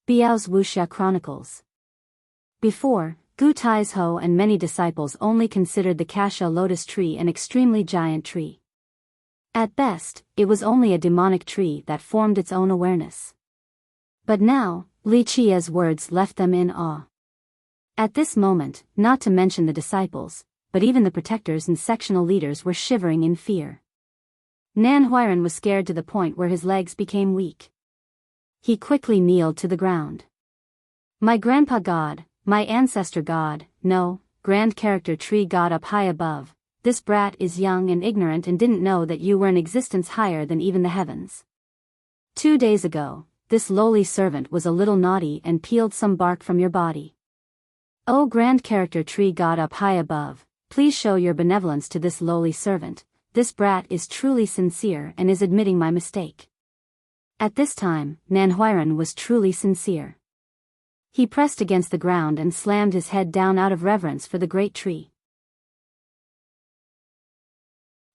Biyao's Wuxia Chronicles. Before, Gu Taizhou and many disciples only considered the Kasha lotus tree an extremely giant tree. At best, it was only a demonic tree that formed its own awareness. But now, Li Qiye's words left them in awe. At this moment, not to mention the disciples, but even the protectors and sectional leaders were shivering in fear. Nan Huairan was scared to the point where his legs became weak. He quickly kneeled to the ground. My grandpa God, my ancestor God, no, grand character tree God up high above, this brat is young and ignorant and didn't know that you were in existence higher than even the heavens. 2 days ago, this lowly servant was a little naughty and peeled some bark from your body. O grand character tree God up high above, please show your benevolence to this lowly servant. This brat is truly sincere and is admitting my mistake. At this time, Nan Huairan was truly sincere. He pressed against the ground and slammed his head down out of reverence for the great tree.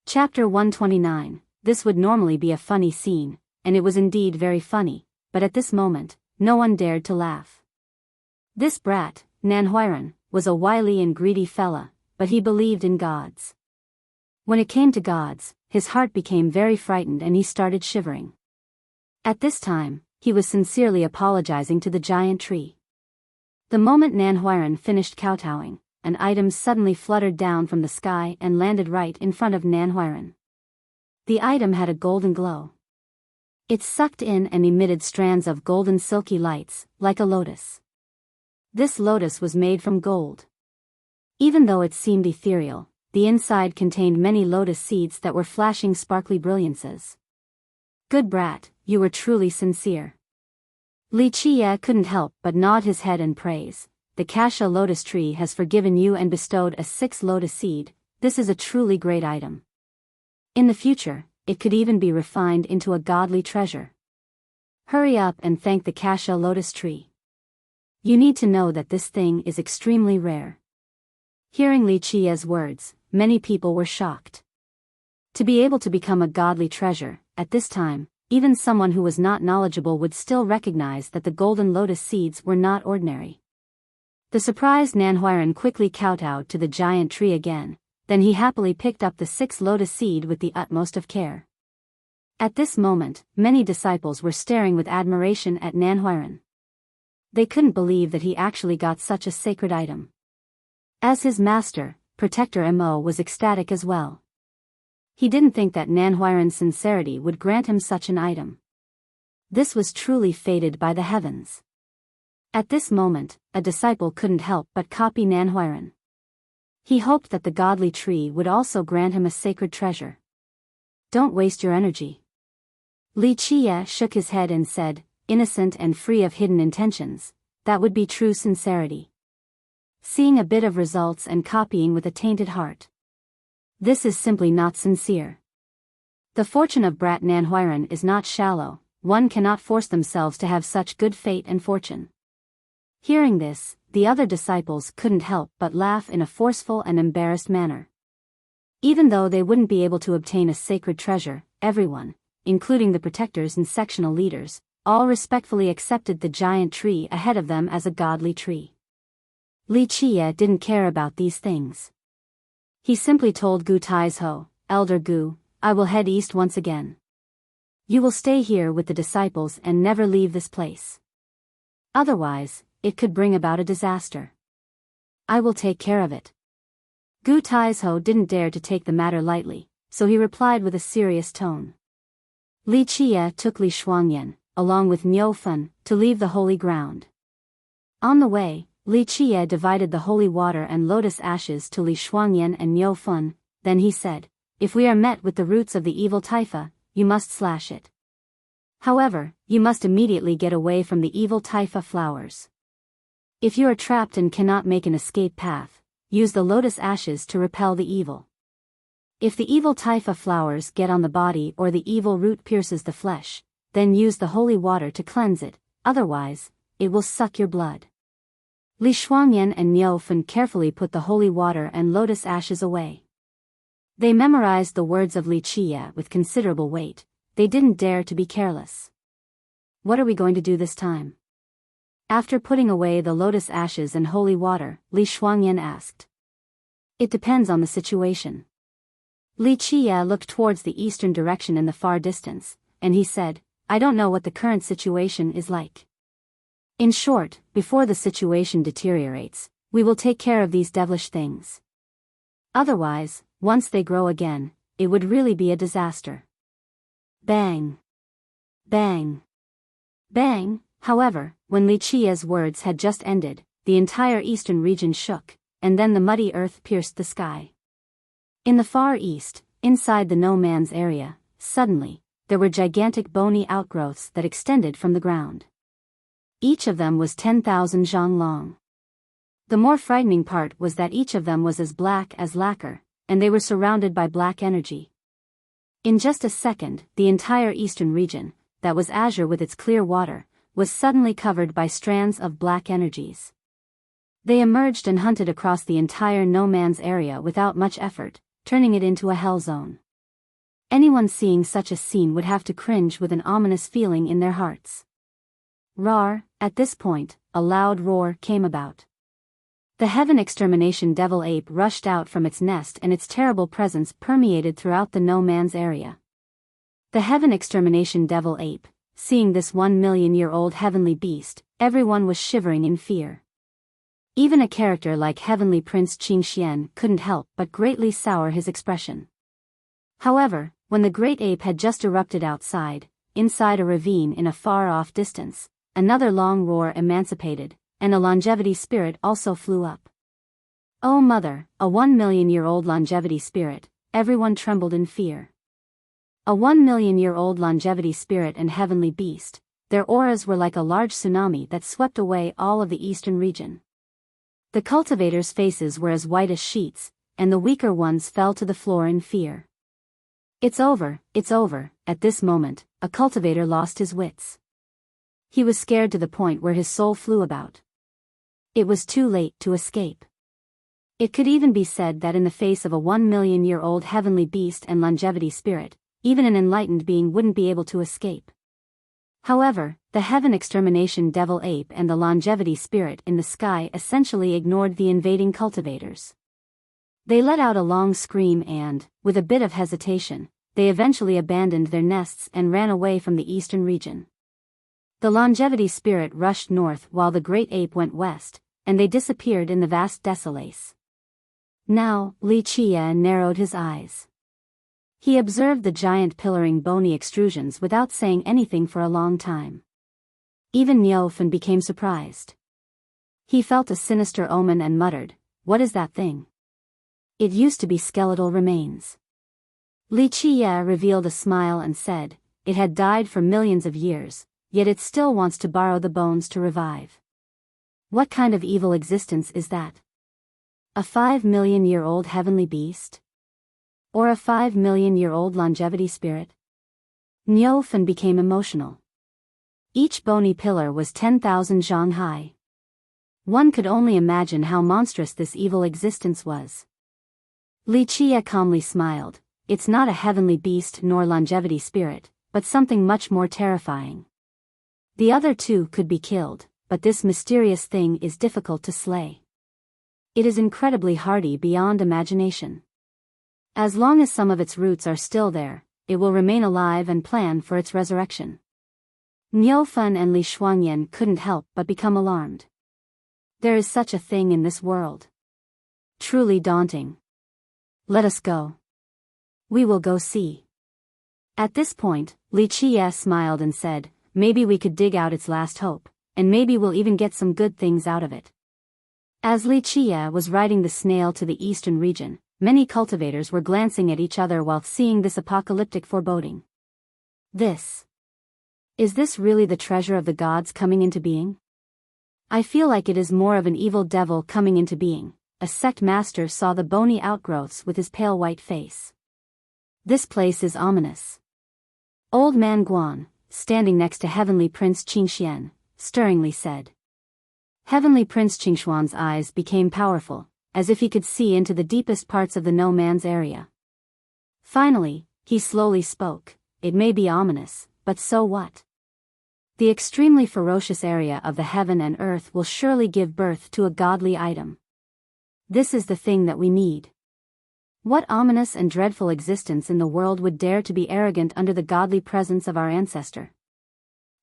Chapter 129. This would normally be a funny scene, and it was indeed very funny, but at this moment, no one dared to laugh. This brat, Nan Huairan, was a wily and greedy fella, but he believed in gods. When it came to gods, his heart became very frightened and he started shivering. At this time, he was sincerely apologizing to the giant tree. The moment Nan Huairan finished kowtowing, an item suddenly fluttered down from the sky and landed right in front of Nan Huairan. The item had a golden glow. It sucked in and emitted strands of golden silky lights, like a lotus. This lotus was made from gold. Even though it seemed ethereal, the inside contained many lotus seeds that were flashing sparkly brilliances. Good brat, you were truly sincere. Li Qiye couldn't help but nod his head in praise. The Kasha lotus tree has forgiven you and bestowed a 6 lotus seed. This is a truly great item. In the future, it could even be refined into a godly treasure. Hurry up and thank the Kasha lotus tree. You need to know that this thing is extremely rare. Hearing Li Qiye's words, many people were shocked. To be able to become a godly treasure, at this time, even someone who was not knowledgeable would still recognize that the golden lotus seeds were not ordinary. The surprised Nan Huairan quickly kowtowed to the giant tree again, then he happily picked up the 6 lotus seed with the utmost of care. At this moment, many disciples were staring with admiration at Nan Huairan. They couldn't believe that he actually got such a sacred item. As his master, Protector Mo was ecstatic as well. He didn't think that Nan Huairan's sincerity would grant him such an item. This was truly fated by the heavens. At this moment, a disciple couldn't help but copy Nan Huairan. He hoped that the godly tree would also grant him a sacred treasure. Don't waste your energy. Li Qiye shook his head and said, innocent and free of hidden intentions, that would be true sincerity. Seeing a bit of results and copying with a tainted heart. This is simply not sincere. The fortune of brat Nan Huairan is not shallow, one cannot force themselves to have such good fate and fortune. Hearing this, the other disciples couldn't help but laugh in a forceful and embarrassed manner. Even though they wouldn't be able to obtain a sacred treasure, everyone, including the protectors and sectional leaders, all respectfully accepted the giant tree ahead of them as a godly tree. Li Qiye didn't care about these things. He simply told Gu Taizhou, Elder Gu, I will head east once again. You will stay here with the disciples and never leave this place. Otherwise, it could bring about a disaster. I will take care of it. Gu Taizhou didn't dare to take the matter lightly, so he replied with a serious tone. Li Qiye took Li Shuangyan, along with Niu Fen, to leave the holy ground. On the way, Li Qiye divided the holy water and lotus ashes to Li Shuangyan and Niu Fen, then he said, if we are met with the roots of the evil taifa, you must slash it. However, you must immediately get away from the evil taifa flowers. If you are trapped and cannot make an escape path, use the lotus ashes to repel the evil. If the evil taifa flowers get on the body or the evil root pierces the flesh, then use the holy water to cleanse it, otherwise, it will suck your blood. Li Shuangyan and Niu Fen carefully put the holy water and lotus ashes away. They memorized the words of Li Qiye with considerable weight. They didn't dare to be careless. What are we going to do this time? After putting away the lotus ashes and holy water, Li Shuangyan asked. It depends on the situation. Li Qiye looked towards the eastern direction in the far distance, and he said, I don't know what the current situation is like. In short, before the situation deteriorates, we will take care of these devilish things. Otherwise, once they grow again, it would really be a disaster. Bang! Bang! Bang! However, when Li Qiye's words had just ended, the entire eastern region shook, and then the muddy earth pierced the sky. In the far east, inside the no-man's area, suddenly, there were gigantic bony outgrowths that extended from the ground. Each of them was 10,000 zhang long. The more frightening part was that each of them was as black as lacquer, and they were surrounded by black energy. In just a second, the entire eastern region, that was azure with its clear water, was suddenly covered by strands of black energies. They emerged and hunted across the entire no-man's area without much effort, turning it into a hell zone. Anyone seeing such a scene would have to cringe with an ominous feeling in their hearts. Roar! At this point, a loud roar came about. The heaven extermination devil ape rushed out from its nest and its terrible presence permeated throughout the no-man's area. The heaven extermination devil ape, seeing this 1,000,000-year-old heavenly beast, everyone was shivering in fear. Even a character like Heavenly Prince Qingxian couldn't help but greatly sour his expression. However, when the great ape had just erupted outside, inside a ravine in a far-off distance, another long roar emancipated, and a longevity spirit also flew up. Oh mother, a 1,000,000-year-old longevity spirit, everyone trembled in fear. A 1,000,000-year-old longevity spirit and heavenly beast, their auras were like a large tsunami that swept away all of the eastern region. The cultivators' faces were as white as sheets, and the weaker ones fell to the floor in fear. It's over, it's over. At this moment, a cultivator lost his wits. He was scared to the point where his soul flew about. It was too late to escape. It could even be said that in the face of a 1,000,000-year-old heavenly beast and longevity spirit, even an enlightened being wouldn't be able to escape. However, the heaven extermination devil ape and the longevity spirit in the sky essentially ignored the invading cultivators. They let out a long scream and, with a bit of hesitation, they eventually abandoned their nests and ran away from the eastern region. The longevity spirit rushed north while the great ape went west, and they disappeared in the vast desolace. Now, Li Qiye narrowed his eyes. He observed the giant pillaring bony extrusions without saying anything for a long time. Even Niufen became surprised. He felt a sinister omen and muttered, "What is that thing?" It used to be skeletal remains. Li Qiye revealed a smile and said, "It had died for millions of years, yet it still wants to borrow the bones to revive. What kind of evil existence is that? A 5,000,000-year-old heavenly beast? Or a 5,000,000-year-old longevity spirit?" Niufen became emotional. Each bony pillar was 10,000 zhang high. One could only imagine how monstrous this evil existence was. Li Qiye calmly smiled. It's not a heavenly beast nor longevity spirit, but something much more terrifying. The other two could be killed, but this mysterious thing is difficult to slay. It is incredibly hardy beyond imagination. As long as some of its roots are still there, it will remain alive and plan for its resurrection. Niufen and Li Shuangyan couldn't help but become alarmed. There is such a thing in this world. Truly daunting. Let us go. We will go see. At this point, Li Qiye smiled and said, "Maybe we could dig out its last hope, and maybe we'll even get some good things out of it." As Li Qiye was riding the snail to the eastern region, many cultivators were glancing at each other while seeing this apocalyptic foreboding. Is this really the treasure of the gods coming into being? I feel like it is more of an evil devil coming into being. A sect master saw the bony outgrowths with his pale white face. This place is ominous. Old man Guan, standing next to Heavenly Prince Qingxian, stirringly said. Heavenly Prince Qingxuan's eyes became powerful, as if he could see into the deepest parts of the no-man's area. Finally, he slowly spoke, "It may be ominous, but so what? The extremely ferocious area of the heaven and earth will surely give birth to a godly item. This is the thing that we need. What ominous and dreadful existence in the world would dare to be arrogant under the godly presence of our ancestor?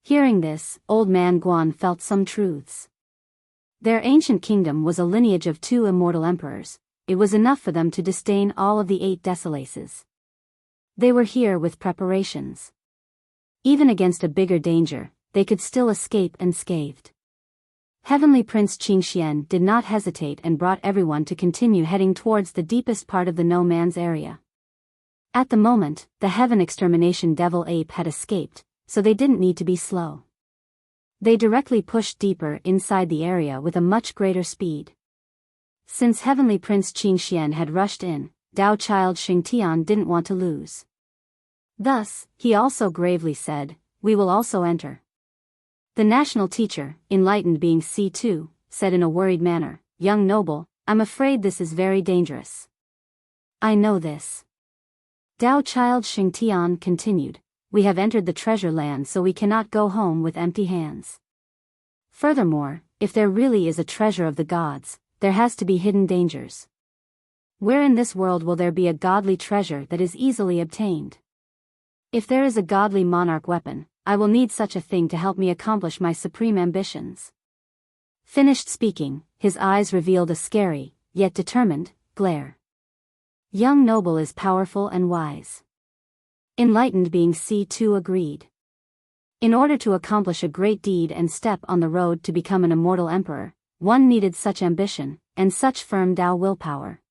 Hearing this, old man Guan felt some truths. Their ancient kingdom was a lineage of 2 immortal emperors. It was enough for them to disdain all of the 8 desolaces. They were here with preparations. Even against a bigger danger, they could still escape unscathed. Heavenly Prince Qingxian did not hesitate and brought everyone to continue heading towards the deepest part of the no man's area. At the moment, the heaven extermination devil ape had escaped, so they didn't need to be slow. They directly pushed deeper inside the area with a much greater speed. Since Heavenly Prince Qingxian had rushed in, Dao Child Xingtian didn't want to lose. Thus, he also gravely said, "We will also enter." The national teacher, enlightened being C2, said in a worried manner, "Young noble, I'm afraid this is very dangerous." "I know this." Dao Child Xingtian continued, "We have entered the treasure land, so we cannot go home with empty hands. Furthermore, if there really is a treasure of the gods, there has to be hidden dangers. Where in this world will there be a godly treasure that is easily obtained? If there is a godly monarch weapon, I will need such a thing to help me accomplish my supreme ambitions." Finished speaking, his eyes revealed a scary, yet determined, glare. Young noble is powerful and wise. Enlightened being C2 agreed. In order to accomplish a great deed and step on the road to become an immortal emperor, one needed such ambition, and such firm Dao willpower.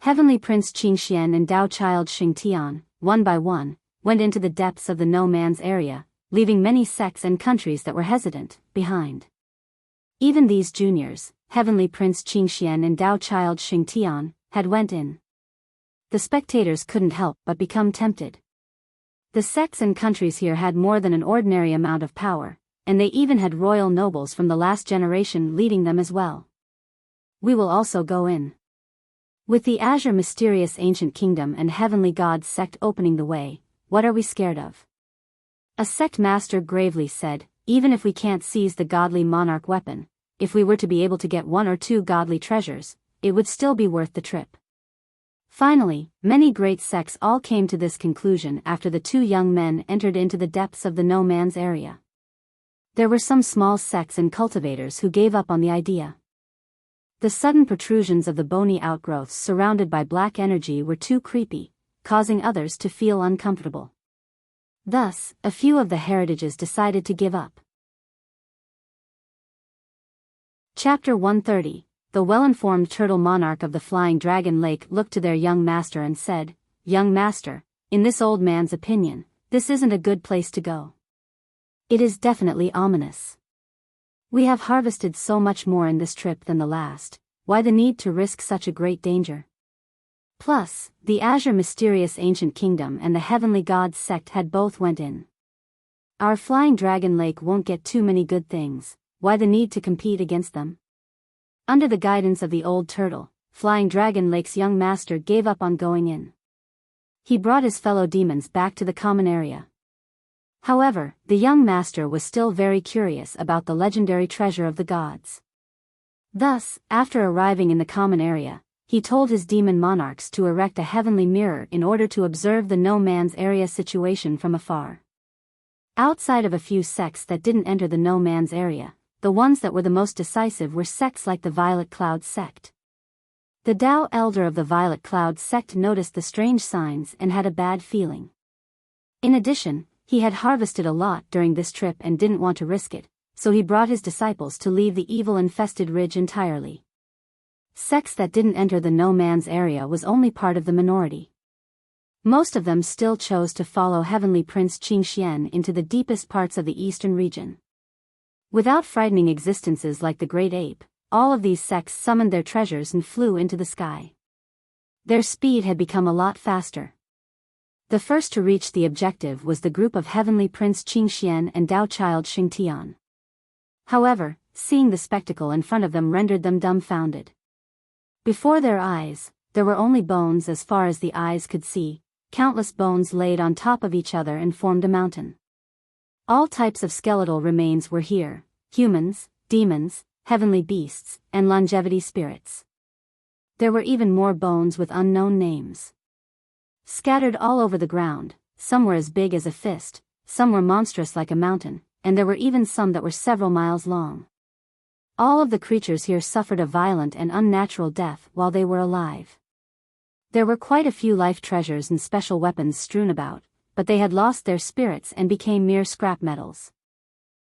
Heavenly Prince Qingxian and Dao Child Xingtian, one by one, went into the depths of the no man's area, leaving many sects and countries that were hesitant behind. Even these juniors, Heavenly Prince Qingxian and Dao Child Xingtian, had went in. The spectators couldn't help but become tempted. The sects and countries here had more than an ordinary amount of power, and they even had royal nobles from the last generation leading them as well. "We will also go in." With the Azure Mysterious Ancient Kingdom and Heavenly Gods sect opening the way, what are we scared of? A sect master gravely said, "Even if we can't seize the godly monarch weapon, if we were to be able to get 1 or 2 godly treasures, it would still be worth the trip." Finally, many great sects all came to this conclusion after the 2 young men entered into the depths of the no man's area. There were some small sects and cultivators who gave up on the idea. The sudden protrusions of the bony outgrowths surrounded by black energy were too creepy, causing others to feel uncomfortable. Thus, a few of the heritages decided to give up. Chapter 130. The well-informed turtle monarch of the flying dragon lake looked to their young master and said, "Young master, in this old man's opinion, this isn't a good place to go. It is definitely ominous. We have harvested so much more in this trip than the last, why the need to risk such a great danger? Plus, the Azure Mysterious Ancient Kingdom and the Heavenly Gods sect had both went in. Our flying dragon lake won't get too many good things, why the need to compete against them?" Under the guidance of the old turtle, Flying Dragon Lake's young master gave up on going in. He brought his fellow demons back to the common area. However, the young master was still very curious about the legendary treasure of the gods. Thus, after arriving in the common area, he told his demon monarchs to erect a heavenly mirror in order to observe the no man's area situation from afar. Outside of a few sects that didn't enter the no man's area, the ones that were the most decisive were sects like the Violet Cloud sect. The Tao elder of the Violet Cloud sect noticed the strange signs and had a bad feeling. In addition, he had harvested a lot during this trip and didn't want to risk it, so he brought his disciples to leave the evil-infested ridge entirely. Sects that didn't enter the no man's area was only part of the minority. Most of them still chose to follow Heavenly Prince Qingxian into the deepest parts of the eastern region. Without frightening existences like the great ape, all of these sects summoned their treasures and flew into the sky. Their speed had become a lot faster. The first to reach the objective was the group of Heavenly Prince Qingxian and Dao Child Xingtian. However, seeing the spectacle in front of them rendered them dumbfounded. Before their eyes, there were only bones as far as the eyes could see, countless bones laid on top of each other and formed a mountain. All types of skeletal remains were here: humans, demons, heavenly beasts, and longevity spirits. There were even more bones with unknown names. Scattered all over the ground, some were as big as a fist, some were monstrous like a mountain, and there were even some that were several miles long. All of the creatures here suffered a violent and unnatural death while they were alive. There were quite a few life treasures and special weapons strewn about, but they had lost their spirits and became mere scrap metals.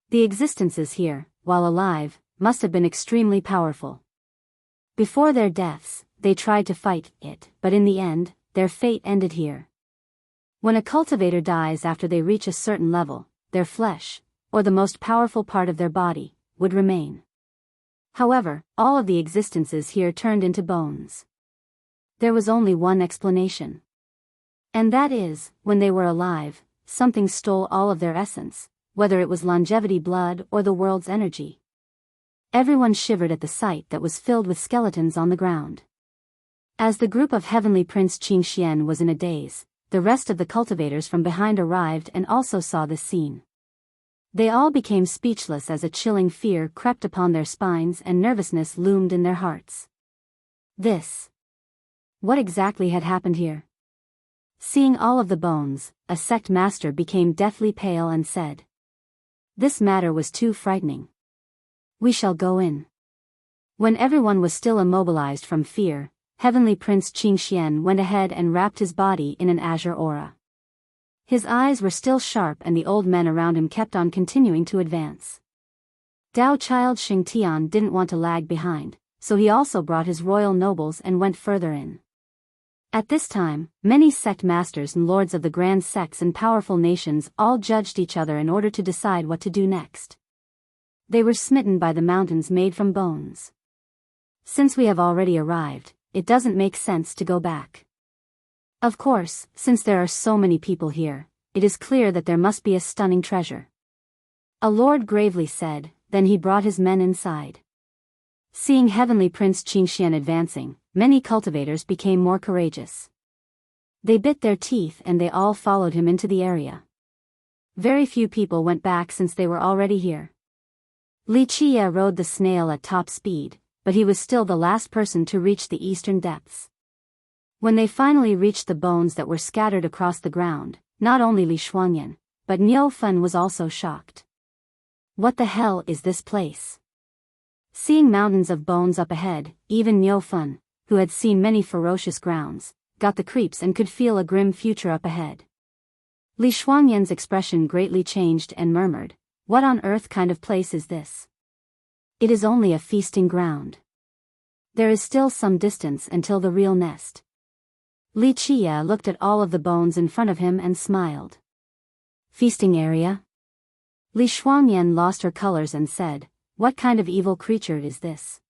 The existences here, while alive, must have been extremely powerful. Before their deaths, they tried to fight it, but in the end, their fate ended here. When a cultivator dies after they reach a certain level, their flesh, or the most powerful part of their body, would remain. However, all of the existences here turned into bones. There was only one explanation. And that is, when they were alive, something stole all of their essence, whether it was longevity blood or the world's energy. Everyone shivered at the sight that was filled with skeletons on the ground. As the group of Heavenly Prince Qingxian was in a daze, the rest of the cultivators from behind arrived and also saw this scene. They all became speechless as a chilling fear crept upon their spines and nervousness loomed in their hearts. What exactly had happened here? Seeing all of the bones, a sect master became deathly pale and said, "This matter was too frightening. We shall go in." When everyone was still immobilized from fear, Heavenly Prince Qingxian went ahead and wrapped his body in an azure aura. His eyes were still sharp and the old men around him kept on continuing to advance. Dao Child Xingtian didn't want to lag behind, so he also brought his royal nobles and went further in. At this time, many sect masters and lords of the grand sects and powerful nations all judged each other in order to decide what to do next. They were smitten by the mountains made from bones. Since we have already arrived, it doesn't make sense to go back. Of course, since there are so many people here, it is clear that there must be a stunning treasure. A lord gravely said, then he brought his men inside. Seeing Heavenly Prince Qingxian advancing, many cultivators became more courageous. They bit their teeth and they all followed him into the area. Very few people went back since they were already here. Li Qie rode the snail at top speed, but he was still the last person to reach the eastern depths. When they finally reached the bones that were scattered across the ground, not only Li Shuangyan, but Niu Fen was also shocked. What the hell is this place? Seeing mountains of bones up ahead, even Niu Fen, who had seen many ferocious grounds, got the creeps and could feel a grim future up ahead. Li Shuangyan's expression greatly changed and murmured, "What on earth kind of place is this? It is only a feasting ground. There is still some distance until the real nest." Li Qie looked at all of the bones in front of him and smiled. "Feasting area?" Li Shuangyan lost her colors and said, "What kind of evil creature is this?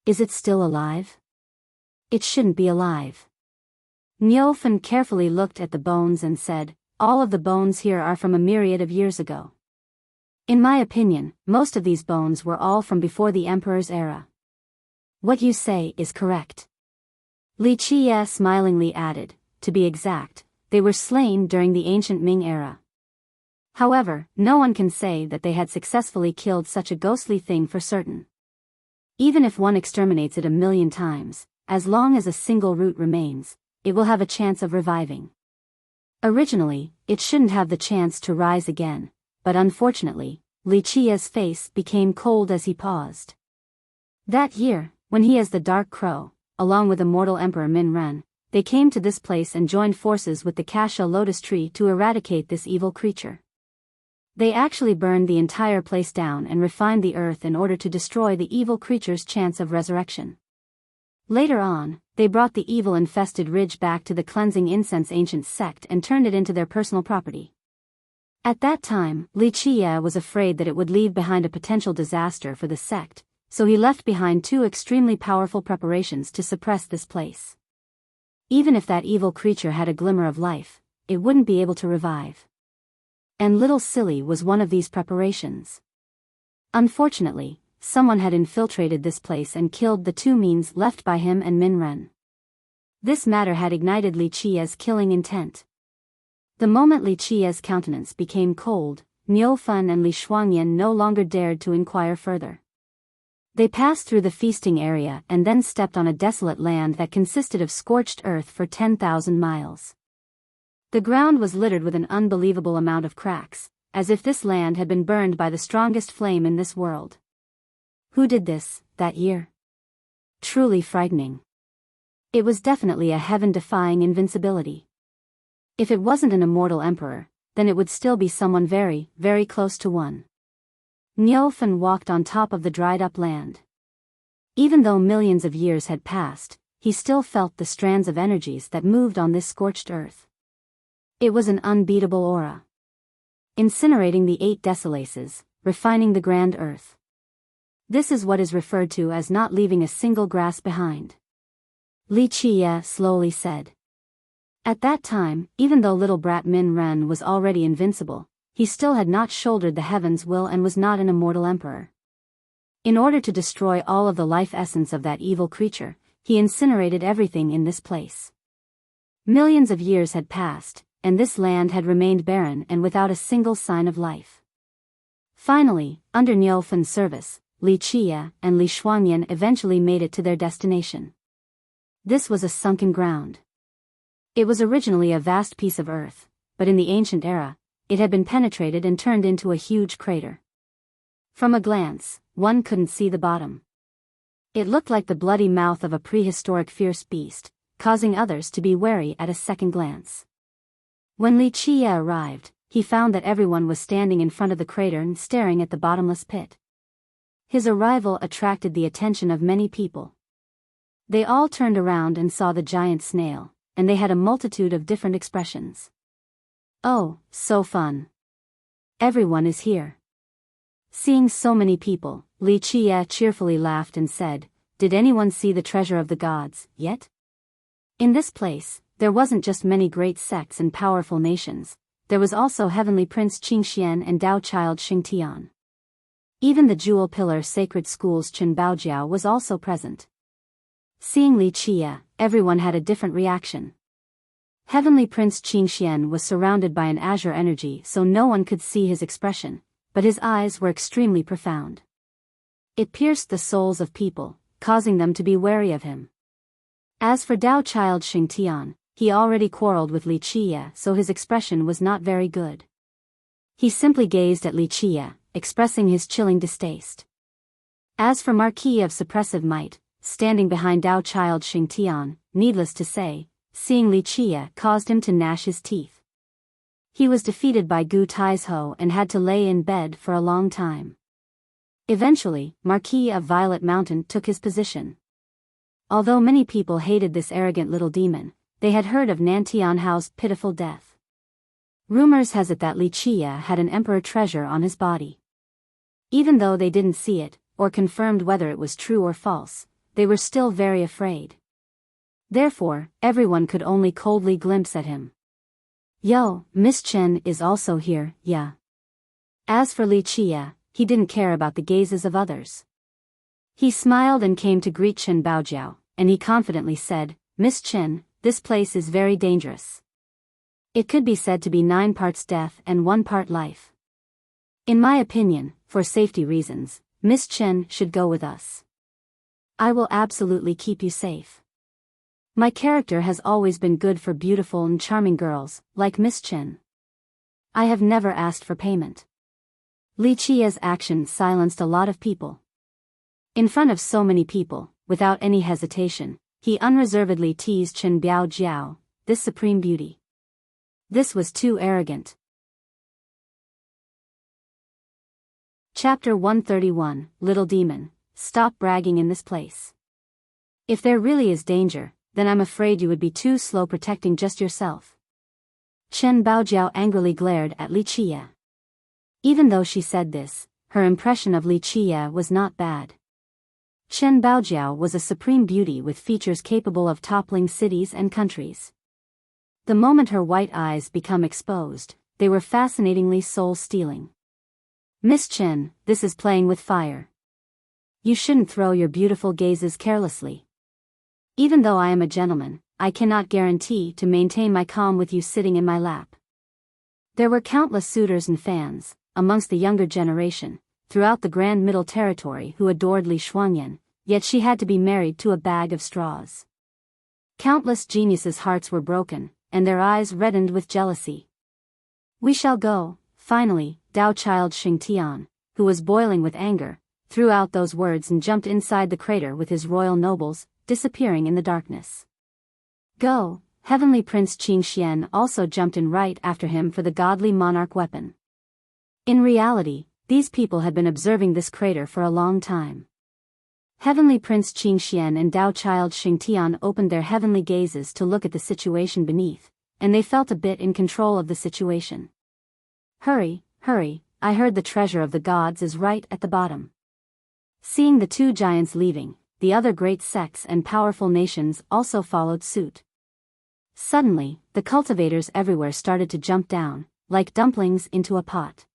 Is it still alive? It shouldn't be alive." Niu Fen carefully looked at the bones and said, "All of the bones here are from a myriad of years ago. In my opinion, most of these bones were all from before the Emperor's era." "What you say is correct." Li Qie smilingly added, "To be exact, they were slain during the ancient Ming era. However, no one can say that they had successfully killed such a ghostly thing for certain. Even if one exterminates it 1,000,000 times, as long as a single root remains, it will have a chance of reviving. Originally, it shouldn't have the chance to rise again, but unfortunately, Li Qie's face became cold as he paused. That year, when he as the Dark Crow, along with immortal Emperor Min Ren, they came to this place and joined forces with the Kasha Lotus Tree to eradicate this evil creature. They actually burned the entire place down and refined the earth in order to destroy the evil creature's chance of resurrection. Later on, they brought the evil-infested ridge back to the cleansing incense ancient sect and turned it into their personal property. At that time, Li Qie was afraid that it would leave behind a potential disaster for the sect, so he left behind 2 extremely powerful preparations to suppress this place. Even if that evil creature had a glimmer of life, it wouldn't be able to revive. And Little Silly was one of these preparations. Unfortunately, someone had infiltrated this place and killed the 2 means left by him and Min Ren. This matter had ignited Li Qie's killing intent. The moment Li Qie's countenance became cold, Niu Fen and Li Shuangyan no longer dared to inquire further. They passed through the feasting area and then stepped on a desolate land that consisted of scorched earth for 10,000 miles. The ground was littered with an unbelievable amount of cracks, as if this land had been burned by the strongest flame in this world. Who did this, that year? Truly frightening. It was definitely a heaven-defying invincibility. If it wasn't an immortal emperor, then it would still be someone very, very close to one. Niu Fen walked on top of the dried-up land. Even though millions of years had passed, he still felt the strands of energies that moved on this scorched earth. It was an unbeatable aura. Incinerating the 8 desolaces, refining the grand earth. This is what is referred to as not leaving a single grass behind. Li Qiye slowly said. At that time, even though little brat Min Ren was already invincible, he still had not shouldered the heaven's will and was not an immortal emperor. In order to destroy all of the life essence of that evil creature, he incinerated everything in this place. Millions of years had passed, and this land had remained barren and without a single sign of life. Finally, under Niu Fen's service, Li Qiye and Li Shuangyan eventually made it to their destination. This was a sunken ground. It was originally a vast piece of earth, but in the ancient era, it had been penetrated and turned into a huge crater. From a glance, one couldn't see the bottom. It looked like the bloody mouth of a prehistoric fierce beast, causing others to be wary at a second glance. When Li Qiye arrived, he found that everyone was standing in front of the crater and staring at the bottomless pit. His arrival attracted the attention of many people. They all turned around and saw the giant snail, and they had a multitude of different expressions. Oh, so fun. Everyone is here. Seeing so many people, Li Qiye cheerfully laughed and said, "Did anyone see the treasure of the gods, yet?" In this place, there wasn't just many great sects and powerful nations, there was also Heavenly Prince Qingxian and Tao Child Xingtian. Even the Jewel Pillar Sacred School's Chen Baojiao was also present. Seeing Li Qiye, everyone had a different reaction. Heavenly Prince Qingxian was surrounded by an azure energy so no one could see his expression, but his eyes were extremely profound. It pierced the souls of people, causing them to be wary of him. As for Tao Child Xingtian, he already quarreled with Li Qiye so his expression was not very good. He simply gazed at Li Qiye, expressing his chilling distaste. As for Marquis of Suppressive Might, standing behind Tao Child Xingtian, needless to say, seeing Li Qiye caused him to gnash his teeth. He was defeated by Gu Taizhou and had to lay in bed for a long time. Eventually, Marquis of Violet Mountain took his position. Although many people hated this arrogant little demon, they had heard of Nantianhao's pitiful death. Rumors has it that Li Qiye had an emperor treasure on his body. Even though they didn't see it, or confirmed whether it was true or false, they were still very afraid. Therefore, everyone could only coldly glimpse at him. "Yo, Miss Chen is also here, yeah." As for Li Qiye, he didn't care about the gazes of others. He smiled and came to greet Chen Baojiao, and he confidently said, "Miss Chen, this place is very dangerous. It could be said to be 9 parts death and 1 part life. In my opinion, for safety reasons, Miss Chen should go with us. I will absolutely keep you safe. My character has always been good for beautiful and charming girls, like Miss Chen. I have never asked for payment." Li Qiye's action silenced a lot of people. In front of so many people, without any hesitation, he unreservedly teased Chen Baojiao, this supreme beauty. This was too arrogant. Chapter 131, Little Demon, stop bragging in this place. If there really is danger, then I'm afraid you would be too slow protecting just yourself. Chen Baojiao angrily glared at Li Qiye. Even though she said this, her impression of Li Qiye was not bad. Chen Baojiao was a supreme beauty with features capable of toppling cities and countries. The moment her white eyes become exposed, they were fascinatingly soul-stealing. "Miss Chen, this is playing with fire. You shouldn't throw your beautiful gazes carelessly. Even though I am a gentleman, I cannot guarantee to maintain my calm with you sitting in my lap." There were countless suitors and fans, amongst the younger generation, throughout the Grand Middle Territory who adored Li Shuangyan, yet she had to be married to a bag of straws. Countless geniuses' hearts were broken, and their eyes reddened with jealousy. "We shall go," finally, Dao Child Xingtian, who was boiling with anger, threw out those words and jumped inside the crater with his royal nobles, disappearing in the darkness. "Go," Heavenly Prince Qing Xian also jumped in right after him for the godly monarch weapon. In reality, these people had been observing this crater for a long time. Heavenly Prince Qing Xian and Dao Child Xingtian opened their heavenly gazes to look at the situation beneath, and they felt a bit in control of the situation. "Hurry, hurry, I heard the treasure of the gods is right at the bottom." Seeing the two giants leaving, the other great sects and powerful nations also followed suit. Suddenly, the cultivators everywhere started to jump down, like dumplings into a pot.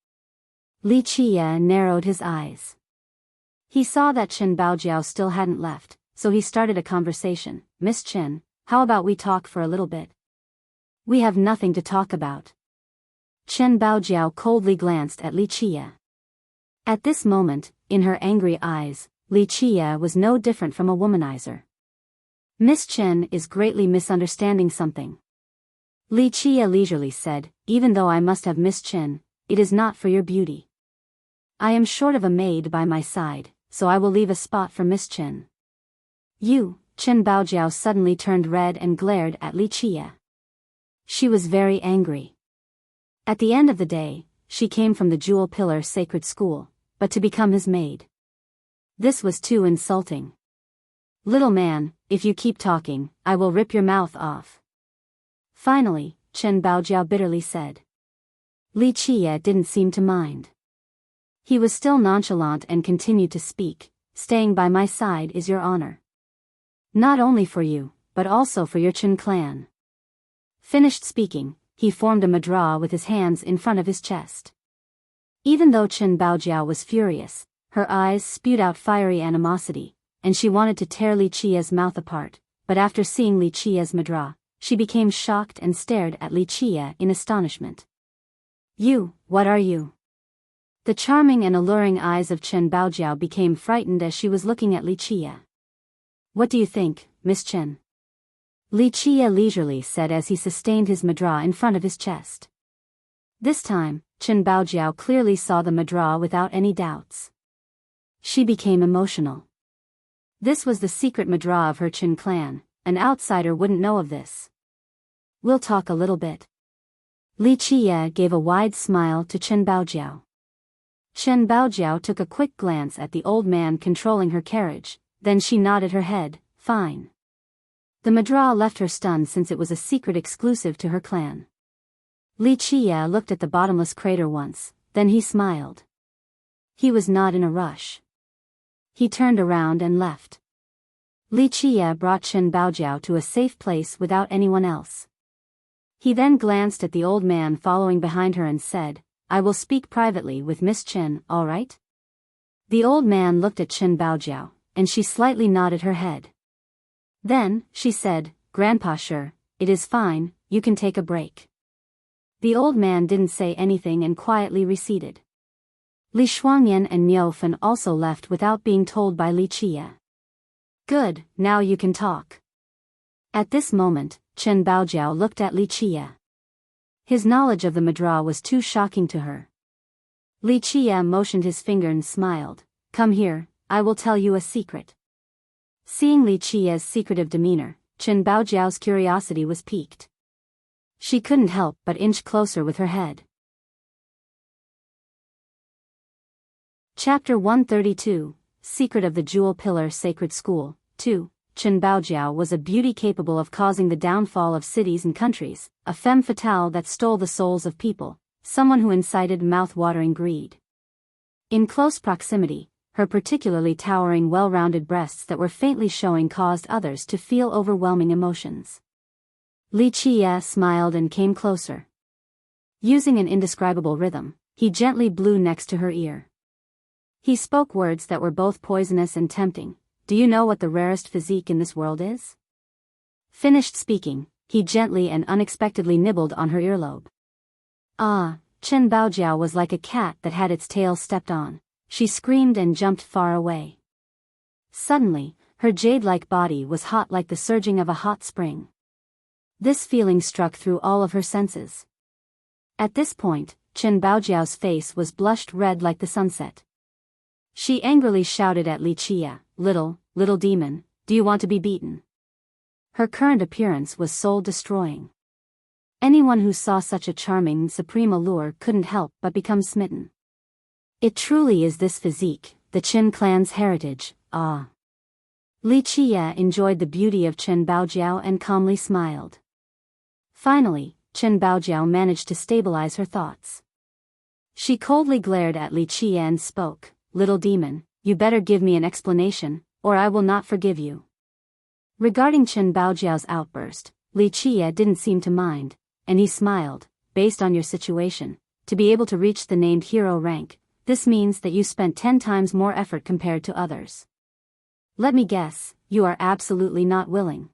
Li Qie narrowed his eyes. He saw that Chen Baojiao still hadn't left, so he started a conversation. "Miss Chen, how about we talk for a little bit?" "We have nothing to talk about." Chen Baojiao coldly glanced at Li Qie. At this moment, in her angry eyes, Li Qie was no different from a womanizer. "Miss Chen is greatly misunderstanding something." Li Qie leisurely said, "Even though I must have Miss Chen, it is not for your beauty. I am short of a maid by my side, so I will leave a spot for Miss Chen." "You," Chen Baojiao suddenly turned red and glared at Li Qie. She was very angry. At the end of the day, she came from the Jewel Pillar Sacred School, but to become his maid. This was too insulting. "Little man, if you keep talking, I will rip your mouth off." Finally, Chen Baojiao bitterly said. Li Qie didn't seem to mind. He was still nonchalant and continued to speak, "Staying by my side is your honor. Not only for you, but also for your Chen clan." Finished speaking, he formed a mudra with his hands in front of his chest. Even though Chen Baojiao was furious, her eyes spewed out fiery animosity, and she wanted to tear Li Qie's mouth apart, but after seeing Li Qie's mudra, she became shocked and stared at Li Qie in astonishment. "You, what are you?" The charming and alluring eyes of Chen Baojiao became frightened as she was looking at Li Qie. "What do you think, Miss Chen?" Li Qie leisurely said as he sustained his mudra in front of his chest. This time, Chen Baojiao clearly saw the mudra without any doubts. She became emotional. This was the secret mudra of her Chen clan. An outsider wouldn't know of this. "We'll talk a little bit." Li Qie gave a wide smile to Chen Baojiao. Chen Baojiao took a quick glance at the old man controlling her carriage, then she nodded her head, "Fine." The mudra left her stunned since it was a secret exclusive to her clan. Li Qie looked at the bottomless crater once, then he smiled. He was not in a rush. He turned around and left. Li Qie brought Chen Baojiao to a safe place without anyone else. He then glanced at the old man following behind her and said, "I will speak privately with Miss Chen, all right?" The old man looked at Chen Baojiao, and she slightly nodded her head. Then, she said, "Grandpa, sure, it is fine, you can take a break." The old man didn't say anything and quietly receded. Li Shuangyan and Niu Fan also left without being told by Li Qie. "Good, now you can talk." At this moment, Chen Baojiao looked at Li Qie. His knowledge of the mudra was too shocking to her. Li Qie motioned his finger and smiled. "Come here, I will tell you a secret." Seeing Li Qie's secretive demeanor, Chen Baojiao's curiosity was piqued. She couldn't help but inch closer with her head. Chapter 132, Secret of the Jewel Pillar Sacred School, 2. Chen Baojiao was a beauty capable of causing the downfall of cities and countries, a femme fatale that stole the souls of people, someone who incited mouth-watering greed. In close proximity, her particularly towering well-rounded breasts that were faintly showing caused others to feel overwhelming emotions. Li Qie smiled and came closer. Using an indescribable rhythm, he gently blew next to her ear. He spoke words that were both poisonous and tempting. "Do you know what the rarest physique in this world is?" Finished speaking, he gently and unexpectedly nibbled on her earlobe. "Ah, Chen Baojiao was like a cat that had its tail stepped on. She screamed and jumped far away. Suddenly, her jade-like body was hot like the surging of a hot spring. This feeling struck through all of her senses. At this point, Chen Baojiao's face was blushed red like the sunset. She angrily shouted at Li Qia, little demon, do you want to be beaten? Her current appearance was soul-destroying. Anyone who saw such a charming and supreme allure couldn't help but become smitten. It truly is this physique, the Qin clan's heritage, ah. Li Qia enjoyed the beauty of Chen Baojiao and calmly smiled. Finally, Chen Baojiao managed to stabilize her thoughts. She coldly glared at Li Qia and spoke, little demon, you better give me an explanation, or I will not forgive you. Regarding Chen Baojiao's outburst, Li Qia didn't seem to mind, and he smiled, based on your situation, to be able to reach the named hero rank, this means that you spent 10 times more effort compared to others. Let me guess, you are absolutely not willing.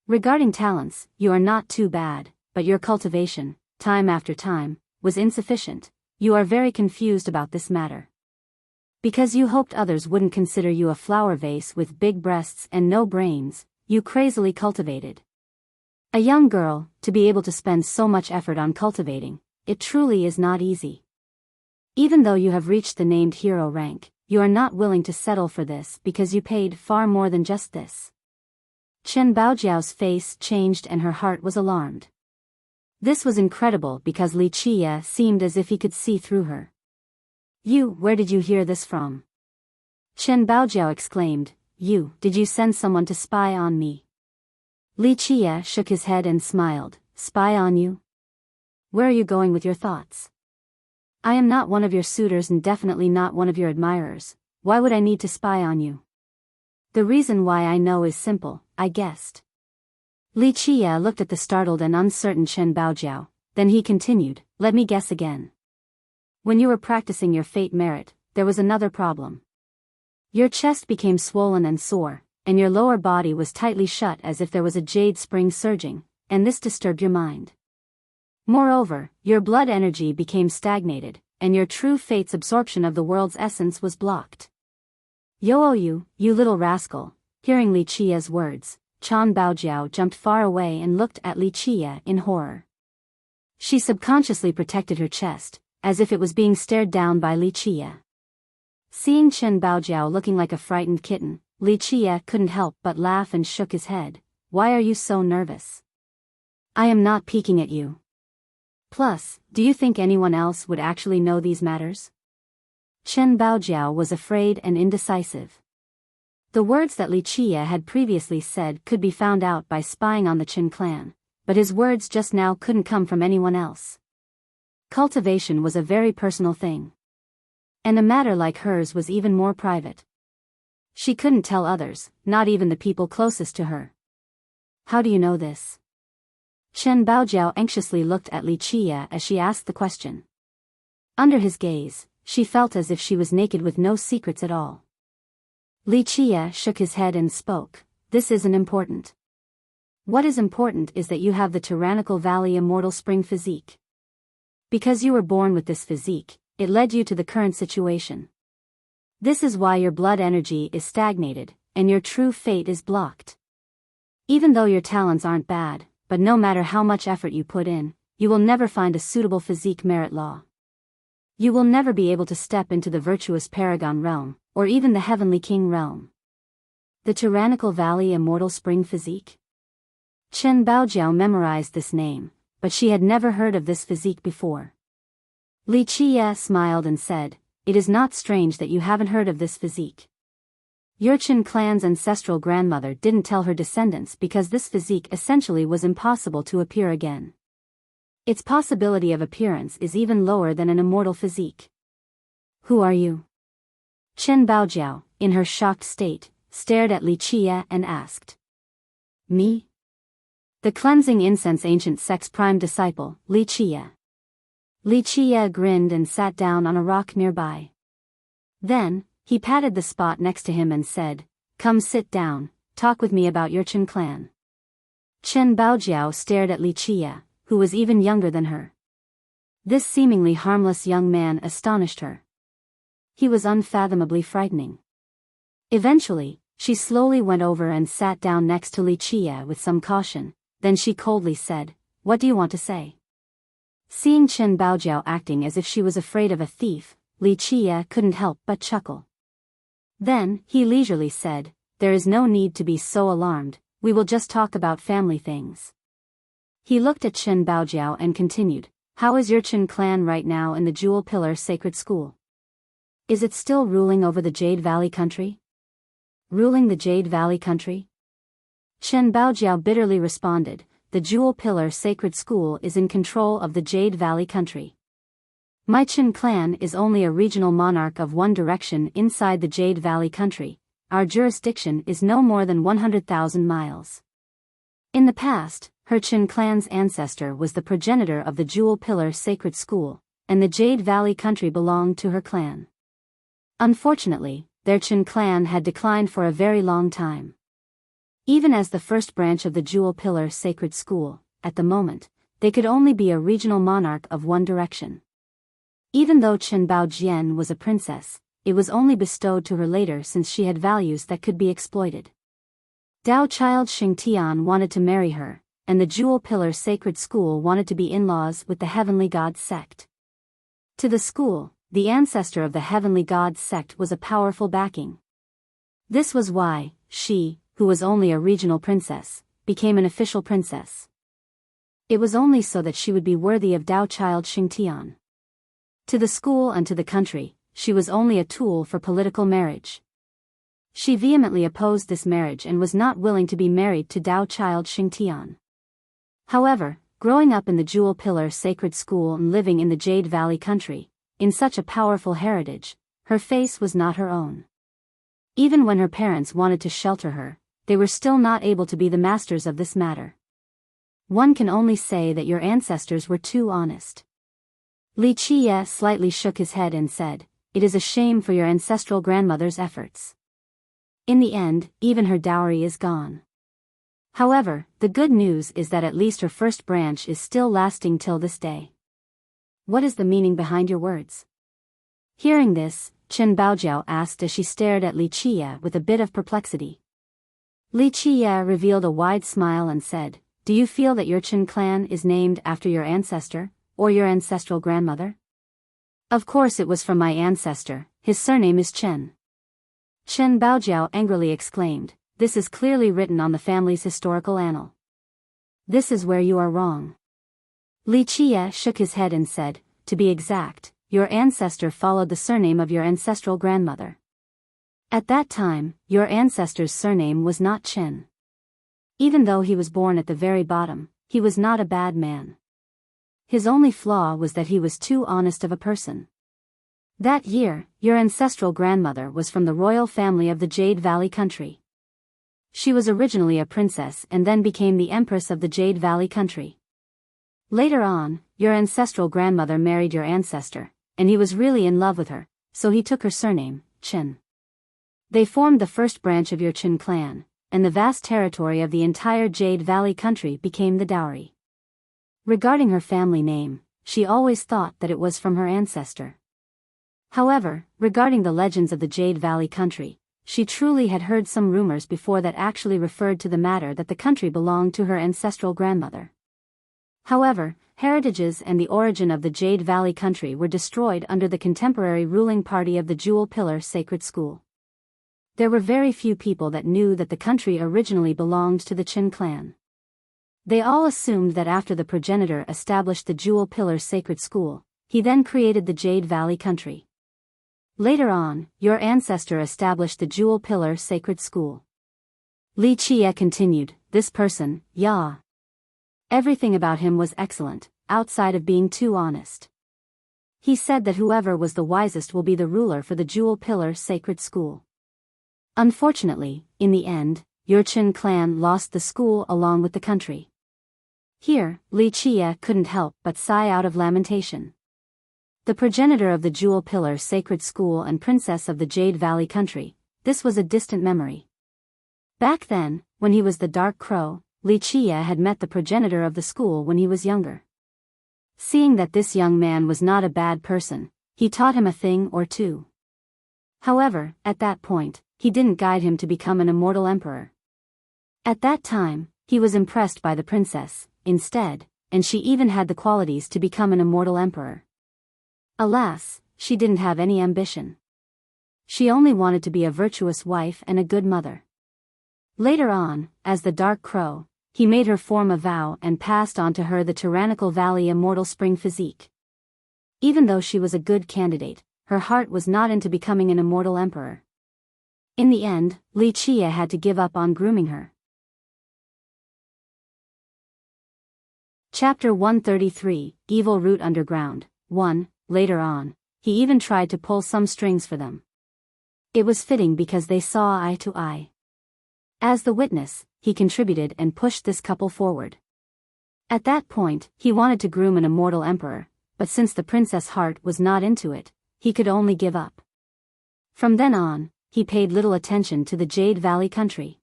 Regarding talents, you are not too bad, but your cultivation, time after time, was insufficient. You are very confused about this matter. Because you hoped others wouldn't consider you a flower vase with big breasts and no brains, you crazily cultivated. A young girl, to be able to spend so much effort on cultivating, it truly is not easy. Even though you have reached the named hero rank, you are not willing to settle for this because you paid far more than just this. Chen Baojiao's face changed and her heart was alarmed. This was incredible because Li Qia seemed as if he could see through her. Where did you hear this from? Chen Baojiao exclaimed, did you send someone to spy on me? Li Qia shook his head and smiled, spy on you? Where are you going with your thoughts? I am not one of your suitors and definitely not one of your admirers, why would I need to spy on you? The reason why I know is simple, I guessed. Li Qia looked at the startled and uncertain Chen Baojiao, then he continued, let me guess again. When you were practicing your fate merit, there was another problem. Your chest became swollen and sore, and your lower body was tightly shut as if there was a jade spring surging, and this disturbed your mind. Moreover, your blood energy became stagnated, and your true fate's absorption of the world's essence was blocked. You little rascal, hearing Li Qia's words, Chen Baojiao jumped far away and looked at Li Qia in horror. She subconsciously protected her chest, as if it was being stared down by Li Qia. Seeing Chen Baojiao looking like a frightened kitten, Li Qia couldn't help but laugh and shook his head. Why are you so nervous? I am not peeking at you. Plus, do you think anyone else would actually know these matters? Chen Baojiao was afraid and indecisive. The words that Li Qia had previously said could be found out by spying on the Qin clan, but his words just now couldn't come from anyone else. Cultivation was a very personal thing. And a matter like hers was even more private. She couldn't tell others, not even the people closest to her. How do you know this? Chen Baojiao anxiously looked at Li Qia as she asked the question. Under his gaze, she felt as if she was naked with no secrets at all. Li Qia shook his head and spoke, this isn't important. What is important is that you have the tyrannical valley immortal spring physique. Because you were born with this physique, it led you to the current situation. This is why your blood energy is stagnated, and your true fate is blocked. Even though your talents aren't bad, but no matter how much effort you put in, you will never find a suitable physique merit law. You will never be able to step into the virtuous paragon realm, or even the heavenly king realm. The tyrannical valley immortal spring physique? Chen Baojiao memorized this name, but she had never heard of this physique before. Li Qia smiled and said, it is not strange that you haven't heard of this physique. Your Qin clan's ancestral grandmother didn't tell her descendants because this physique essentially was impossible to appear again. Its possibility of appearance is even lower than an immortal physique. Who are you? Chen Baojiao, in her shocked state, stared at Li Qia and asked. Me? The cleansing incense ancient sect's prime disciple, Li Qia. Li Qia grinned and sat down on a rock nearby. Then, he patted the spot next to him and said, come sit down, talk with me about your Qin clan. Chen Baojiao stared at Li Qia, who was even younger than her. This seemingly harmless young man astonished her. He was unfathomably frightening. Eventually, she slowly went over and sat down next to Li Qie with some caution, then she coldly said, "What do you want to say?" Seeing Chen Baojiao acting as if she was afraid of a thief, Li Qie couldn't help but chuckle. Then, he leisurely said, "There is no need to be so alarmed, we will just talk about family things." He looked at Chen Baojiao and continued, "How is your Chen clan right now in the Jewel Pillar Sacred School? Is it still ruling over the Jade Valley country?" "Ruling the Jade Valley country?" Chen Baojiao bitterly responded, "The Jewel Pillar Sacred School is in control of the Jade Valley country. My Chen clan is only a regional monarch of One Direction inside the Jade Valley country. Our jurisdiction is no more than 100,000 miles. In the past, her Chen clan's ancestor was the progenitor of the Jewel Pillar Sacred School, and the Jade Valley country belonged to her clan. Unfortunately, their Chen clan had declined for a very long time. Even as the first branch of the Jewel Pillar Sacred School, at the moment, they could only be a regional monarch of One Direction. Even though Chen Baojian was a princess, it was only bestowed to her later since she had values that could be exploited. Dao child Xingtian wanted to marry her, and the Jewel Pillar Sacred School wanted to be in-laws with the Heavenly God sect. To the school, the ancestor of the Heavenly God sect was a powerful backing. This was why she, who was only a regional princess, became an official princess. It was only so that she would be worthy of Dao child Xingtian. To the school and to the country, she was only a tool for political marriage. She vehemently opposed this marriage and was not willing to be married to Dao child Xingtian. However, growing up in the Jewel Pillar Sacred School and living in the Jade Valley country, in such a powerful heritage, her face was not her own. Even when her parents wanted to shelter her, they were still not able to be the masters of this matter. One can only say that your ancestors were too honest. Li Qie slightly shook his head and said, "It is a shame for your ancestral grandmother's efforts. In the end, even her dowry is gone. However, the good news is that at least her first branch is still lasting till this day." "What is the meaning behind your words?" Hearing this, Chen Baojiao asked as she stared at Li Qie with a bit of perplexity. Li Qie revealed a wide smile and said, "Do you feel that your Chen clan is named after your ancestor, or your ancestral grandmother?" "Of course it was from my ancestor, his surname is Chen." Chen Baojiao angrily exclaimed, "This is clearly written on the family's historical annal. This is where you are wrong." Li Qie shook his head and said, "To be exact, your ancestor followed the surname of your ancestral grandmother. At that time, your ancestor's surname was not Chen. Even though he was born at the very bottom, he was not a bad man. His only flaw was that he was too honest of a person. That year, your ancestral grandmother was from the royal family of the Jade Valley country. She was originally a princess and then became the empress of the Jade Valley country. Later on, your ancestral grandmother married your ancestor, and he was really in love with her, so he took her surname, Chen. They formed the first branch of your Chen clan, and the vast territory of the entire Jade Valley country became the dowry. Regarding her family name, she always thought that it was from her ancestor. However, regarding the legends of the Jade Valley country, she truly had heard some rumors before that actually referred to the matter that the country belonged to her ancestral grandmother. However, heritages and the origin of the Jade Valley country were destroyed under the contemporary ruling party of the Jewel Pillar Sacred School. There were very few people that knew that the country originally belonged to the Chen clan. They all assumed that after the progenitor established the Jewel Pillar Sacred School, he then created the Jade Valley country. Later on, your ancestor established the Jewel Pillar Sacred School. Li Qie continued, "This person, Ya. Everything about him was excellent, outside of being too honest. He said that whoever was the wisest will be the ruler for the Jewel Pillar Sacred School. Unfortunately, in the end, your Chen clan lost the school along with the country." Here, Li Qie couldn't help but sigh out of lamentation. The progenitor of the Jewel Pillar Sacred School and princess of the Jade Valley country, this was a distant memory. Back then, when he was the Dark Crow, Li Qie had met the progenitor of the school when he was younger. Seeing that this young man was not a bad person, he taught him a thing or two. However, at that point, he didn't guide him to become an immortal emperor. At that time, he was impressed by the princess, instead, and she even had the qualities to become an immortal emperor. Alas, she didn't have any ambition. She only wanted to be a virtuous wife and a good mother. Later on, as the Dark Crow, he made her form a vow and passed on to her the tyrannical valley immortal spring physique. Even though she was a good candidate, her heart was not into becoming an immortal emperor. In the end, Li Chia had to give up on grooming her. Chapter 133, Evil Root Underground, 1. Later on, he even tried to pull some strings for them. It was fitting because they saw eye to eye. As the witness, he contributed and pushed this couple forward. At that point, he wanted to groom an immortal emperor, but since the princess' heart was not into it, he could only give up. From then on, he paid little attention to the Jade Valley country.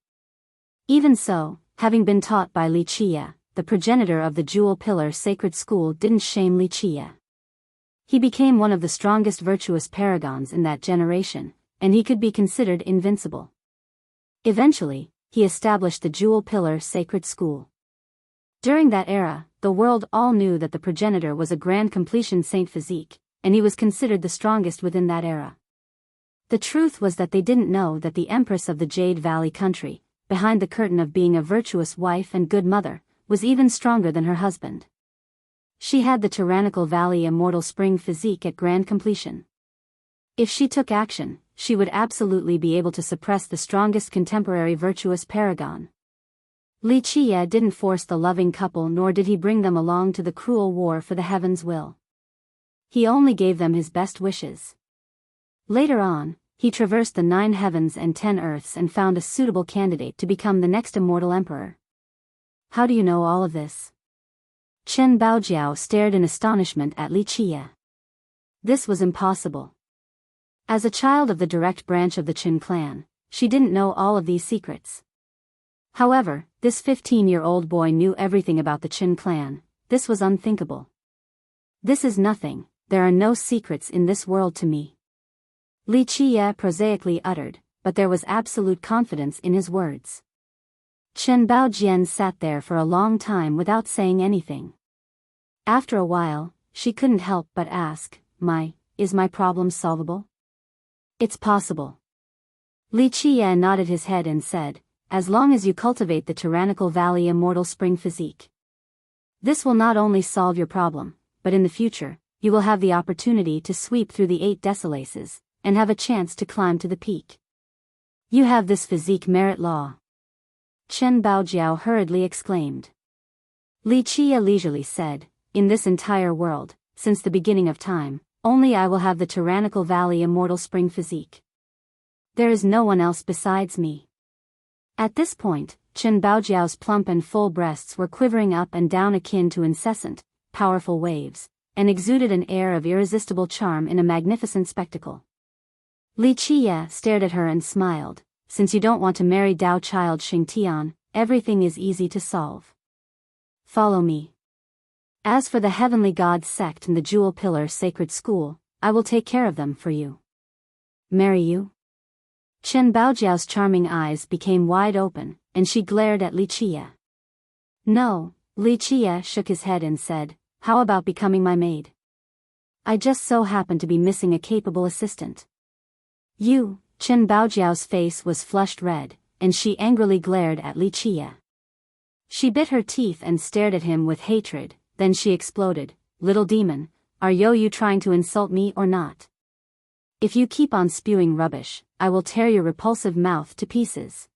Even so, having been taught by Li Chia, the progenitor of the Jewel Pillar Sacred School didn't shame Li Chia. He became one of the strongest virtuous paragons in that generation, and he could be considered invincible. Eventually, he established the Jewel Pillar Sacred School. During that era, the world all knew that the progenitor was a grand completion saint physique, and he was considered the strongest within that era. The truth was that they didn't know that the Empress of the Jade Valley country, behind the curtain of being a virtuous wife and good mother, was even stronger than her husband. She had the tyrannical valley immortal spring physique at grand completion. If she took action, she would absolutely be able to suppress the strongest contemporary virtuous paragon. Li Chia didn't force the loving couple, nor did he bring them along to the cruel war for the heaven's will. He only gave them his best wishes. Later on, he traversed the 9 heavens and 10 earths and found a suitable candidate to become the next immortal emperor. How do you know all of this? Chen Baojiao stared in astonishment at Li Chia. This was impossible. As a child of the direct branch of the Qin clan, she didn't know all of these secrets. However, this 15-year-old boy knew everything about the Qin clan. This was unthinkable. This is nothing, there are no secrets in this world to me. Li Chia prosaically uttered, but there was absolute confidence in his words. Chen Baojian sat there for a long time without saying anything. After a while, she couldn't help but ask, is my problem solvable? It's possible. Li Chia nodded his head and said, as long as you cultivate the tyrannical valley immortal spring physique. This will not only solve your problem, but in the future, you will have the opportunity to sweep through the 8 desolaces, and have a chance to climb to the peak. You have this physique merit law. Chen Baojiao hurriedly exclaimed. Li Chia leisurely said, in this entire world, since the beginning of time, only I will have the tyrannical valley immortal spring physique. There is no one else besides me. At this point, Chen Baojiao's plump and full breasts were quivering up and down akin to incessant, powerful waves, and exuded an air of irresistible charm in a magnificent spectacle. Li Chia stared at her and smiled. Since you don't want to marry Dao child Xingtian, everything is easy to solve. Follow me. As for the heavenly god sect and the Jewel Pillar Sacred School, I will take care of them for you. Marry you? Chen Baojiao's charming eyes became wide open, and she glared at Li Chia. No, Li Chia shook his head and said, how about becoming my maid? I just so happen to be missing a capable assistant. You, Chen Baojiao's face was flushed red, and she angrily glared at Li Chia. She bit her teeth and stared at him with hatred, then she exploded, little demon, are you trying to insult me or not? If you keep on spewing rubbish, I will tear your repulsive mouth to pieces.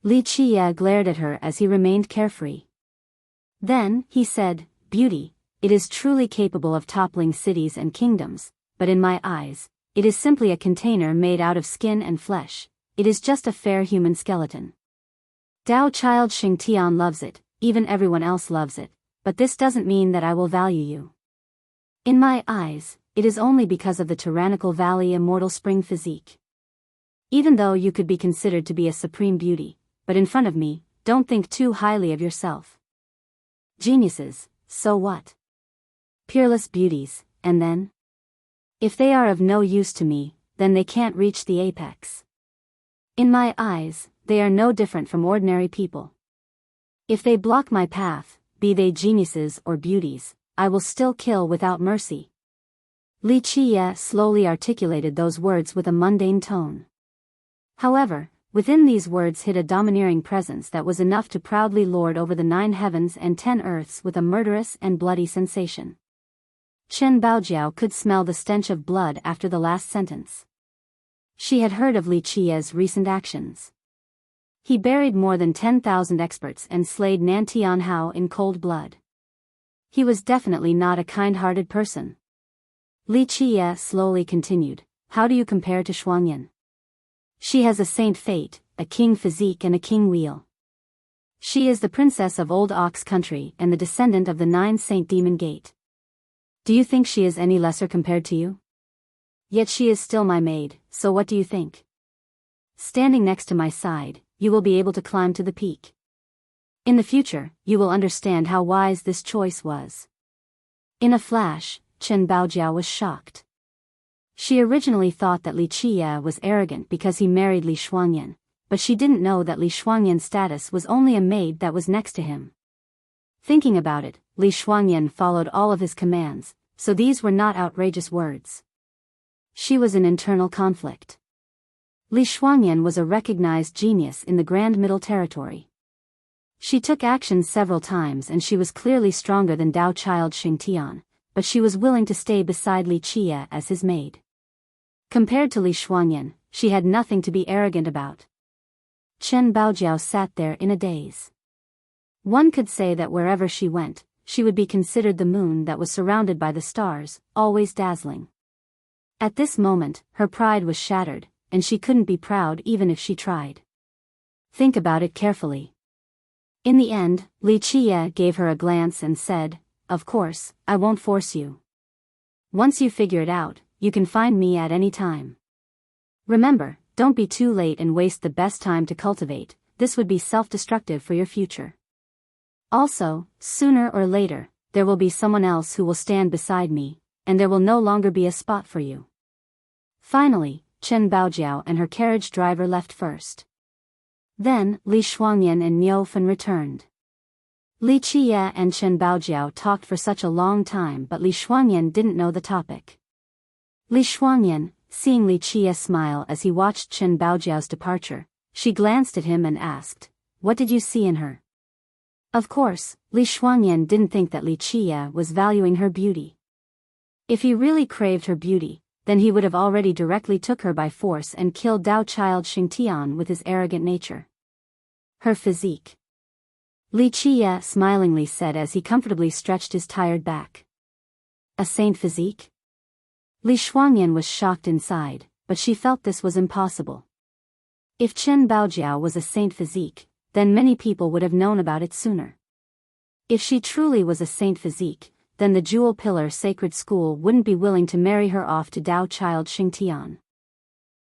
Li Chia glared at her as he remained carefree. Then, he said, beauty, it is truly capable of toppling cities and kingdoms, but in my eyes, it is simply a container made out of skin and flesh. It is just a fair human skeleton. Dao child Xingtian loves it, even everyone else loves it, but this doesn't mean that I will value you. In my eyes, it is only because of the tyrannical valley immortal spring physique. Even though you could be considered to be a supreme beauty, but in front of me, don't think too highly of yourself. Geniuses, so what? peerless beauties, and then? If they are of no use to me, then they can't reach the apex. In my eyes, they are no different from ordinary people. If they block my path, be they geniuses or beauties, I will still kill without mercy. Li Qiye slowly articulated those words with a mundane tone. However, within these words hid a domineering presence that was enough to proudly lord over the 9 heavens and 10 earths with a murderous and bloody sensation. Chen Baojiao could smell the stench of blood after the last sentence. She had heard of Li Qiye's recent actions. He buried more than 10,000 experts and slayed Nan Tianhao in cold blood. He was definitely not a kind-hearted person. Li Qiye slowly continued, how do you compare to Xuanyan? She has a saint fate, a king physique and a king wheel. She is the princess of Old Ox country and the descendant of the 9 Saint Demon Gate. Do you think she is any lesser compared to you? Yet she is still my maid, so what do you think? Standing next to my side, you will be able to climb to the peak. In the future, you will understand how wise this choice was. In a flash, Chen Baojiao was shocked. She originally thought that Li Qiye was arrogant because he married Li Xuanyan, but she didn't know that Li Xuanyan's status was only a maid that was next to him. Thinking about it, Li Xuanyan followed all of his commands, so these were not outrageous words. She was in internal conflict. Li Xuanyan was a recognized genius in the Grand Middle Territory. She took action several times and she was clearly stronger than Dao Child Xingtian, but she was willing to stay beside Li Qiye as his maid. Compared to Li Xuanyan, she had nothing to be arrogant about. Chen Baojiao sat there in a daze. One could say that wherever she went, she would be considered the moon that was surrounded by the stars, always dazzling. At this moment, her pride was shattered, and she couldn't be proud even if she tried. Think about it carefully. In the end, Li Qiye gave her a glance and said, of course, I won't force you. Once you figure it out, you can find me at any time. Remember, don't be too late and waste the best time to cultivate, this would be self-destructive for your future. Also, sooner or later, there will be someone else who will stand beside me, and there will no longer be a spot for you. Finally, Chen Baojiao and her carriage driver left first. Then, Li Xuanyan and Niu Fen returned. Li Qiye and Chen Baojiao talked for such a long time, but Li Xuanyan didn't know the topic. Li Xuanyan, seeing Li Qiye smile as he watched Chen Baojiao's departure, she glanced at him and asked, what did you see in her? Of course, Li Xuanyan didn't think that Li Qiye was valuing her beauty. If he really craved her beauty, then he would have already directly took her by force and killed Dao Child Xingtian with his arrogant nature. Her physique. Li Qiye smilingly said as he comfortably stretched his tired back. A saint physique? Li Xuanyan was shocked inside, but she felt this was impossible. If Chen Baojiao was a saint physique, then many people would have known about it sooner. If she truly was a saint physique, then the Jewel Pillar Sacred School wouldn't be willing to marry her off to Dao Child Xingtian.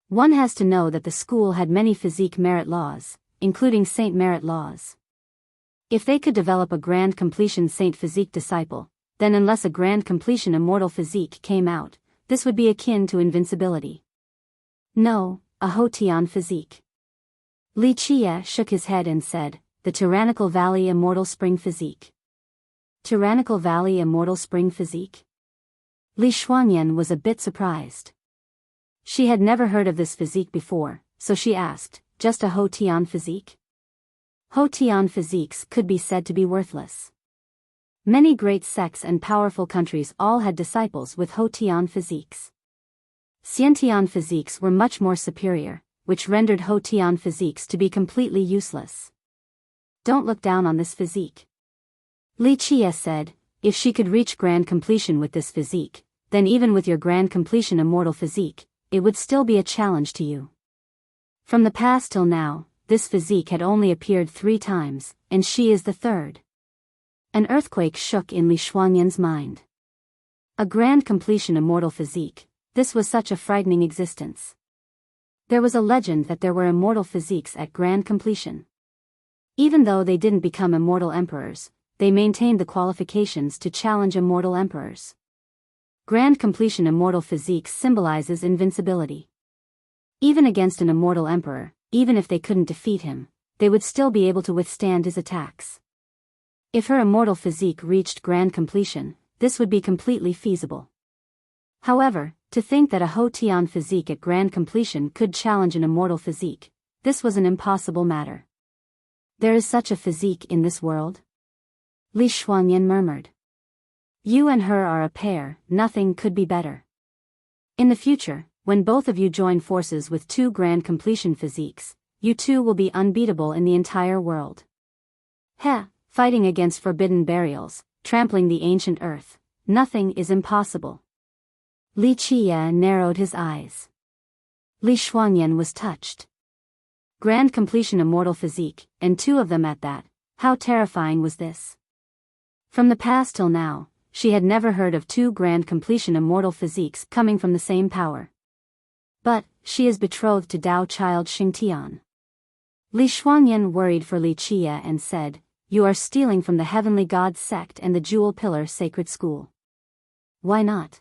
One has to know that the school had many physique merit laws, including saint merit laws. If they could develop a grand completion saint physique disciple, then unless a grand completion immortal physique came out, this would be akin to invincibility. No, a Hotian physique. Li Qiye shook his head and said, the Tyrannical Valley Immortal Spring Physique. Tyrannical Valley Immortal Spring Physique? Li Xuanyan was a bit surprised. She had never heard of this physique before, so she asked, just a Hotian physique? Hotian physiques could be said to be worthless. Many great sects and powerful countries all had disciples with Hotian physiques. Xiantian physiques were much more superior, which rendered Hotian physiques to be completely useless. Don't look down on this physique. Li Qiye said, if she could reach grand completion with this physique, then even with your grand completion immortal physique, it would still be a challenge to you. From the past till now, this physique had only appeared 3 times, and she is the 3rd. An earthquake shook in Li Xuanyan's mind. A grand completion immortal physique, this was such a frightening existence. There was a legend that there were immortal physiques at grand completion. Even though they didn't become immortal emperors, they maintained the qualifications to challenge immortal emperors. Grand completion immortal physique symbolizes invincibility. Even against an immortal emperor, even if they couldn't defeat him, they would still be able to withstand his attacks. If her immortal physique reached grand completion, this would be completely feasible. However, to think that a Hotian physique at grand completion could challenge an immortal physique, this was an impossible matter. There is such a physique in this world? Li Shuangyan murmured. You and her are a pair, nothing could be better. In the future, when both of you join forces with two grand completion physiques, you two will be unbeatable in the entire world. Heh, fighting against forbidden burials, trampling the ancient earth, nothing is impossible. Li Qiye narrowed his eyes. Li Shuangyan was touched. Grand completion immortal physique, and two of them at that, how terrifying was this? From the past till now, she had never heard of two grand completion immortal physiques coming from the same power. But, she is betrothed to Dao child Xingtian. Li Shuangyan worried for Li Qiye and said, You are stealing from the Heavenly God sect and the Jewel Pillar Sacred School. Why not?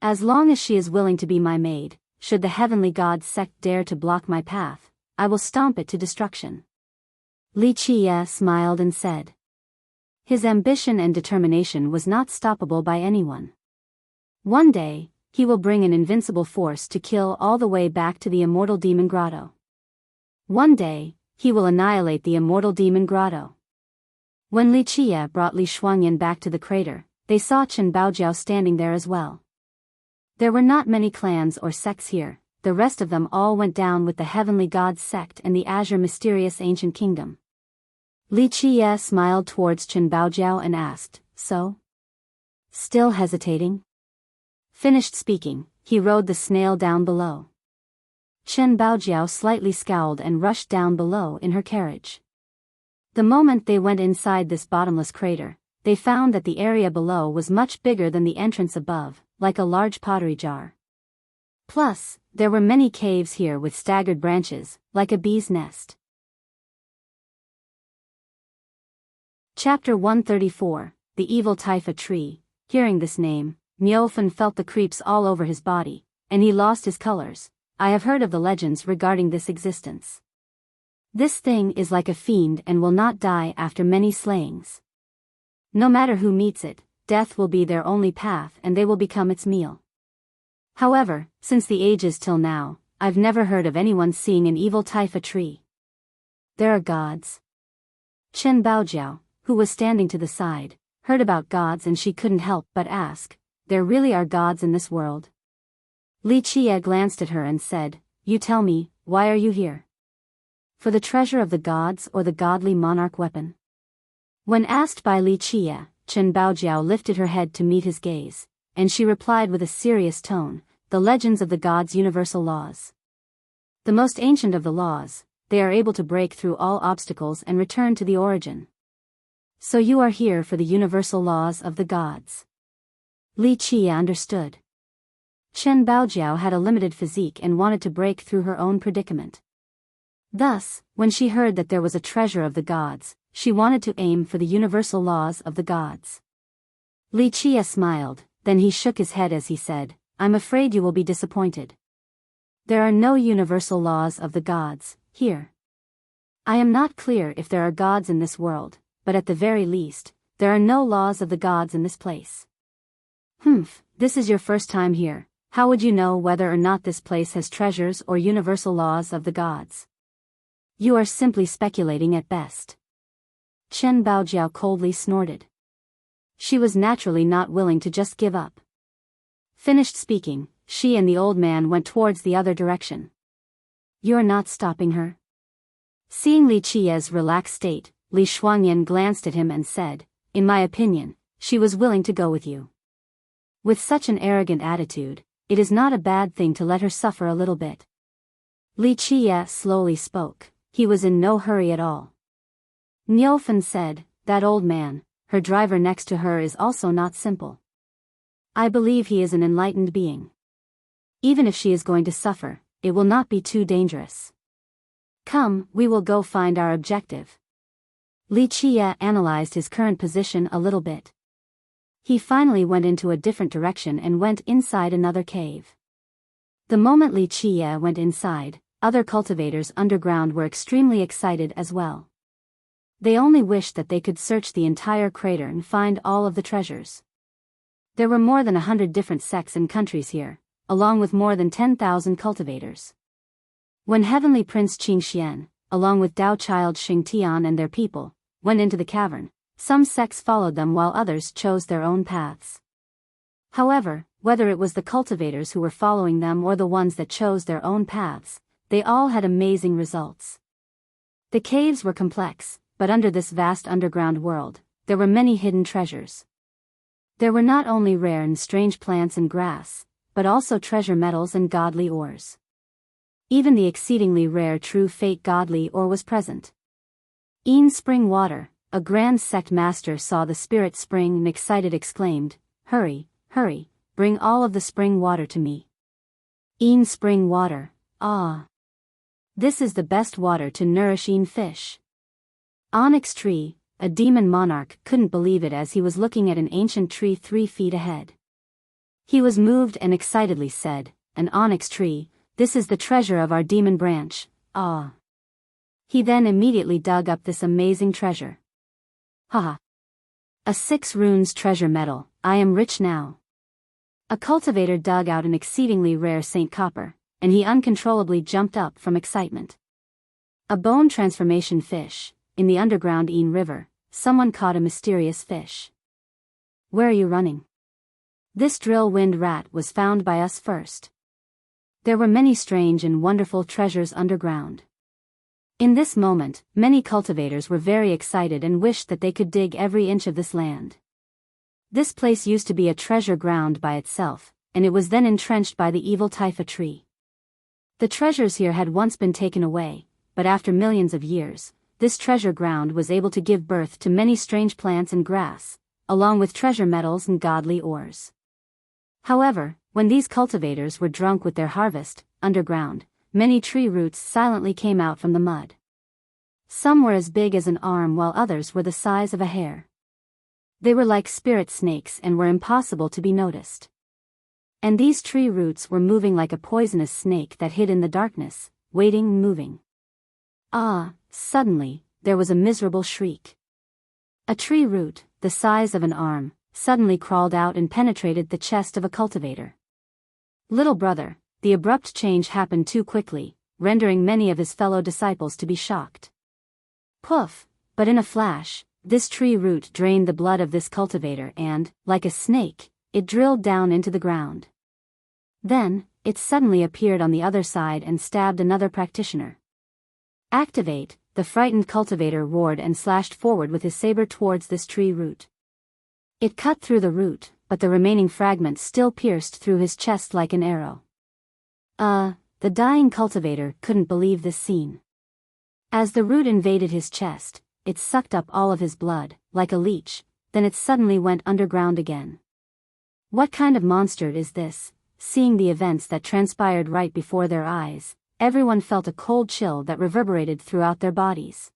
As long as she is willing to be my maid, should the Heavenly God sect dare to block my path, I will stomp it to destruction. Li Qiye smiled and said. His ambition and determination was not stoppable by anyone. One day, he will bring an invincible force to kill all the way back to the immortal demon grotto. One day, he will annihilate the immortal demon grotto. When Li Qiye brought Li Shuangyan back to the crater, they saw Chen Baojiao standing there as well. There were not many clans or sects here, the rest of them all went down with the Heavenly God sect and the Azure Mysterious Ancient Kingdom. Li Qiye smiled towards Chen Baojiao and asked, So? Still hesitating? Finished speaking, he rode the snail down below. Chen Baojiao slightly scowled and rushed down below in her carriage. The moment they went inside this bottomless crater, they found that the area below was much bigger than the entrance above, like a large pottery jar. Plus, there were many caves here with staggered branches, like a bee's nest. Chapter 134, The Evil Taifa Tree. Hearing this name, Niufen felt the creeps all over his body, and he lost his colors. I have heard of the legends regarding this existence. This thing is like a fiend and will not die after many slayings. No matter who meets it, death will be their only path and they will become its meal. However, since the ages till now, I've never heard of anyone seeing an evil Taifa tree. There are gods. Chen Baojiao, who was standing to the side, heard about gods and she couldn't help but ask, There really are gods in this world? Li Qiye glanced at her and said, You tell me, why are you here? For the treasure of the gods or the godly monarch weapon? When asked by Li Qiye, Chen Baojiao lifted her head to meet his gaze, and she replied with a serious tone, The legends of the gods' universal laws. The most ancient of the laws, they are able to break through all obstacles and return to the origin. So you are here for the universal laws of the gods. Li Qiye understood. Chen Baojiao had a limited physique and wanted to break through her own predicament. Thus, when she heard that there was a treasure of the gods, she wanted to aim for the universal laws of the gods. Li Qiye smiled, then he shook his head as he said, I'm afraid you will be disappointed. There are no universal laws of the gods here. I am not clear if there are gods in this world, but at the very least, there are no laws of the gods in this place. This is your first time here. How would you know whether or not this place has treasures or universal laws of the gods? You are simply speculating at best. Chen Baojiao coldly snorted. She was naturally not willing to just give up. Finished speaking, she and the old man went towards the other direction. You're not stopping her? Seeing Li Qiye's relaxed state, Li Shuangyan glanced at him and said, In my opinion, she was willing to go with you. With such an arrogant attitude, it is not a bad thing to let her suffer a little bit. Li Qiye slowly spoke, he was in no hurry at all. Niufen said, That old man, her driver next to her is also not simple. I believe he is an enlightened being. Even if she is going to suffer, it will not be too dangerous. Come, we will go find our objective. Li Qiye analyzed his current position a little bit. He finally went into a different direction and went inside another cave. The moment Li Qiye went inside, other cultivators underground were extremely excited as well. They only wished that they could search the entire crater and find all of the treasures. There were more than 100 different sects and countries here, along with more than 10,000 cultivators. When Heavenly Prince Qingxian, along with Tao Child Xingtian and their people, went into the cavern, some sects followed them while others chose their own paths. However, whether it was the cultivators who were following them or the ones that chose their own paths, they all had amazing results. The caves were complex, but under this vast underground world, there were many hidden treasures. There were not only rare and strange plants and grass, but also treasure metals and godly ores. Even the exceedingly rare true fate godly ore was present. In spring water, a grand sect master saw the spirit spring and excited exclaimed, "Hurry, hurry, bring all of the spring water to me." In spring water, ah! This is the best water to nourish in fish. Onyx tree, a demon monarch couldn't believe it as he was looking at an ancient tree 3 feet ahead. He was moved and excitedly said, "An onyx tree, this is the treasure of our demon branch, ah." He then immediately dug up this amazing treasure. Haha! A 6 runes treasure metal, I am rich now. A cultivator dug out an exceedingly rare Saint Copper, and he uncontrollably jumped up from excitement. A bone transformation fish, in the underground Een River, someone caught a mysterious fish. Where are you running? This drill wind rat was found by us first. There were many strange and wonderful treasures underground. In this moment, many cultivators were very excited and wished that they could dig every inch of this land. This place used to be a treasure ground by itself, and it was then entrenched by the evil Taifa tree. The treasures here had once been taken away, but after millions of years, this treasure ground was able to give birth to many strange plants and grass, along with treasure metals and godly ores. However, when these cultivators were drunk with their harvest, underground, many tree roots silently came out from the mud. Some were as big as an arm while others were the size of a hair. They were like spirit snakes and were impossible to be noticed. And these tree roots were moving like a poisonous snake that hid in the darkness, waiting and moving. Ah! Suddenly, there was a miserable shriek. A tree root, the size of an arm, suddenly crawled out and penetrated the chest of a cultivator. Little brother, the abrupt change happened too quickly, rendering many of his fellow disciples to be shocked. Poof! But in a flash, this tree root drained the blood of this cultivator and, like a snake, it drilled down into the ground. Then, it suddenly appeared on the other side and stabbed another practitioner. Activate! The frightened cultivator roared and slashed forward with his saber towards this tree root. It cut through the root, but the remaining fragment still pierced through his chest like an arrow. The dying cultivator couldn't believe this scene. As the root invaded his chest, it sucked up all of his blood, like a leech, then it suddenly went underground again. What kind of monster is this? Seeing the events that transpired right before their eyes, everyone felt a cold chill that reverberated throughout their bodies.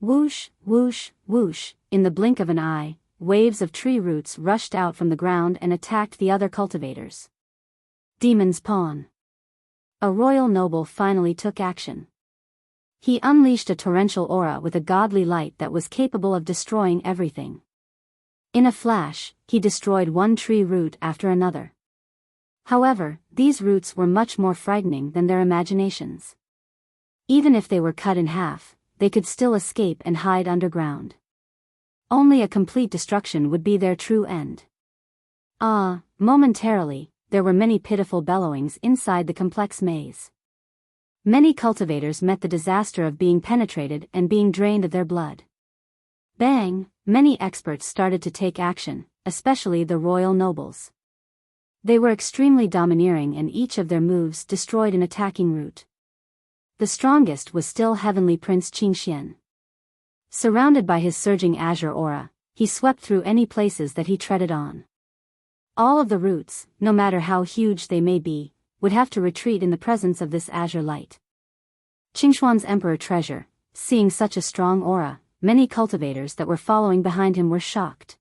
Whoosh, whoosh, whoosh, in the blink of an eye, waves of tree roots rushed out from the ground and attacked the other cultivators. Demon's Pawn. A royal noble finally took action. He unleashed a torrential aura with a godly light that was capable of destroying everything. In a flash, he destroyed one tree root after another. However, these roots were much more frightening than their imaginations. Even if they were cut in half, they could still escape and hide underground. Only a complete destruction would be their true end. Momentarily, there were many pitiful bellowings inside the complex maze. Many cultivators met the disaster of being penetrated and being drained of their blood. Bang! Many experts started to take action, especially the royal nobles. They were extremely domineering and each of their moves destroyed an attacking root. The strongest was still Heavenly Prince Qingxian. Surrounded by his surging azure aura, he swept through any places that he treaded on. All of the roots, no matter how huge they may be, would have to retreat in the presence of this azure light. Qingshuan's Emperor Treasure, seeing such a strong aura, many cultivators that were following behind him were shocked.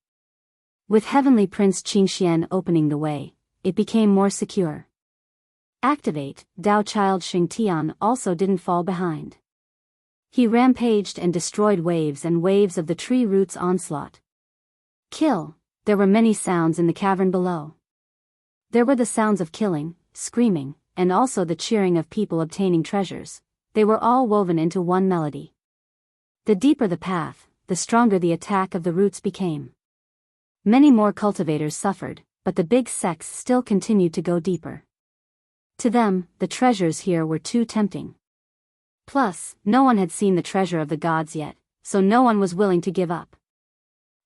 With Heavenly Prince Qingxian opening the way, it became more secure. Activate, Tao Child Xingtian also didn't fall behind. He rampaged and destroyed waves and waves of the tree roots' onslaught. Kill. There were many sounds in the cavern below. There were the sounds of killing, screaming, and also the cheering of people obtaining treasures. They were all woven into one melody. The deeper the path, the stronger the attack of the roots became. Many more cultivators suffered, but the big sects still continued to go deeper. To them, the treasures here were too tempting. Plus, no one had seen the treasure of the gods yet, so no one was willing to give up.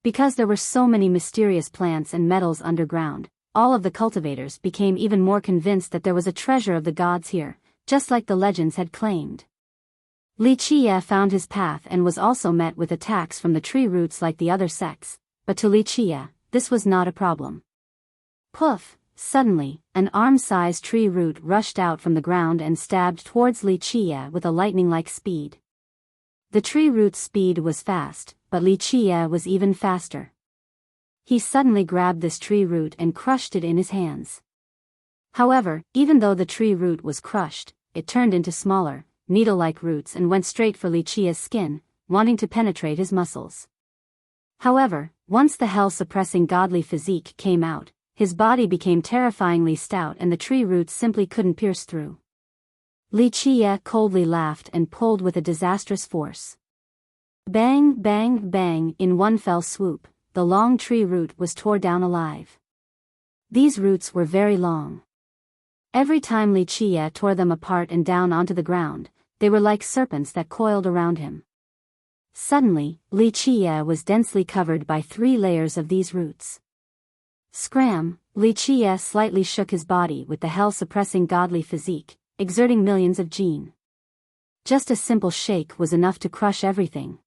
Because there were so many mysterious plants and metals underground, all of the cultivators became even more convinced that there was a treasure of the gods here, just like the legends had claimed. Li Qie found his path and was also met with attacks from the tree roots like the other sects, but to Li Qie, this was not a problem. Poof! Suddenly, an arm-sized tree root rushed out from the ground and stabbed towards Li Qie with a lightning-like speed. The tree root's speed was fast, but Li Qie was even faster. He suddenly grabbed this tree root and crushed it in his hands. However, even though the tree root was crushed, it turned into smaller, needle-like roots and went straight for Li Qie's skin, wanting to penetrate his muscles. However, once the hell-suppressing godly physique came out, his body became terrifyingly stout and the tree roots simply couldn't pierce through. Li Qie coldly laughed and pulled with a disastrous force. Bang, bang, bang, in one fell swoop, the long tree root was torn down alive. These roots were very long. Every time Li Qie tore them apart and down onto the ground, they were like serpents that coiled around him. Suddenly, Li Qie was densely covered by 3 layers of these roots. Scram! Li Qie slightly shook his body with the hell-suppressing godly physique, exerting millions of gene. Just a simple shake was enough to crush everything.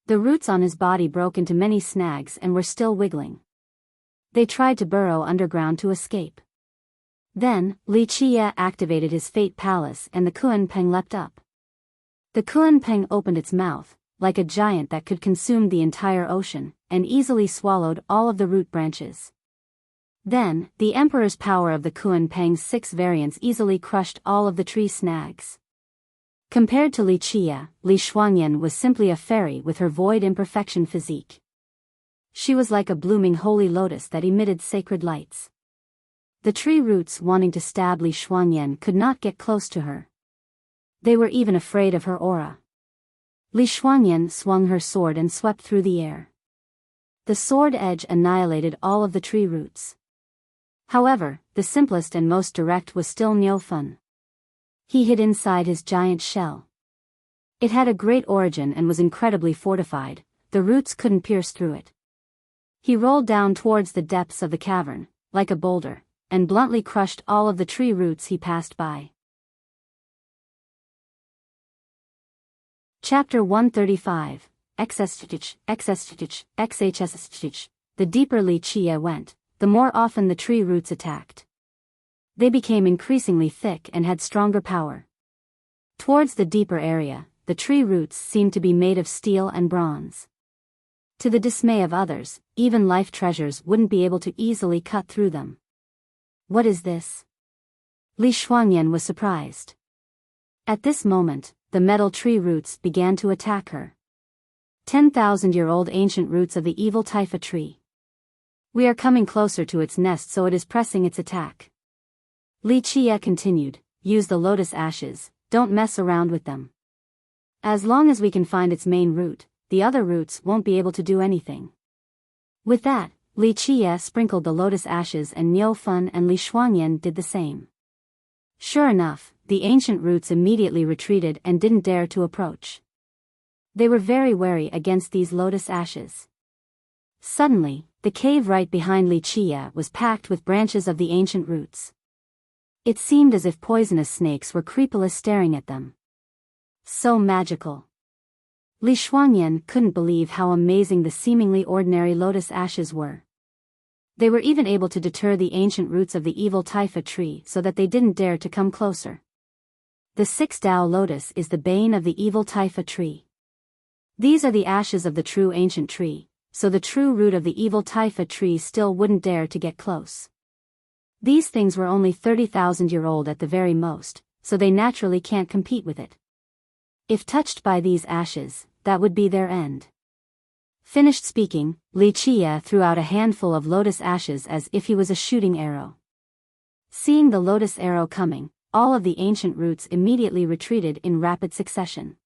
The roots on his body broke into many snags and were still wiggling. They tried to burrow underground to escape. Then, Li Qie activated his Fate Palace and the Kunpeng leapt up. The Kunpeng opened its mouth, like a giant that could consume the entire ocean, and easily swallowed all of the root branches. Then, the Emperor's power of the Kunpeng's 6 variants easily crushed all of the tree snags. Compared to Li Qie, Li Shuangyan was simply a fairy with her void imperfection physique. She was like a blooming holy lotus that emitted sacred lights. The tree roots wanting to stab Li Shuangyan could not get close to her. They were even afraid of her aura. Li Shuangyan swung her sword and swept through the air. The sword edge annihilated all of the tree roots. However, the simplest and most direct was still Niufan. He hid inside his giant shell. It had a great origin and was incredibly fortified, the roots couldn't pierce through it. He rolled down towards the depths of the cavern, like a boulder, and bluntly crushed all of the tree roots he passed by. Chapter 135, XSTH. The deeper Li Qie went, the more often the tree roots attacked. They became increasingly thick and had stronger power. Towards the deeper area, the tree roots seemed to be made of steel and bronze. To the dismay of others, even life treasures wouldn't be able to easily cut through them. What is this? Li Shuangyan was surprised. At this moment, the metal tree roots began to attack her. 10,000-year-old ancient roots of the evil Taifa tree. We are coming closer to its nest, so it is pressing its attack. Li Qie continued, use the lotus ashes, don't mess around with them. As long as we can find its main root, the other roots won't be able to do anything. With that, Li Qie sprinkled the lotus ashes and Niufan and Li Shuangyan did the same. Sure enough, the ancient roots immediately retreated and didn't dare to approach. They were very wary against these lotus ashes. Suddenly, the cave right behind Li Qie was packed with branches of the ancient roots. It seemed as if poisonous snakes were creepily staring at them. So magical. Li Shuangyan couldn't believe how amazing the seemingly ordinary lotus ashes were. They were even able to deter the ancient roots of the evil Taifa tree so that they didn't dare to come closer. The 6th Tao lotus is the bane of the evil Taifa tree. These are the ashes of the true ancient tree, so the true root of the evil Taifa tree still wouldn't dare to get close. These things were only 30,000-year-old at the very most, so they naturally can't compete with it. If touched by these ashes, that would be their end. Finished speaking, Li Qie threw out a handful of lotus ashes as if he was a shooting arrow. Seeing the lotus arrow coming, all of the ancient roots immediately retreated in rapid succession.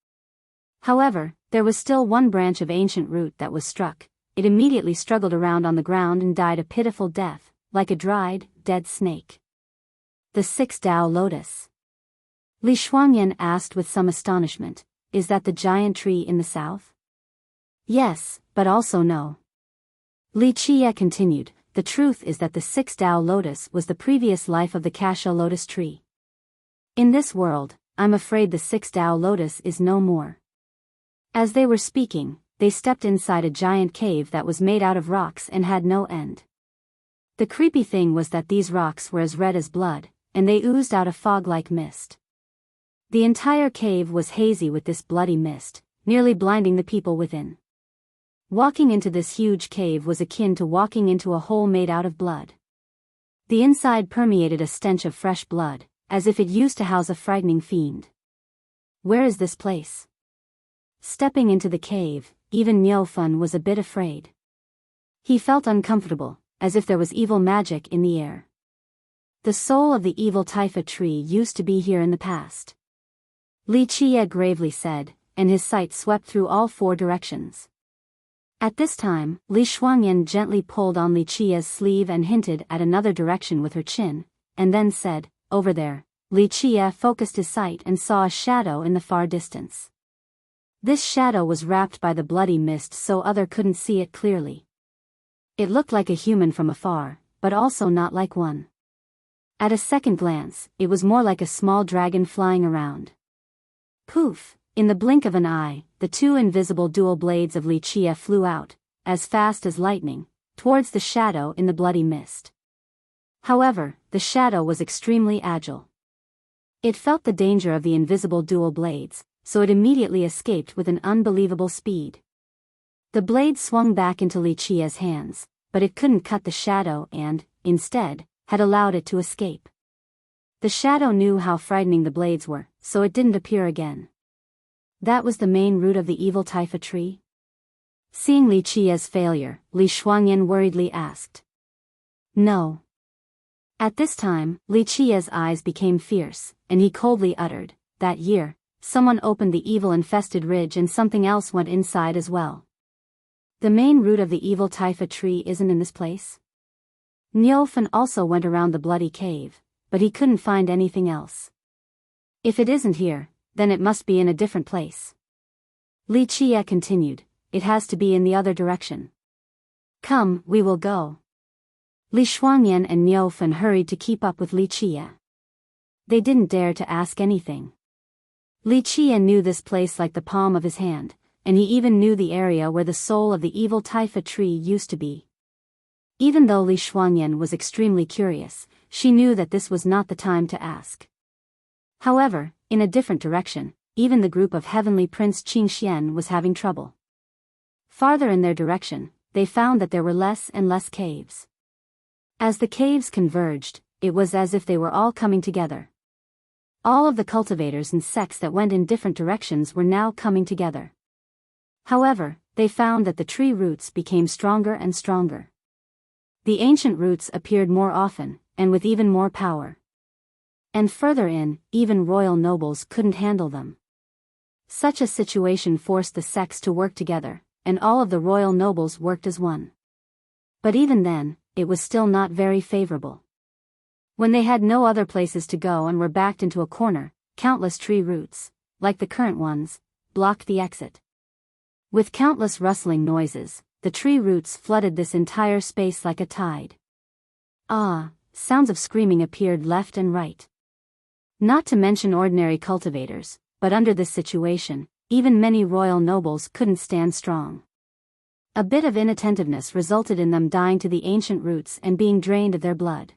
However, there was still one branch of ancient root that was struck. It immediately struggled around on the ground and died a pitiful death, like a dried, dead snake. The 6th lotus. Li Shuangyan asked with some astonishment, "Is that the giant tree in the south?" "Yes, but also no." Li Qie continued, "The truth is that the 6th lotus was the previous life of the Kasha lotus tree. In this world, I'm afraid the 6th lotus is no more." As they were speaking, they stepped inside a giant cave that was made out of rocks and had no end. The creepy thing was that these rocks were as red as blood, and they oozed out a fog-like mist. The entire cave was hazy with this bloody mist, nearly blinding the people within. Walking into this huge cave was akin to walking into a hole made out of blood. The inside permeated a stench of fresh blood, as if it used to house a frightening fiend. "Where is this place?" Stepping into the cave, even Niufan was a bit afraid. He felt uncomfortable, as if there was evil magic in the air. The soul of the evil Taifa tree used to be here in the past. Li Qie gravely said, and his sight swept through all 4 directions. At this time, Li Shuangyan gently pulled on Li Qie's sleeve and hinted at another direction with her chin, and then said, "Over there." Li Qie focused his sight and saw a shadow in the far distance. This shadow was wrapped by the bloody mist so other couldn't see it clearly. It looked like a human from afar, but also not like one. At a second glance, it was more like a small dragon flying around. Poof! In the blink of an eye, the 2 invisible dual blades of Li Qie flew out, as fast as lightning, towards the shadow in the bloody mist. However, the shadow was extremely agile. It felt the danger of the invisible dual blades, so it immediately escaped with an unbelievable speed. The blade swung back into Li Qie's hands, but it couldn't cut the shadow and, instead, had allowed it to escape. The shadow knew how frightening the blades were, so it didn't appear again. That was the main root of the evil Taifa tree? Seeing Li Qie's failure, Li Shuangyan worriedly asked. "No." At this time, Li Qie's eyes became fierce, and he coldly uttered, "That year, someone opened the evil-infested ridge and something else went inside as well. The main root of the evil Taifa tree isn't in this place?" Niufan also went around the bloody cave, but he couldn't find anything else. "If it isn't here, then it must be in a different place." Li Qie continued, "It has to be in the other direction. Come, we will go." Li Shuangyan and Niufan hurried to keep up with Li Qie. They didn't dare to ask anything. Li Qie knew this place like the palm of his hand, and he even knew the area where the soul of the evil Taifa tree used to be. Even though Li Shuangyan was extremely curious, she knew that this was not the time to ask. However, in a different direction, even the group of Heavenly Prince Qingxian was having trouble. Farther in their direction, they found that there were less and less caves. As the caves converged, it was as if they were all coming together. All of the cultivators and sects that went in different directions were now coming together. However, they found that the tree roots became stronger and stronger. The ancient roots appeared more often, and with even more power. And further in, even royal nobles couldn't handle them. Such a situation forced the sects to work together, and all of the royal nobles worked as one. But even then, it was still not very favorable. When they had no other places to go and were backed into a corner, countless tree roots, like the current ones, blocked the exit. With countless rustling noises, the tree roots flooded this entire space like a tide. Sounds of screaming appeared left and right. Not to mention ordinary cultivators, but under this situation, even many royal nobles couldn't stand strong. A bit of inattentiveness resulted in them dying to the ancient roots and being drained of their blood.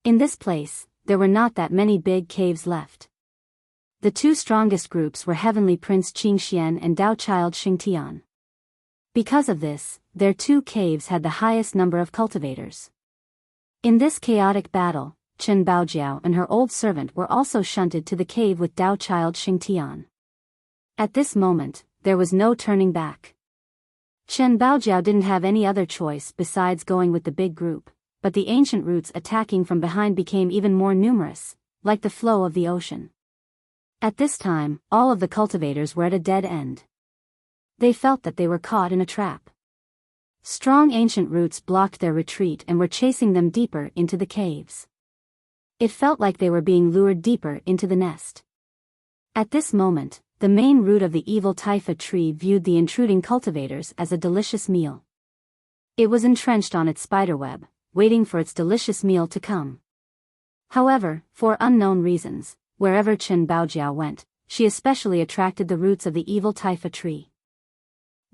In this place, there were not that many big caves left. The two strongest groups were Heavenly Prince Qingxian and Tao Child Xingtian. Because of this, their two caves had the highest number of cultivators. In this chaotic battle, Chen Baojiao and her old servant were also shunted to the cave with Tao Child Xingtian. At this moment, there was no turning back. Chen Baojiao didn't have any other choice besides going with the big group, but the ancient roots attacking from behind became even more numerous, like the flow of the ocean. At this time, all of the cultivators were at a dead end. They felt that they were caught in a trap. Strong ancient roots blocked their retreat and were chasing them deeper into the caves. It felt like they were being lured deeper into the nest. At this moment, the main root of the evil taifa tree viewed the intruding cultivators as a delicious meal. It was entrenched on its spiderweb, waiting for its delicious meal to come. However, for unknown reasons, wherever Chen Baojiao went, she especially attracted the roots of the evil taifa tree.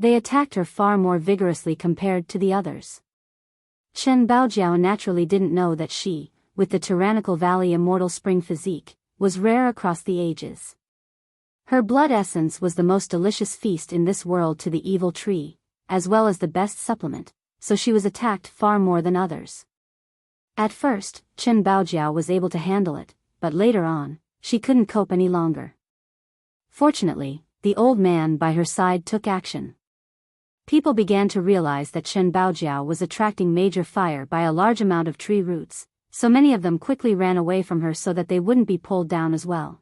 They attacked her far more vigorously compared to the others. Chen Baojiao naturally didn't know that she, with the tyrannical valley immortal spring physique, was rare across the ages. Her blood essence was the most delicious feast in this world to the evil tree, as well as the best supplement, so she was attacked far more than others. At first, Chen Baojiao was able to handle it, but later on, she couldn't cope any longer. Fortunately, the old man by her side took action. People began to realize that Chen Baojiao was attracting major fire by a large amount of tree roots, so many of them quickly ran away from her so that they wouldn't be pulled down as well.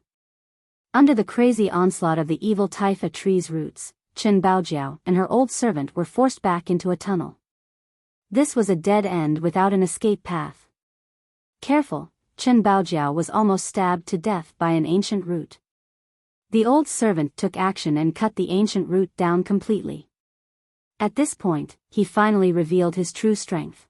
Under the crazy onslaught of the evil taifa tree's roots, Chen Baojiao and her old servant were forced back into a tunnel. This was a dead end without an escape path. Careful, Chen Baojiao was almost stabbed to death by an ancient root. The old servant took action and cut the ancient root down completely. At this point, he finally revealed his true strength.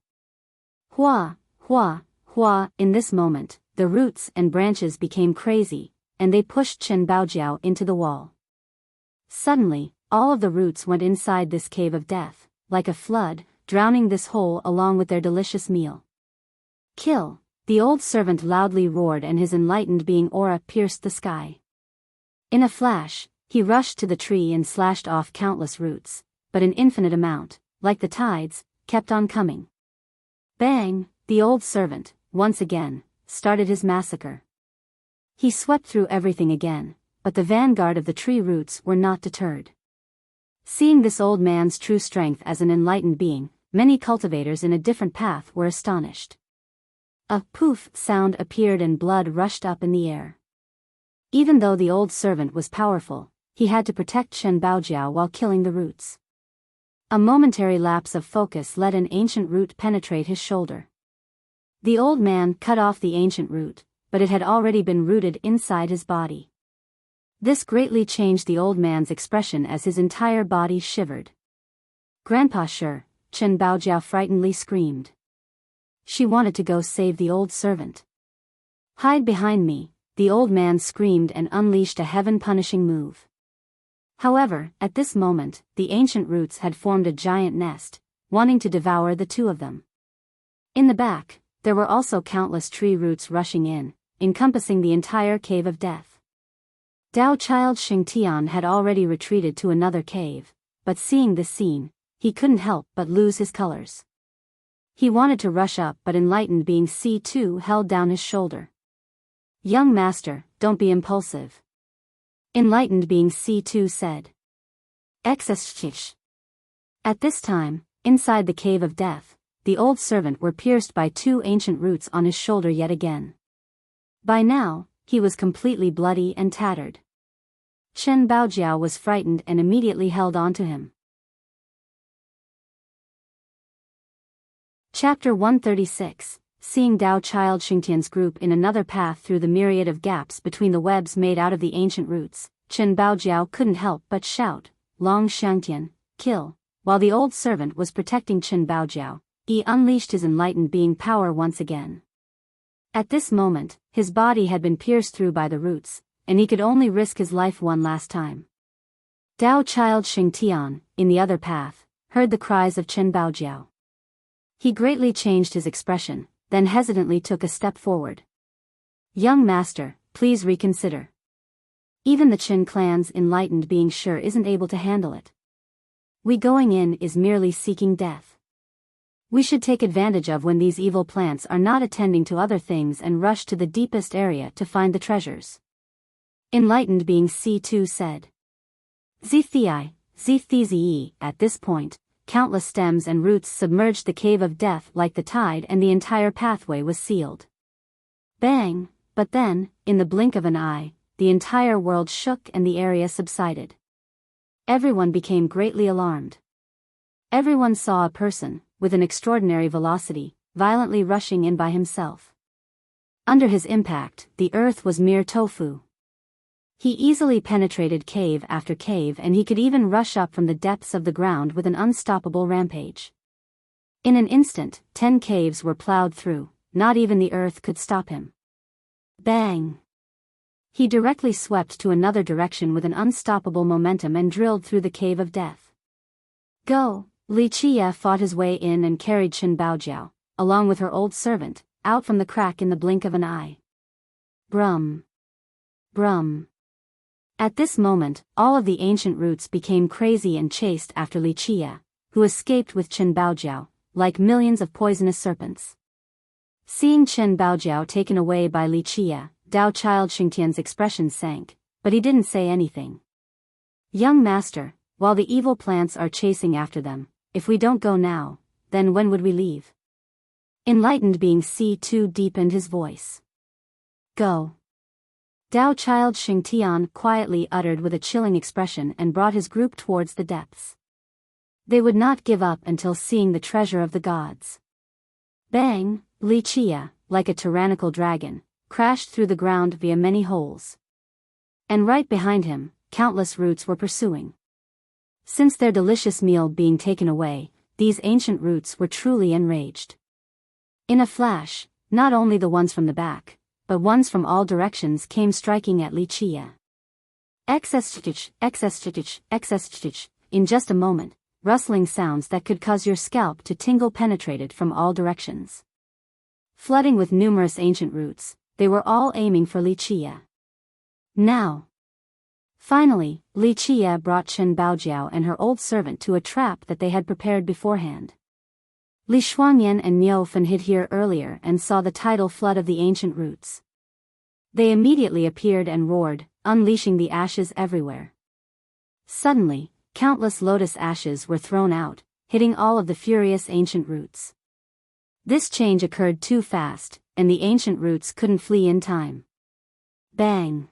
Hua, hua, hua. In this moment, the roots and branches became crazy, and they pushed Chen Baojiao into the wall. Suddenly, all of the roots went inside this cave of death, like a flood, drowning this hole along with their delicious meal. Kill! The old servant loudly roared and his enlightened being aura pierced the sky. In a flash, he rushed to the tree and slashed off countless roots, but an infinite amount, like the tides, kept on coming. Bang! The old servant, once again, started his massacre. He swept through everything again, but the vanguard of the tree roots were not deterred. Seeing this old man's true strength as an enlightened being, many cultivators in a different path were astonished. A poof sound appeared and blood rushed up in the air. Even though the old servant was powerful, he had to protect Chen Baojiao while killing the roots. A momentary lapse of focus let an ancient root penetrate his shoulder. The old man cut off the ancient root, but it had already been rooted inside his body. This greatly changed the old man's expression as his entire body shivered. "Grandpa sure," Chen Baojiao frightenedly screamed. She wanted to go save the old servant. "Hide behind me," the old man screamed and unleashed a heaven-punishing move. However, at this moment, the ancient roots had formed a giant nest, wanting to devour the two of them. In the back, there were also countless tree roots rushing in, encompassing the entire cave of death. Tao Child Xingtian had already retreated to another cave, but seeing this scene, he couldn't help but lose his colors. He wanted to rush up but enlightened being C2 held down his shoulder. "Young master, don't be impulsive," enlightened being C2 said. "Exesh." At this time, inside the cave of death, the old servant were pierced by two ancient roots on his shoulder yet again. By now, he was completely bloody and tattered. Chen Baojiao was frightened and immediately held on to him. Chapter 136, Seeing Tao Child Xingtian's group in another path through the myriad of gaps between the webs made out of the ancient roots, Chen Baojiao couldn't help but shout, "Long Xiangtian, kill!" While the old servant was protecting Chen Baojiao, he unleashed his enlightened being power once again. At this moment, his body had been pierced through by the roots, and he could only risk his life one last time. Tao Child Xingtian, in the other path, heard the cries of Chen Baojiao. He greatly changed his expression, then hesitantly took a step forward. "Young master, please reconsider." Even the Qin clan's enlightened being sure isn't able to handle it. We going in is merely seeking death. We should take advantage of when these evil plants are not attending to other things and rush to the deepest area to find the treasures. Enlightened being C2 said. Zthezi. At this point, countless stems and roots submerged the cave of death like the tide, and the entire pathway was sealed. Bang! But then, in the blink of an eye, the entire world shook and the area subsided. Everyone became greatly alarmed. Everyone saw a person, with an extraordinary velocity, violently rushing in by himself. Under his impact, the earth was mere tofu. He easily penetrated cave after cave, and he could even rush up from the depths of the ground with an unstoppable rampage. In an instant, 10 caves were plowed through, not even the earth could stop him. Bang! He directly swept to another direction with an unstoppable momentum and drilled through the cave of death. Go! Li Qia fought his way in and carried Chen Baojiao, along with her old servant, out from the crack in the blink of an eye. Brum! Brum! At this moment, all of the ancient roots became crazy and chased after Li Qia, who escaped with Chen Baojiao, like millions of poisonous serpents. Seeing Chen Baojiao taken away by Li Qia, Dao Child Xingtian's expression sank, but he didn't say anything. Young master, while the evil plants are chasing after them, if we don't go now, then when would we leave? Enlightened being C2 deepened his voice. Go. Dao Child Xingtian quietly uttered with a chilling expression and brought his group towards the depths. They would not give up until seeing the treasure of the gods. Bang! Li Qia, like a tyrannical dragon, crashed through the ground via many holes. And right behind him, countless roots were pursuing. Since their delicious meal being taken away, these ancient roots were truly enraged. In a flash, not only the ones from the back, but ones from all directions came striking at Li Qia. In just a moment, rustling sounds that could cause your scalp to tingle penetrated from all directions. Flooding with numerous ancient roots, they were all aiming for Li Qia. Now! Finally, Li Qia brought Chen Baojiao and her old servant to a trap that they had prepared beforehand. Li Shuangyan and Niu Fen hid here earlier and saw the tidal flood of the ancient roots. They immediately appeared and roared, unleashing the ashes everywhere. Suddenly, countless lotus ashes were thrown out, hitting all of the furious ancient roots. This change occurred too fast, and the ancient roots couldn't flee in time. Bang!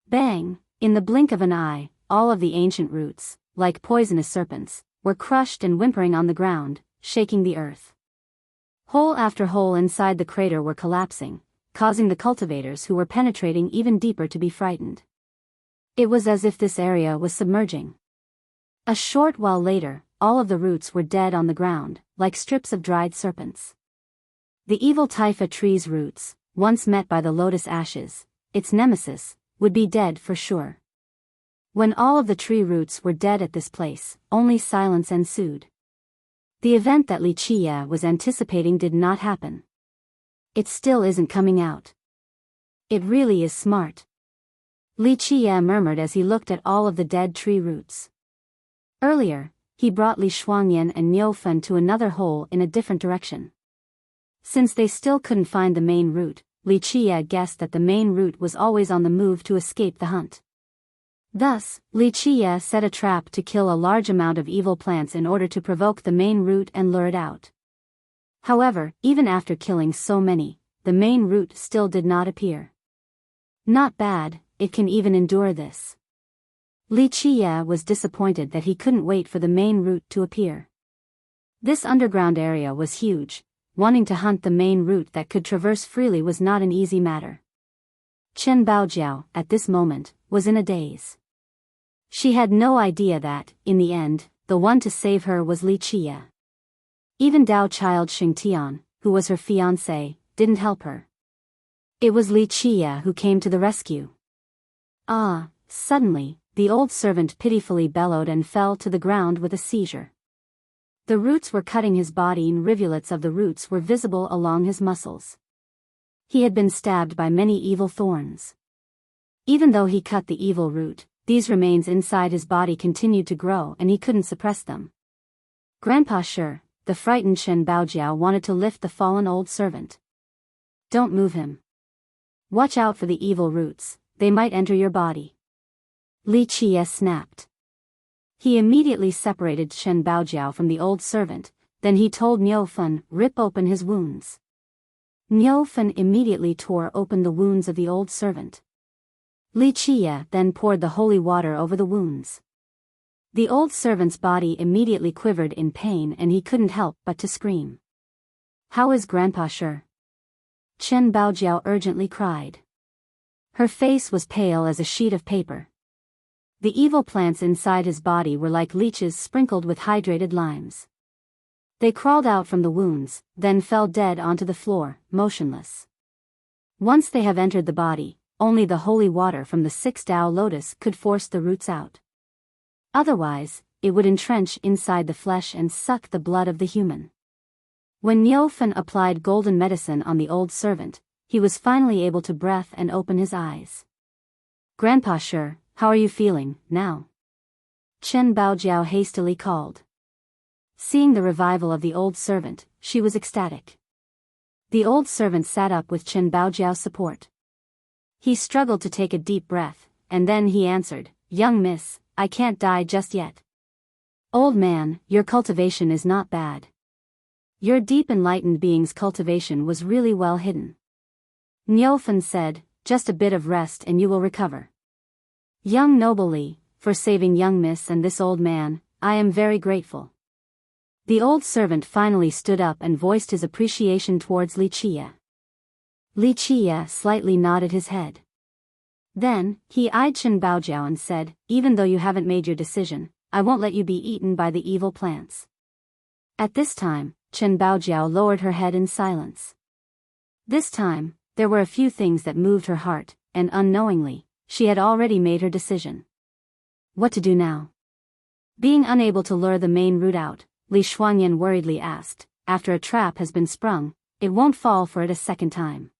Bang! In the blink of an eye, all of the ancient roots, like poisonous serpents, were crushed and whimpering on the ground, shaking the earth. Hole after hole inside the crater were collapsing, causing the cultivators who were penetrating even deeper to be frightened. It was as if this area was submerging. A short while later, all of the roots were dead on the ground, like strips of dried serpents. The evil Taifa tree's roots, once met by the lotus ashes, its nemesis, would be dead for sure. When all of the tree roots were dead at this place, only silence ensued. The event that Li Qia was anticipating did not happen. It still isn't coming out. It really is smart. Li Qia murmured as he looked at all of the dead tree roots. Earlier, he brought Li Shuangyan and Niu Fen to another hole in a different direction. Since they still couldn't find the main route, Li Qia guessed that the main route was always on the move to escape the hunt. Thus, Li Qia set a trap to kill a large amount of evil plants in order to provoke the main route and lure it out. However, even after killing so many, the main route still did not appear. Not bad, it can even endure this. Li Qia was disappointed that he couldn't wait for the main route to appear. This underground area was huge. Wanting to hunt the main route that could traverse freely was not an easy matter. Chen Baojiao, at this moment, was in a daze. She had no idea that, in the end, the one to save her was Li Qia. Even Dao Child Xingtian, who was her fiancé, didn't help her. It was Li Qia who came to the rescue. Suddenly, the old servant pitifully bellowed and fell to the ground with a seizure. The roots were cutting his body and rivulets of the roots were visible along his muscles. He had been stabbed by many evil thorns. Even though he cut the evil root, these remains inside his body continued to grow and he couldn't suppress them. Grandpa Shi, the frightened Chen Baojiao, wanted to lift the fallen old servant. Don't move him. Watch out for the evil roots, they might enter your body. Li Qie snapped. He immediately separated Chen Baojiao from the old servant, then he told Niu Fen, rip open his wounds. Niu Fen immediately tore open the wounds of the old servant. Li Qie then poured the holy water over the wounds. The old servant's body immediately quivered in pain and he couldn't help but to scream. How is Grandpa Shi? Chen Baojiao urgently cried. Her face was pale as a sheet of paper. The evil plants inside his body were like leeches sprinkled with hydrated limes. They crawled out from the wounds, then fell dead onto the floor, motionless. Once they have entered the body, only the holy water from the 6 Tao lotus could force the roots out. Otherwise, it would entrench inside the flesh and suck the blood of the human. When Niu Fen applied golden medicine on the old servant, he was finally able to breathe and open his eyes. Grandpa Shi, how are you feeling, now? Chen Baojiao hastily called. Seeing the revival of the old servant, she was ecstatic. The old servant sat up with Chen Baojiao's support. He struggled to take a deep breath, and then he answered, Young miss, I can't die just yet. Old man, your cultivation is not bad. Your deep enlightened being's cultivation was really well hidden. Niu Fen said, just a bit of rest and you will recover. Young noble Li, for saving young miss and this old man, I am very grateful. The old servant finally stood up and voiced his appreciation towards Li Qie. Li Qie slightly nodded his head. Then, he eyed Chen Baojiao and said, even though you haven't made your decision, I won't let you be eaten by the evil plants. At this time, Chen Baojiao lowered her head in silence. This time, there were a few things that moved her heart, and unknowingly, she had already made her decision. What to do now? Being unable to lure the main root out, Li Shuangyan worriedly asked, after a trap has been sprung, it won't fall for it a second time.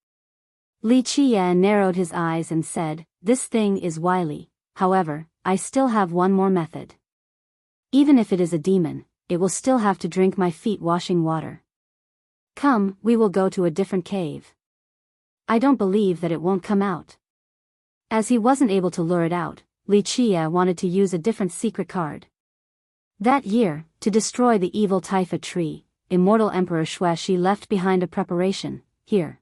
Li Qie narrowed his eyes and said, this thing is wily, however, I still have one more method. Even if it is a demon, it will still have to drink my feet washing water. Come, we will go to a different cave. I don't believe that it won't come out. As he wasn't able to lure it out, Li Qie wanted to use a different secret card. That year, to destroy the evil Taifa tree, Immortal Emperor Shueshi left behind a preparation, here.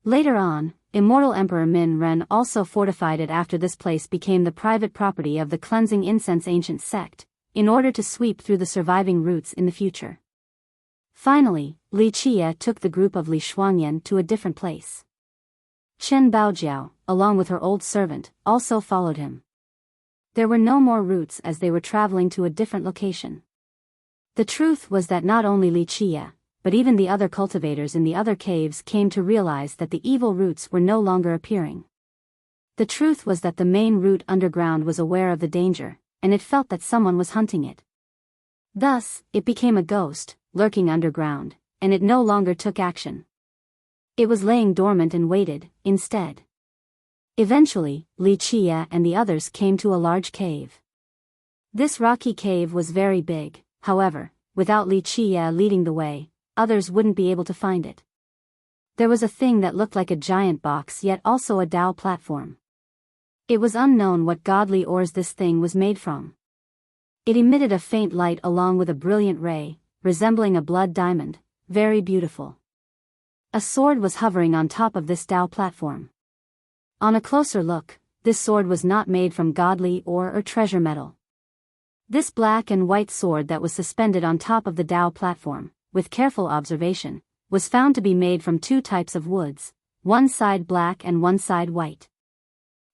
Later on, Immortal Emperor Min Ren also fortified it after this place became the private property of the Cleansing Incense Ancient Sect, in order to sweep through the surviving roots in the future. Finally, Li Qie took the group of Li Shuangyan to a different place. Chen Baojiao, along with her old servant, also followed him. There were no more roots as they were traveling to a different location. The truth was that not only Li Qie, but even the other cultivators in the other caves came to realize that the evil roots were no longer appearing. The truth was that the main root underground was aware of the danger, and it felt that someone was hunting it. Thus, it became a ghost, lurking underground, and it no longer took action. It was laying dormant and waited, instead. Eventually, Li Qie and the others came to a large cave. This rocky cave was very big, however, without Li Qie leading the way, others wouldn't be able to find it. There was a thing that looked like a giant box yet also a Tao platform. It was unknown what godly ores this thing was made from. It emitted a faint light along with a brilliant ray, resembling a blood diamond, very beautiful. A sword was hovering on top of this Tao platform. On a closer look, this sword was not made from godly ore or treasure metal. This black and white sword that was suspended on top of the Tao platform, with careful observation, was found to be made from 2 types of woods, one side black and one side white.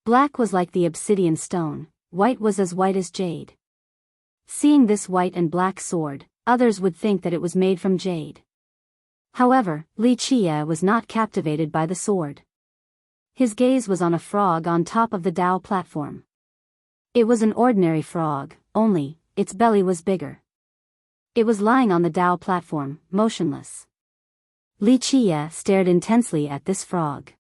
Black was like the obsidian stone, white was as white as jade. Seeing this white and black sword, others would think that it was made from jade. However, Li Qie was not captivated by the sword. His gaze was on a frog on top of the Tao platform. It was an ordinary frog, only, its belly was bigger. It was lying on the Tao platform, motionless. Li Qie stared intensely at this frog.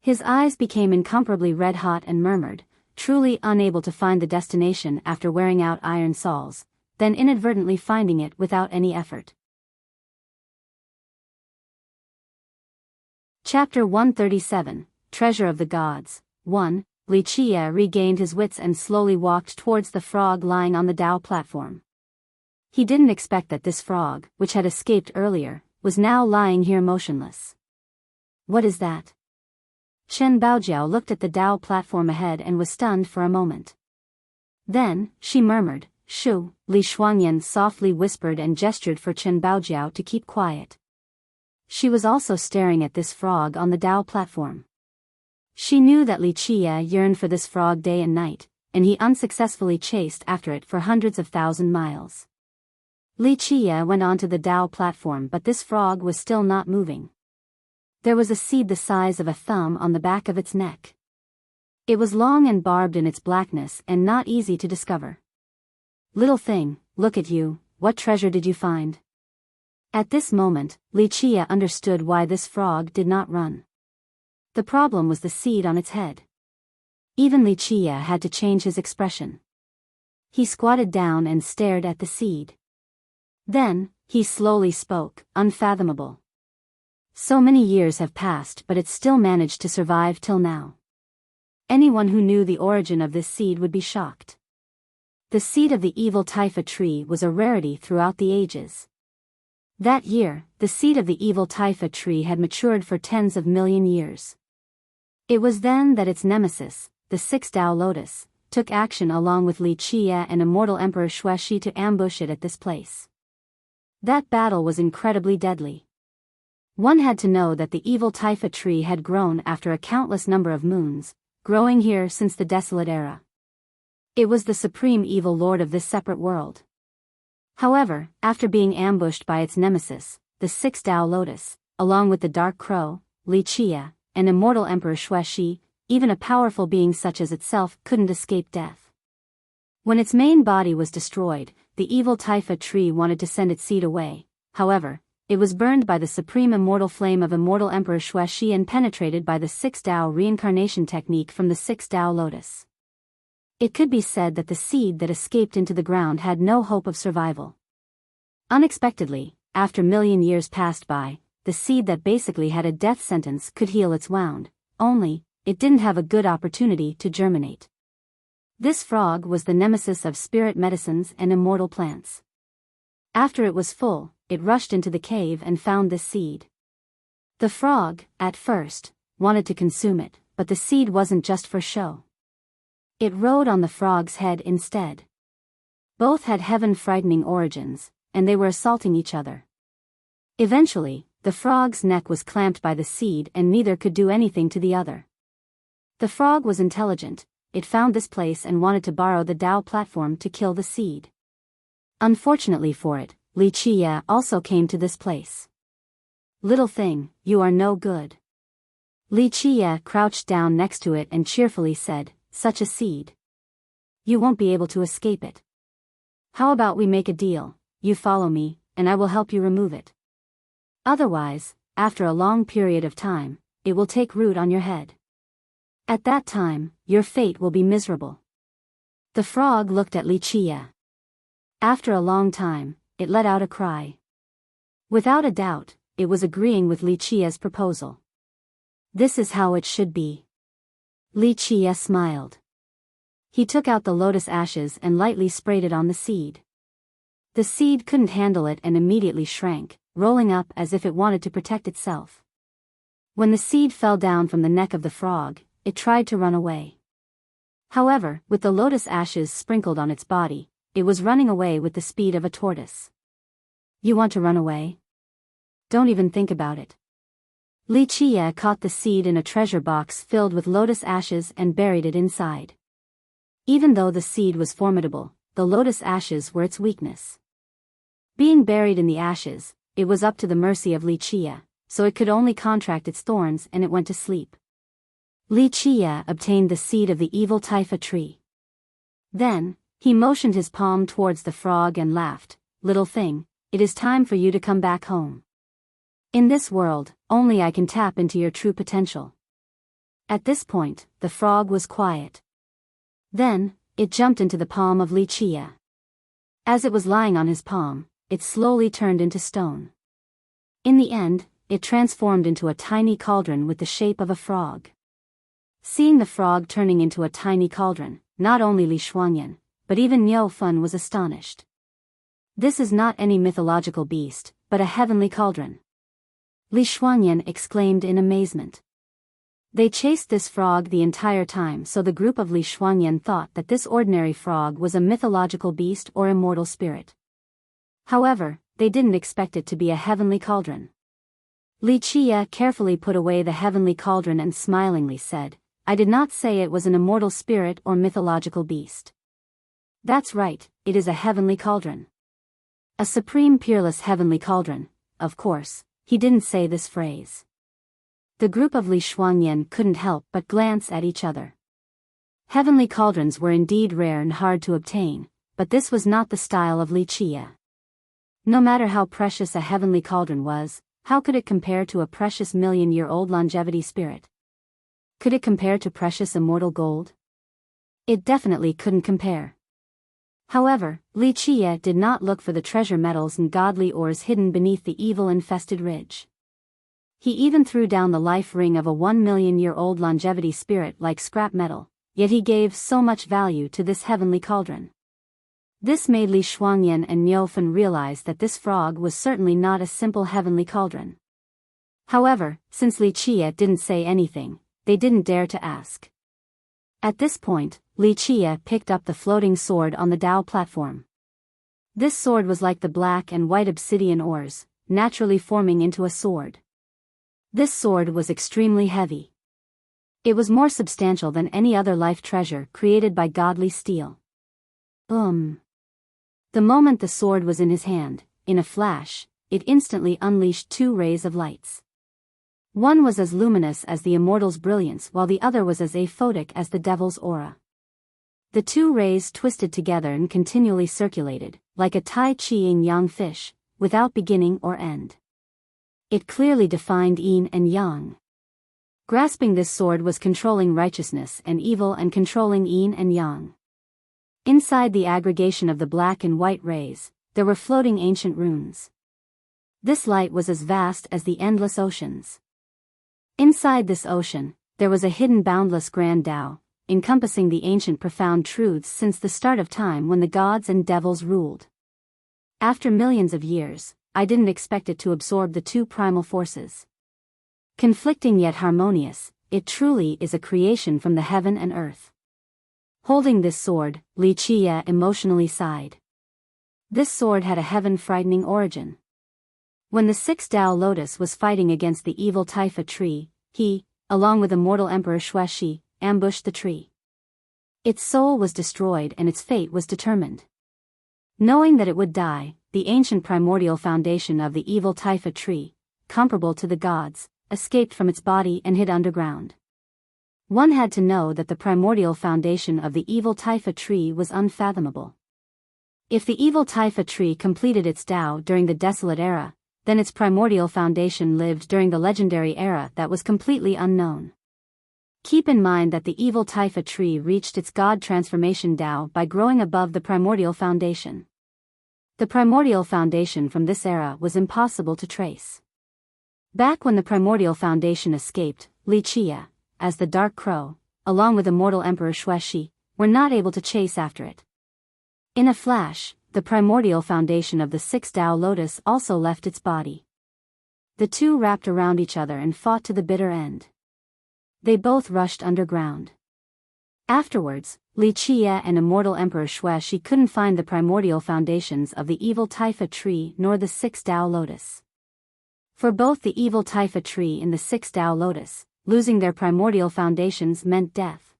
His eyes became incomparably red-hot and murmured, truly unable to find the destination after wearing out iron soles, then inadvertently finding it without any effort. Chapter 137, Treasure of the Gods. 1. Li Qie regained his wits and slowly walked towards the frog lying on the Dao platform. He didn't expect that this frog, which had escaped earlier, was now lying here motionless. What is that? Shen Baojiao looked at the Dao platform ahead and was stunned for a moment. Then, she murmured, "Shu." Li Shuangyan softly whispered and gestured for Chen Baojiao to keep quiet. She was also staring at this frog on the Dao platform. She knew that Li Qie yearned for this frog day and night, and he unsuccessfully chased after it for hundreds of thousand miles. Li Qie went onto the Dao platform, but this frog was still not moving. There was a seed the size of a thumb on the back of its neck. It was long and barbed in its blackness and not easy to discover. "Little thing, look at you, what treasure did you find?" At this moment, Li Qie understood why this frog did not run. The problem was the seed on its head. Even Li Qie had to change his expression. He squatted down and stared at the seed. Then, he slowly spoke, "Unfathomable. So many years have passed, but it still managed to survive till now." Anyone who knew the origin of this seed would be shocked. The seed of the evil Taifa tree was a rarity throughout the ages. That year, the seed of the evil Taifa tree had matured for tens of million years. It was then that its nemesis, the sixth Dao lotus, took action along with Li Qie and immortal Emperor Xuexi to ambush it at this place. That battle was incredibly deadly. One had to know that the evil Taifa tree had grown after a countless number of moons, growing here since the desolate era. It was the supreme evil lord of this separate world. However, after being ambushed by its nemesis, the sixth Dao lotus, along with the dark crow, Li Qie, and immortal Emperor Xuexi, even a powerful being such as itself couldn't escape death. When its main body was destroyed, the evil Taifa tree wanted to send its seed away. However, it was burned by the supreme immortal flame of immortal Emperor Xuexi and penetrated by the sixth Dao reincarnation technique from the sixth Dao lotus. It could be said that the seed that escaped into the ground had no hope of survival. Unexpectedly, after million years passed by, the seed that basically had a death sentence could heal its wound, only, it didn't have a good opportunity to germinate. This frog was the nemesis of spirit medicines and immortal plants. After it was full, it rushed into the cave and found this seed. The frog, at first, wanted to consume it, but the seed wasn't just for show. It rode on the frog's head instead. Both had heaven-frightening origins, and they were assaulting each other. Eventually, the frog's neck was clamped by the seed and neither could do anything to the other. The frog was intelligent, it found this place and wanted to borrow the Dao platform to kill the seed. Unfortunately for it, Li Qie also came to this place. "Little thing, you are no good." Li Qie crouched down next to it and cheerfully said, "Such a seed. You won't be able to escape it. How about we make a deal, you follow me, and I will help you remove it. Otherwise, after a long period of time, it will take root on your head. At that time, your fate will be miserable." The frog looked at Li Qie. After a long time, it let out a cry. Without a doubt, it was agreeing with Li Qie's proposal. This is how it should be. Li Qie smiled. He took out the lotus ashes and lightly sprayed it on the seed. The seed couldn't handle it and immediately shrank, rolling up as if it wanted to protect itself. When the seed fell down from the neck of the frog, it tried to run away. However, with the lotus ashes sprinkled on its body, it was running away with the speed of a tortoise. "You want to run away? Don't even think about it." Li Qie caught the seed in a treasure box filled with lotus ashes and buried it inside. Even though the seed was formidable, the lotus ashes were its weakness. Being buried in the ashes, it was up to the mercy of Li Qie, so it could only contract its thorns and it went to sleep. Li Qie obtained the seed of the evil Taifa tree. Then, he motioned his palm towards the frog and laughed, "Little thing, it is time for you to come back home. In this world, only I can tap into your true potential." At this point, the frog was quiet. Then, it jumped into the palm of Li Chia. As it was lying on his palm, it slowly turned into stone. In the end, it transformed into a tiny cauldron with the shape of a frog. Seeing the frog turning into a tiny cauldron, not only Li Shuangyan, but even Niu Fun was astonished. This is not any mythological beast, but a heavenly cauldron. Li Shuangyan exclaimed in amazement. They chased this frog the entire time, so the group of Li Shuangyan thought that this ordinary frog was a mythological beast or immortal spirit. However, they didn't expect it to be a heavenly cauldron. Li Chia carefully put away the heavenly cauldron and smilingly said, "I did not say it was an immortal spirit or mythological beast. That's right, it is a heavenly cauldron. A supreme peerless heavenly cauldron." Of course, he didn't say this phrase. The group of Li Shuangyan couldn't help but glance at each other. Heavenly cauldrons were indeed rare and hard to obtain, but this was not the style of Li Chia. No matter how precious a heavenly cauldron was, how could it compare to a precious million-year-old longevity spirit? Could it compare to precious immortal gold? It definitely couldn't compare. However, Li Chia did not look for the treasure metals and godly ores hidden beneath the evil-infested ridge. He even threw down the life ring of a 1 million-year-old longevity spirit like scrap metal, yet he gave so much value to this heavenly cauldron. This made Li Shuangyan and Niu Fun realize that this frog was certainly not a simple heavenly cauldron. However, since Li Chia didn't say anything, they didn't dare to ask. At this point, Li Chia picked up the floating sword on the Dao platform. This sword was like the black and white obsidian ores, naturally forming into a sword. This sword was extremely heavy. It was more substantial than any other life treasure created by godly steel. Boom! The moment the sword was in his hand, in a flash, it instantly unleashed 2 rays of lights. One was as luminous as the immortal's brilliance, while the other was as aphotic as the devil's aura. The 2 rays twisted together and continually circulated, like a Tai Chi yin-yang fish, without beginning or end. It clearly defined yin and yang. Grasping this sword was controlling righteousness and evil and controlling yin and yang. Inside the aggregation of the black and white rays, there were floating ancient runes. This light was as vast as the endless oceans. Inside this ocean, there was a hidden boundless grand Tao, encompassing the ancient profound truths since the start of time when the gods and devils ruled. After millions of years, I didn't expect it to absorb the 2 primal forces. Conflicting yet harmonious, it truly is a creation from the heaven and earth. Holding this sword, Li Chia emotionally sighed. This sword had a heaven-frightening origin. When the 6th Tao Lotus was fighting against the evil Taifa tree, he, along with immortal Emperor Xuexi, ambushed the tree. Its soul was destroyed and its fate was determined. Knowing that it would die, the ancient primordial foundation of the evil Taifa tree, comparable to the gods, escaped from its body and hid underground. One had to know that the primordial foundation of the evil Taifa tree was unfathomable. If the evil Taifa tree completed its Tao during the desolate era, then its primordial foundation lived during the legendary era that was completely unknown. Keep in mind that the evil Taifa tree reached its god transformation Tao by growing above the primordial foundation. The primordial foundation from this era was impossible to trace. Back when the primordial foundation escaped, Li Chia, as the Dark Crow, along with immortal Emperor Xuexi, were not able to chase after it. In a flash, the primordial foundation of the 6th Tao Lotus also left its body. The 2 wrapped around each other and fought to the bitter end. They both rushed underground. Afterwards, Li Chia and immortal Emperor Xuexi couldn't find the primordial foundations of the evil Taifa tree nor the 6th Tao Lotus. For both the evil Taifa tree and the 6th Tao Lotus, losing their primordial foundations meant death.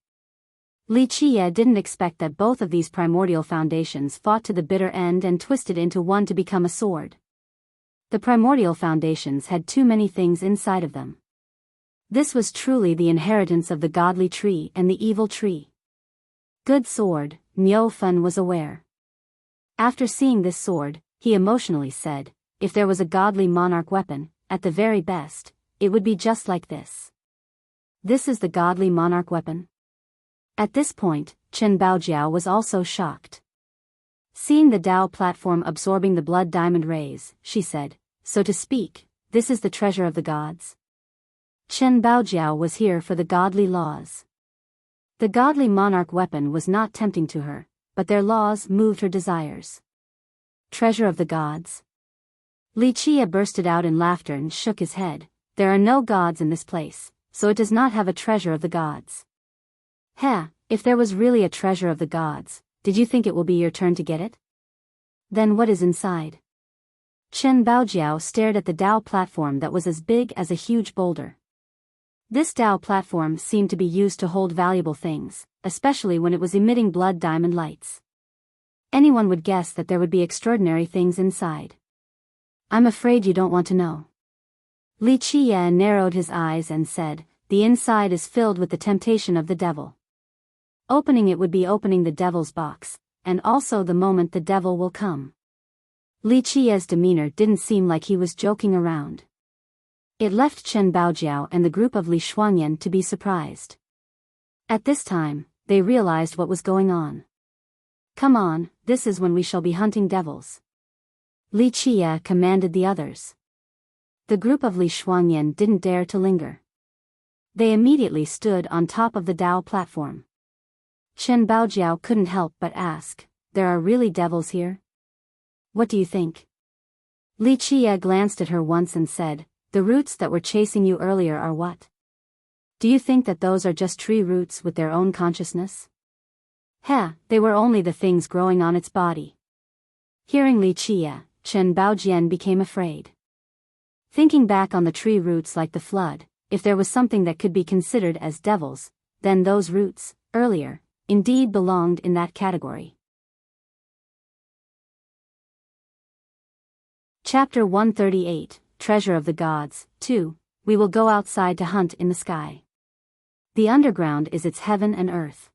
Li Chia didn't expect that both of these primordial foundations fought to the bitter end and twisted into one to become a sword. The primordial foundations had too many things inside of them. This was truly the inheritance of the godly tree and the evil tree. Good sword, Niu Fun was aware. After seeing this sword, he emotionally said, if there was a godly monarch weapon, at the very best, it would be just like this. This is the godly monarch weapon? At this point, Chen Baojiao was also shocked. Seeing the Tao platform absorbing the blood diamond rays, she said, so to speak, this is the treasure of the gods? Chen Baojiao was here for the godly laws. The godly monarch weapon was not tempting to her, but their laws moved her desires. Treasure of the gods? Li Chia bursted out in laughter and shook his head. There are no gods in this place, so it does not have a treasure of the gods. Heh, if there was really a treasure of the gods, did you think it will be your turn to get it? Then what is inside? Chen Baojiao stared at the Tao platform that was as big as a huge boulder. This Tao platform seemed to be used to hold valuable things, especially when it was emitting blood diamond lights. Anyone would guess that there would be extraordinary things inside. I'm afraid you don't want to know. Li Chia narrowed his eyes and said, the inside is filled with the temptation of the devil. Opening it would be opening the devil's box, and also the moment the devil will come. Li Chia's demeanor didn't seem like he was joking around. It left Chen Baojiao and the group of Li Shuangyan to be surprised. At this time, they realized what was going on. Come on, this is when we shall be hunting devils. Li Chia commanded the others. The group of Li Shuangyan didn't dare to linger. They immediately stood on top of the Tao platform. Chen Baojiao couldn't help but ask, there are really devils here? What do you think? Li Chia glanced at her once and said, the roots that were chasing you earlier are what? Do you think that those are just tree roots with their own consciousness? Heh, they were only the things growing on its body. Hearing Li Chia, Chen Baojian became afraid. Thinking back on the tree roots like the flood, if there was something that could be considered as devils, then those roots, earlier, indeed belonged in that category. Chapter 138, Treasure of the Gods, 2, We will go outside to hunt in the sky. The underground is its heaven and earth.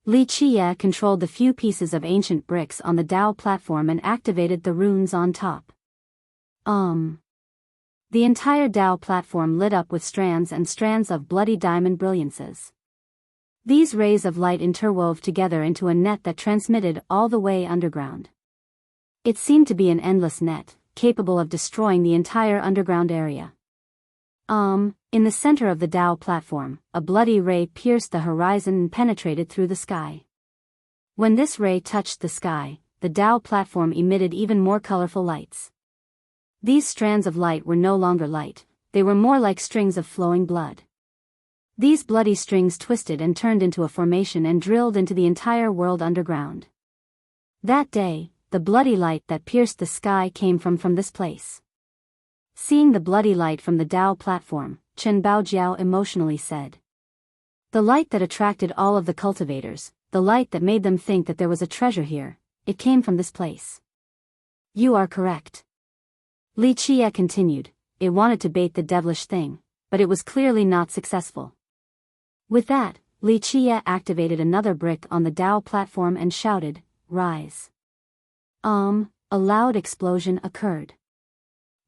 Li Chia controlled the few pieces of ancient bricks on the Tao platform and activated the runes on top. The entire Tao platform lit up with strands and strands of bloody diamond brilliances. These rays of light interwove together into a net that transmitted all the way underground. It seemed to be an endless net, capable of destroying the entire underground area. In the center of the Tao platform, a bloody ray pierced the horizon and penetrated through the sky. When this ray touched the sky, the Tao platform emitted even more colorful lights. These strands of light were no longer light, they were more like strings of flowing blood. These bloody strings twisted and turned into a formation and drilled into the entire world underground. That day, the bloody light that pierced the sky came from this place. Seeing the bloody light from the Tao platform, Chen Baojiao emotionally said. The light that attracted all of the cultivators, the light that made them think that there was a treasure here, it came from this place. You are correct. Li Chia continued, it wanted to bait the devilish thing, but it was clearly not successful. With that, Li Chia activated another brick on the Tao platform and shouted, rise. A loud explosion occurred.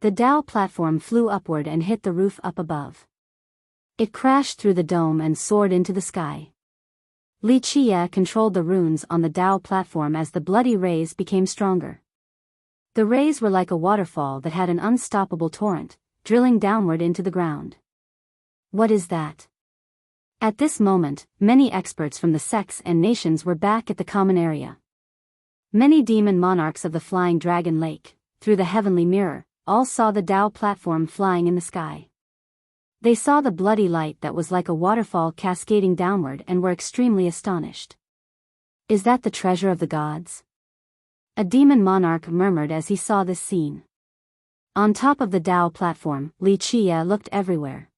The Tao platform flew upward and hit the roof up above. It crashed through the dome and soared into the sky. Li Chia controlled the runes on the Tao platform as the bloody rays became stronger. The rays were like a waterfall that had an unstoppable torrent, drilling downward into the ground. What is that? At this moment, many experts from the sects and nations were back at the common area. Many demon monarchs of the Flying Dragon Lake, through the heavenly mirror, all saw the Tao platform flying in the sky. They saw the bloody light that was like a waterfall cascading downward and were extremely astonished. Is that the treasure of the gods? A demon monarch murmured as he saw this scene. On top of the Tao platform, Li Chia looked everywhere.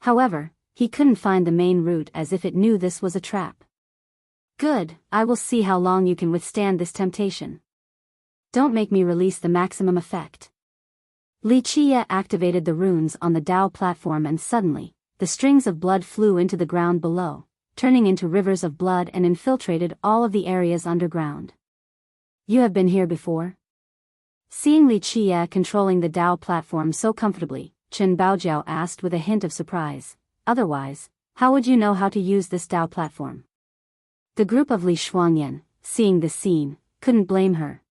However, he couldn't find the main route as if it knew this was a trap. Good, I will see how long you can withstand this temptation. Don't make me release the maximum effect. Li Chia activated the runes on the Tao platform and suddenly, the strings of blood flew into the ground below, turning into rivers of blood and infiltrated all of the areas underground. You have been here before? Seeing Li Chia controlling the Tao platform so comfortably, Chen Baojiao asked with a hint of surprise. otherwise, how would you know how to use this Dao platform? The group of Li Shuangyan, seeing this scene, couldn't blame her.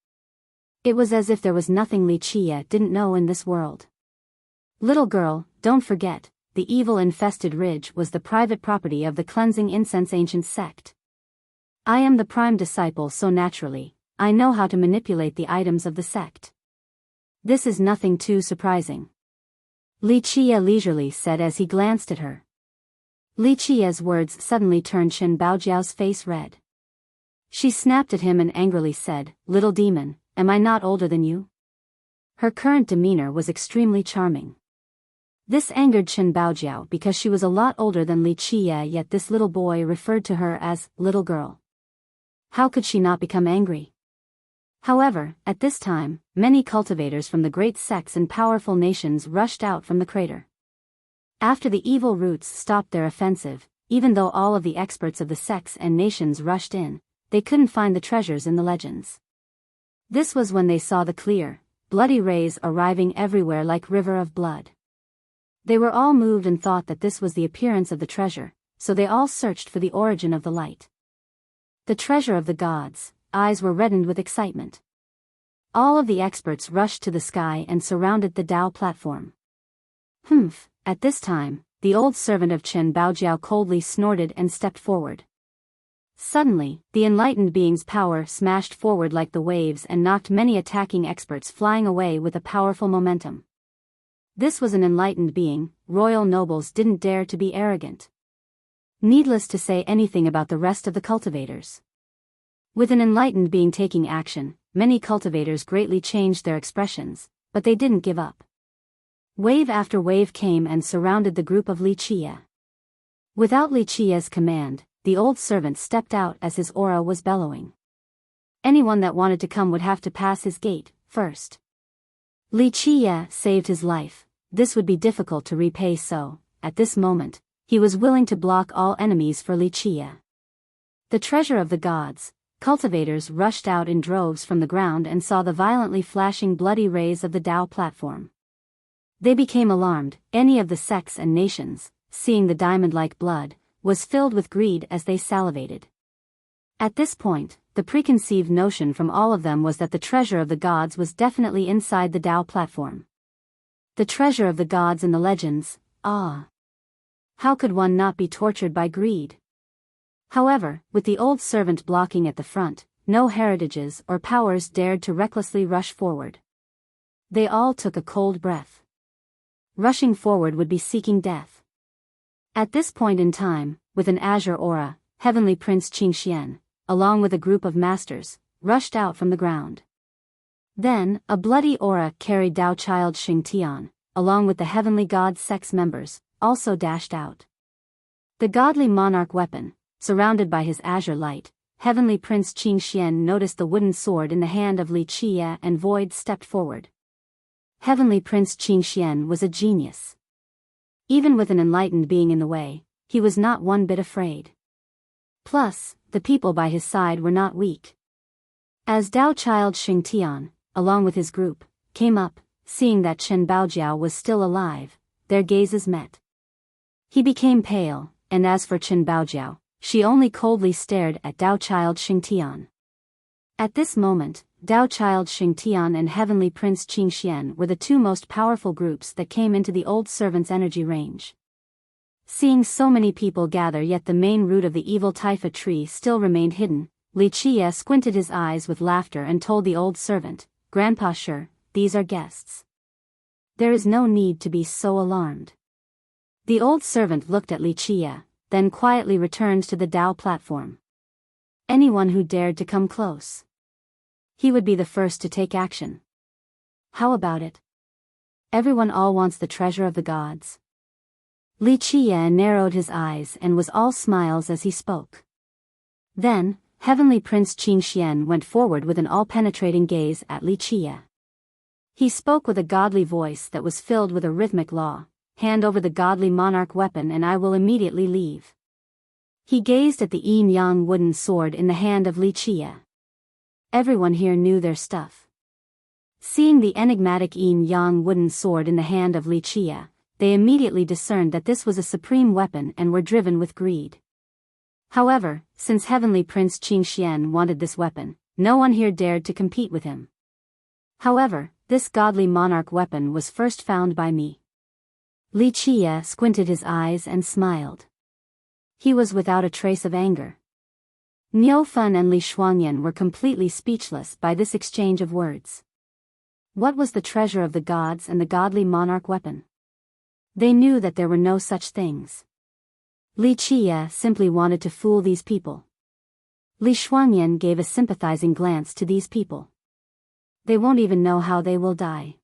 It was as if there was nothing Li Qie didn't know in this world. Little girl, don't forget, the evil-infested ridge was the private property of the cleansing incense ancient sect. I am the prime disciple, so naturally, I know how to manipulate the items of the sect. This is nothing too surprising. Li Qie leisurely said as he glanced at her. Li Qie's words suddenly turned Chen Baojiao's face red. She snapped at him and angrily said, "Little demon, am I not older than you?" Her current demeanor was extremely charming. This angered Chen Baojiao because she was a lot older than Li Qie, yet this little boy referred to her as little girl. How could she not become angry? However, at this time, many cultivators from the great sects and powerful nations rushed out from the crater. After the evil roots stopped their offensive, even though all of the experts of the sects and nations rushed in, they couldn't find the treasures in the legends. This was when they saw the clear, bloody rays arriving everywhere like river of blood. They were all moved and thought that this was the appearance of the treasure, so they all searched for the origin of the light. The treasure of the gods. Eyes were reddened with excitement. All of the experts rushed to the sky and surrounded the Dao platform. Humph, at this time, the old servant of Chen Baojiao coldly snorted and stepped forward. Suddenly, the enlightened being's power smashed forward like the waves and knocked many attacking experts flying away with a powerful momentum. This was an enlightened being. Royal nobles didn't dare to be arrogant. Needless to say anything about the rest of the cultivators. With an enlightened being taking action, many cultivators greatly changed their expressions, but they didn't give up. Wave after wave came and surrounded the group of Li Qie. Without Li Qie's command, the old servant stepped out as his aura was bellowing. Anyone that wanted to come would have to pass his gate first. Li Qie saved his life. This would be difficult to repay, so, at this moment, he was willing to block all enemies for Li Qie. The treasure of the gods. Cultivators rushed out in droves from the ground and saw the violently flashing bloody rays of the Dao platform. They became alarmed. Any of the sects and nations, seeing the diamond-like blood, was filled with greed as they salivated. At this point, the preconceived notion from all of them was that the treasure of the gods was definitely inside the Dao platform. The treasure of the gods in the legends, ah! How could one not be tortured by greed? However, with the old servant blocking at the front, no heritages or powers dared to recklessly rush forward. They all took a cold breath. Rushing forward would be seeking death. At this point in time, with an azure aura, Heavenly Prince Qingxian, along with a group of masters, rushed out from the ground. Then, a bloody aura carried Dao Child Xingtian, along with the Heavenly God sex members, also dashed out. The godly monarch weapon. Surrounded by his azure light, Heavenly Prince Qingxian noticed the wooden sword in the hand of Li Qie and Void stepped forward. Heavenly Prince Qingxian was a genius. Even with an enlightened being in the way, he was not one bit afraid. Plus, the people by his side were not weak. As Dao Child Xingtian, along with his group, came up, seeing that Chen Baojiao was still alive, their gazes met. He became pale, and as for Chen Baojiao, she only coldly stared at Dao Child Xingtian. At this moment, Dao Child Xingtian and Heavenly Prince Qingxian were the two most powerful groups that came into the old servant's energy range. Seeing so many people gather yet the main root of the evil Taifa tree still remained hidden, Li Qie squinted his eyes with laughter and told the old servant, "Grandpa, sure, these are guests. There is no need to be so alarmed." The old servant looked at Li Qie, then quietly returned to the Dao platform. Anyone who dared to come close, he would be the first to take action. How about it? Everyone all wants the treasure of the gods. Li Qie narrowed his eyes and was all smiles as he spoke. Then, Heavenly Prince Qingxian went forward with an all-penetrating gaze at Li Qie. He spoke with a godly voice that was filled with a rhythmic law. "Hand over the godly monarch weapon and I will immediately leave." He gazed at the yin-yang wooden sword in the hand of Li Qie. Everyone here knew their stuff. Seeing the enigmatic yin-yang wooden sword in the hand of Li Qie, they immediately discerned that this was a supreme weapon and were driven with greed. However, since Heavenly Prince Qin Xian wanted this weapon, no one here dared to compete with him. However, this godly monarch weapon was first found by me. Li Qie squinted his eyes and smiled. He was without a trace of anger. Niu Fun and Li Shuangyan were completely speechless by this exchange of words. What was the treasure of the gods and the godly monarch weapon? They knew that there were no such things. Li Qie simply wanted to fool these people. Li Shuangyan gave a sympathizing glance to these people. They won't even know how they will die.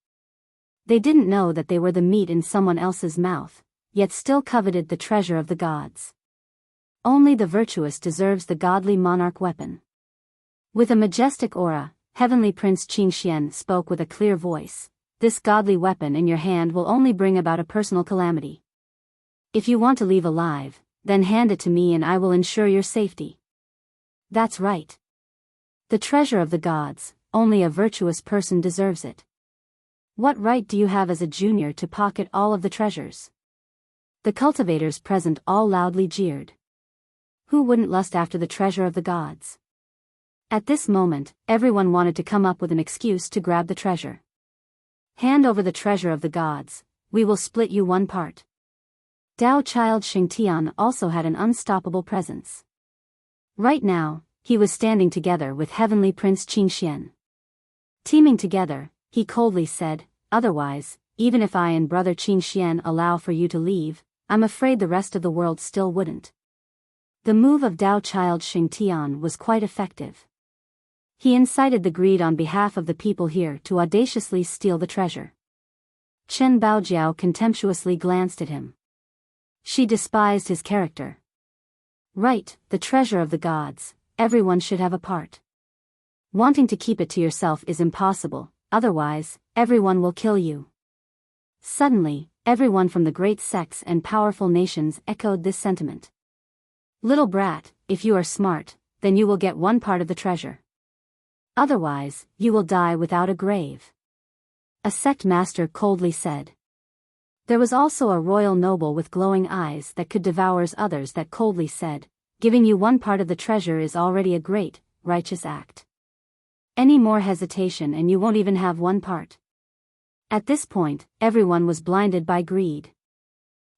They didn't know that they were the meat in someone else's mouth, yet still coveted the treasure of the gods. Only the virtuous deserves the godly monarch weapon. With a majestic aura, Heavenly Prince Qin Xian spoke with a clear voice. This godly weapon in your hand will only bring about a personal calamity. If you want to leave alive, then hand it to me and I will ensure your safety. That's right. The treasure of the gods, only a virtuous person deserves it. What right do you have as a junior to pocket all of the treasures? The cultivators present all loudly jeered. Who wouldn't lust after the treasure of the gods? At this moment, everyone wanted to come up with an excuse to grab the treasure. Hand over the treasure of the gods, we will split you one part. Dao Child Xingtian also had an unstoppable presence. Right now, he was standing together with Heavenly Prince Qin Xian. Teaming together, he coldly said, otherwise, even if I and brother Qin Xian allow for you to leave, I'm afraid the rest of the world still wouldn't. The move of Dao Child Xingtian was quite effective. He incited the greed on behalf of the people here to audaciously steal the treasure. Chen Baojiao contemptuously glanced at him. She despised his character. Right, the treasure of the gods, everyone should have a part. Wanting to keep it to yourself is impossible, otherwise, everyone will kill you. Suddenly, everyone from the great sects and powerful nations echoed this sentiment. Little brat, if you are smart, then you will get one part of the treasure. Otherwise, you will die without a grave. A sect master coldly said. There was also a royal noble with glowing eyes that could devour others that coldly said, giving you one part of the treasure is already a great, righteous act. Any more hesitation and you won't even have one part. At this point, everyone was blinded by greed.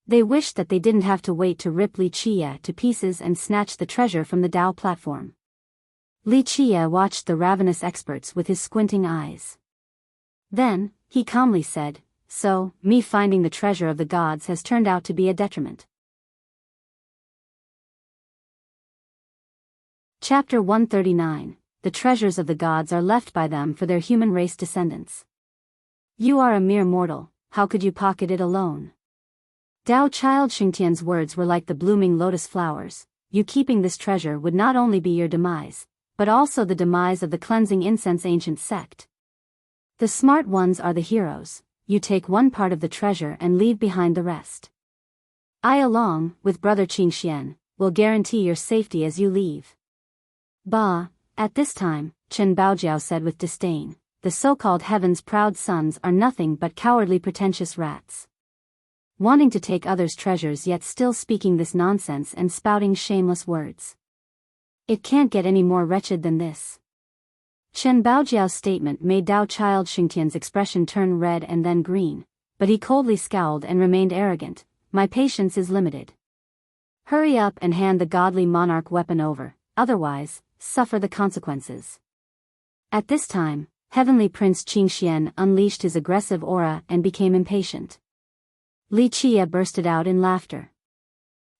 They wished that they didn't have to wait to rip Li Qie to pieces and snatch the treasure from the Dao platform. Li Qie watched the ravenous experts with his squinting eyes. Then, he calmly said, so, me finding the treasure of the gods has turned out to be a detriment. Chapter 139. The treasures of the gods are left by them for their human race descendants. You are a mere mortal, how could you pocket it alone? Dao Child Xingtian's words were like the blooming lotus flowers. You keeping this treasure would not only be your demise, but also the demise of the cleansing incense ancient sect. The smart ones are the heroes. You take one part of the treasure and leave behind the rest. I along, with brother Qin Xian, will guarantee your safety as you leave. Bah, at this time, Chen Baojiao said with disdain, the so-called heaven's proud sons are nothing but cowardly pretentious rats. Wanting to take others' treasures yet still speaking this nonsense and spouting shameless words. It can't get any more wretched than this. Chen Baojiao's statement made Dao Child Xingtian's expression turn red and then green, but he coldly scowled and remained arrogant. My patience is limited. Hurry up and hand the godly monarch weapon over, otherwise, suffer the consequences. At this time, Heavenly Prince Qin Xian unleashed his aggressive aura and became impatient. Li Qie bursted out in laughter.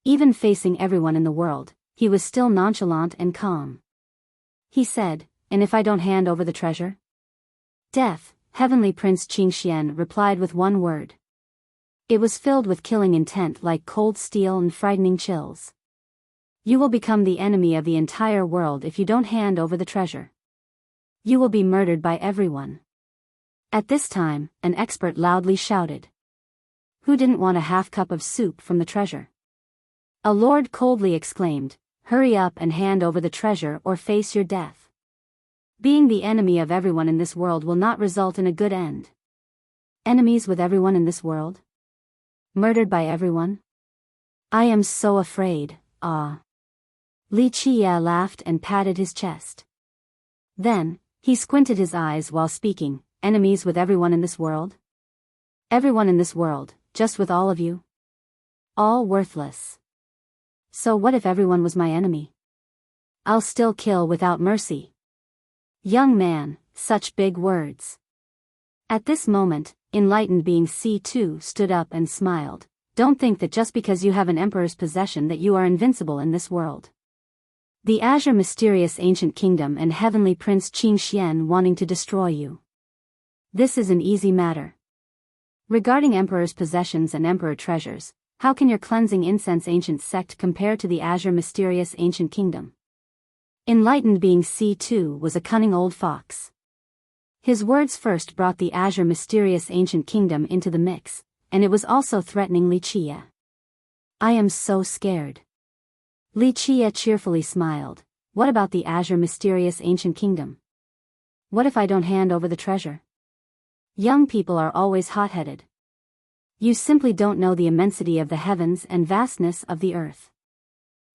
Even facing everyone in the world, he was still nonchalant and calm. He said, and if I don't hand over the treasure? Death, Heavenly Prince Qin Xian replied with one word. It was filled with killing intent like cold steel and frightening chills. You will become the enemy of the entire world if you don't hand over the treasure. You will be murdered by everyone. At this time, an expert loudly shouted. Who didn't want a half cup of soup from the treasure? A lord coldly exclaimed, hurry up and hand over the treasure or face your death. Being the enemy of everyone in this world will not result in a good end. Enemies with everyone in this world? Murdered by everyone? I am so afraid, ah. Li Qie laughed and patted his chest. Then, he squinted his eyes while speaking, enemies with everyone in this world? Everyone in this world, just with all of you? All worthless. So what if everyone was my enemy? I'll still kill without mercy. Young man, such big words. At this moment, enlightened being C2 stood up and smiled. Don't think that just because you have an emperor's possession that you are invincible in this world. The Azure Mysterious Ancient Kingdom and Heavenly Prince Qing Xian wanting to destroy you. This is an easy matter. Regarding emperor's possessions and emperor treasures, how can your cleansing incense ancient sect compare to the Azure Mysterious Ancient Kingdom? Enlightened being C2 was a cunning old fox. His words first brought the Azure Mysterious Ancient Kingdom into the mix, and it was also threatening Li Qie. I am so scared. Li Qie cheerfully smiled. What about the Azure Mysterious Ancient Kingdom? What if I don't hand over the treasure? Young people are always hot-headed. You simply don't know the immensity of the heavens and vastness of the earth.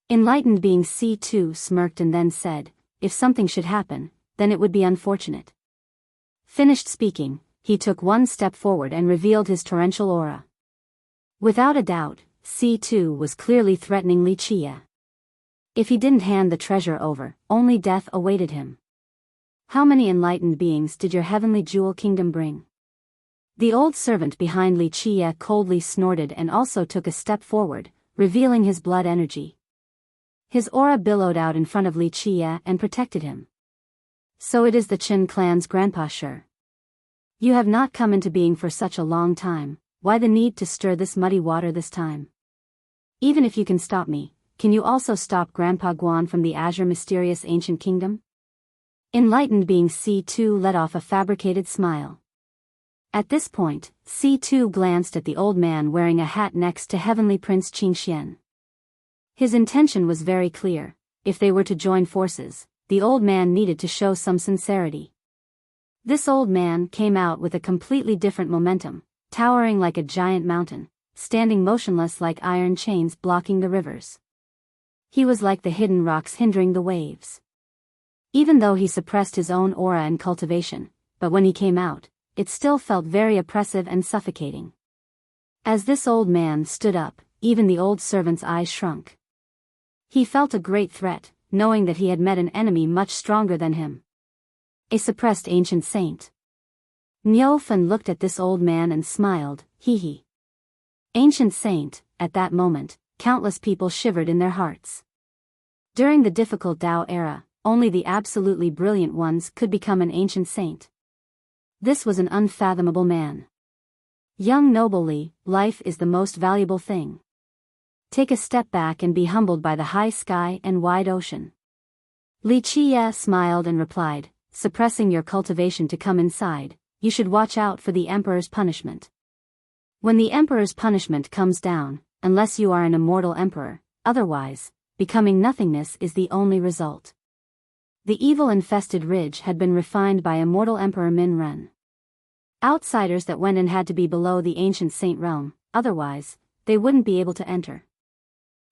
Enlightened being C2 smirked and then said, if something should happen, then it would be unfortunate. Finished speaking, he took one step forward and revealed his torrential aura. Without a doubt, C2 was clearly threatening Li Qie. If he didn't hand the treasure over, only death awaited him. How many enlightened beings did your heavenly jewel kingdom bring? The old servant behind Li Qie coldly snorted and also took a step forward, revealing his blood energy. His aura billowed out in front of Li Qie and protected him. So it is the Qin clan's grandpa sure. You have not come into being for such a long time, why the need to stir this muddy water this time? Even if you can stop me, can you also stop Grandpa Guan from the Azure Mysterious Ancient Kingdom? Enlightened being C2 let off a fabricated smile. At this point, C2 glanced at the old man wearing a hat next to Heavenly Prince Qing Xian. His intention was very clear. If they were to join forces, the old man needed to show some sincerity. This old man came out with a completely different momentum, towering like a giant mountain, standing motionless like iron chains blocking the rivers. He was like the hidden rocks hindering the waves. Even though he suppressed his own aura and cultivation, but when he came out, it still felt very oppressive and suffocating. As this old man stood up, even the old servant's eyes shrunk. He felt a great threat, knowing that he had met an enemy much stronger than him. A suppressed ancient saint. Niu Fen looked at this old man and smiled, hee hee. Ancient saint, at that moment, countless people shivered in their hearts. During the difficult Tao era, only the absolutely brilliant ones could become an ancient saint. This was an unfathomable man. Young noble Li, life is the most valuable thing. Take a step back and be humbled by the high sky and wide ocean. Li Qie smiled and replied, suppressing your cultivation to come inside, you should watch out for the emperor's punishment. When the emperor's punishment comes down, unless you are an immortal emperor, otherwise, becoming nothingness is the only result. The evil-infested ridge had been refined by immortal Emperor Min Ren. Outsiders that went in had to be below the ancient saint realm, otherwise, they wouldn't be able to enter.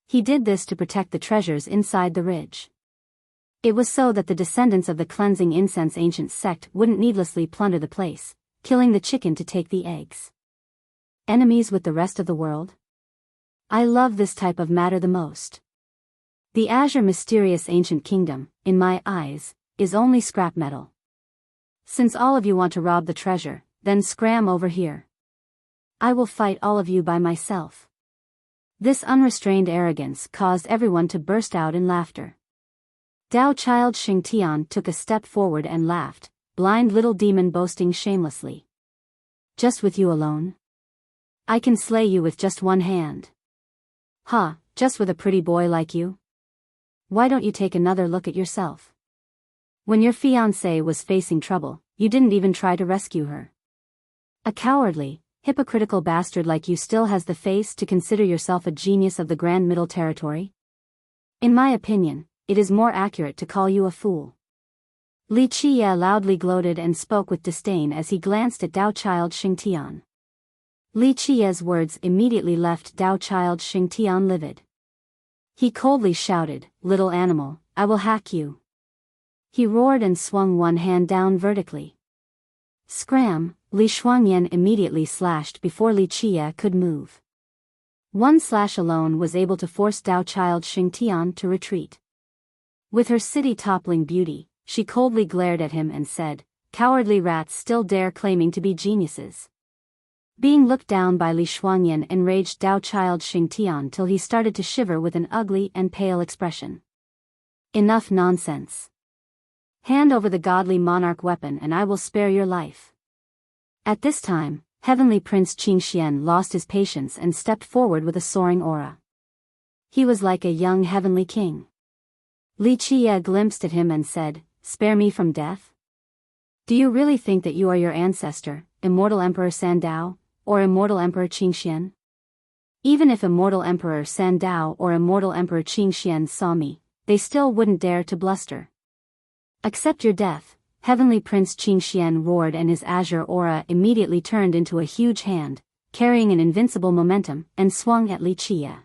He did this to protect the treasures inside the ridge. It was so that the descendants of the cleansing incense ancient sect wouldn't needlessly plunder the place, killing the chicken to take the eggs. Enemies with the rest of the world? I love this type of matter the most. The Azure Mysterious Ancient Kingdom, in my eyes, is only scrap metal. Since all of you want to rob the treasure, then scram over here. I will fight all of you by myself. This unrestrained arrogance caused everyone to burst out in laughter. Dao Child Xingtian took a step forward and laughed, blind little demon boasting shamelessly. Just with you alone? I can slay you with just one hand. Huh, just with a pretty boy like you? Why don't you take another look at yourself? When your fiancée was facing trouble, you didn't even try to rescue her. A cowardly, hypocritical bastard like you still has the face to consider yourself a genius of the Grand Middle Territory? In my opinion, it is more accurate to call you a fool. Li Qie loudly gloated and spoke with disdain as he glanced at Dao Child Xingtian. Li Qiye's words immediately left Dao Child Xingtian livid. He coldly shouted, "Little animal, I will hack you." He roared and swung one hand down vertically. Scram! Li Shuangyan immediately slashed before Li Qiye could move. One slash alone was able to force Dao Child Xingtian to retreat. With her city-toppling beauty, she coldly glared at him and said, "Cowardly rats still dare claiming to be geniuses." Being looked down by Li Shuangyan enraged Dao Child Xingtian till he started to shiver with an ugly and pale expression. "Enough nonsense. Hand over the godly monarch weapon and I will spare your life." At this time, Heavenly Prince Qingxian lost his patience and stepped forward with a soaring aura. He was like a young heavenly king. Li Qiye glimpsed at him and said, "Spare me from death? Do you really think that you are your ancestor, Immortal Emperor Sandao, or Immortal Emperor Qingxian? Even if Immortal Emperor Sandao or Immortal Emperor Qingxian saw me, they still wouldn't dare to bluster. Accept your death." Heavenly Prince Qingxian roared and his azure aura immediately turned into a huge hand, carrying an invincible momentum, and swung at Li Qiye.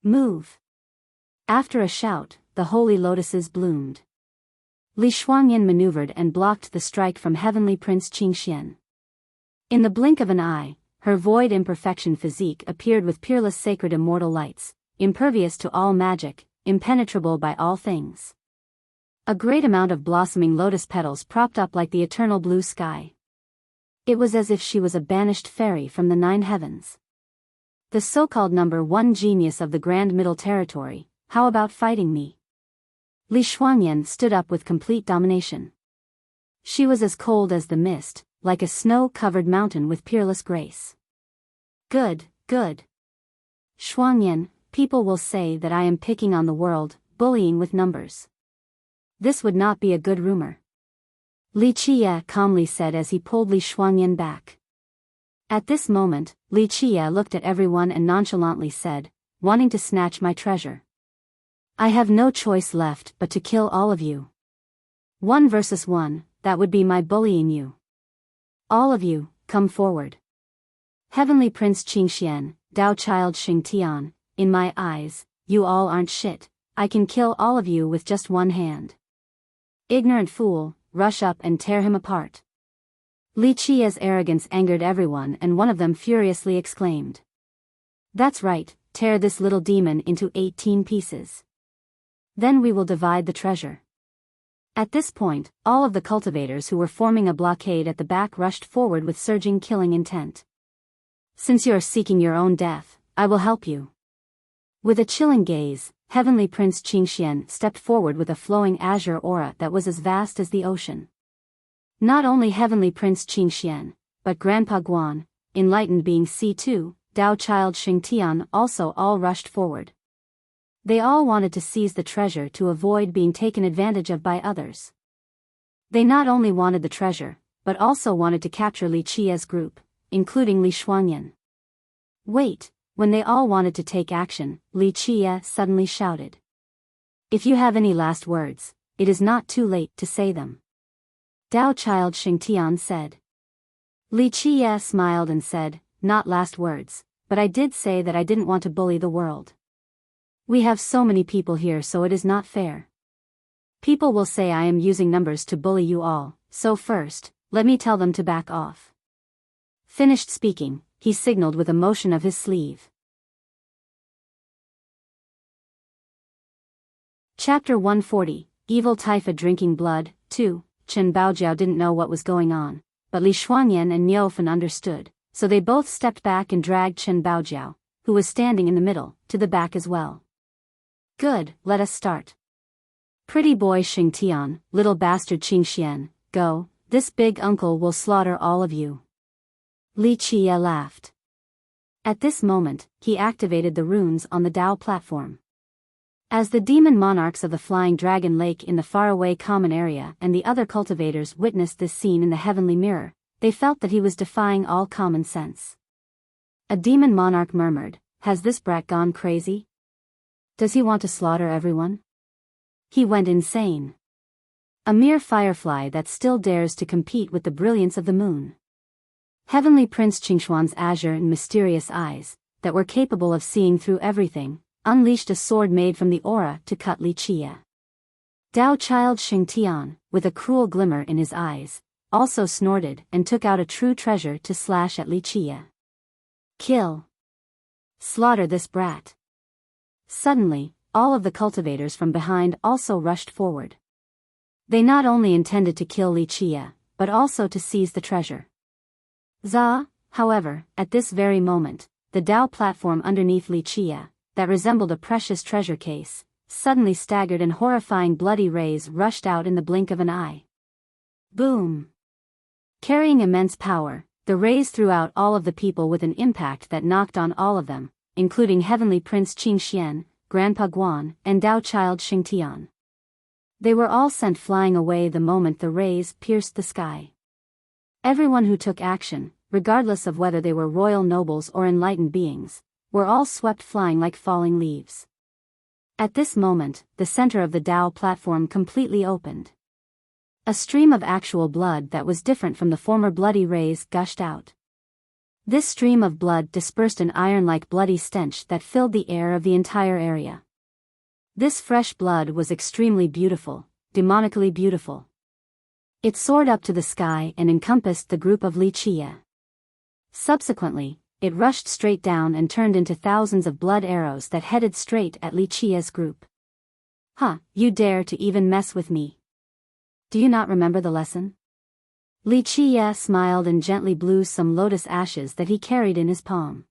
"Move!" After a shout, the holy lotuses bloomed. Li Shuangyan maneuvered and blocked the strike from Heavenly Prince Qingxian. In the blink of an eye, her void imperfection physique appeared with peerless sacred immortal lights, impervious to all magic, impenetrable by all things. A great amount of blossoming lotus petals propped up like the eternal blue sky. It was as if she was a banished fairy from the 9 heavens. The so-called number 1 genius of the Grand Middle Territory, how about fighting me? Li Shuangyan stood up with complete domination. She was as cold as the mist, like a snow-covered mountain with peerless grace. Good, good. Shuangyan, people will say that I am picking on the world, bullying with numbers. This would not be a good rumor. Li Qiye calmly said as he pulled Li Shuangyan back. At this moment, Li Qiye looked at everyone and nonchalantly said, "Wanting to snatch my treasure. I have no choice left but to kill all of you. 1 versus 1, that would be my bullying you. All of you, come forward." Heavenly Prince Qingxian, Dao Child Xingtian, in my eyes, you all aren't shit. I can kill all of you with just one hand. Ignorant fool, rush up and tear him apart. Li Qiye's arrogance angered everyone and one of them furiously exclaimed. "That's right, tear this little demon into 18 pieces. Then we will divide the treasure." At this point, all of the cultivators who were forming a blockade at the back rushed forward with surging killing intent. "Since you are seeking your own death, I will help you." With a chilling gaze, Heavenly Prince Qingxian stepped forward with a flowing azure aura that was as vast as the ocean. Not only Heavenly Prince Qingxian, but Grandpa Guan, enlightened being C2, Dao Child Xingtian also all rushed forward. They all wanted to seize the treasure to avoid being taken advantage of by others. They not only wanted the treasure, but also wanted to capture Li Qiye's group, including Li Shuangyan. Wait! When they all wanted to take action, Li Qiye suddenly shouted. "If you have any last words, it is not too late to say them." Dao Child Xingtian said. Li Qiye smiled and said, "Not last words, but I did say that I didn't want to bully the world. We have so many people here so it is not fair. People will say I am using numbers to bully you all, so first, let me tell them to back off." Finished speaking, he signaled with a motion of his sleeve. Chapter 140, Evil Taifa Drinking Blood, 2. Chen Baojiao didn't know what was going on, but Li Shuangyan and Niufen understood, so they both stepped back and dragged Chen Baojiao, who was standing in the middle, to the back as well. "Good, let us start. Pretty boy Xingtian, little bastard Qingxian, go, this big uncle will slaughter all of you." Li Qiye laughed. At this moment, he activated the runes on the Dao platform. As the demon monarchs of the Flying Dragon Lake in the faraway common area and the other cultivators witnessed this scene in the heavenly mirror, they felt that he was defying all common sense. A demon monarch murmured, "Has this brat gone crazy? Does he want to slaughter everyone? He went insane. A mere firefly that still dares to compete with the brilliance of the moon." Heavenly Prince Qingshuan's azure and mysterious eyes, that were capable of seeing through everything, unleashed a sword made from the aura to cut Li Qie. Dao Child Xingtian, with a cruel glimmer in his eyes, also snorted and took out a true treasure to slash at Li Qie. Kill! Slaughter this brat! Suddenly, all of the cultivators from behind also rushed forward. They not only intended to kill Li Qie, but also to seize the treasure. However, at this very moment, the Dao platform underneath Li Qie, that resembled a precious treasure case, suddenly staggered and horrifying bloody rays rushed out in the blink of an eye. Boom! Carrying immense power, the rays threw out all of the people with an impact that knocked on all of them, including Heavenly Prince Qingxian, Grandpa Guan, and Dao Child Xingtian. They were all sent flying away the moment the rays pierced the sky. Everyone who took action, regardless of whether they were royal nobles or enlightened beings, were all swept flying like falling leaves. At this moment, the center of the Dao platform completely opened. A stream of actual blood that was different from the former bloody rays gushed out. This stream of blood dispersed an iron-like bloody stench that filled the air of the entire area. This fresh blood was extremely beautiful, demonically beautiful. It soared up to the sky and encompassed the group of Li Qie. Subsequently, it rushed straight down and turned into thousands of blood arrows that headed straight at Li Qie's group. You dare to even mess with me? Do you not remember the lesson? Li Qie smiled and gently blew some lotus ashes that he carried in his palm.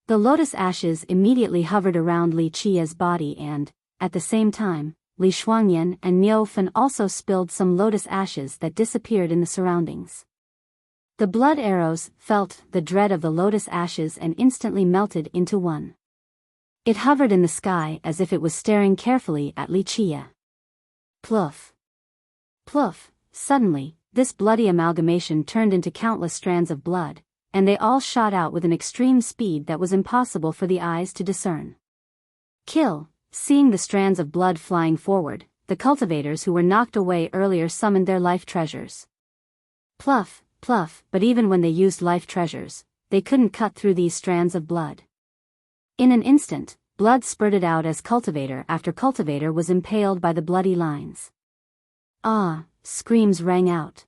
The lotus ashes immediately hovered around Li Qie's body and, at the same time, Li Shuangyan and Niu Fen also spilled some lotus ashes that disappeared in the surroundings. The blood arrows felt the dread of the lotus ashes and instantly melted into one. It hovered in the sky as if it was staring carefully at Li Qie. Ploof! Ploof! Suddenly, this bloody amalgamation turned into countless strands of blood, and they all shot out with an extreme speed that was impossible for the eyes to discern. Kill! Seeing the strands of blood flying forward, the cultivators who were knocked away earlier summoned their life treasures. Pluff! Pluff! But even when they used life treasures, they couldn't cut through these strands of blood. In an instant, blood spurted out as cultivator after cultivator was impaled by the bloody lines. Screams rang out.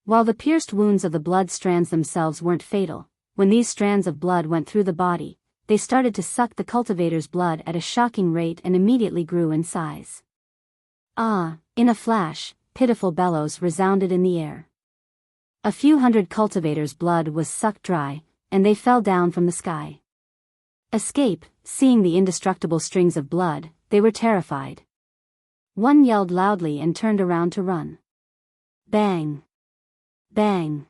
While the pierced wounds of the blood strands themselves weren't fatal, when these strands of blood went through the body, they started to suck the cultivator's blood at a shocking rate and immediately grew in size. In a flash, pitiful bellows resounded in the air. A few hundred cultivators' blood was sucked dry, and they fell down from the sky. Escape! Seeing the indestructible strings of blood, they were terrified. One yelled loudly and turned around to run. Bang! Bang!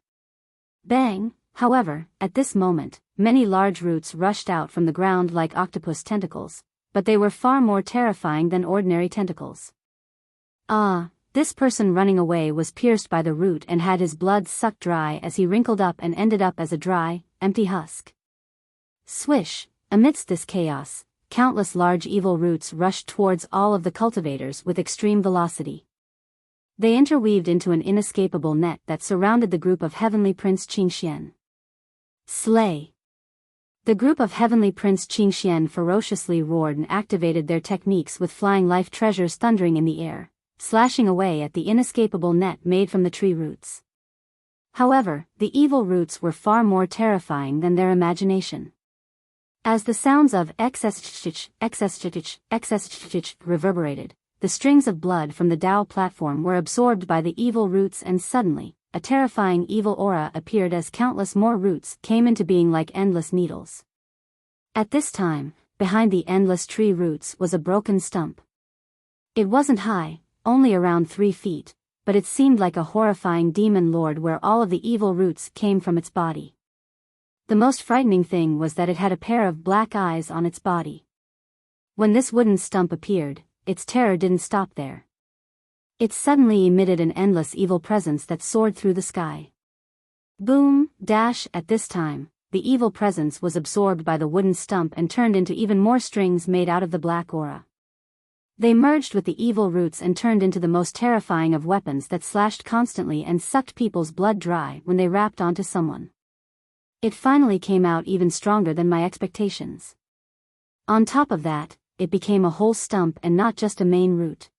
Bang! However, at this moment, many large roots rushed out from the ground like octopus tentacles, but they were far more terrifying than ordinary tentacles. This person running away was pierced by the root and had his blood sucked dry as he wrinkled up and ended up as a dry, empty husk. Swish! Amidst this chaos, countless large evil roots rushed towards all of the cultivators with extreme velocity. They interweaved into an inescapable net that surrounded the group of Heavenly Prince Qingxian. Slay! The group of Heavenly Prince Qingxian ferociously roared and activated their techniques with flying life treasures thundering in the air, slashing away at the inescapable net made from the tree roots. However, the evil roots were far more terrifying than their imagination. As the sounds of XSH reverberated, the strings of blood from the Dao platform were absorbed by the evil roots and suddenly, a terrifying evil aura appeared as countless more roots came into being like endless needles. At this time, behind the endless tree roots was a broken stump. It wasn't high, only around 3 feet, but it seemed like a horrifying demon lord where all of the evil roots came from its body. The most frightening thing was that it had a pair of black eyes on its body. When this wooden stump appeared, its terror didn't stop there. It suddenly emitted an endless evil presence that soared through the sky. Boom! Dash! At this time, the evil presence was absorbed by the wooden stump and turned into even more strings made out of the black aura. They merged with the evil roots and turned into the most terrifying of weapons that slashed constantly and sucked people's blood dry when they rapped onto someone. It finally came out even stronger than my expectations. On top of that, it became a whole stump and not just a main root.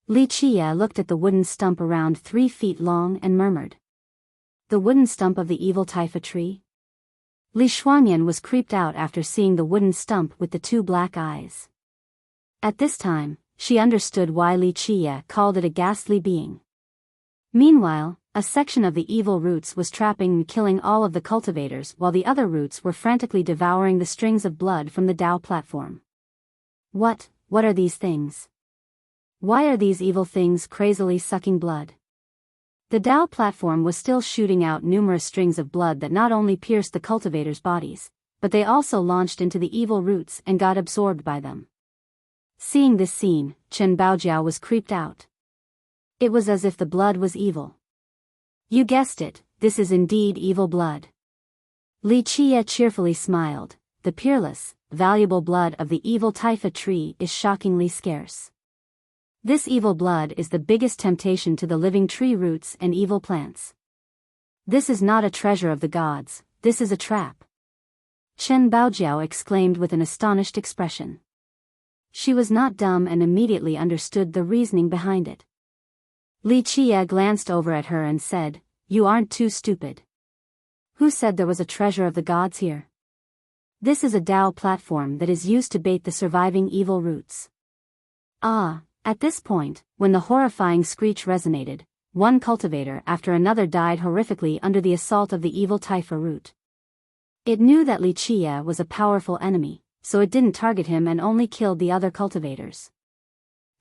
Li Qie looked at the wooden stump around 3 feet long and murmured. The wooden stump of the evil taifa tree? Li Xuanyan was creeped out after seeing the wooden stump with the 2 black eyes. At this time, she understood why Li Qie called it a ghastly being. Meanwhile, a section of the evil roots was trapping and killing all of the cultivators while the other roots were frantically devouring the strings of blood from the Dao platform. What are these things? Why are these evil things crazily sucking blood? The Dao platform was still shooting out numerous strings of blood that not only pierced the cultivators' bodies, but they also launched into the evil roots and got absorbed by them. Seeing this scene, Chen Baojiao was creeped out. It was as if the blood was evil. You guessed it, this is indeed evil blood. Li Qie cheerfully smiled. The peerless, valuable blood of the evil taifa tree is shockingly scarce. This evil blood is the biggest temptation to the living tree roots and evil plants. This is not a treasure of the gods, this is a trap. Chen Baojiao exclaimed with an astonished expression. She was not dumb and immediately understood the reasoning behind it. Li Qie glanced over at her and said, "You aren't too stupid. Who said there was a treasure of the gods here? This is a Dao platform that is used to bait the surviving evil roots." At this point, when the horrifying screech resonated, one cultivator after another died horrifically under the assault of the evil taifa root. It knew that Li Qie was a powerful enemy, so it didn't target him and only killed the other cultivators.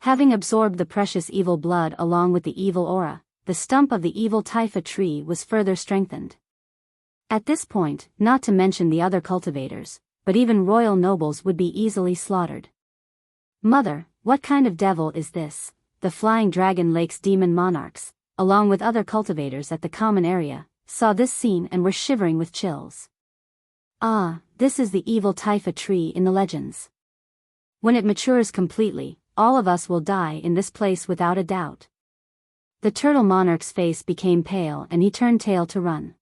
Having absorbed the precious evil blood along with the evil aura, the stump of the evil taifa tree was further strengthened. At this point, not to mention the other cultivators, but even royal nobles would be easily slaughtered. "Mother, what kind of devil is this?" The Flying Dragon Lake's demon monarchs, along with other cultivators at the common area, saw this scene and were shivering with chills. This is the evil taifa tree in the legends. When it matures completely, all of us will die in this place without a doubt. The turtle monarch's face became pale and he turned tail to run.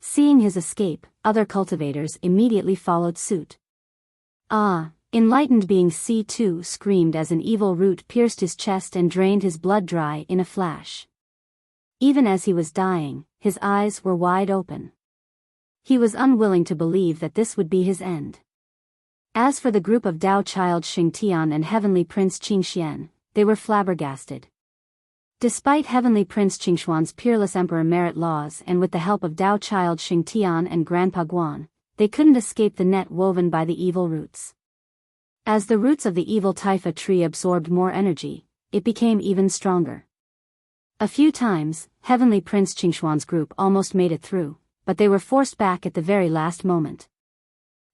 Seeing his escape, other cultivators immediately followed suit. Enlightened being C2 screamed as an evil root pierced his chest and drained his blood dry in a flash. Even as he was dying, his eyes were wide open. He was unwilling to believe that this would be his end. As for the group of Dao Child Xingtian and Heavenly Prince Qingxian, they were flabbergasted. Despite Heavenly Prince Qingxuan's peerless emperor merit laws and with the help of Dao Child Xingtian and Grandpa Guan, they couldn't escape the net woven by the evil roots. As the roots of the evil taifa tree absorbed more energy, it became even stronger. A few times, Heavenly Prince Qingxuan's group almost made it through, but they were forced back at the very last moment.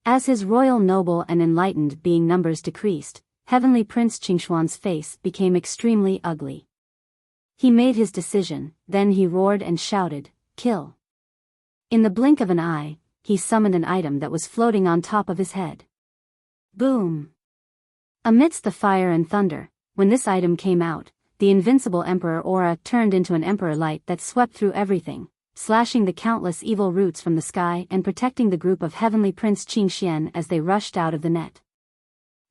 As his royal noble and enlightened being numbers decreased, Heavenly Prince Qingxuan's face became extremely ugly. He made his decision, then he roared and shouted, "Kill!" In the blink of an eye, he summoned an item that was floating on top of his head. Boom! Amidst the fire and thunder, when this item came out, the invincible Emperor aura turned into an Emperor light that swept through everything, slashing the countless evil roots from the sky and protecting the group of Heavenly Prince Qingxian as they rushed out of the net.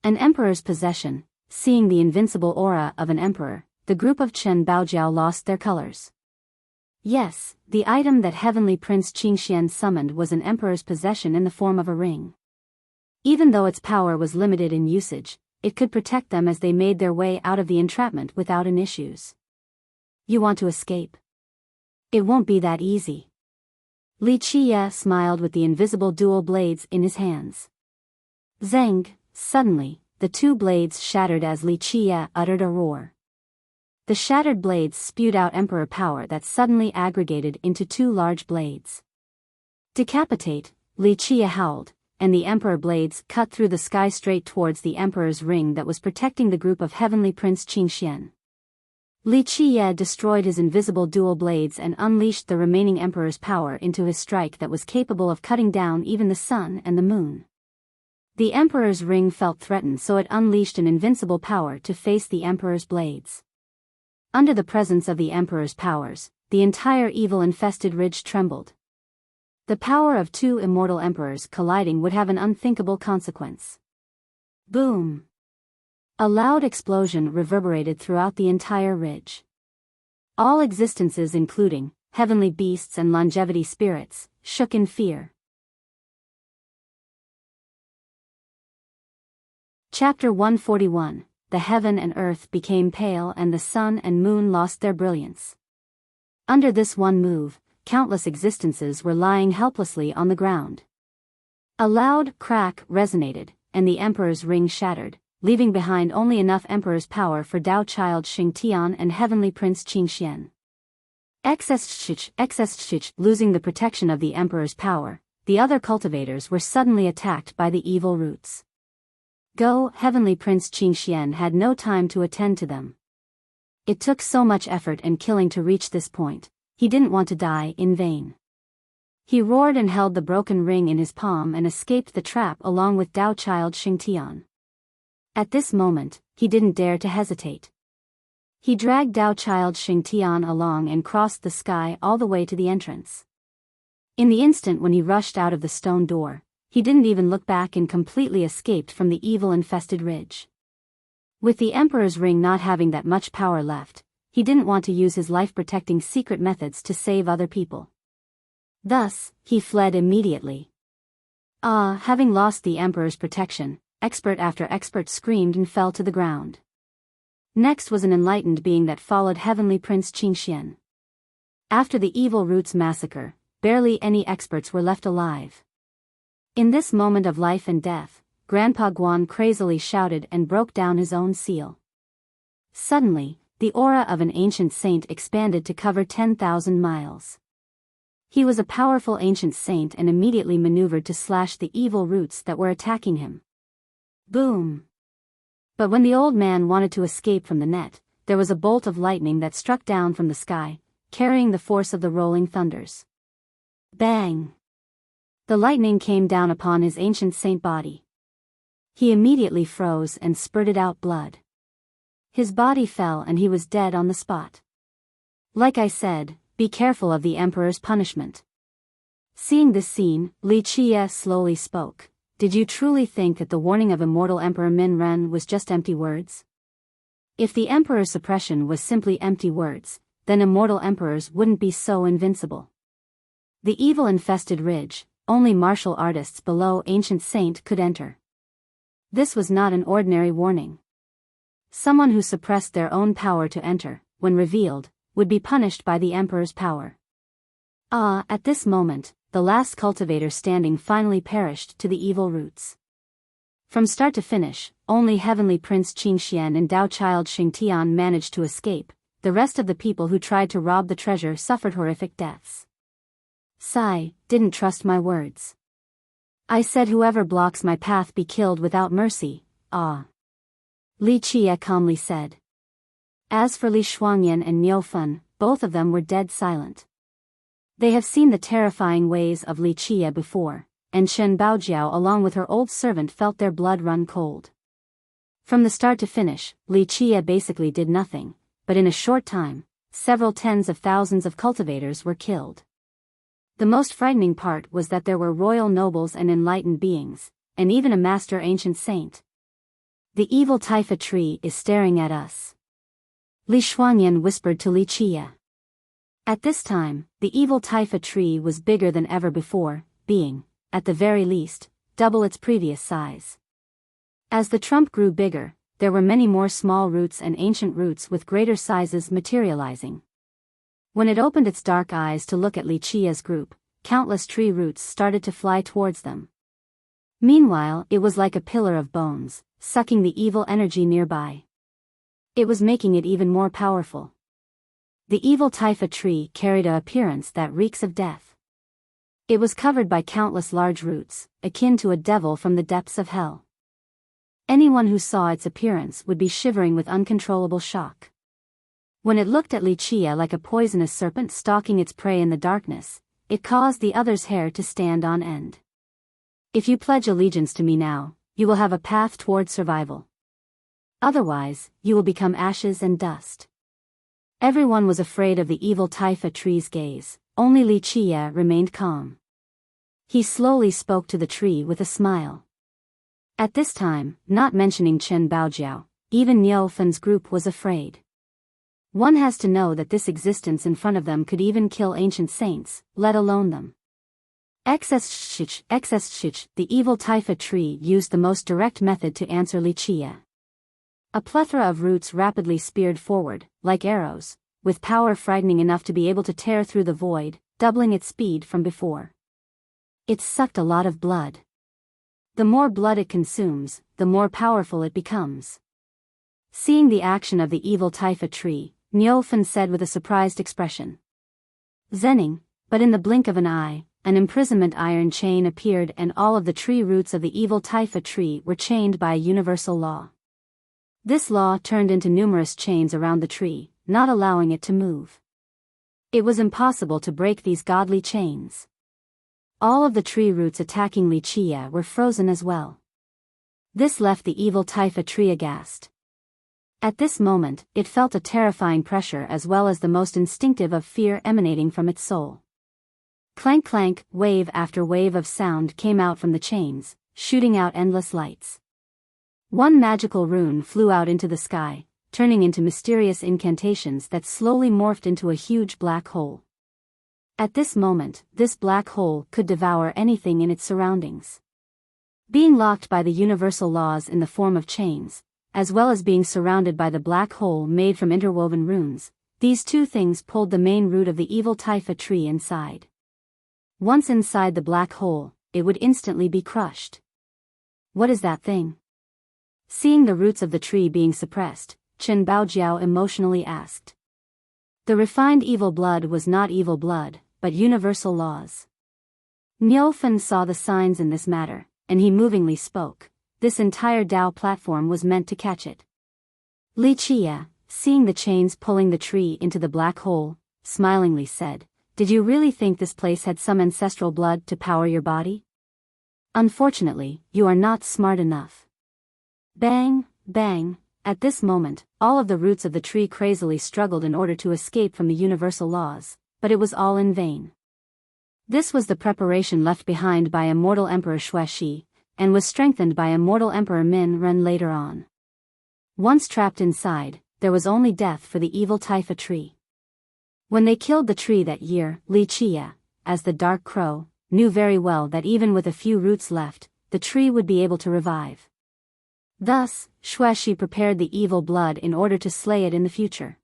An Emperor's possession. Seeing the invincible aura of an Emperor, the group of Chen Baojiao lost their colors. Yes, the item that Heavenly Prince Qingxian summoned was an Emperor's possession in the form of a ring. Even though its power was limited in usage, it could protect them as they made their way out of the entrapment without any issues. You want to escape? It won't be that easy. Li Qie smiled with the invisible dual blades in his hands. Zeng! Suddenly, the 2 blades shattered as Li Qie uttered a roar. The shattered blades spewed out Emperor power that suddenly aggregated into 2 large blades. Decapitate! Li Qie howled, and the Emperor blades cut through the sky straight towards the Emperor's ring that was protecting the group of Heavenly Prince Qingxian. Li Qie destroyed his invisible dual blades and unleashed the remaining Emperor's power into his strike that was capable of cutting down even the sun and the moon. The Emperor's ring felt threatened, so it unleashed an invincible power to face the Emperor's blades. Under the presence of the Emperor's powers, the entire evil-infested ridge trembled. The power of two immortal emperors colliding would have an unthinkable consequence. Boom! A loud explosion reverberated throughout the entire ridge. All existences, including heavenly beasts and longevity spirits, shook in fear. Chapter 141. The heaven and earth became pale and the sun and moon lost their brilliance. Under this one move, countless existences were lying helplessly on the ground. A loud crack resonated, and the Emperor's ring shattered, leaving behind only enough Emperor's power for Tao Child Xingtian and Heavenly Prince Qingxian. Losing the protection of the Emperor's power, the other cultivators were suddenly attacked by the evil roots. Heavenly Prince Qingxian had no time to attend to them. It took so much effort and killing to reach this point. He didn't want to die in vain. He roared and held the broken ring in his palm and escaped the trap along with Tao Child Xingtian. At this moment, he didn't dare to hesitate. He dragged Tao Child Xingtian along and crossed the sky all the way to the entrance. In the instant when he rushed out of the stone door, he didn't even look back and completely escaped from the evil-infested ridge. With the Emperor's ring not having that much power left, he didn't want to use his life-protecting secret methods to save other people. Thus, he fled immediately. Having lost the Emperor's protection, expert after expert screamed and fell to the ground. Next was an enlightened being that followed Heavenly Prince Qingxian. After the evil roots massacre, barely any experts were left alive. In this moment of life and death, Grandpa Guan crazily shouted and broke down his own seal. Suddenly, the aura of an ancient saint expanded to cover 10,000 miles. He was a powerful ancient saint and immediately maneuvered to slash the evil roots that were attacking him. Boom! But when the old man wanted to escape from the net, there was a bolt of lightning that struck down from the sky, carrying the force of the rolling thunders. Bang! The lightning came down upon his ancient saint body. He immediately froze and spurted out blood. His body fell and he was dead on the spot. Like I said, be careful of the Emperor's punishment. Seeing this scene, Li Qie slowly spoke. Did you truly think that the warning of immortal Emperor Min Ren was just empty words? If the Emperor's suppression was simply empty words, then immortal emperors wouldn't be so invincible. The evil-infested ridge, only martial artists below Ancient Saint could enter. This was not an ordinary warning. Someone who suppressed their own power to enter, when revealed, would be punished by the Emperor's power. At this moment, the last cultivator standing finally perished to the evil roots. From start to finish, only Heavenly Prince Qingxian and Tao Child Xingtian managed to escape. The rest of the people who tried to rob the treasure suffered horrific deaths. Didn't trust my words. I said whoever blocks my path be killed without mercy. Li Qie calmly said. As for Li Shuangyan and Niu Fen, both of them were dead silent. They have seen the terrifying ways of Li Qie before, and Shen Baojiao along with her old servant felt their blood run cold. From the start to finish, Li Qie basically did nothing, but in a short time, several tens of thousands of cultivators were killed. The most frightening part was that there were royal nobles and enlightened beings, and even a master ancient saint. The evil Taifa tree is staring at us. Li Shuangyan whispered to Li Qie. At this time, the evil Taifa tree was bigger than ever before, being, at the very least, double its previous size. As the trunk grew bigger, there were many more small roots and ancient roots with greater sizes materializing. When it opened its dark eyes to look at Li Qie's group, countless tree roots started to fly towards them. Meanwhile, it was like a pillar of bones, sucking the evil energy nearby. It was making it even more powerful. The evil Taifa tree carried an appearance that reeks of death. It was covered by countless large roots, akin to a devil from the depths of hell. Anyone who saw its appearance would be shivering with uncontrollable shock. When it looked at Li Qie like a poisonous serpent stalking its prey in the darkness, it caused the other's hair to stand on end. If you pledge allegiance to me now, you will have a path toward survival. Otherwise, you will become ashes and dust. Everyone was afraid of the evil taifa tree's gaze, only Li Qie remained calm. He slowly spoke to the tree with a smile. At this time, not mentioning Chen Baojiao, even Niu Fen's group was afraid. One has to know that this existence in front of them could even kill ancient saints, let alone them. XSH, the evil taifa tree used the most direct method to answer Li Qie. A plethora of roots rapidly speared forward, like arrows, with power frightening enough to be able to tear through the void, doubling its speed from before. It sucked a lot of blood. The more blood it consumes, the more powerful it becomes. Seeing the action of the evil taifa tree, Niu Fen said with a surprised expression. Zening, but in the blink of an eye, an imprisonment iron chain appeared and all of the tree roots of the evil taifa tree were chained by a universal law. This law turned into numerous chains around the tree, not allowing it to move. It was impossible to break these godly chains. All of the tree roots attacking Li Qie were frozen as well. This left the evil taifa tree aghast. At this moment, it felt a terrifying pressure as well as the most instinctive of fear emanating from its soul. Clank clank, wave after wave of sound came out from the chains, shooting out endless lights. One magical rune flew out into the sky, turning into mysterious incantations that slowly morphed into a huge black hole. At this moment, this black hole could devour anything in its surroundings. Being locked by the universal laws in the form of chains, as well as being surrounded by the black hole made from interwoven runes, these two things pulled the main root of the evil taifa tree inside. Once inside the black hole, it would instantly be crushed. What is that thing? Seeing the roots of the tree being suppressed, Chen Baojiao emotionally asked. The refined evil blood was not evil blood, but universal laws. Niu Fen saw the signs in this matter, and he movingly spoke. This entire Dao platform was meant to catch it. Li Qie, seeing the chains pulling the tree into the black hole, smilingly said, "Did you really think this place had some ancestral blood to power your body? Unfortunately, you are not smart enough." Bang, bang, at this moment, all of the roots of the tree crazily struggled in order to escape from the universal laws, but it was all in vain. This was the preparation left behind by immortal Emperor Xuexi, and was strengthened by immortal Emperor Min Ren later on. Once trapped inside, there was only death for the evil taifa tree. When they killed the tree that year, Li Qie, as the Dark Crow, knew very well that even with a few roots left, the tree would be able to revive. Thus, Xuexi prepared the evil blood in order to slay it in the future.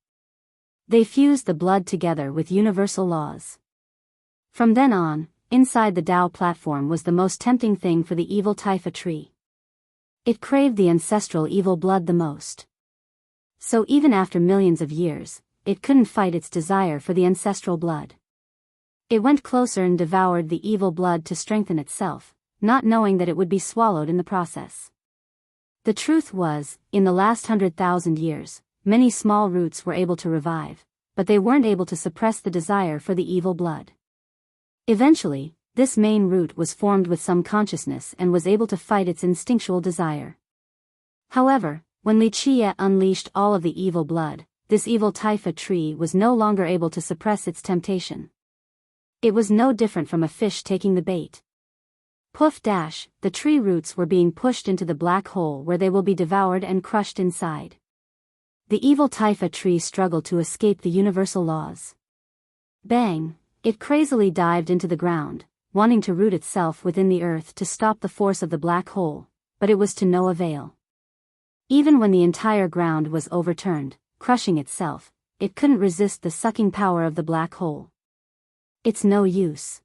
They fused the blood together with universal laws. From then on, inside the Dao platform was the most tempting thing for the evil taifa tree. It craved the ancestral evil blood the most. So even after millions of years, it couldn't fight its desire for the ancestral blood. It went closer and devoured the evil blood to strengthen itself, not knowing that it would be swallowed in the process. The truth was, in the last 100,000 years, many small roots were able to revive, but they weren't able to suppress the desire for the evil blood. Eventually, this main root was formed with some consciousness and was able to fight its instinctual desire. However, when Li Qie unleashed all of the evil blood, this evil taifa tree was no longer able to suppress its temptation. It was no different from a fish taking the bait. Poof dash, the tree roots were being pushed into the black hole where they will be devoured and crushed inside. The evil taifa tree struggled to escape the universal laws. Bang! It crazily dived into the ground, wanting to root itself within the earth to stop the force of the black hole, but it was to no avail. Even when the entire ground was overturned, crushing itself, it couldn't resist the sucking power of the black hole. It's no use.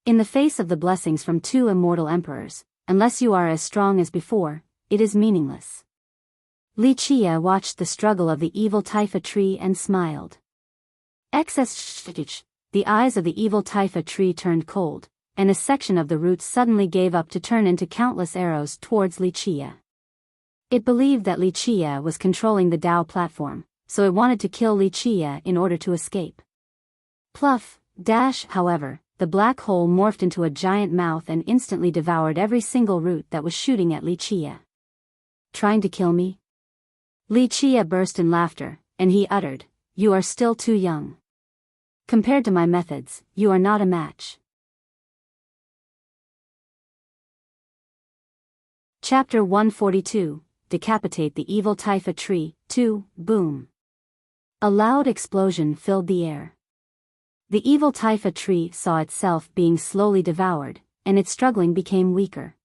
In the face of the blessings from two immortal emperors, unless you are as strong as before, it is meaningless. Li Qie watched the struggle of the evil taifa tree and smiled. The eyes of the evil taifa tree turned cold, and a section of the roots suddenly gave up to turn into countless arrows towards Li Qie. It believed that Li Qie was controlling the Dao platform, so it wanted to kill Li Qie in order to escape. Pluff, dash, however, the black hole morphed into a giant mouth and instantly devoured every single root that was shooting at Li Chia. Trying to kill me? Li Chia burst in laughter, and he uttered, "You are still too young. Compared to my methods, you are not a match." Chapter 142, Decapitate the Evil Taifa Tree, 2, Boom. A loud explosion filled the air. The evil Taifa tree saw itself being slowly devoured, and its struggling became weaker.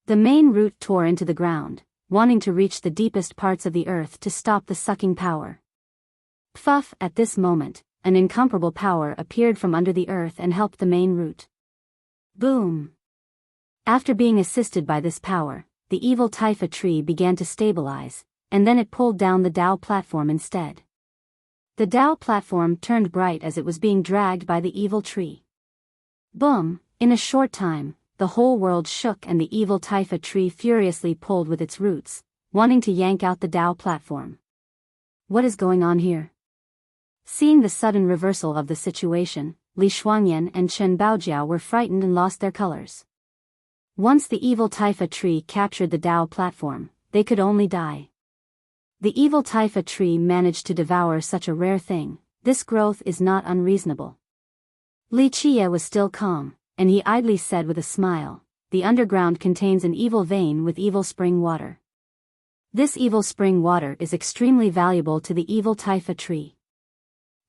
The main root tore into the ground, wanting to reach the deepest parts of the earth to stop the sucking power. Pfuff! At this moment, an incomparable power appeared from under the earth and helped the main root. Boom! After being assisted by this power, the evil Taifa tree began to stabilize, and then it pulled down the Tao platform instead. The Tao platform turned bright as it was being dragged by the evil tree. Boom! In a short time, the whole world shook and the evil Taifa tree furiously pulled with its roots, wanting to yank out the Tao platform. What is going on here? Seeing the sudden reversal of the situation, Li Shuangyan and Chen Baojiao were frightened and lost their colors. Once the evil Taifa tree captured the Tao platform, they could only die. The evil Taifa tree managed to devour such a rare thing. This growth is not unreasonable. Li Chia was still calm, and he idly said with a smile, "The underground contains an evil vein with evil spring water. This evil spring water is extremely valuable to the evil Taifa tree.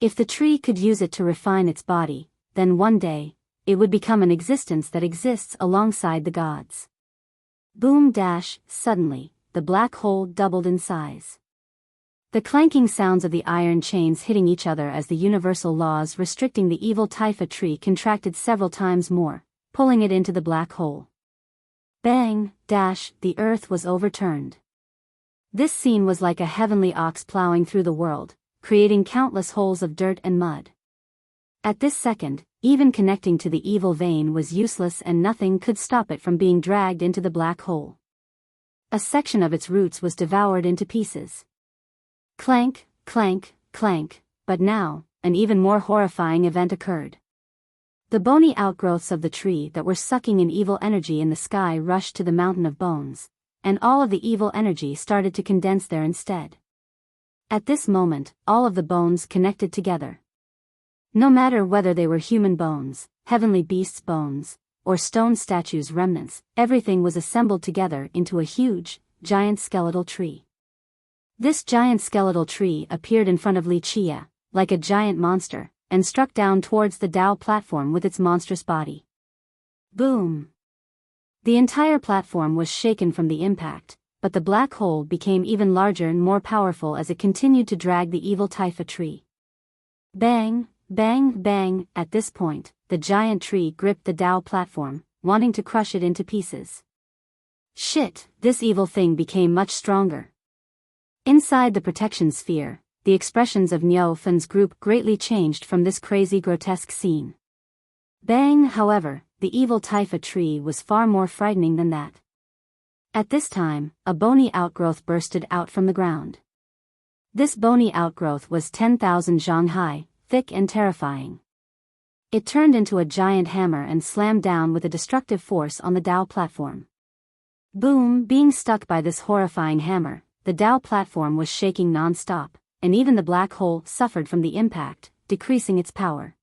If the tree could use it to refine its body, then one day, it would become an existence that exists alongside the gods." Boom! Suddenly, the black hole doubled in size. The clanking sounds of the iron chains hitting each other as the universal laws restricting the evil Taifa tree contracted several times more, pulling it into the black hole. Bang! The earth was overturned. This scene was like a heavenly ox plowing through the world, creating countless holes of dirt and mud. At this second, even connecting to the evil vein was useless and nothing could stop it from being dragged into the black hole. A section of its roots was devoured into pieces. Clank, clank, clank, but now, an even more horrifying event occurred. The bony outgrowths of the tree that were sucking in evil energy in the sky rushed to the mountain of bones, and all of the evil energy started to condense there instead. At this moment, all of the bones connected together. No matter whether they were human bones, heavenly beasts' bones, or stone statues' remnants, everything was assembled together into a huge, giant skeletal tree. This giant skeletal tree appeared in front of Li Chia, like a giant monster, and struck down towards the Tao platform with its monstrous body. Boom! The entire platform was shaken from the impact, but the black hole became even larger and more powerful as it continued to drag the evil Taifa tree. Bang! Bang! Bang! At this point, the giant tree gripped the Tao platform, wanting to crush it into pieces. Shit! This evil thing became much stronger. Inside the protection sphere, the expressions of Niu Fen's group greatly changed from this crazy grotesque scene. Bang! However, the evil Taifa tree was far more frightening than that. At this time, a bony outgrowth bursted out from the ground. This bony outgrowth was 10,000 zhang high, thick and terrifying. It turned into a giant hammer and slammed down with a destructive force on the Tao platform. Boom! Being stuck by this horrifying hammer, the Tao platform was shaking non-stop, and even the black hole suffered from the impact, decreasing its power.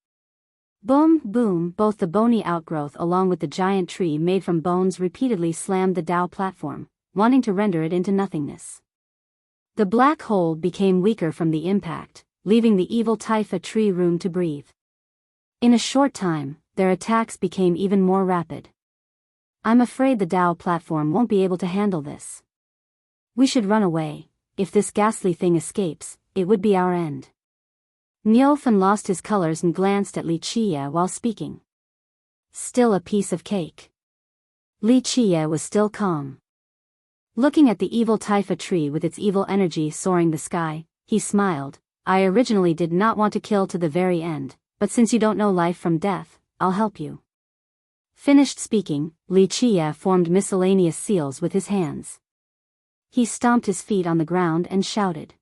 Boom! Boom! Both the bony outgrowth along with the giant tree made from bones repeatedly slammed the Tao platform, wanting to render it into nothingness. The black hole became weaker from the impact, leaving the evil Taifa tree room to breathe. In a short time, their attacks became even more rapid. I'm afraid the Tao platform won't be able to handle this. We should run away. If this ghastly thing escapes, it would be our end. Niu Fen lost his colors and glanced at Li Chia while speaking. Still a piece of cake. Li Chia was still calm. Looking at the evil Taifa tree with its evil energy soaring the sky, he smiled. I originally did not want to kill to the very end, but since you don't know life from death, I'll help you. Finished speaking, Li Chia formed miscellaneous seals with his hands. He stomped his feet on the ground and shouted.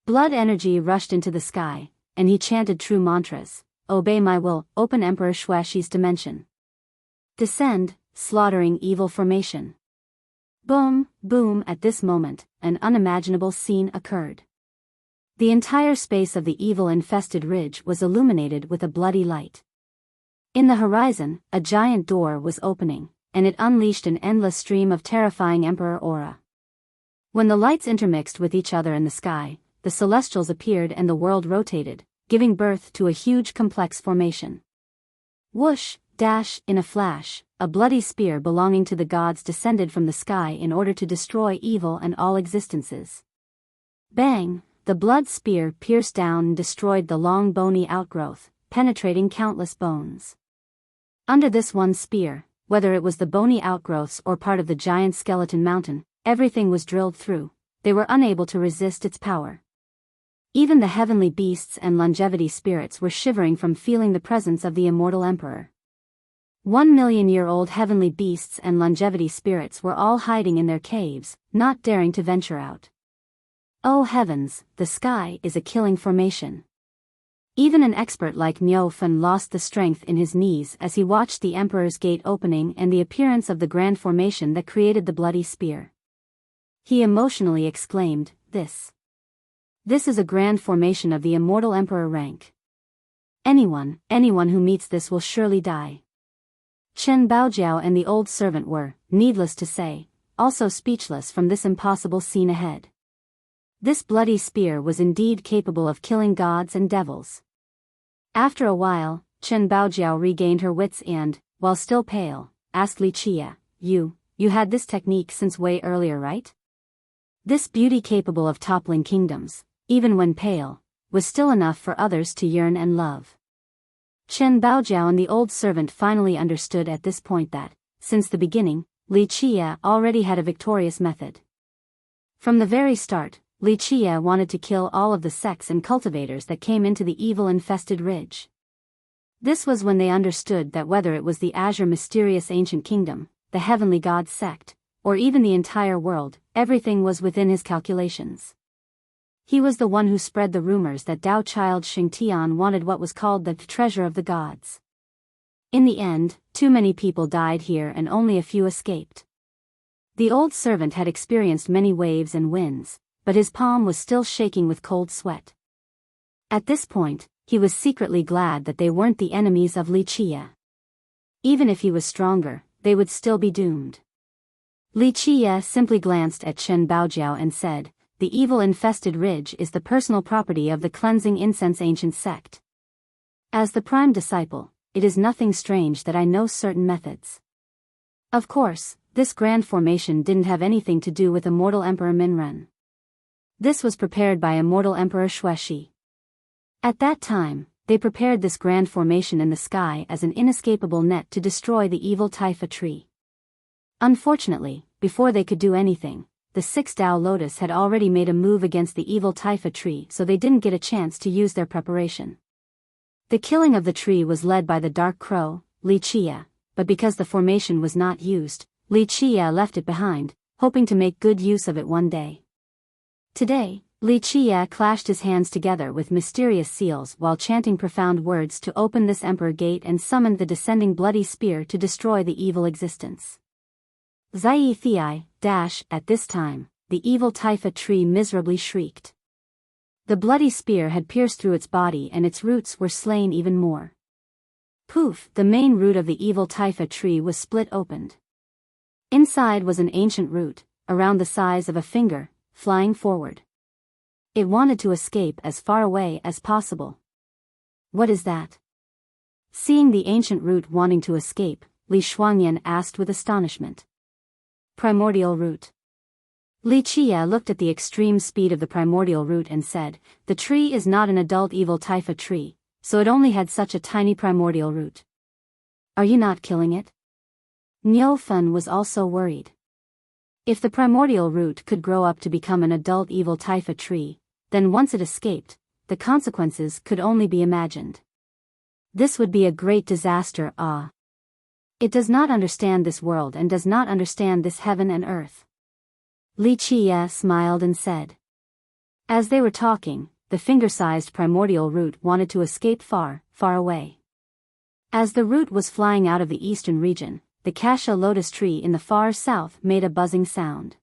Blood energy rushed into the sky, and he chanted true mantras. obey my will, open Emperor Shuaxi's dimension. Descend, slaughtering evil formation. Boom, boom, at this moment, an unimaginable scene occurred. The entire space of the evil-infested ridge was illuminated with a bloody light. In the horizon, a giant door was opening, and it unleashed an endless stream of terrifying emperor aura. When the lights intermixed with each other in the sky, the celestials appeared and the world rotated, giving birth to a huge complex formation. Whoosh, dash, in a flash, a bloody spear belonging to the gods descended from the sky in order to destroy evil and all existences. Bang, the blood spear pierced down and destroyed the long bony outgrowth, penetrating countless bones. Under this one spear, whether it was the bony outgrowths or part of the giant skeleton mountain, everything was drilled through. They were unable to resist its power. Even the heavenly beasts and longevity spirits were shivering from feeling the presence of the immortal emperor. 1,000,000-year-old heavenly beasts and longevity spirits were all hiding in their caves, not daring to venture out. Oh heavens, the sky is a killing formation. Even an expert like Niu Fen lost the strength in his knees as he watched the Emperor's gate opening and the appearance of the grand formation that created the bloody spear. He emotionally exclaimed, This is a grand formation of the immortal Emperor rank. Anyone who meets this will surely die. Chen Baojiao and the old servant were, needless to say, also speechless from this impossible scene ahead. This bloody spear was indeed capable of killing gods and devils. After a while, Chen Baojiao regained her wits and, while still pale, asked Li Qia, You had this technique since way earlier, right? This beauty capable of toppling kingdoms, even when pale, was still enough for others to yearn and love. Chen Baojiao and the old servant finally understood at this point that, since the beginning, Li Qia already had a victorious method. From the very start, Li Qia wanted to kill all of the sects and cultivators that came into the evil-infested ridge. This was when they understood that whether it was the Azure mysterious ancient kingdom, the heavenly god sect, or even the entire world, everything was within his calculations. He was the one who spread the rumors that Dao child Xingtian wanted what was called the treasure of the gods. In the end, too many people died here and only a few escaped. The old servant had experienced many waves and winds, but his palm was still shaking with cold sweat. At this point, he was secretly glad that they weren't the enemies of Li Qia. Even if he was stronger, they would still be doomed. Li Qia simply glanced at Chen Baojiao and said, The evil-infested ridge is the personal property of the cleansing incense ancient sect. As the prime disciple, it is nothing strange that I know certain methods. Of course, this grand formation didn't have anything to do with immortal Emperor Minren. This was prepared by immortal Emperor Shuaxi. At that time, they prepared this grand formation in the sky as an inescapable net to destroy the evil Taifa tree. Unfortunately, before they could do anything, the 6 Dao Lotus had already made a move against the evil Taifa tree, so they didn't get a chance to use their preparation. The killing of the tree was led by the Dark Crow, Li Qia, but because the formation was not used, Li Qia left it behind, hoping to make good use of it one day. Today, Li Qia clashed his hands together with mysterious seals while chanting profound words to open this emperor gate and summoned the descending bloody spear to destroy the evil existence. Zai Thei, dash, at this time, the evil Taifa tree miserably shrieked. The bloody spear had pierced through its body and its roots were slain even more. Poof, the main root of the evil Taifa tree was split opened. Inside was an ancient root, around the size of a finger, flying forward. It wanted to escape as far away as possible. What is that? Seeing the ancient root wanting to escape, Li Shuangyan asked with astonishment. Primordial root. Li Qia looked at the extreme speed of the primordial root and said, The tree is not an adult evil Taifa tree, so it only had such a tiny primordial root. Are you not killing it? Niu Fen was also worried. If the primordial root could grow up to become an adult evil Taifa tree, then once it escaped, the consequences could only be imagined. This would be a great disaster. It does not understand this world and does not understand this heaven and earth. Li Qia smiled and said. As they were talking, the finger-sized primordial root wanted to escape far, far away. As the root was flying out of the eastern region, the cassia lotus tree in the far south made a buzzing sound.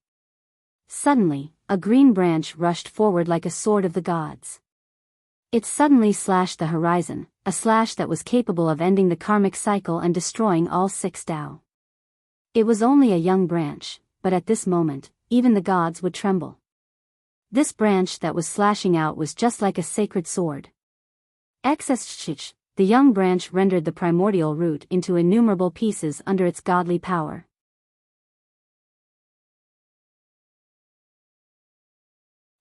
Suddenly, a green branch rushed forward like a sword of the gods. It suddenly slashed the horizon, a slash that was capable of ending the karmic cycle and destroying all 6 Tao. It was only a young branch, but at this moment, even the gods would tremble. This branch that was slashing out was just like a sacred sword. Xsh, the young branch rendered the primordial root into innumerable pieces under its godly power.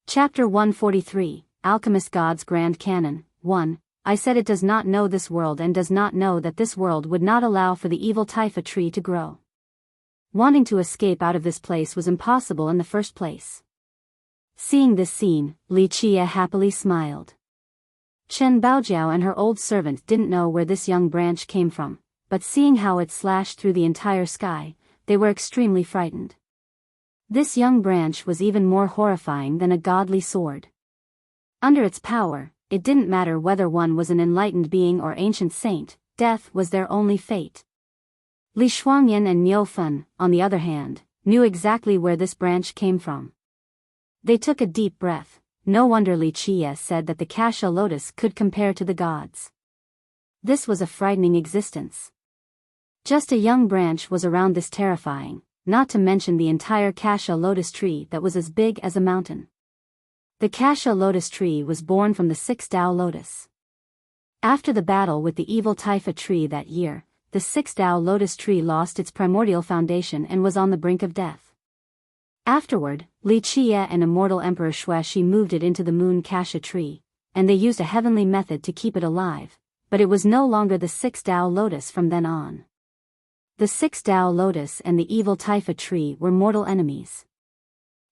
Chapter 143, Alchemist God's Grand Canon. 1. I said it does not know this world and does not know that this world would not allow for the evil taifa tree to grow. Wanting to escape out of this place was impossible in the first place. Seeing this scene, Li Chia happily smiled. Chen Baojiao and her old servant didn't know where this young branch came from, but seeing how it slashed through the entire sky, they were extremely frightened. This young branch was even more horrifying than a godly sword. Under its power, it didn't matter whether one was an enlightened being or ancient saint, death was their only fate. Li Shuangyan and Niu Fen, on the other hand, knew exactly where this branch came from. They took a deep breath. No wonder Li Chia said that the cassia lotus could compare to the gods. This was a frightening existence. Just a young branch was around this terrifying, not to mention the entire cassia lotus tree that was as big as a mountain. The cassia lotus tree was born from the 6 Tao lotus. After the battle with the evil taifa tree that year, the 6 Tao lotus tree lost its primordial foundation and was on the brink of death. Afterward, Li Chia and immortal Emperor Xueshi moved it into the moon cassia tree, and they used a heavenly method to keep it alive, but it was no longer the 6 Tao lotus from then on. The 6 Tao lotus and the evil taifa tree were mortal enemies.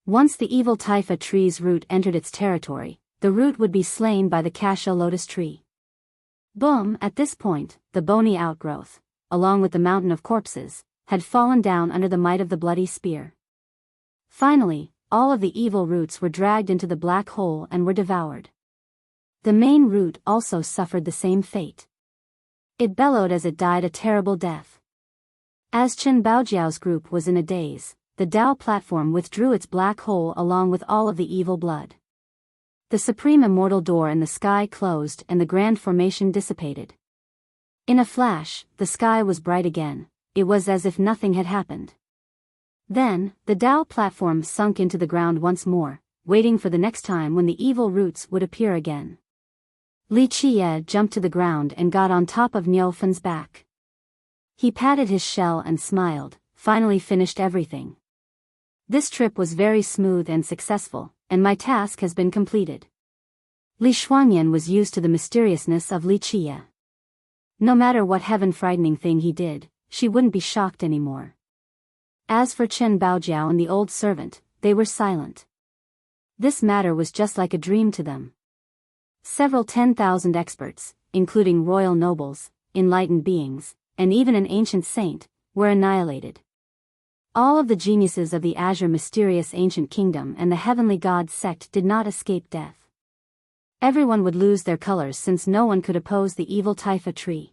Once the evil taifa tree's root entered its territory, the root would be slain by the cassia lotus tree. Boom! At this point, the bony outgrowth, along with the mountain of corpses, had fallen down under the might of the bloody spear. Finally, all of the evil roots were dragged into the black hole and were devoured. The main root also suffered the same fate. It bellowed as it died a terrible death. As Chen Baojiao's group was in a daze, the Tao platform withdrew its black hole along with all of the evil blood. The supreme immortal door in the sky closed and the grand formation dissipated. In a flash, the sky was bright again. It was as if nothing had happened. Then, the Tao platform sunk into the ground once more, waiting for the next time when the evil roots would appear again. Li Chia jumped to the ground and got on top of Niu Fen's back. He patted his shell and smiled, finally finished everything. This trip was very smooth and successful, and my task has been completed. Li Shuangyan was used to the mysteriousness of Li Chia. No matter what heaven-frightening thing he did, she wouldn't be shocked anymore. As for Chen Baojiao and the old servant, they were silent. This matter was just like a dream to them. Several 10,000 experts, including royal nobles, enlightened beings, and even an ancient saint, were annihilated. All of the geniuses of the Azure mysterious ancient kingdom and the heavenly god sect did not escape death. Everyone would lose their colors since no one could oppose the evil taifa tree.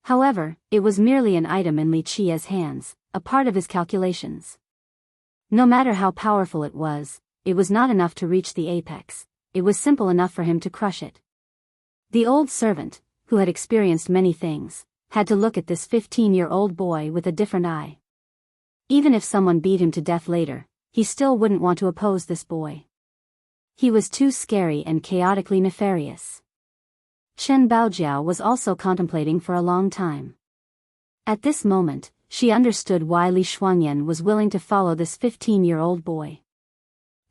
However, it was merely an item in Li Chia's hands, a part of his calculations. No matter how powerful it was not enough to reach the apex. It was simple enough for him to crush it. The old servant, who had experienced many things, had to look at this 15-year-old boy with a different eye. Even if someone beat him to death later, he still wouldn't want to oppose this boy. He was too scary and chaotically nefarious. Chen Baojiao was also contemplating for a long time. At this moment, she understood why Li Shuangyan was willing to follow this 15-year-old boy.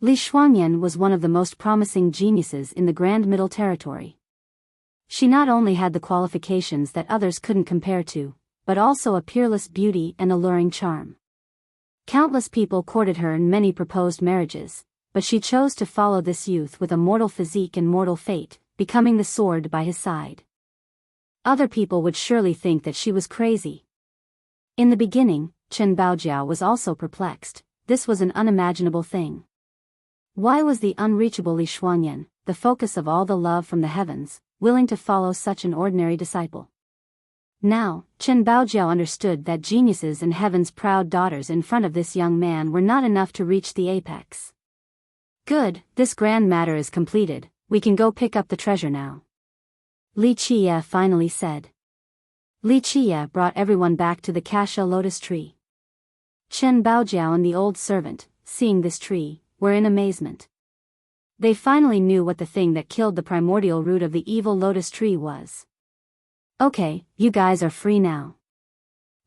Li Shuangyan was one of the most promising geniuses in the Grand Middle Territory. She not only had the qualifications that others couldn't compare to, but also a peerless beauty and alluring charm. Countless people courted her in many proposed marriages, but she chose to follow this youth with a mortal physique and mortal fate, becoming the sword by his side. Other people would surely think that she was crazy. In the beginning, Chen Baojiao was also perplexed. This was an unimaginable thing. Why was the unreachable Li Shuangyan, the focus of all the love from the heavens, willing to follow such an ordinary disciple. Now, Chen Baojiao understood that geniuses and heaven's proud daughters in front of this young man were not enough to reach the apex. Good, this grand matter is completed, we can go pick up the treasure now. Li Qie finally said. Li Qie brought everyone back to the Kasha lotus tree. Chen Baojiao and the old servant, seeing this tree, were in amazement. They finally knew what the thing that killed the primordial root of the evil lotus tree was. Okay, you guys are free now.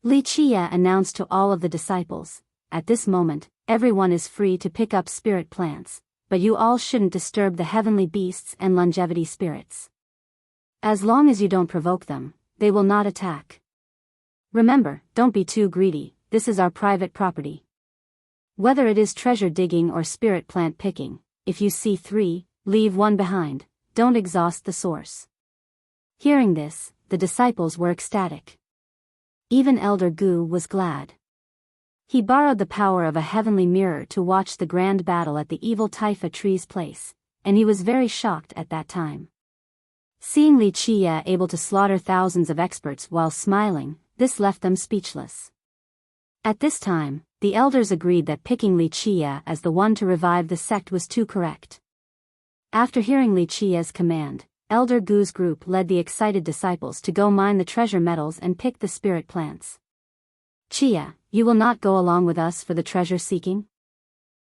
Li Qie announced to all of the disciples, at this moment, everyone is free to pick up spirit plants, but you all shouldn't disturb the heavenly beasts and longevity spirits. As long as you don't provoke them, they will not attack. Remember, don't be too greedy, this is our private property. Whether it is treasure digging or spirit plant picking, if you see 3, leave 1 behind, don't exhaust the source. Hearing this, the disciples were ecstatic. Even Elder Gu was glad. He borrowed the power of a heavenly mirror to watch the grand battle at the evil Taifa tree's place, and he was very shocked at that time. Seeing Li Qie able to slaughter thousands of experts while smiling, this left them speechless. At this time, the elders agreed that picking Li Qie as the one to revive the sect was too correct. After hearing Li Qie's command, Elder Gu's group led the excited disciples to go mine the treasure metals and pick the spirit plants. Qie, you will not go along with us for the treasure seeking?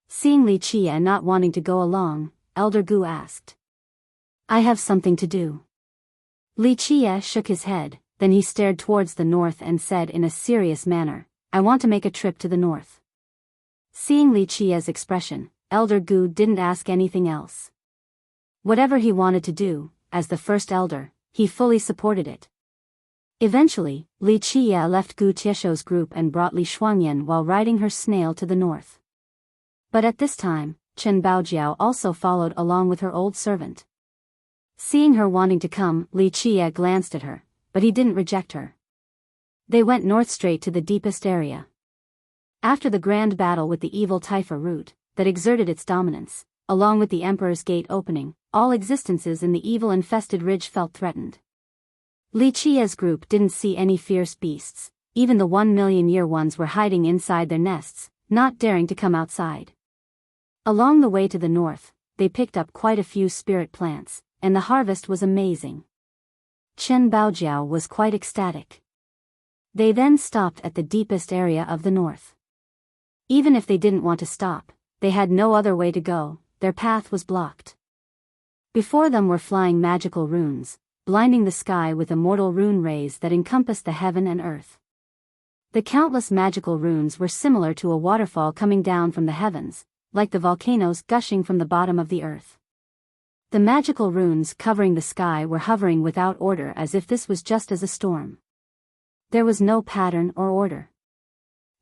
Seeing Li Qie not wanting to go along, Elder Gu asked. I have something to do. Li Qie shook his head, then he stared towards the north and said in a serious manner, I want to make a trip to the north. Seeing Li Qie's expression, Elder Gu didn't ask anything else. Whatever he wanted to do, as the first elder, he fully supported it. Eventually, Li Qie left Gu Tiesho's group and brought Li Shuangyan while riding her snail to the north. But at this time, Chen Baojiao also followed along with her old servant. Seeing her wanting to come, Li Qie glanced at her, but he didn't reject her. They went north straight to the deepest area. After the grand battle with the evil Taifa root, that exerted its dominance, along with the Emperor's gate opening, all existences in the evil-infested ridge felt threatened. Li Qie's group didn't see any fierce beasts, even the 1,000,000-year ones were hiding inside their nests, not daring to come outside. Along the way to the north, they picked up quite a few spirit plants, and the harvest was amazing. Chen Baojiao was quite ecstatic. They then stopped at the deepest area of the north. Even if they didn't want to stop, they had no other way to go, their path was blocked. Before them were flying magical runes, blinding the sky with immortal rune rays that encompassed the heaven and earth. The countless magical runes were similar to a waterfall coming down from the heavens, like the volcanoes gushing from the bottom of the earth. The magical runes covering the sky were hovering without order as if this was just as a storm. There was no pattern or order.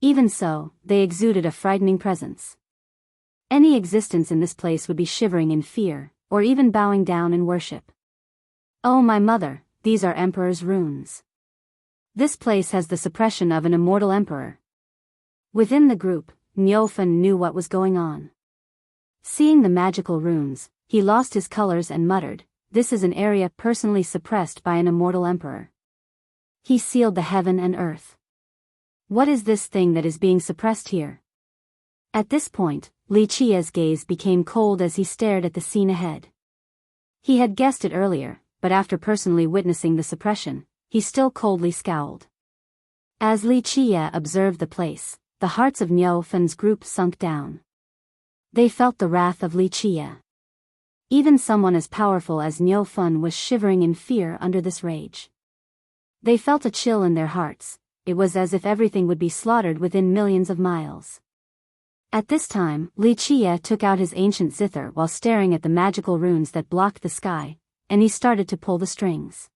Even so, they exuded a frightening presence. Any existence in this place would be shivering in fear, or even bowing down in worship. Oh my mother, these are Emperor's runes. This place has the suppression of an immortal emperor. Within the group, Niufen knew what was going on. Seeing the magical runes, he lost his colors and muttered, this is an area personally suppressed by an immortal emperor. He sealed the heaven and earth. What is this thing that is being suppressed here? At this point, Li Qie's gaze became cold as he stared at the scene ahead. He had guessed it earlier, but after personally witnessing the suppression, he still coldly scowled. As Li Qie observed the place, the hearts of Niufen's group sunk down. They felt the wrath of Li Qie. Even someone as powerful as Niufen was shivering in fear under this rage. They felt a chill in their hearts, it was as if everything would be slaughtered within millions of miles. At this time, Li Qie took out his ancient zither while staring at the magical runes that blocked the sky, and he started to pull the strings.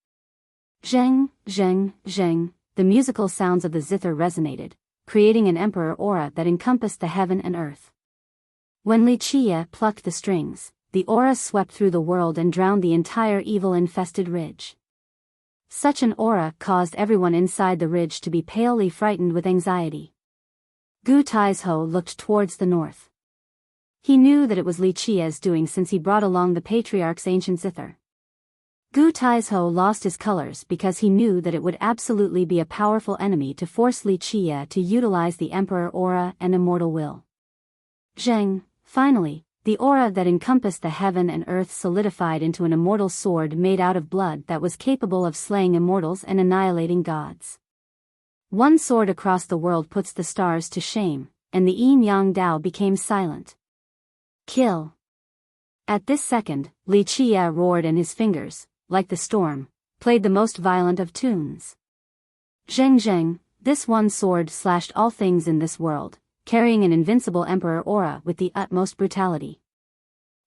Zheng, zheng, zheng, the musical sounds of the zither resonated, creating an emperor aura that encompassed the heaven and earth. When Li Qie plucked the strings, the aura swept through the world and drowned the entire evil-infested ridge. Such an aura caused everyone inside the ridge to be palely frightened with anxiety. Gu Taizhou looked towards the north. He knew that it was Li Qia's doing since he brought along the patriarch's ancient zither. Gu Taizhou lost his colors because he knew that it would absolutely be a powerful enemy to force Li Qia to utilize the Emperor Aura and Immortal Will. Zheng, finally, the aura that encompassed the heaven and earth solidified into an immortal sword made out of blood that was capable of slaying immortals and annihilating gods. One sword across the world puts the stars to shame, and the yin-yang Dao became silent. Kill. At this second, Li Qia roared and his fingers, like the storm, played the most violent of tunes. Zheng Zheng, this one sword slashed all things in this world, carrying an invincible Emperor aura with the utmost brutality.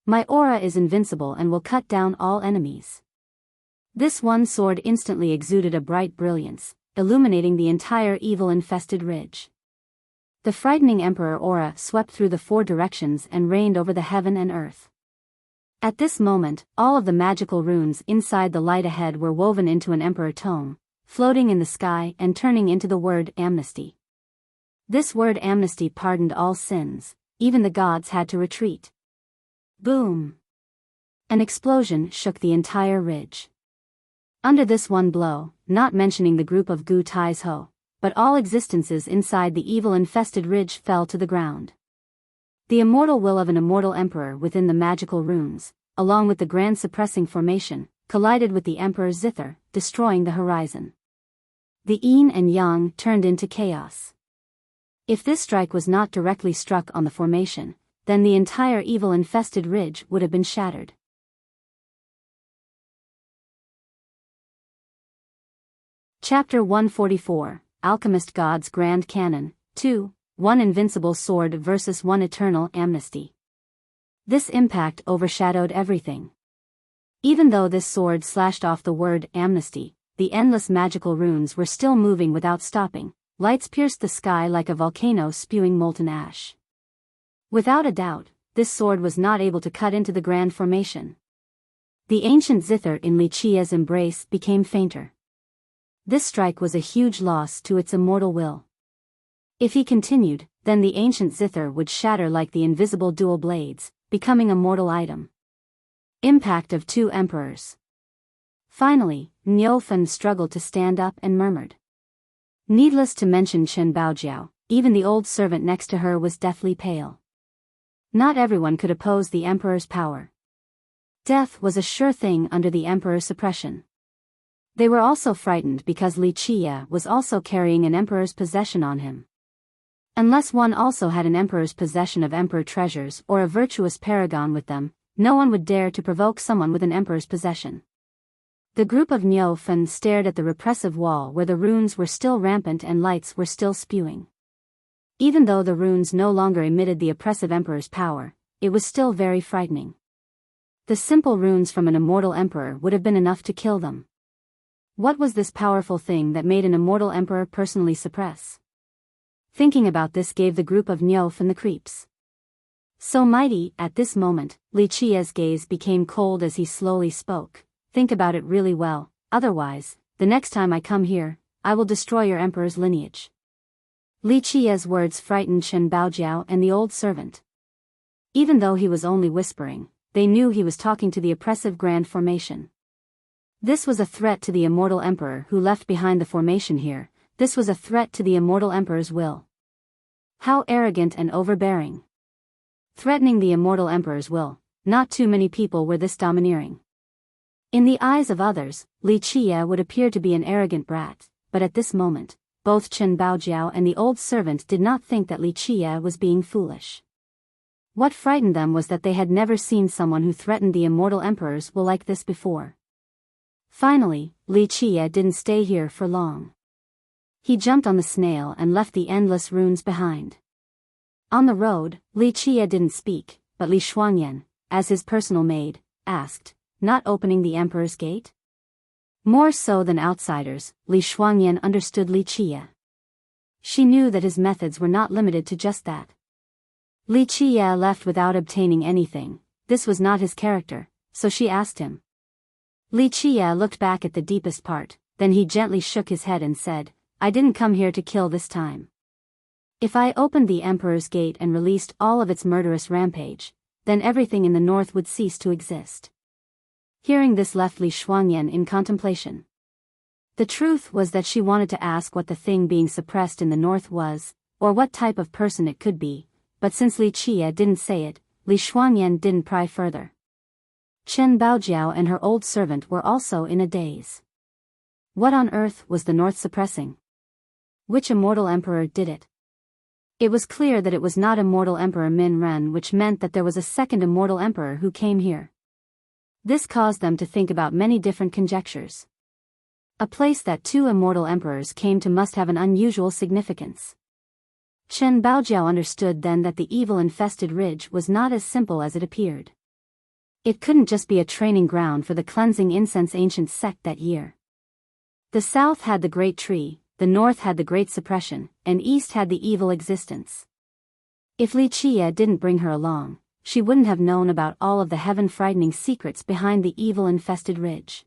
My aura is invincible and will cut down all enemies. This one sword instantly exuded a bright brilliance, illuminating the entire evil-infested ridge. The frightening Emperor aura swept through the four directions and reigned over the heaven and earth. At this moment, all of the magical runes inside the light ahead were woven into an Emperor tome, floating in the sky and turning into the word amnesty. This word amnesty pardoned all sins, even the gods had to retreat. Boom! An explosion shook the entire ridge. Under this one blow, not mentioning the group of Gu Taizhou, but all existences inside the evil-infested ridge fell to the ground. The immortal will of an immortal emperor within the magical runes, along with the grand suppressing formation, collided with the emperor's zither, destroying the horizon. The yin and yang turned into chaos. If this strike was not directly struck on the formation, then the entire evil-infested ridge would have been shattered. Chapter 144, Alchemist God's Grand Canon, 2, One Invincible Sword versus One Eternal Amnesty. This impact overshadowed everything. Even though this sword slashed off the word amnesty, the endless magical runes were still moving without stopping, lights pierced the sky like a volcano spewing molten ash. Without a doubt, this sword was not able to cut into the grand formation. The ancient zither in Li Qia's embrace became fainter. This strike was a huge loss to its immortal will. If he continued, then the ancient zither would shatter like the invisible dual blades, becoming a mortal item. Impact of two emperors. Finally, Niufen struggled to stand up and murmured. Needless to mention Chen Baojiao, even the old servant next to her was deathly pale. Not everyone could oppose the emperor's power. Death was a sure thing under the emperor's suppression. They were also frightened because Li Qia was also carrying an emperor's possession on him. Unless one also had an emperor's possession of emperor treasures or a virtuous paragon with them, no one would dare to provoke someone with an emperor's possession. The group of Niufen stared at the repressive wall where the runes were still rampant and lights were still spewing. Even though the runes no longer emitted the oppressive emperor's power, it was still very frightening. The simple runes from an immortal emperor would have been enough to kill them. What was this powerful thing that made an immortal emperor personally suppress? Thinking about this gave the group of Niufen the creeps. So mighty, at this moment, Li Qia's gaze became cold as he slowly spoke. Think about it really well, otherwise, the next time I come here, I will destroy your emperor's lineage. Li Qia's words frightened Chen Baojiao and the old servant. Even though he was only whispering, they knew he was talking to the oppressive grand formation. This was a threat to the immortal emperor who left behind the formation here. This was a threat to the immortal emperor's will. How arrogant and overbearing. Threatening the immortal emperor's will, not too many people were this domineering. In the eyes of others, Li Qia would appear to be an arrogant brat, but at this moment, both Chen Baojiao and the old servant did not think that Li Qia was being foolish. What frightened them was that they had never seen someone who threatened the immortal emperor's will like this before. Finally, Li Qia didn't stay here for long. He jumped on the snail and left the endless runes behind. On the road, Li Qia didn't speak, but Li Shuangyan, as his personal maid, asked, not opening the emperor's gate? More so than outsiders, Li Shuangyan understood Li Qia. She knew that his methods were not limited to just that. Li Qia left without obtaining anything. This was not his character, so she asked him. Li Qia looked back at the deepest part, then he gently shook his head and said, I didn't come here to kill this time. If I opened the Emperor's gate and released all of its murderous rampage, then everything in the north would cease to exist. Hearing this left Li Shuangyan in contemplation. The truth was that she wanted to ask what the thing being suppressed in the north was, or what type of person it could be, but since Li Qie didn't say it, Li Shuangyan didn't pry further. Chen Baojiao and her old servant were also in a daze. What on earth was the north suppressing? Which immortal emperor did it? It was clear that it was not immortal Emperor Min Ren, which meant that there was a second immortal emperor who came here. This caused them to think about many different conjectures. A place that two immortal emperors came to must have an unusual significance. Chen Baojiao understood then that the evil-infested ridge was not as simple as it appeared. It couldn't just be a training ground for the cleansing incense ancient sect that year. The south had the great tree, the north had the great suppression, and east had the evil existence. If Li Qie didn't bring her along, she wouldn't have known about all of the heaven-frightening secrets behind the evil-infested ridge.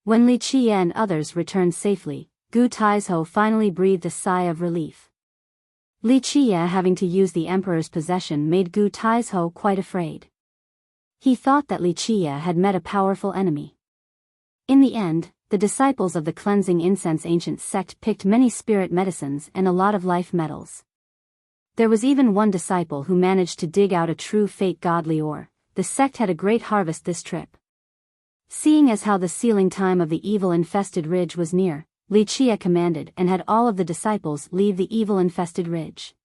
When Li Qie and others returned safely, Gu Taizhou finally breathed a sigh of relief. Li Qie having to use the emperor's possession made Gu Taizhou quite afraid. He thought that Li Qie had met a powerful enemy. In the end, the disciples of the cleansing incense ancient sect picked many spirit medicines and a lot of life metals. There was even one disciple who managed to dig out a true fate godly ore. The sect had a great harvest this trip. Seeing as how the sealing time of the evil-infested ridge was near, Li Qie commanded and had all of the disciples leave the evil-infested ridge.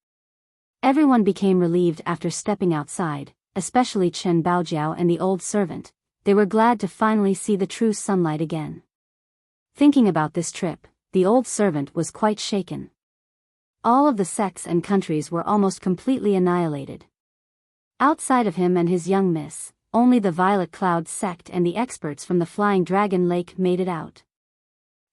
Everyone became relieved after stepping outside, especially Chen Baojiao and the old servant. They were glad to finally see the true sunlight again. Thinking about this trip, the old servant was quite shaken. All of the sects and countries were almost completely annihilated. Outside of him and his young miss, only the Violet Cloud sect and the experts from the Flying Dragon Lake made it out.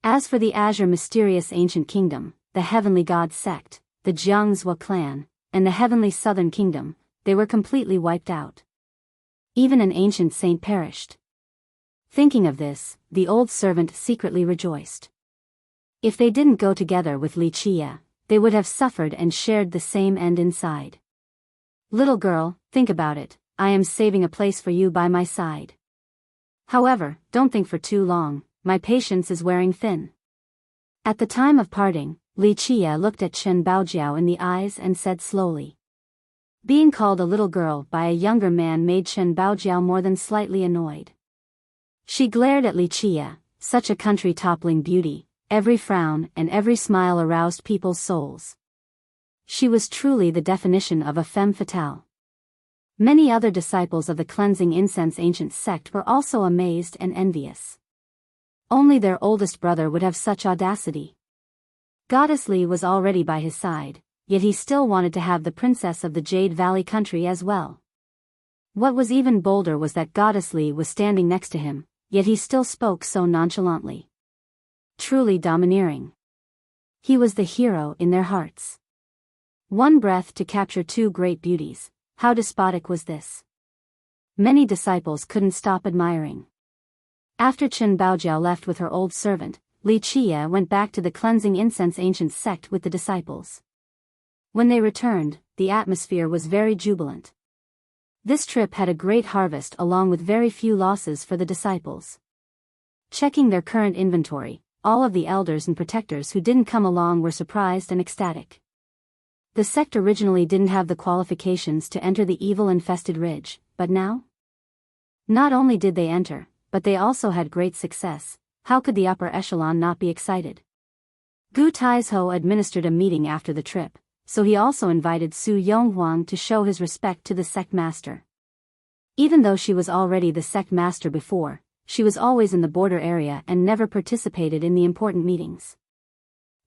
As for the Azure Mysterious Ancient Kingdom, the Heavenly God sect, the Jiangzhou clan, and the Heavenly Southern Kingdom, they were completely wiped out. Even an ancient saint perished. Thinking of this, the old servant secretly rejoiced. If they didn't go together with Li Qie, they would have suffered and shared the same end inside. Little girl, think about it, I am saving a place for you by my side. However, don't think for too long, my patience is wearing thin. At the time of parting, Li Qie looked at Chen Baojiao in the eyes and said slowly. Being called a little girl by a younger man made Chen Baojiao more than slightly annoyed. She glared at Li Qie, such a country-toppling beauty, every frown and every smile aroused people's souls. She was truly the definition of a femme fatale. Many other disciples of the cleansing incense ancient sect were also amazed and envious. Only their oldest brother would have such audacity. Goddess Li was already by his side, yet he still wanted to have the princess of the Jade Valley country as well. What was even bolder was that Goddess Li was standing next to him, yet he still spoke so nonchalantly. Truly domineering. He was the hero in their hearts. One breath to capture two great beauties, how despotic was this? Many disciples couldn't stop admiring. After Chen Baojiao left with her old servant, Li Qie went back to the cleansing incense ancient sect with the disciples. When they returned, the atmosphere was very jubilant. This trip had a great harvest along with very few losses for the disciples. Checking their current inventory, all of the elders and protectors who didn't come along were surprised and ecstatic. The sect originally didn't have the qualifications to enter the evil-infested ridge, but now? Not only did they enter, but they also had great success. How could the upper echelon not be excited? Gu Taizhou administered a meeting after the trip, so he also invited Su Yonghuang to show his respect to the sect master. Even though she was already the sect master before, she was always in the border area and never participated in the important meetings.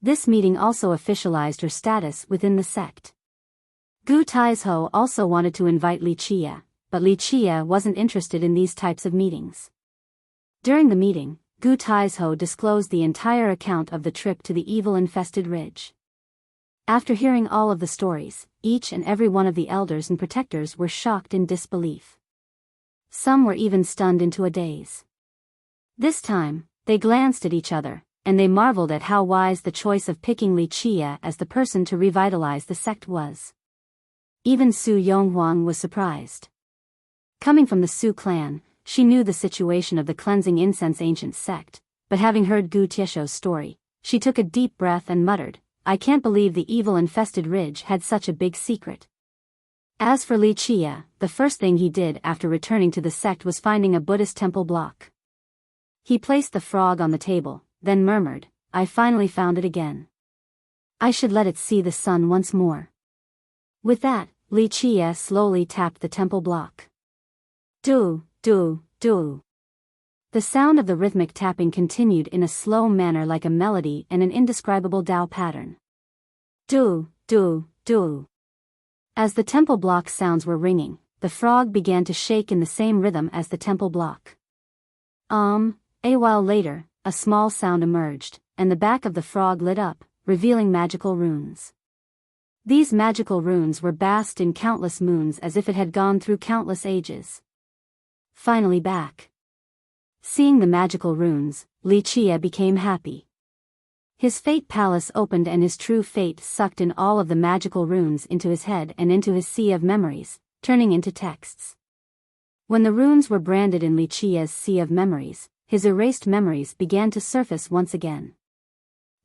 This meeting also officialized her status within the sect. Gu Taizhou also wanted to invite Li Qie, but Li Qie wasn't interested in these types of meetings. During the meeting, Gu Taizhou disclosed the entire account of the trip to the evil-infested ridge. After hearing all of the stories, each and every one of the elders and protectors were shocked in disbelief. Some were even stunned into a daze. This time, they glanced at each other, and they marveled at how wise the choice of picking Li Chia as the person to revitalize the sect was. Even Su Yonghuang was surprised. Coming from the Su clan, she knew the situation of the cleansing incense ancient sect, but having heard Gu Tiesho's story, she took a deep breath and muttered, "I can't believe the evil-infested ridge had such a big secret." As for Li Chia, the first thing he did after returning to the sect was finding a Buddhist temple block. He placed the frog on the table, then murmured, "I finally found it again. I should let it see the sun once more." With that, Li Chia slowly tapped the temple block. Do, do, do. The sound of the rhythmic tapping continued in a slow manner like a melody and an indescribable Tao pattern. Do, do, do. As the temple block sounds were ringing, the frog began to shake in the same rhythm as the temple block. A while later, a small sound emerged, and the back of the frog lit up, revealing magical runes. These magical runes were basked in countless moons as if it had gone through countless ages. Finally back. Seeing the magical runes, Li Chia became happy. His fate palace opened and his true fate sucked in all of the magical runes into his head and into his sea of memories, turning into texts. When the runes were branded in Li Chia's sea of memories, his erased memories began to surface once again.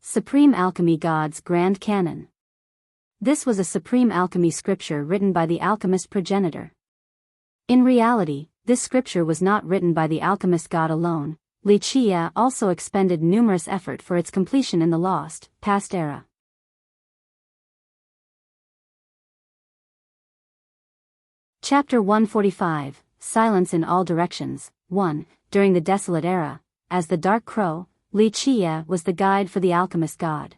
Supreme Alchemy God's Grand Canon. This was a supreme alchemy scripture written by the alchemist progenitor. In reality, this scripture was not written by the alchemist god alone. Li Chia also expended numerous effort for its completion in the lost, past era. Chapter 145, Silence in All Directions. 1. During the Desolate Era, as the Dark Crow, Li Chia was the guide for the alchemist god.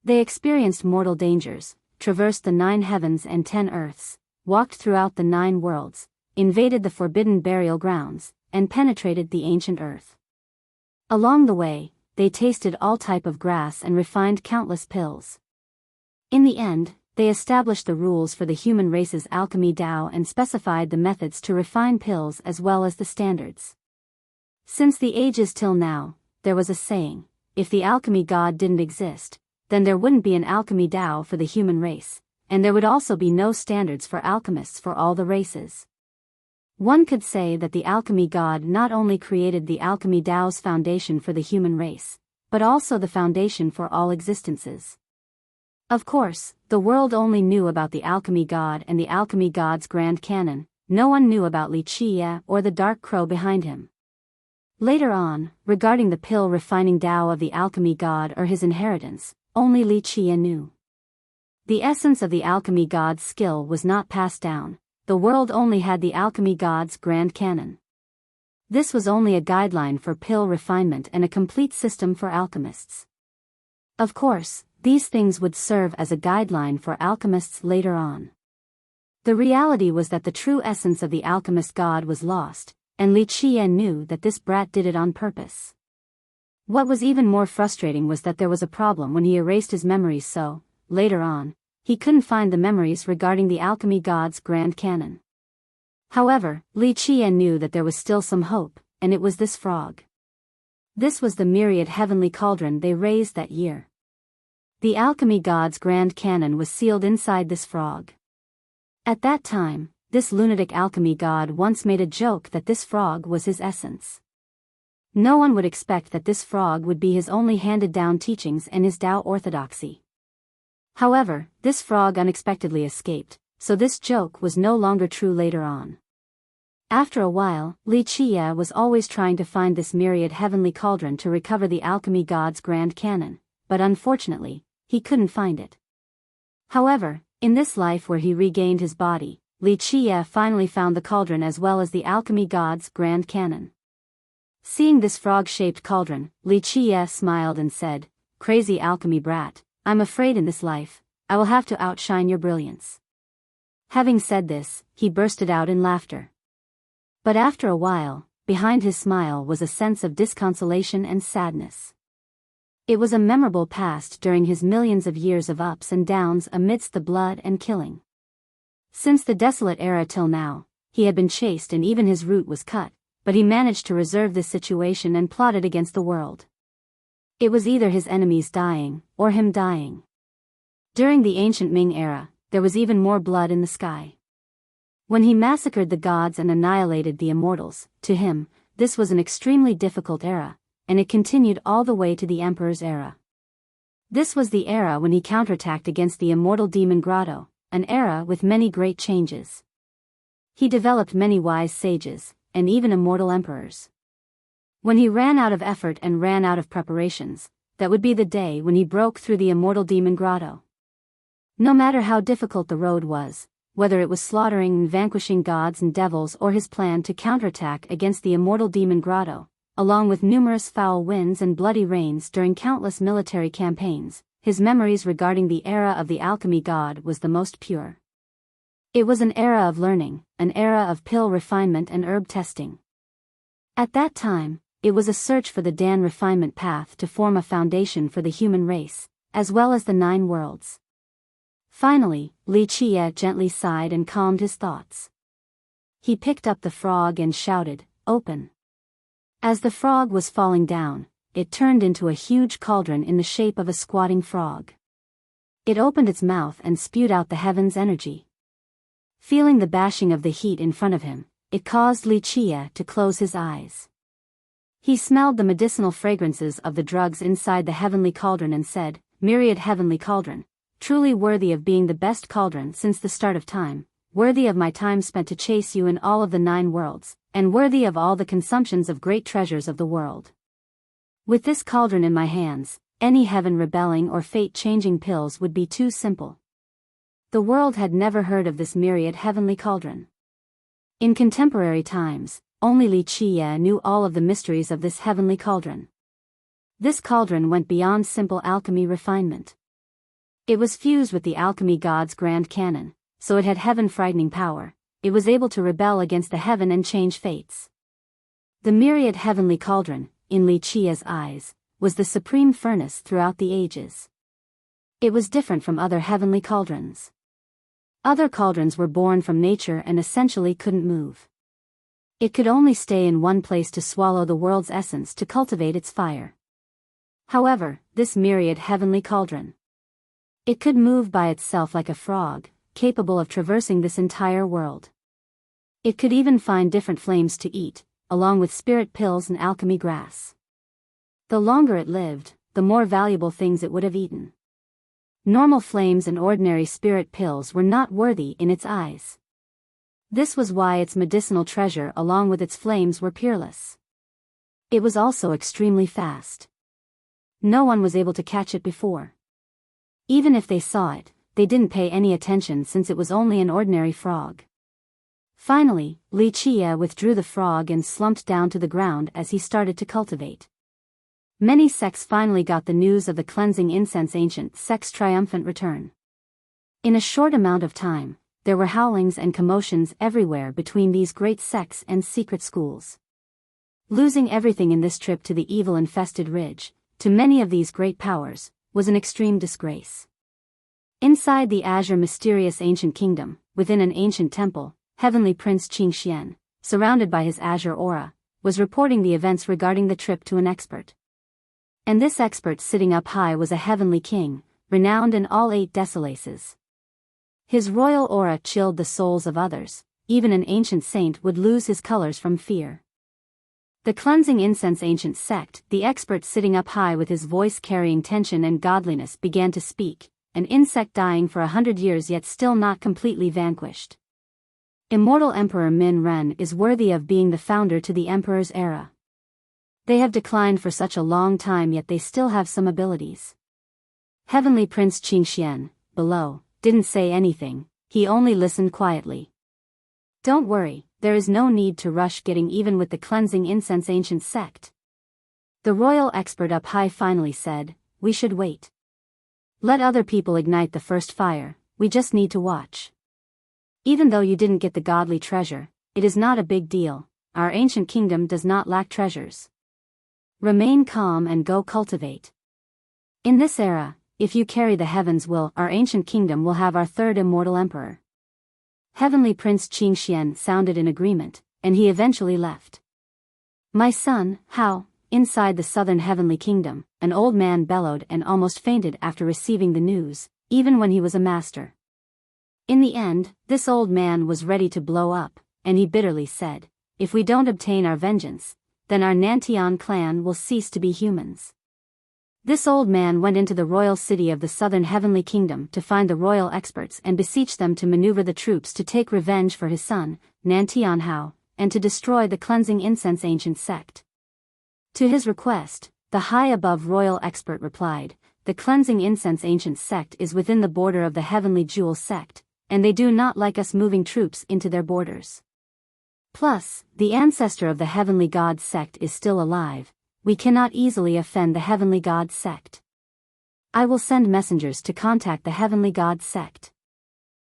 They experienced mortal dangers, traversed the 9 heavens and 10 earths, walked throughout the 9 worlds, invaded the forbidden burial grounds, and penetrated the ancient earth. Along the way, they tasted all type of grass and refined countless pills. In the end, they established the rules for the human race's alchemy Tao and specified the methods to refine pills as well as the standards. Since the ages till now, there was a saying, if the alchemy god didn't exist, then there wouldn't be an alchemy Tao for the human race, and there would also be no standards for alchemists for all the races. One could say that the alchemy god not only created the alchemy Tao's foundation for the human race, but also the foundation for all existences. Of course, the world only knew about the alchemy god and the alchemy god's grand canon. No one knew about Li Chia or the dark crow behind him. Later on, regarding the pill refining Tao of the alchemy god or his inheritance, only Li Chia knew. The essence of the alchemy god's skill was not passed down. The world only had the alchemy god's grand canon. This was only a guideline for pill refinement and a complete system for alchemists. Of course, these things would serve as a guideline for alchemists later on. The reality was that the true essence of the alchemist god was lost, and Li Chia knew that this brat did it on purpose. What was even more frustrating was that there was a problem when he erased his memories, so, later on, he couldn't find the memories regarding the alchemy god's grand canon. However, Li Chia knew that there was still some hope, and it was this frog. This was the myriad heavenly cauldron they raised that year. The alchemy god's grand canon was sealed inside this frog. At that time, this lunatic alchemy god once made a joke that this frog was his essence. No one would expect that this frog would be his only handed-down teachings and his Tao orthodoxy. However, this frog unexpectedly escaped, so this joke was no longer true later on. After a while, Li Chia was always trying to find this myriad heavenly cauldron to recover the alchemy god's grand canon, but unfortunately, he couldn't find it. However, in this life where he regained his body, Li Chia finally found the cauldron as well as the alchemy god's grand canon. Seeing this frog-shaped cauldron, Li Chia smiled and said, "Crazy alchemy brat, I'm afraid in this life, I will have to outshine your brilliance." Having said this, he bursted out in laughter. But after a while, behind his smile was a sense of disconsolation and sadness. It was a memorable past during his millions of years of ups and downs amidst the blood and killing. Since the desolate era till now, he had been chased and even his route was cut, but he managed to reserve this situation and plotted against the world. It was either his enemies dying, or him dying. During the ancient Ming era, there was even more blood in the sky. When he massacred the gods and annihilated the immortals, to him, this was an extremely difficult era, and it continued all the way to the Emperor's era. This was the era when he counterattacked against the immortal demon Grotto, an era with many great changes. He developed many wise sages, and even immortal emperors. When he ran out of effort and ran out of preparations, that would be the day when he broke through the immortal demon Grotto. No matter how difficult the road was, whether it was slaughtering and vanquishing gods and devils or his plan to counterattack against the immortal demon Grotto, along with numerous foul winds and bloody rains during countless military campaigns, his memories regarding the era of the alchemy god was the most pure. It was an era of learning, an era of pill refinement and herb testing. At that time, it was a search for the Dan refinement path to form a foundation for the human race, as well as the 9 worlds. Finally, Li Qie gently sighed and calmed his thoughts. He picked up the frog and shouted, "Open." As the frog was falling down, it turned into a huge cauldron in the shape of a squatting frog. It opened its mouth and spewed out the heaven's energy. Feeling the bashing of the heat in front of him, it caused Li Qie to close his eyes. He smelled the medicinal fragrances of the drugs inside the heavenly cauldron and said, "Myriad heavenly cauldron, truly worthy of being the best cauldron since the start of time, worthy of my time spent to chase you in all of the 9 worlds, and worthy of all the consumptions of great treasures of the world. With this cauldron in my hands, any heaven rebelling or fate-changing pills would be too simple." The world had never heard of this myriad heavenly cauldron. In contemporary times, only Li Qie knew all of the mysteries of this heavenly cauldron. This cauldron went beyond simple alchemy refinement. It was fused with the alchemy god's grand canon, so it had heaven-frightening power. It was able to rebel against the heaven and change fates. The myriad heavenly cauldron, in Li Qie's eyes, was the supreme furnace throughout the ages. It was different from other heavenly cauldrons. Other cauldrons were born from nature and essentially couldn't move. It could only stay in one place to swallow the world's essence to cultivate its fire. However, this myriad heavenly cauldron, it could move by itself like a frog, capable of traversing this entire world. It could even find different flames to eat, along with spirit pills and alchemy grass. The longer it lived, the more valuable things it would have eaten. Normal flames and ordinary spirit pills were not worthy in its eyes. This was why its medicinal treasure along with its flames were peerless. It was also extremely fast. No one was able to catch it before. Even if they saw it, they didn't pay any attention since it was only an ordinary frog. Finally, Li Qie withdrew the frog and slumped down to the ground as he started to cultivate. Many sects finally got the news of the cleansing incense ancient sect's triumphant return. In a short amount of time, there were howlings and commotions everywhere between these great sects and secret schools. Losing everything in this trip to the evil-infested ridge, to many of these great powers, was an extreme disgrace. Inside the azure mysterious ancient kingdom, within an ancient temple, Heavenly Prince Qingxian, surrounded by his azure aura, was reporting the events regarding the trip to an expert. And this expert sitting up high was a heavenly king, renowned in all 8 desolaces. His royal aura chilled the souls of others, even an ancient saint would lose his colors from fear. The cleansing incense ancient sect, the expert sitting up high with his voice carrying tension and godliness began to speak, an insect dying for 100 years yet still not completely vanquished. Immortal Emperor Min Ren is worthy of being the founder to the Emperor's era. They have declined for such a long time yet they still have some abilities. Heavenly Prince Qingxian, below, didn't say anything, he only listened quietly. Don't worry, there is no need to rush getting even with the cleansing incense ancient sect. The royal expert up high finally said, we should wait. Let other people ignite the first fire, we just need to watch. Even though you didn't get the godly treasure, it is not a big deal, our ancient kingdom does not lack treasures. Remain calm and go cultivate. In this era, if you carry the heavens our ancient kingdom will have our 3rd immortal emperor. Heavenly Prince Qingxian sounded in agreement, and he eventually left. My son, how inside the southern heavenly kingdom, an old man bellowed and almost fainted after receiving the news, even when he was a master. In the end, this old man was ready to blow up, and he bitterly said, "If we don't obtain our vengeance, then our Nantian clan will cease to be humans." This old man went into the royal city of the southern heavenly kingdom to find the royal experts and beseech them to maneuver the troops to take revenge for his son, Nantian Hao, and to destroy the cleansing incense ancient sect. To his request, the high above royal expert replied, "The cleansing incense ancient sect is within the border of the heavenly jewel sect, and they do not like us moving troops into their borders. Plus, the ancestor of the heavenly god sect is still alive. We cannot easily offend the heavenly god sect. I will send messengers to contact the heavenly god sect.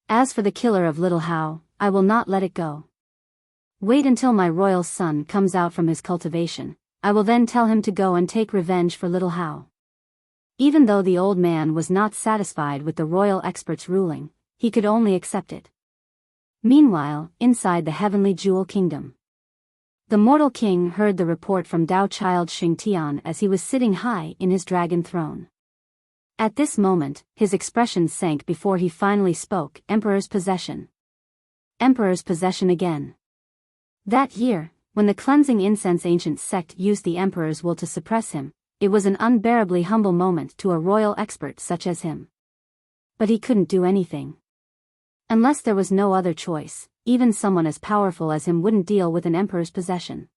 As for the killer of little Hao, I will not let it go. Wait until my royal son comes out from his cultivation. I will then tell him to go and take revenge for little Hao." Even though the old man was not satisfied with the royal expert's ruling, he could only accept it. Meanwhile, inside the heavenly jewel kingdom, the mortal king heard the report from Tao child Xingtian as he was sitting high in his dragon throne. At this moment, his expression sank before he finally spoke, "Emperor's possession. Emperor's possession again." That year, when the cleansing incense ancient sect used the emperor's will to suppress him, it was an unbearably humble moment to a royal expert such as him. But he couldn't do anything. Unless there was no other choice, even someone as powerful as him wouldn't deal with an emperor's possession.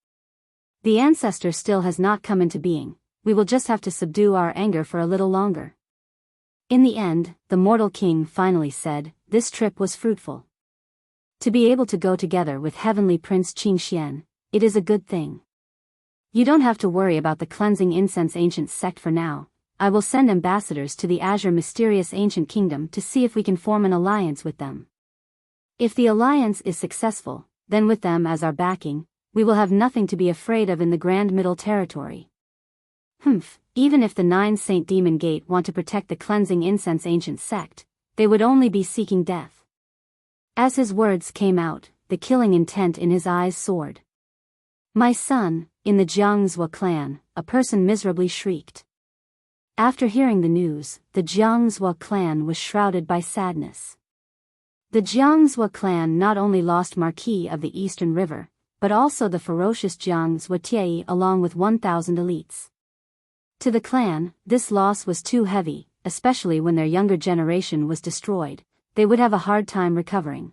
The ancestor still has not come into being, we will just have to subdue our anger for a little longer. In the end, the mortal king finally said, "This trip was fruitful. To be able to go together with heavenly prince Qingxian, it is a good thing. You don't have to worry about the cleansing incense ancient sect for now. I will send ambassadors to the Azure mysterious ancient kingdom to see if we can form an alliance with them. If the alliance is successful, then with them as our backing, we will have nothing to be afraid of in the Grand Middle Territory." Even if the 9 Saint Demon Gate want to protect the cleansing incense ancient sect, they would only be seeking death. As his words came out, the killing intent in his eyes soared. "My son," in the Jiangzhou clan, a person miserably shrieked. After hearing the news, the Jiangzhou clan was shrouded by sadness. The Jiangzhou clan not only lost Marquis of the Eastern River, but also the ferocious Jiangzhou Tiei along with 1,000 elites. To the clan, this loss was too heavy, especially when their younger generation was destroyed. They would have a hard time recovering.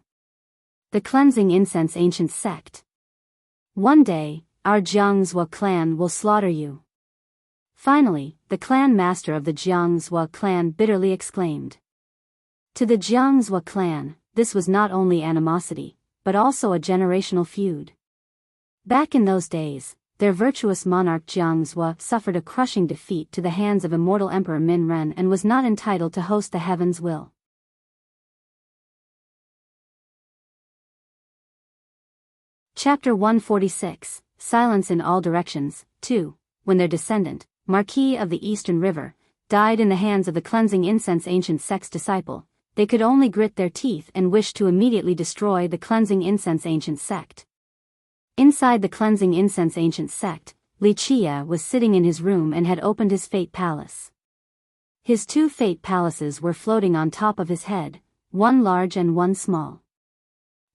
The cleansing incense ancient sect. "One day, our Jiangzhou clan will slaughter you." Finally, the clan master of the Jiangzhou clan bitterly exclaimed. To the Jiangzhou clan, this was not only animosity, but also a generational feud. Back in those days, their virtuous monarch Jiangzhou suffered a crushing defeat to the hands of immortal Emperor Min Ren and was not entitled to host the Heaven's Will. Chapter 146, Silence in All Directions, 2. When their descendant, Marquis of the Eastern River, died in the hands of the cleansing incense ancient sect's disciple, they could only grit their teeth and wish to immediately destroy the cleansing incense ancient sect. Inside the cleansing incense ancient sect, Li Chia was sitting in his room and had opened his fate palace. His 2 fate palaces were floating on top of his head, one large and one small.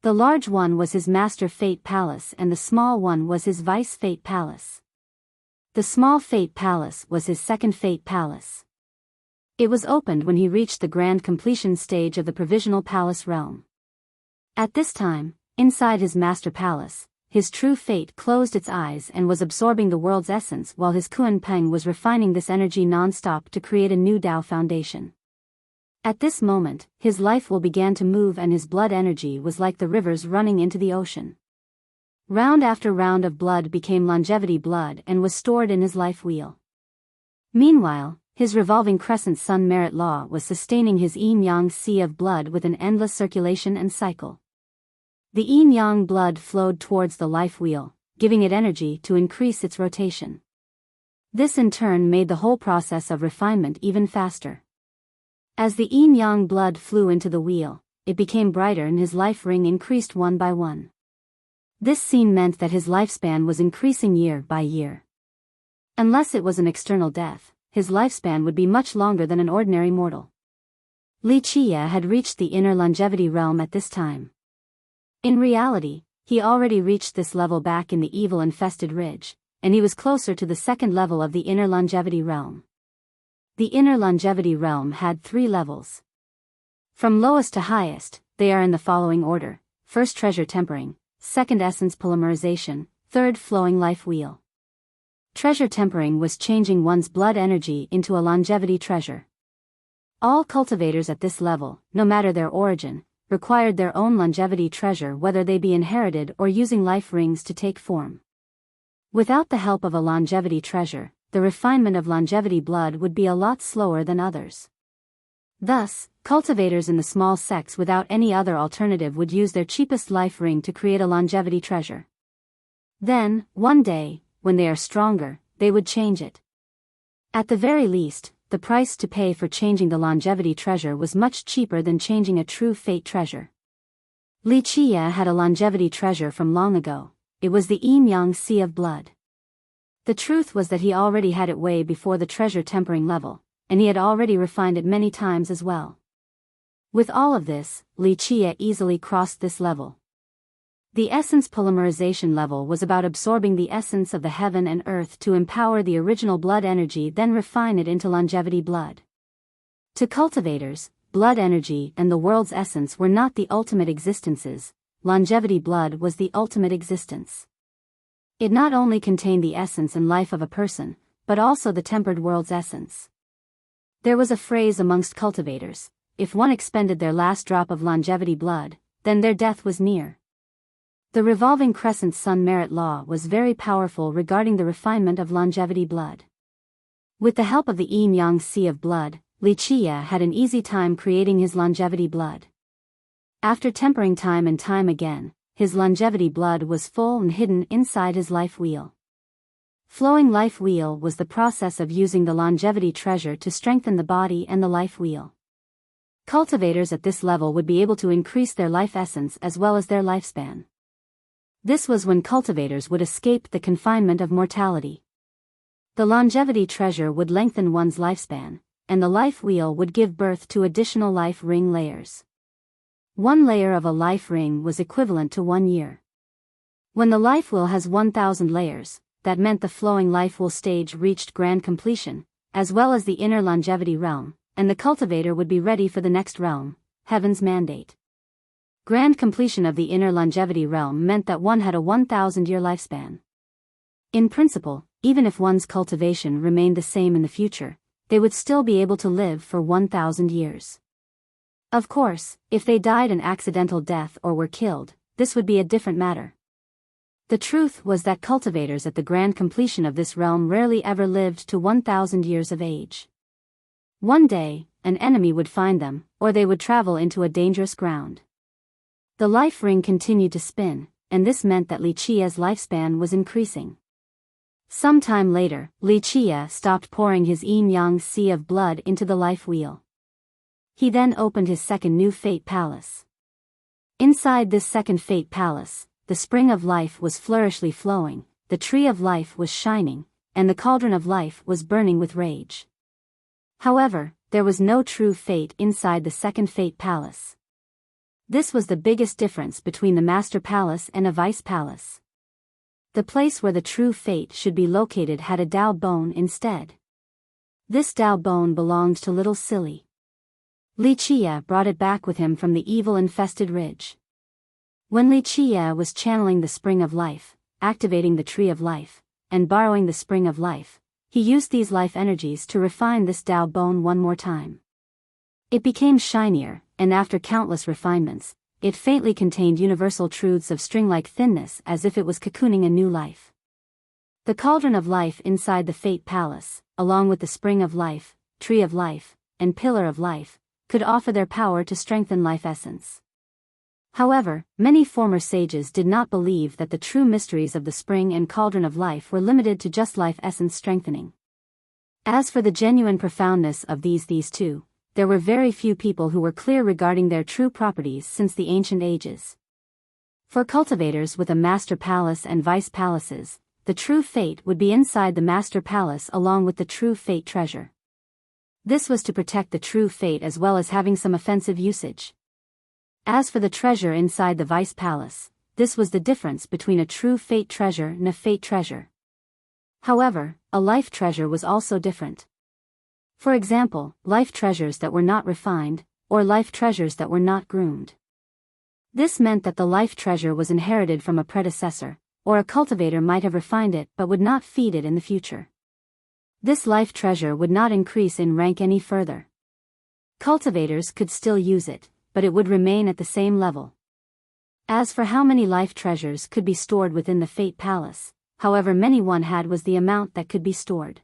The large one was his master fate palace and the small one was his vice fate palace. The small fate palace was his second fate palace. It was opened when he reached the grand completion stage of the provisional palace realm. At this time, inside his master palace, his true fate closed its eyes and was absorbing the world's essence while his Kuan Peng was refining this energy non-stop to create a new Tao foundation. At this moment, his life will began to move and his blood energy was like the rivers running into the ocean. Round after round of blood became longevity blood and was stored in his life wheel. Meanwhile, his revolving crescent sun merit law was sustaining his yin-yang sea of blood with an endless circulation and cycle. The yin-yang blood flowed towards the life wheel, giving it energy to increase its rotation. This in turn made the whole process of refinement even faster. As the yin-yang blood flew into the wheel, it became brighter and his life ring increased one by one. This scene meant that his lifespan was increasing year by year. Unless it was an external death, his lifespan would be much longer than an ordinary mortal. Li Qie had reached the inner longevity realm at this time. In reality, he already reached this level back in the evil-infested ridge, and he was closer to the second level of the inner longevity realm. The inner longevity realm had 3 levels. From lowest to highest, they are in the following order: first treasure tempering, second essence polymerization, third flowing life wheel. Treasure tempering was changing one's blood energy into a longevity treasure. All cultivators at this level, no matter their origin, required their own longevity treasure, whether they be inherited or using life rings to take form. Without the help of a longevity treasure, the refinement of longevity blood would be a lot slower than others. Thus, cultivators in the small sects without any other alternative would use their cheapest life ring to create a longevity treasure. Then, one day, when they are stronger, they would change it. At the very least, the price to pay for changing the longevity treasure was much cheaper than changing a true fate treasure. Li Qie had a longevity treasure from long ago. It was the Yin-Yang Sea of Blood. The truth was that he already had it way before the treasure tempering level, and he had already refined it many times as well. With all of this, Li Qie easily crossed this level. The essence polymerization level was about absorbing the essence of the heaven and earth to empower the original blood energy, then refine it into longevity blood. To cultivators, blood energy and the world's essence were not the ultimate existences. Longevity blood was the ultimate existence. It not only contained the essence and life of a person, but also the tempered world's essence. There was a phrase amongst cultivators: if one expended their last drop of longevity blood, then their death was near. The revolving crescent sun merit law was very powerful regarding the refinement of longevity blood. With the help of the Yin-Yang Sea of Blood, Li Qie had an easy time creating his longevity blood. After tempering time and time again, his longevity blood was full and hidden inside his life wheel. Flowing life wheel was the process of using the longevity treasure to strengthen the body and the life wheel. Cultivators at this level would be able to increase their life essence as well as their lifespan. This was when cultivators would escape the confinement of mortality. The longevity treasure would lengthen one's lifespan, and the life wheel would give birth to additional life ring layers. One layer of a life ring was equivalent to 1 year. When the life wheel has 1,000 layers, that meant the flowing life wheel stage reached grand completion, as well as the inner longevity realm, and the cultivator would be ready for the next realm, Heaven's Mandate. Grand completion of the inner longevity realm meant that one had a 1,000-year lifespan. In principle, even if one's cultivation remained the same in the future, they would still be able to live for 1,000 years. Of course, if they died an accidental death or were killed, this would be a different matter. The truth was that cultivators at the grand completion of this realm rarely ever lived to 1,000 years of age. One day, an enemy would find them, or they would travel into a dangerous ground. The life ring continued to spin, and this meant that Li Qie's lifespan was increasing. Some time later, Li Qie stopped pouring his Yin-Yang Sea of Blood into the life wheel. He then opened his second new fate palace. Inside this second fate palace, the spring of life was flourishly flowing, the tree of life was shining, and the cauldron of life was burning with rage. However, there was no true fate inside the second fate palace. This was the biggest difference between the master palace and a vice palace. The place where the true fate should be located had a Dao bone instead. This Dao bone belonged to little Silly. Li Qie brought it back with him from the evil-infested ridge. When Li Qie was channeling the spring of life, activating the tree of life, and borrowing the spring of life, he used these life energies to refine this Dao bone one more time. It became shinier, and after countless refinements, it faintly contained universal truths of string-like thinness as if it was cocooning a new life. The cauldron of life inside the Fate Palace, along with the spring of life, tree of life, and pillar of life, could offer their power to strengthen life essence. However, many former sages did not believe that the true mysteries of the spring and cauldron of life were limited to just life essence strengthening. As for the genuine profoundness of these two, there were very few people who were clear regarding their true properties since the ancient ages. For cultivators with a master palace and vice palaces, the true fate would be inside the master palace along with the true fate treasure. This was to protect the true fate as well as having some offensive usage. As for the treasure inside the vice palace, this was the difference between a true fate treasure and a fate treasure. However, a life treasure was also different. For example, life treasures that were not refined, or life treasures that were not groomed. This meant that the life treasure was inherited from a predecessor, or a cultivator might have refined it but would not feed it in the future. This life treasure would not increase in rank any further. Cultivators could still use it, but it would remain at the same level. As for how many life treasures could be stored within the Fate Palace, however many one had was the amount that could be stored.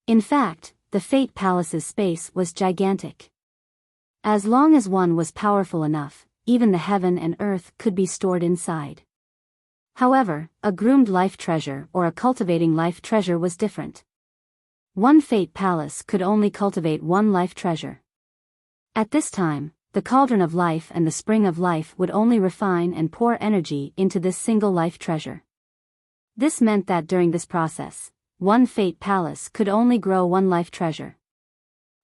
In fact, the Fate Palace's space was gigantic. As long as one was powerful enough, even the heaven and earth could be stored inside. However, a groomed life treasure or a cultivating life treasure was different. One Fate Palace could only cultivate one life treasure. At this time, the cauldron of life and the spring of life would only refine and pour energy into this single life treasure. This meant that during this process, one Fate Palace could only grow one life treasure.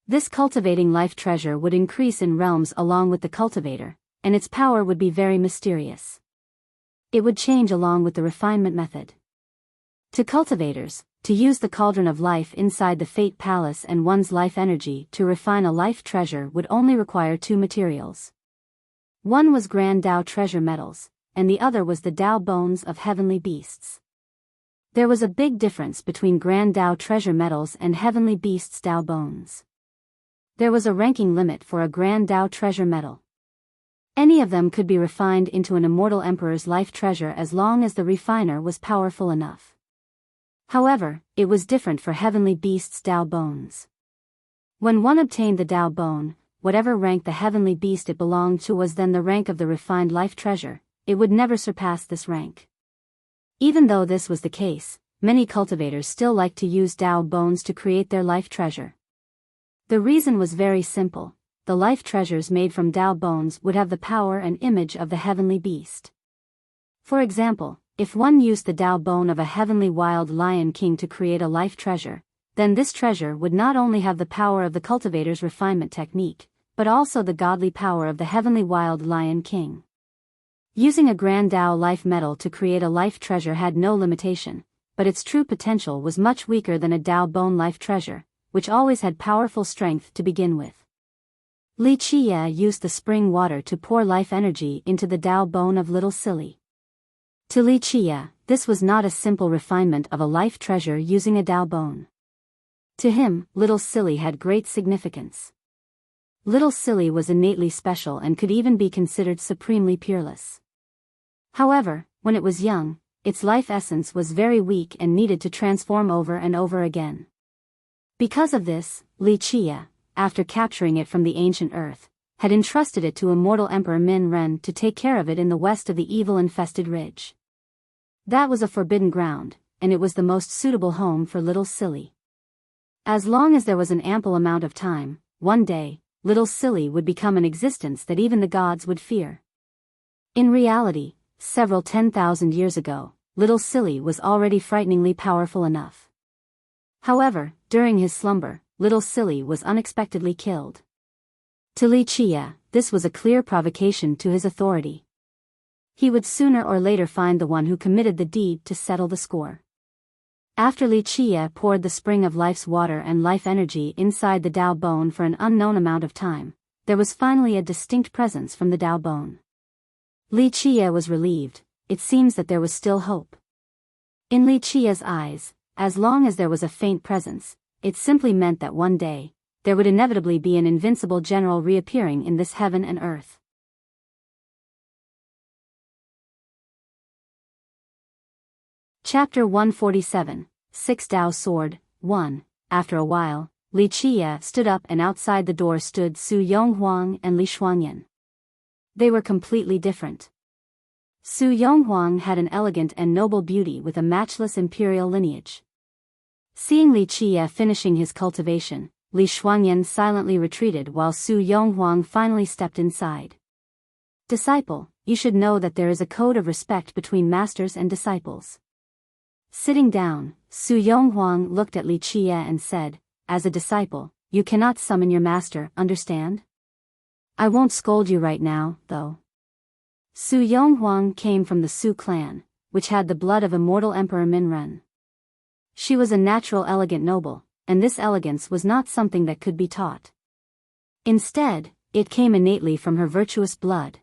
This cultivating life treasure would increase in realms along with the cultivator, and its power would be very mysterious. It would change along with the refinement method. To cultivators, to use the cauldron of life inside the Fate Palace and one's life energy to refine a life treasure would only require two materials. One was Grand Tao treasure metals, and the other was the Tao bones of heavenly beasts. There was a big difference between Grand Tao treasure metals and heavenly beasts' Tao bones. There was a ranking limit for a Grand Tao treasure metal. Any of them could be refined into an immortal emperor's life treasure as long as the refiner was powerful enough. However, it was different for heavenly beasts' Tao bones. When one obtained the Tao bone, whatever rank the heavenly beast it belonged to was then the rank of the refined life treasure, it would never surpass this rank. Even though this was the case, many cultivators still liked to use Tao bones to create their life treasure. The reason was very simple. The life treasures made from Tao bones would have the power and image of the heavenly beast. For example, if one used the Tao bone of a heavenly wild lion king to create a life treasure, then this treasure would not only have the power of the cultivator's refinement technique, but also the godly power of the heavenly wild lion king. Using a Grand Tao life metal to create a life treasure had no limitation, but its true potential was much weaker than a Tao bone life treasure, which always had powerful strength to begin with. Li Qie used the spring water to pour life energy into the Tao bone of Little Silly. To Li Qie, this was not a simple refinement of a life treasure using a Tao bone. To him, Little Silly had great significance. Little Silly was innately special and could even be considered supremely peerless. However, when it was young, its life essence was very weak and needed to transform over and over again. Because of this, Li Qie, after capturing it from the ancient earth, had entrusted it to immortal Emperor Min Ren to take care of it in the west of the evil-infested ridge. That was a forbidden ground, and it was the most suitable home for Little Silly. As long as there was an ample amount of time, one day, Little Silly would become an existence that even the gods would fear. In reality, several 10,000 years ago, Little Silly was already frighteningly powerful enough. However, during his slumber, Little Silly was unexpectedly killed. To Li Qie, this was a clear provocation to his authority. He would sooner or later find the one who committed the deed to settle the score. After Li Qie poured the spring of life's water and life energy inside the Tao bone for an unknown amount of time, there was finally a distinct presence from the Tao bone. Li Qie was relieved. It seems that there was still hope. In Li Qie's eyes, as long as there was a faint presence, it simply meant that one day, there would inevitably be an invincible general reappearing in this heaven and earth. Chapter 147, Six Tao Sword, 1. After a while, Li Qie stood up and outside the door stood Su Yonghuang and Li Shuangyan. They were completely different. Su Yonghuang had an elegant and noble beauty with a matchless imperial lineage. Seeing Li Qie finishing his cultivation, Li Shuangyan silently retreated while Su Yonghuang finally stepped inside. Disciple, you should know that there is a code of respect between masters and disciples. Sitting down, Su Yonghuang looked at Li Qie and said, "As a disciple, you cannot summon your master, understand? I won't scold you right now, though." Su Yonghuang came from the Su clan, which had the blood of immortal Emperor Minren. She was a natural elegant noble, and this elegance was not something that could be taught. Instead, it came innately from her virtuous blood.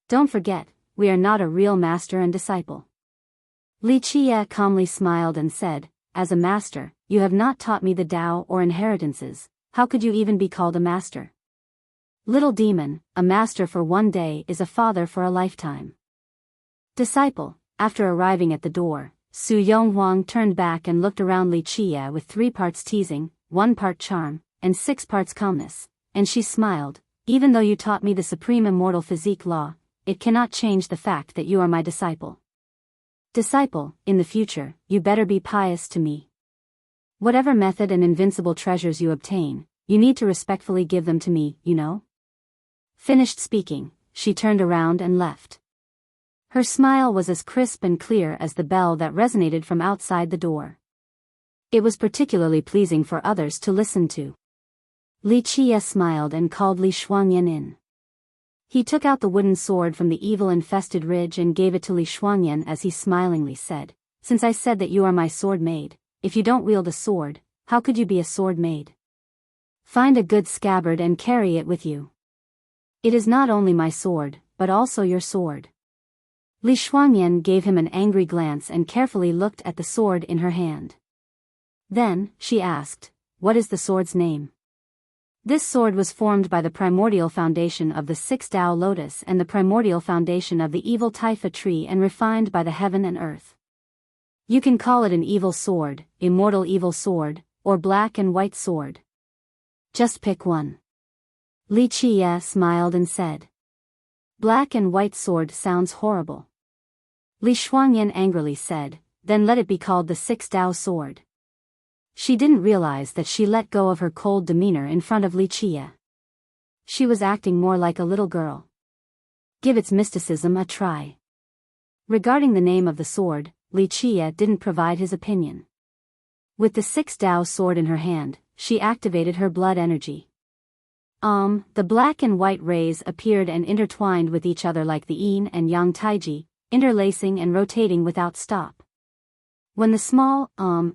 "Don't forget, we are not a real master and disciple." Li Qie calmly smiled and said, "As a master, you have not taught me the Tao or inheritances, how could you even be called a master? Little demon, a master for one day is a father for a lifetime." Disciple, after arriving at the door, Su Yonghuang turned back and looked around Li Qie with 3 parts teasing, 1 part charm, and 6 parts calmness, and she smiled, "Even though you taught me the supreme immortal physique law, it cannot change the fact that you are my disciple. Disciple, in the future, you better be pious to me. Whatever method and invincible treasures you obtain, you need to respectfully give them to me, you know?" Finished speaking, she turned around and left. Her smile was as crisp and clear as the bell that resonated from outside the door. It was particularly pleasing for others to listen to. Li Qie smiled and called Li Shuangyan in. He took out the wooden sword from the evil-infested ridge and gave it to Li Shuangyan as he smilingly said, "Since I said that you are my sword maid, if you don't wield a sword, how could you be a sword maid? Find a good scabbard and carry it with you. It is not only my sword, but also your sword." Li Shuangyan gave him an angry glance and carefully looked at the sword in her hand. Then, she asked, "What is the sword's name?" This sword was formed by the primordial foundation of the 6 Tao lotus and the primordial foundation of the evil Taifa tree and refined by the heaven and earth. You can call it an evil sword, immortal evil sword, or black and white sword. Just pick one. Li Qie smiled and said. Black and white sword sounds horrible. Li Shuangyan angrily said, "Then let it be called the 6 Tao sword." She didn't realize that she let go of her cold demeanor in front of Li Qie. She was acting more like a little girl. Give its mysticism a try. Regarding the name of the sword, Li Qie didn't provide his opinion. With the 6 Tao sword in her hand, she activated her blood energy. The black and white rays appeared and intertwined with each other like the yin and yang taiji, interlacing and rotating without stop. When the small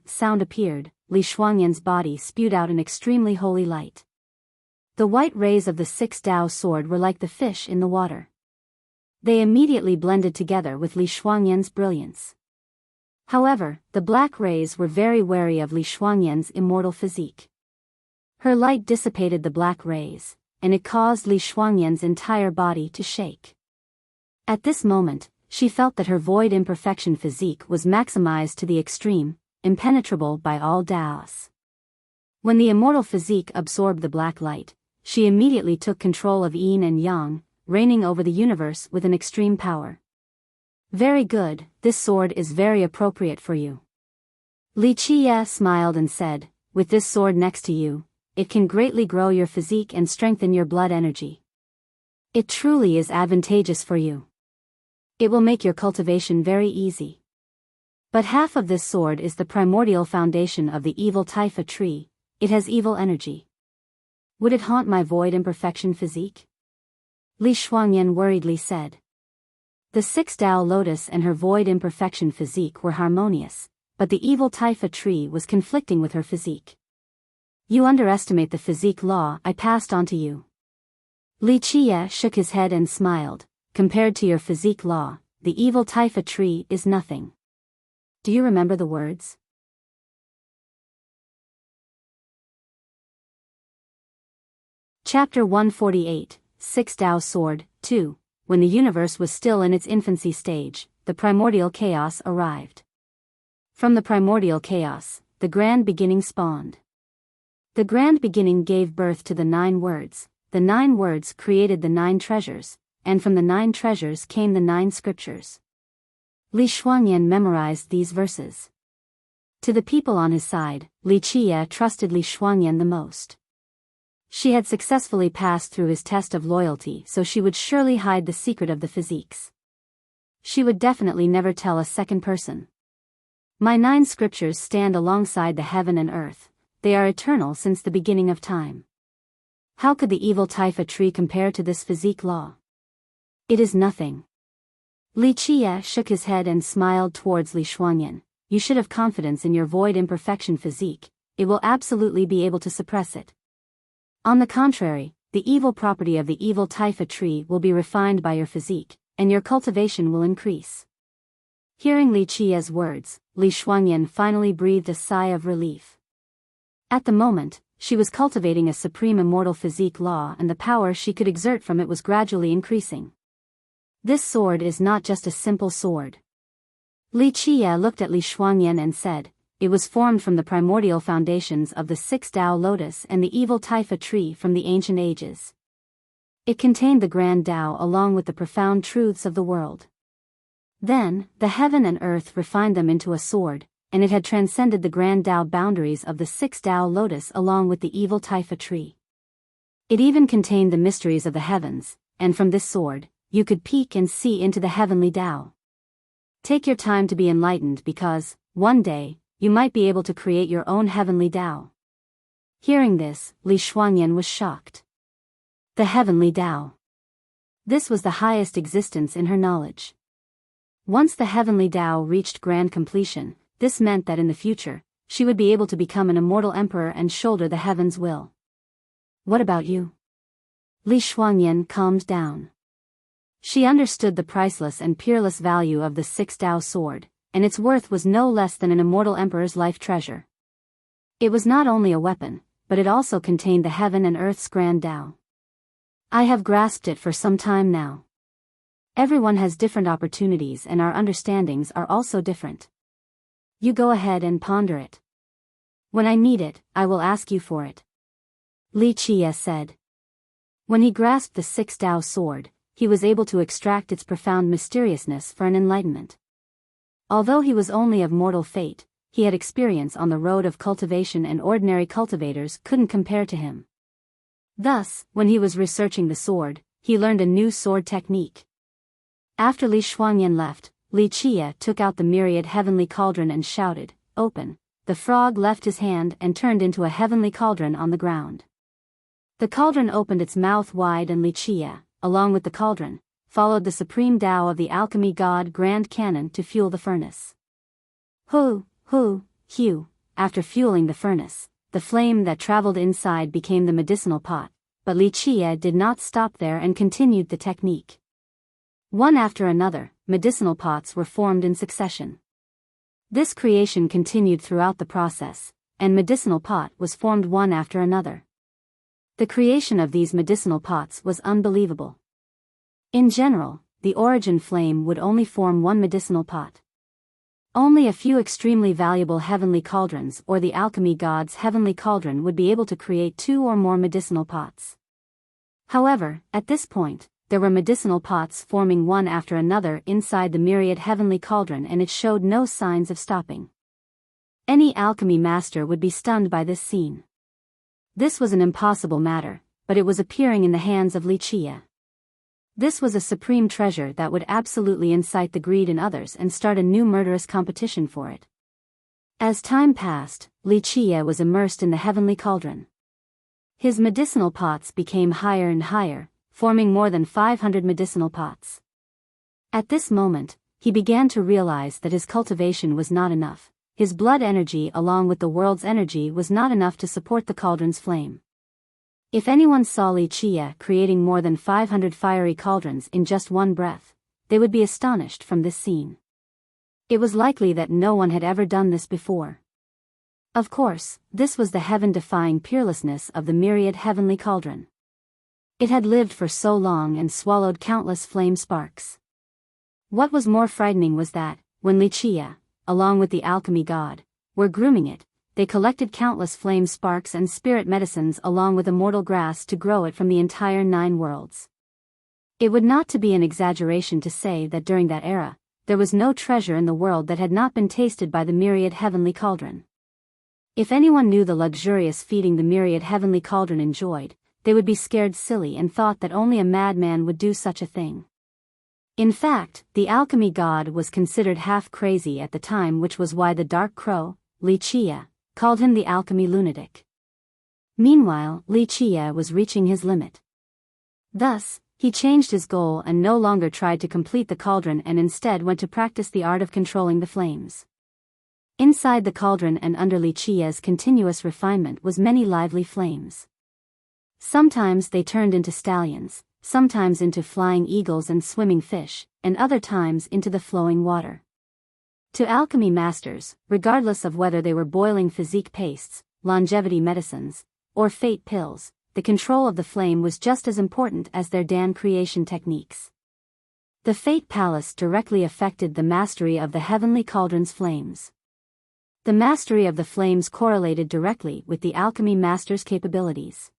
sound appeared, Li Shuangyan's body spewed out an extremely holy light. The white rays of the 6 Tao sword were like the fish in the water. They immediately blended together with Li Shuangyan's brilliance. However, the black rays were very wary of Li Shuangyan's immortal physique. Her light dissipated the black rays, and it caused Li Shuangyan's entire body to shake. At this moment, she felt that her void imperfection physique was maximized to the extreme, impenetrable by all Taos. When the immortal physique absorbed the black light, she immediately took control of yin and yang, reigning over the universe with an extreme power. Very good, this sword is very appropriate for you. Li Qie smiled and said, with this sword next to you, it can greatly grow your physique and strengthen your blood energy. It truly is advantageous for you. It will make your cultivation very easy. But half of this sword is the primordial foundation of the evil Taifa tree, it has evil energy. Would it haunt my void imperfection physique? Li Shuangyan worriedly said. The 6 Tao lotus and her void imperfection physique were harmonious, but the evil Taifa tree was conflicting with her physique. You underestimate the physique law I passed on to you. Li Qie shook his head and smiled. Compared to your physique law, the evil Taifa tree is nothing. Do you remember the words? Chapter 148, 6 Tao Sword, 2. When the universe was still in its infancy stage, the primordial chaos arrived. From the primordial chaos, the grand beginning spawned. The grand beginning gave birth to the 9 words, the 9 words created the 9 treasures, and from the 9 treasures came the 9 scriptures. Li Shuangyan memorized these verses. To the people on his side, Li Qie trusted Li Shuangyan the most. She had successfully passed through his test of loyalty, so she would surely hide the secret of the physiques. She would definitely never tell a second person. My 9 scriptures stand alongside the heaven and earth. They are eternal since the beginning of time. How could the evil taifa tree compare to this physique law? It is nothing. Li Qie shook his head and smiled towards Li Shuangyan. You should have confidence in your void imperfection physique. It will absolutely be able to suppress it. On the contrary, the evil property of the evil taifa tree will be refined by your physique, and your cultivation will increase. Hearing Li Qie's words, Li Shuangyan finally breathed a sigh of relief. At the moment, she was cultivating a supreme immortal physique law, and the power she could exert from it was gradually increasing. This sword is not just a simple sword. Li Qie looked at Li Shuangyan and said, it was formed from the primordial foundations of the 6 Tao lotus and the evil taifa tree from the ancient ages. It contained the grand Tao along with the profound truths of the world. Then, the heaven and earth refined them into a sword, and it had transcended the grand Tao boundaries of the 6 Tao lotus along with the evil taifa tree. It even contained the mysteries of the heavens, and from this sword, you could peek and see into the heavenly Tao. Take your time to be enlightened because, one day, you might be able to create your own heavenly Tao. Hearing this, Li Shuangyan was shocked. The heavenly Tao. This was the highest existence in her knowledge. Once the heavenly Tao reached grand completion, this meant that in the future, she would be able to become an immortal emperor and shoulder the heaven's will. What about you? Li Shuangyan calmed down. She understood the priceless and peerless value of the 6 Tao sword, and its worth was no less than an immortal emperor's life treasure. It was not only a weapon, but it also contained the heaven and earth's grand Tao. I have grasped it for some time now. Everyone has different opportunities and our understandings are also different. You go ahead and ponder it. When I need it, I will ask you for it. Li Qie said. When he grasped the 6 Tao sword, he was able to extract its profound mysteriousness for an enlightenment. Although he was only of mortal fate, he had experience on the road of cultivation and ordinary cultivators couldn't compare to him. Thus, when he was researching the sword, he learned a new sword technique. After Li Shuangyan left, Li Qie took out the myriad heavenly cauldron and shouted, "Open!" The frog left his hand and turned into a heavenly cauldron on the ground. The cauldron opened its mouth wide and Li Qie, along with the cauldron, followed the supreme Tao of the alchemy god Grand Cannon to fuel the furnace. Hu, hu, after fueling the furnace, the flame that traveled inside became the medicinal pot, but Li Qie did not stop there and continued the technique. One after another, medicinal pots were formed in succession. This creation continued throughout the process, and medicinal pot was formed one after another. The creation of these medicinal pots was unbelievable. In general, the origin flame would only form one medicinal pot. Only a few extremely valuable heavenly cauldrons or the alchemy god's heavenly cauldron would be able to create 2 or more medicinal pots. However, at this point, there were medicinal pots forming one after another inside the myriad heavenly cauldron and it showed no signs of stopping. Any alchemy master would be stunned by this scene. This was an impossible matter, but it was appearing in the hands of Li Qie. This was a supreme treasure that would absolutely incite the greed in others and start a new murderous competition for it. As time passed, Li Qie was immersed in the heavenly cauldron. His medicinal pots became higher and higher, forming more than 500 medicinal pots. At this moment, he began to realize that his cultivation was not enough. His blood energy along with the world's energy was not enough to support the cauldron's flame. If anyone saw Li Qie creating more than 500 fiery cauldrons in just one breath, they would be astonished from this scene. It was likely that no one had ever done this before. Of course, this was the heaven-defying peerlessness of the myriad heavenly cauldron. It had lived for so long and swallowed countless flame sparks. What was more frightening was that, when Li Qie, along with the alchemy god, were grooming it, they collected countless flame sparks and spirit medicines along with immortal grass to grow it from the entire 9 worlds. It would not to be an exaggeration to say that during that era, there was no treasure in the world that had not been tasted by the myriad heavenly cauldron. If anyone knew the luxurious feeding the myriad heavenly cauldron enjoyed, they would be scared silly and thought that only a madman would do such a thing. In fact, the alchemy god was considered half crazy at the time, which was why the dark crow, Li Chia, called him the alchemy lunatic. Meanwhile, Li Chia was reaching his limit. Thus, he changed his goal and no longer tried to complete the cauldron and instead went to practice the art of controlling the flames. Inside the cauldron and under Li Chia's continuous refinement was many lively flames. Sometimes they turned into stallions, sometimes into flying eagles and swimming fish, and other times into the flowing water. To alchemy masters, regardless of whether they were boiling physique pastes, longevity medicines, or fate pills, the control of the flame was just as important as their Dan creation techniques. The Fate Palace directly affected the mastery of the heavenly cauldron's flames. The mastery of the flames correlated directly with the alchemy master's capabilities.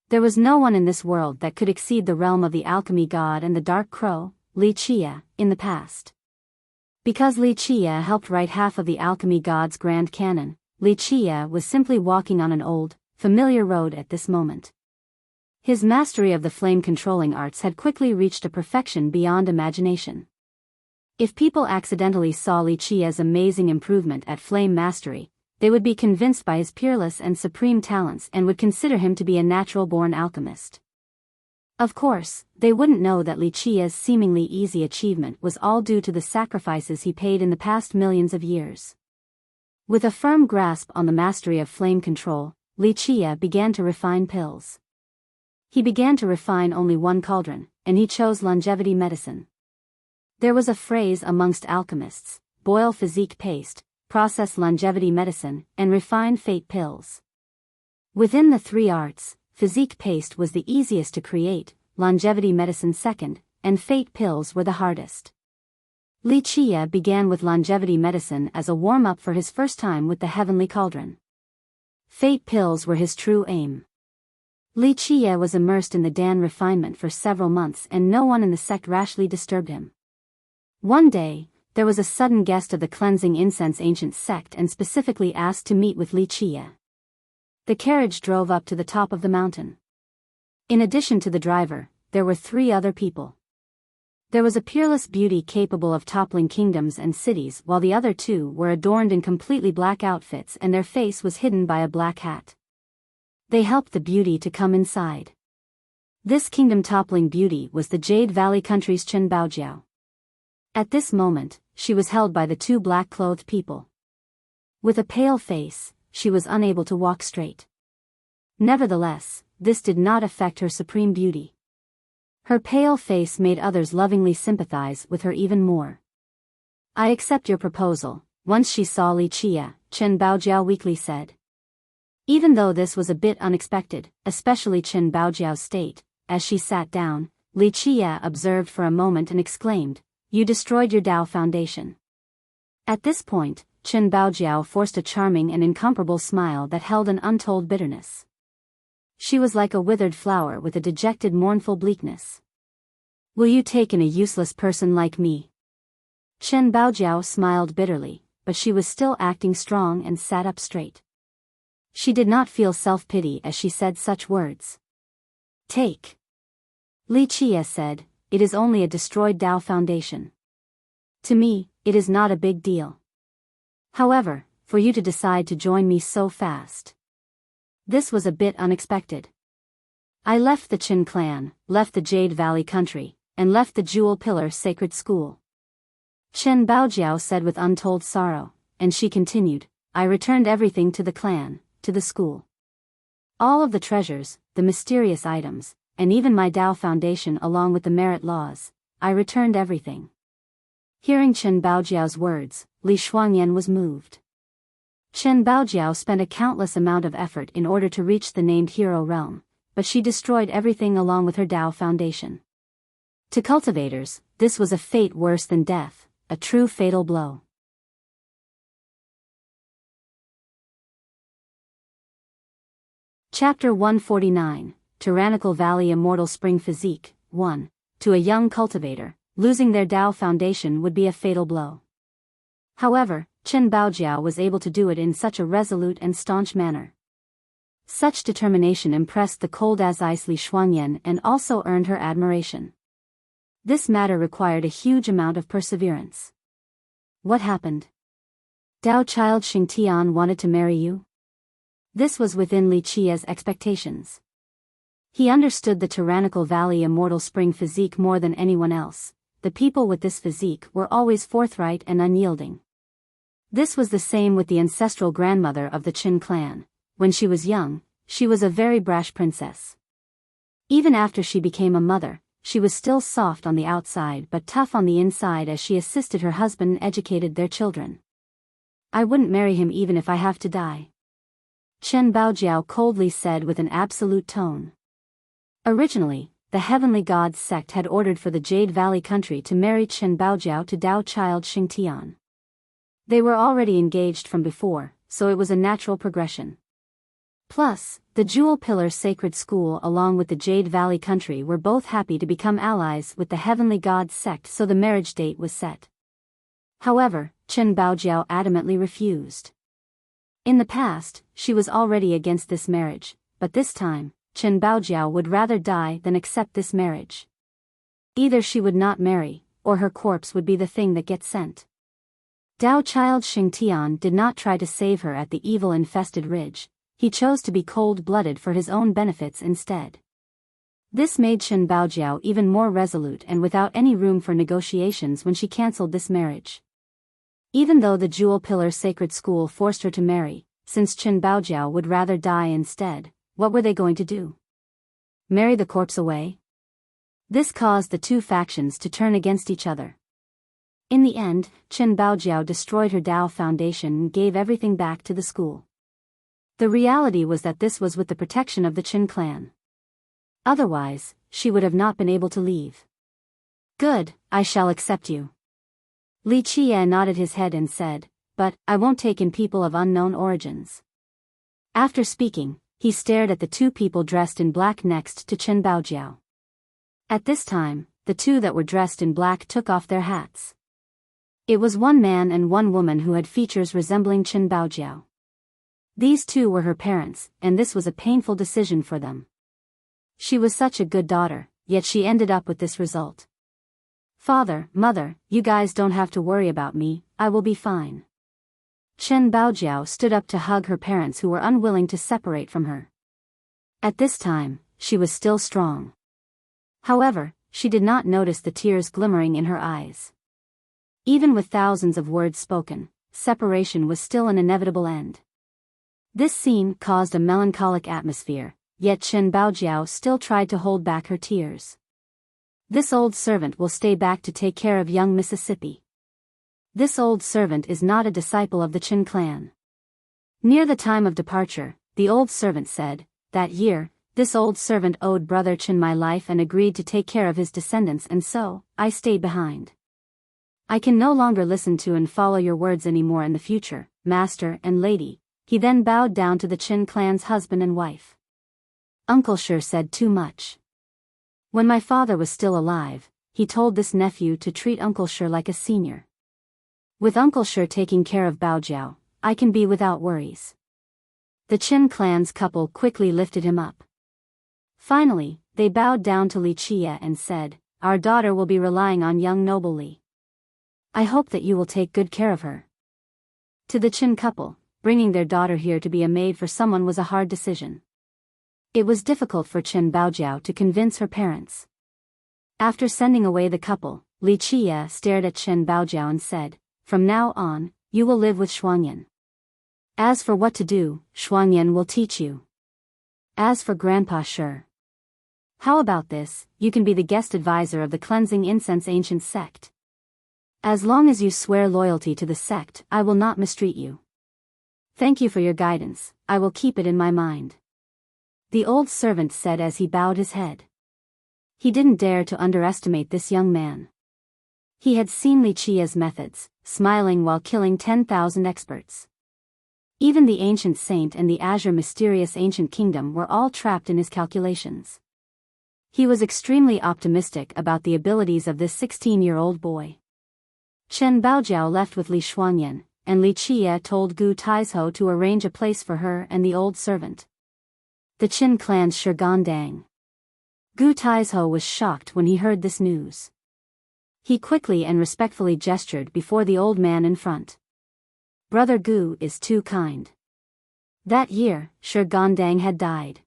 There was no one in this world that could exceed the realm of the alchemy god and the dark crow, Li Chia, in the past. Because Li Chia helped write half of the alchemy god's grand canon, Li Chia was simply walking on an old, familiar road at this moment. His mastery of the flame-controlling arts had quickly reached a perfection beyond imagination. If people accidentally saw Li Chia's amazing improvement at flame mastery, they would be convinced by his peerless and supreme talents and would consider him to be a natural-born alchemist. Of course, they wouldn't know that Li Chia's seemingly easy achievement was all due to the sacrifices he paid in the past millions of years. With a firm grasp on the mastery of flame control, Li Chia began to refine pills. He began to refine only one cauldron, and he chose longevity medicine. There was a phrase amongst alchemists: boil physique paste, process longevity medicine, and refine fate pills. Within the three arts, physique paste was the easiest to create, longevity medicine second, and fate pills were the hardest. Li Chia began with longevity medicine as a warm-up for his first time with the heavenly cauldron. Fate pills were his true aim. Li Chia was immersed in the Dan refinement for several months and no one in the sect rashly disturbed him. One day, there was a sudden guest of the cleansing incense ancient sect and specifically asked to meet with Li Chia. The carriage drove up to the top of the mountain. In addition to the driver, there were 3 other people. There was a peerless beauty capable of toppling kingdoms and cities, while the other 2 were adorned in completely black outfits and their face was hidden by a black hat. They helped the beauty to come inside. This kingdom-toppling beauty was the Jade Valley country's Chen Baojiao. At this moment, she was held by the 2 black-clothed people. With a pale face, she was unable to walk straight. Nevertheless, this did not affect her supreme beauty. Her pale face made others lovingly sympathize with her even more. "I accept your proposal," once she saw Li Chia, Chen Baojiao weakly said. Even though this was a bit unexpected, especially Chen Baojiao's state, as she sat down, Li Chia observed for a moment and exclaimed, "You destroyed your Dao foundation." At this point, Chen Baojiao forced a charming and incomparable smile that held an untold bitterness. She was like a withered flower with a dejected mournful bleakness. "Will you take in a useless person like me?" Chen Baojiao smiled bitterly, but she was still acting strong and sat up straight. She did not feel self-pity as she said such words. "Take." Li Chia said, "It is only a destroyed Dao foundation. To me, it is not a big deal. However, for you to decide to join me so fast. This was a bit unexpected. I left the Qin clan, left the Jade Valley country, and left the Jewel Pillar Sacred School." Chen Baojiao said with untold sorrow, and she continued, "I returned everything to the clan, to the school. All of the treasures, the mysterious items, and even my Dao foundation along with the merit laws, I returned everything." Hearing Chen Baojiao's words, Li Shuangyan was moved. Chen Baojiao spent a countless amount of effort in order to reach the named hero realm, but she destroyed everything along with her Dao foundation. To cultivators, this was a fate worse than death, a true fatal blow. Chapter 149, Tyrannical Valley Immortal Spring Physique, 1. To a young cultivator, losing their Dao foundation would be a fatal blow. However, Chen Baojiao was able to do it in such a resolute and staunch manner. Such determination impressed the cold-as-ice Li Shuangyan and also earned her admiration. This matter required a huge amount of perseverance. What happened? Dao child Xingtian wanted to marry you? This was within Li Qia's expectations. He understood the tyrannical Valley Immortal Spring physique more than anyone else. The people with this physique were always forthright and unyielding. This was the same with the ancestral grandmother of the Qin clan. When she was young, she was a very brash princess. Even after she became a mother, she was still soft on the outside but tough on the inside as she assisted her husband and educated their children. I wouldn't marry him even if I have to die, Chen Baojiao coldly said with an absolute tone. Originally, the Heavenly Gods sect had ordered for the Jade Valley country to marry Chen Baojiao to Dao child Xingtian. They were already engaged from before, so it was a natural progression. Plus, the Jewel Pillar Sacred School along with the Jade Valley country were both happy to become allies with the Heavenly Gods sect, so the marriage date was set. However, Chen Baojiao adamantly refused. In the past, she was already against this marriage, but this time, Chen Baojiao would rather die than accept this marriage. Either she would not marry, or her corpse would be the thing that gets sent. Dao child Xingtian did not try to save her at the evil-infested ridge. He chose to be cold-blooded for his own benefits instead. This made Chen Baojiao even more resolute and without any room for negotiations when she cancelled this marriage. Even though the Jewel Pillar Sacred School forced her to marry, since Chen Baojiao would rather die instead, what were they going to do? Marry the corpse away? This caused the two factions to turn against each other. In the end, Chen Baojiao destroyed her Dao foundation and gave everything back to the school. The reality was that this was with the protection of the Qin clan. Otherwise, she would have not been able to leave. Good, I shall accept you. Li Qie nodded his head and said, but, I won't take in people of unknown origins. After speaking, he stared at the two people dressed in black next to Chen Baojiao. At this time, the two that were dressed in black took off their hats. It was one man and one woman who had features resembling Chen Baojiao. These two were her parents, and this was a painful decision for them. She was such a good daughter, yet she ended up with this result. Father, mother, you guys don't have to worry about me, I will be fine. Chen Baojiao stood up to hug her parents who were unwilling to separate from her. At this time, she was still strong. However, she did not notice the tears glimmering in her eyes. Even with thousands of words spoken, separation was still an inevitable end. This scene caused a melancholic atmosphere, yet Chen Baojiao still tried to hold back her tears. This old servant will stay back to take care of young Mississippi. This old servant is not a disciple of the Qin clan. Near the time of departure, the old servant said, that year, this old servant owed Brother Qin my life and agreed to take care of his descendants, and so, I stayed behind. I can no longer listen to and follow your words anymore in the future, master and lady. He then bowed down to the Qin clan's husband and wife. Uncle Shi said too much. When my father was still alive, he told this nephew to treat Uncle Shi like a senior. With Uncle Shi taking care of Baojiao, I can be without worries. The Qin clan's couple quickly lifted him up. Finally, they bowed down to Li Qie and said, our daughter will be relying on young noble Li. I hope that you will take good care of her. To the Qin couple, bringing their daughter here to be a maid for someone was a hard decision. It was difficult for Chen Baojiao to convince her parents. After sending away the couple, Li Qie stared at Chen Baojiao and said, from now on, you will live with Shuangyan. As for what to do, Shuangyan will teach you. As for Grandpa Shi, how about this, you can be the guest advisor of the Cleansing Incense Ancient Sect. As long as you swear loyalty to the sect, I will not mistreat you. Thank you for your guidance, I will keep it in my mind. The old servant said as he bowed his head. He didn't dare to underestimate this young man. He had seen Li Qie's methods, smiling while killing 10,000 experts. Even the ancient saint and the azure mysterious ancient kingdom were all trapped in his calculations. He was extremely optimistic about the abilities of this 16-year-old boy. Chen Baojiao left with Li Shuangyan, and Li Qie told Gu Taizhou to arrange a place for her and the old servant. The Qin clan's Shigandang. Gu Taizhou was shocked when he heard this news. He quickly and respectfully gestured before the old man in front. Brother Gu is too kind. That year, Shi Gondang had died.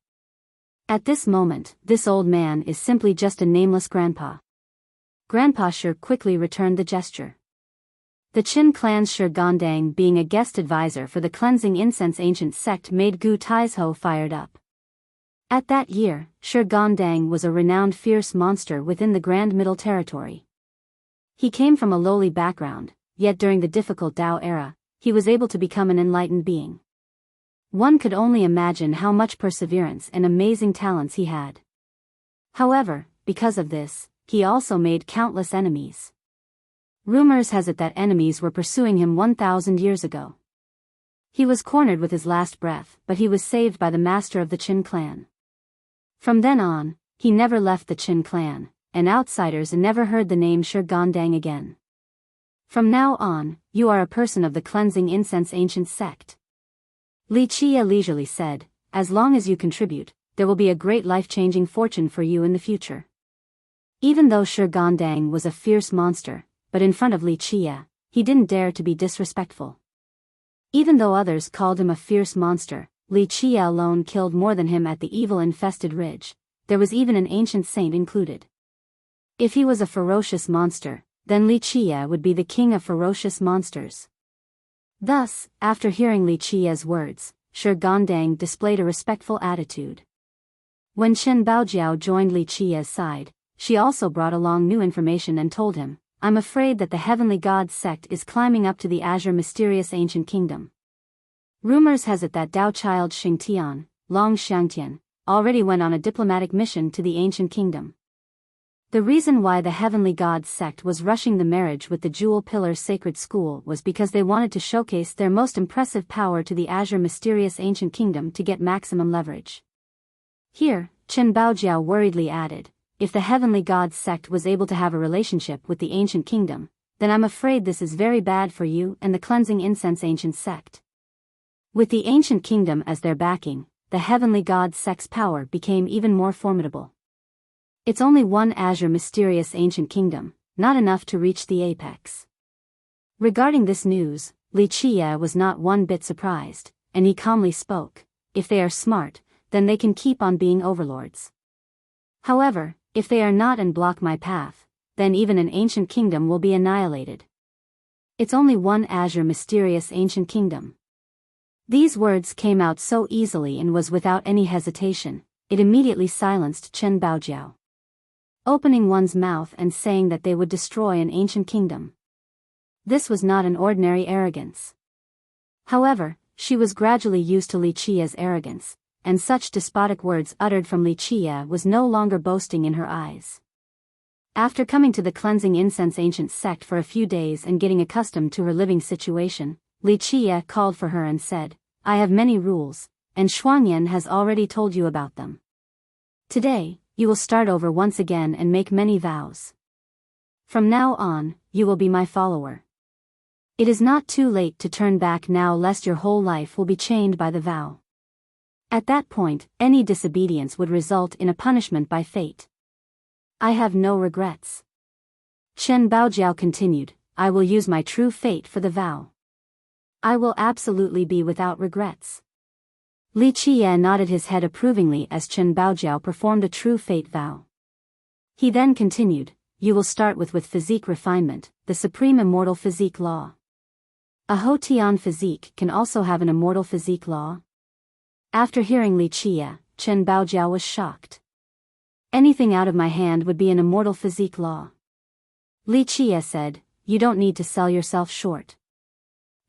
At this moment, this old man is simply just a nameless grandpa. Grandpa Shi quickly returned the gesture. The Qin clan's Shi Gondang being a guest advisor for the cleansing incense ancient sect made Gu Taizhou fired up. At that year, Shi Gondang was a renowned fierce monster within the Grand Middle Territory. He came from a lowly background, yet during the difficult Tao era, he was able to become an enlightened being. One could only imagine how much perseverance and amazing talents he had. However, because of this, he also made countless enemies. Rumors has it that enemies were pursuing him 1,000 years ago. He was cornered with his last breath, but he was saved by the master of the Qin clan. From then on, he never left the Qin clan, and outsiders never heard the name Shi Gondang again. From now on, you are a person of the cleansing incense ancient sect. Li Qia leisurely said, as long as you contribute, there will be a great life-changing fortune for you in the future. Even though Shi Gondang was a fierce monster, but in front of Li Qia, he didn't dare to be disrespectful. Even though others called him a fierce monster, Li Qia alone killed more than him at the evil-infested ridge. There was even an ancient saint included. If he was a ferocious monster, then Li Qia would be the king of ferocious monsters. Thus, after hearing Li Qia's words, Shi Gondang displayed a respectful attitude. When Chen Baojiao joined Li Qia's side, she also brought along new information and told him, I'm afraid that the Heavenly God sect is climbing up to the azure mysterious ancient kingdom. Rumors has it that Dao child Xingtian, Long Xiangtian, already went on a diplomatic mission to the ancient kingdom. The reason why the Heavenly God sect was rushing the marriage with the Jewel Pillar Sacred School was because they wanted to showcase their most impressive power to the azure mysterious ancient kingdom to get maximum leverage. Here, Chen Baojiao worriedly added, if the Heavenly God sect was able to have a relationship with the ancient kingdom, then I'm afraid this is very bad for you and the cleansing incense ancient sect. With the ancient kingdom as their backing, the Heavenly God sect's power became even more formidable. It's only one azure mysterious ancient kingdom, not enough to reach the apex. Regarding this news, Li Qia was not one bit surprised, and he calmly spoke, if they are smart, then they can keep on being overlords. However, if they are not and block my path, then even an ancient kingdom will be annihilated. It's only one azure mysterious ancient kingdom. These words came out so easily and was without any hesitation, it immediately silenced Chen Baojiao. Opening one's mouth and saying that they would destroy an ancient kingdom. This was not an ordinary arrogance. However, she was gradually used to Li Qia's arrogance, and such despotic words uttered from Li Qia was no longer boasting in her eyes. After coming to the cleansing incense ancient sect for a few days and getting accustomed to her living situation, Li Qia called for her and said, I have many rules, and Shuangyan has already told you about them. Today, you will start over once again and make many vows. From now on, you will be my follower. It is not too late to turn back now lest your whole life will be chained by the vow. At that point, any disobedience would result in a punishment by fate. I have no regrets. Chen Baojiao continued, I will use my true fate for the vow. I will absolutely be without regrets. Li Qia nodded his head approvingly as Chen Baojiao performed a true fate vow. He then continued, you will start with physique refinement, the supreme immortal physique law. A Hotian physique can also have an immortal physique law? After hearing Li Qia, Chen Baojiao was shocked. Anything out of my hand would be an immortal physique law. Li Qia said, you don't need to sell yourself short.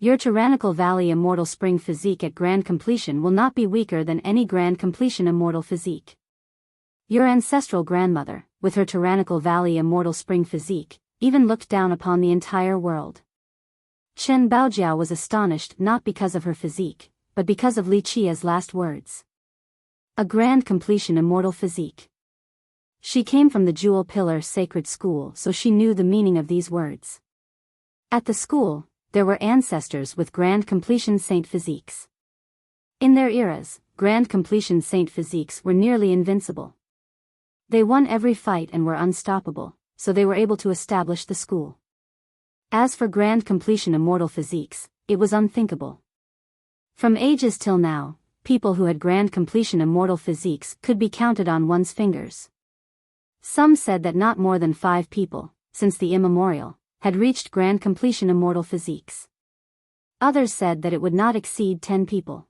Your tyrannical valley immortal spring physique at grand completion will not be weaker than any grand completion immortal physique. Your ancestral grandmother, with her tyrannical valley immortal spring physique, even looked down upon the entire world. Chen Baojiao was astonished not because of her physique, but because of Li Qia's last words. A grand completion immortal physique. She came from the Jewel Pillar Sacred School, so she knew the meaning of these words. At the school, there were ancestors with grand completion saint physiques. In their eras, grand completion saint physiques were nearly invincible. They won every fight and were unstoppable, so they were able to establish the school. As for grand completion immortal physiques, it was unthinkable. From ages till now, people who had grand completion immortal physiques could be counted on one's fingers. Some said that not more than 5 people, since the immemorial, had reached grand completion immortal physiques. Others said that it would not exceed 10 people.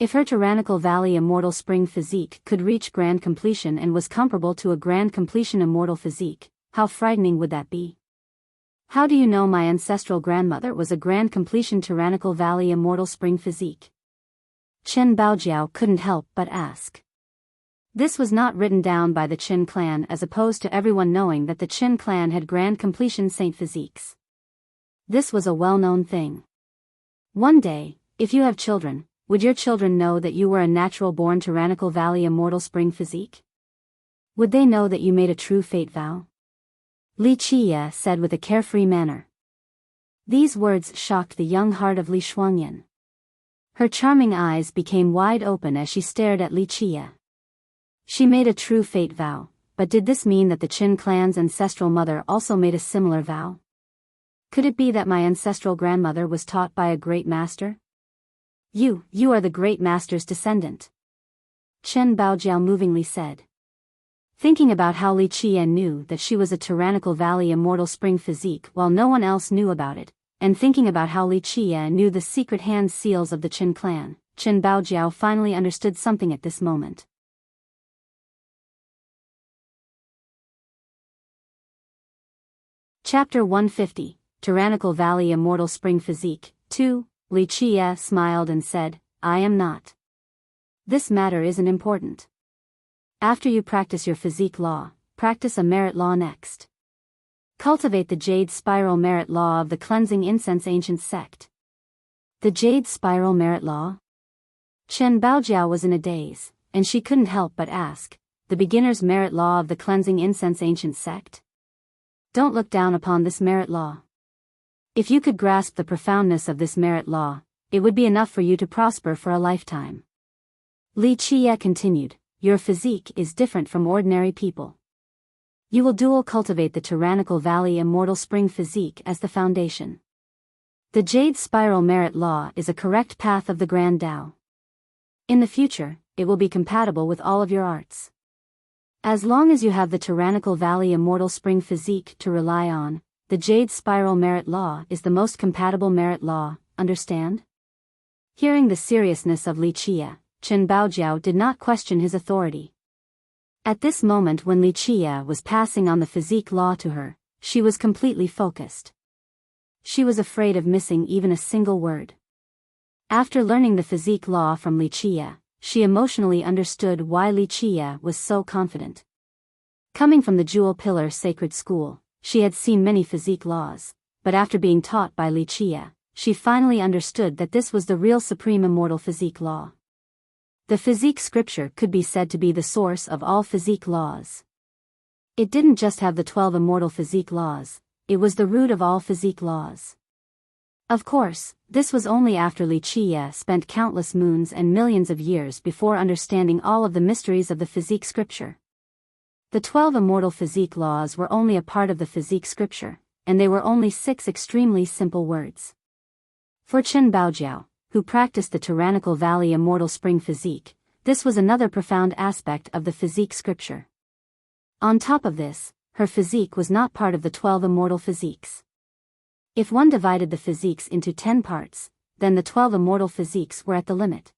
If her Tyrannical Valley Immortal Spring physique could reach grand completion and was comparable to a grand completion immortal physique, how frightening would that be? How do you know my ancestral grandmother was a grand completion Tyrannical Valley Immortal Spring physique? Chen Baojiao couldn't help but ask. This was not written down by the Qin clan as opposed to everyone knowing that the Qin clan had grand completion saint physiques. This was a well-known thing. One day, if you have children, would your children know that you were a natural-born Tyrannical Valley Immortal Spring physique? Would they know that you made a true fate vow? Li Qiye said with a carefree manner. These words shocked the young heart of Li Shuangyan. Her charming eyes became wide open as she stared at Li Qiye. She made a true fate vow, but did this mean that the Qin clan's ancestral mother also made a similar vow? Could it be that my ancestral grandmother was taught by a great master? You are the great master's descendant. Chen Baojiao movingly said. Thinking about how Li Qiye knew that she was a Tyrannical Valley Immortal Spring physique while no one else knew about it, and thinking about how Li Qiye knew the secret hand seals of the Qin clan, Chen Baojiao finally understood something at this moment. Chapter 150, Tyrannical Valley Immortal Spring Physique, 2. Li Qiye smiled and said, I am not. This matter isn't important. After you practice your physique law, practice a merit law next. Cultivate the Jade Spiral Merit Law of the Cleansing Incense Ancient Sect. The Jade Spiral Merit Law? Chen Baojiao was in a daze, and she couldn't help but ask, the Beginner's Merit Law of the Cleansing Incense Ancient Sect? Don't look down upon this merit law. If you could grasp the profoundness of this merit law, it would be enough for you to prosper for a lifetime. Li Qiye continued, your physique is different from ordinary people. You will dual cultivate the Tyrannical Valley Immortal Spring physique as the foundation. The Jade Spiral Merit Law is a correct path of the Grand Tao. In the future, it will be compatible with all of your arts. As long as you have the Tyrannical Valley Immortal Spring physique to rely on, the Jade Spiral Merit Law is the most compatible merit law, understand? Hearing the seriousness of Li Qiye, Chen Baojiao did not question his authority. At this moment when Li Qiye was passing on the physique law to her, she was completely focused. She was afraid of missing even a single word. After learning the physique law from Li Qiye, she emotionally understood why Li Qiye was so confident. Coming from the Jewel Pillar Sacred School, she had seen many physique laws, but after being taught by Li Qiye, she finally understood that this was the real supreme immortal physique law. The physique scripture could be said to be the source of all physique laws. It didn't just have the 12 immortal physique laws, it was the root of all physique laws. Of course, this was only after Li Qiye spent countless moons and millions of years before understanding all of the mysteries of the physique scripture. The 12 immortal physique laws were only a part of the physique scripture, and they were only 6 extremely simple words. For Chen Baojiao, who practiced the Tyrannical Valley Immortal Spring physique, this was another profound aspect of the physique scripture. On top of this, her physique was not part of the 12 immortal physiques. If one divided the physiques into 10 parts, then the 12 immortal physiques were at the limit.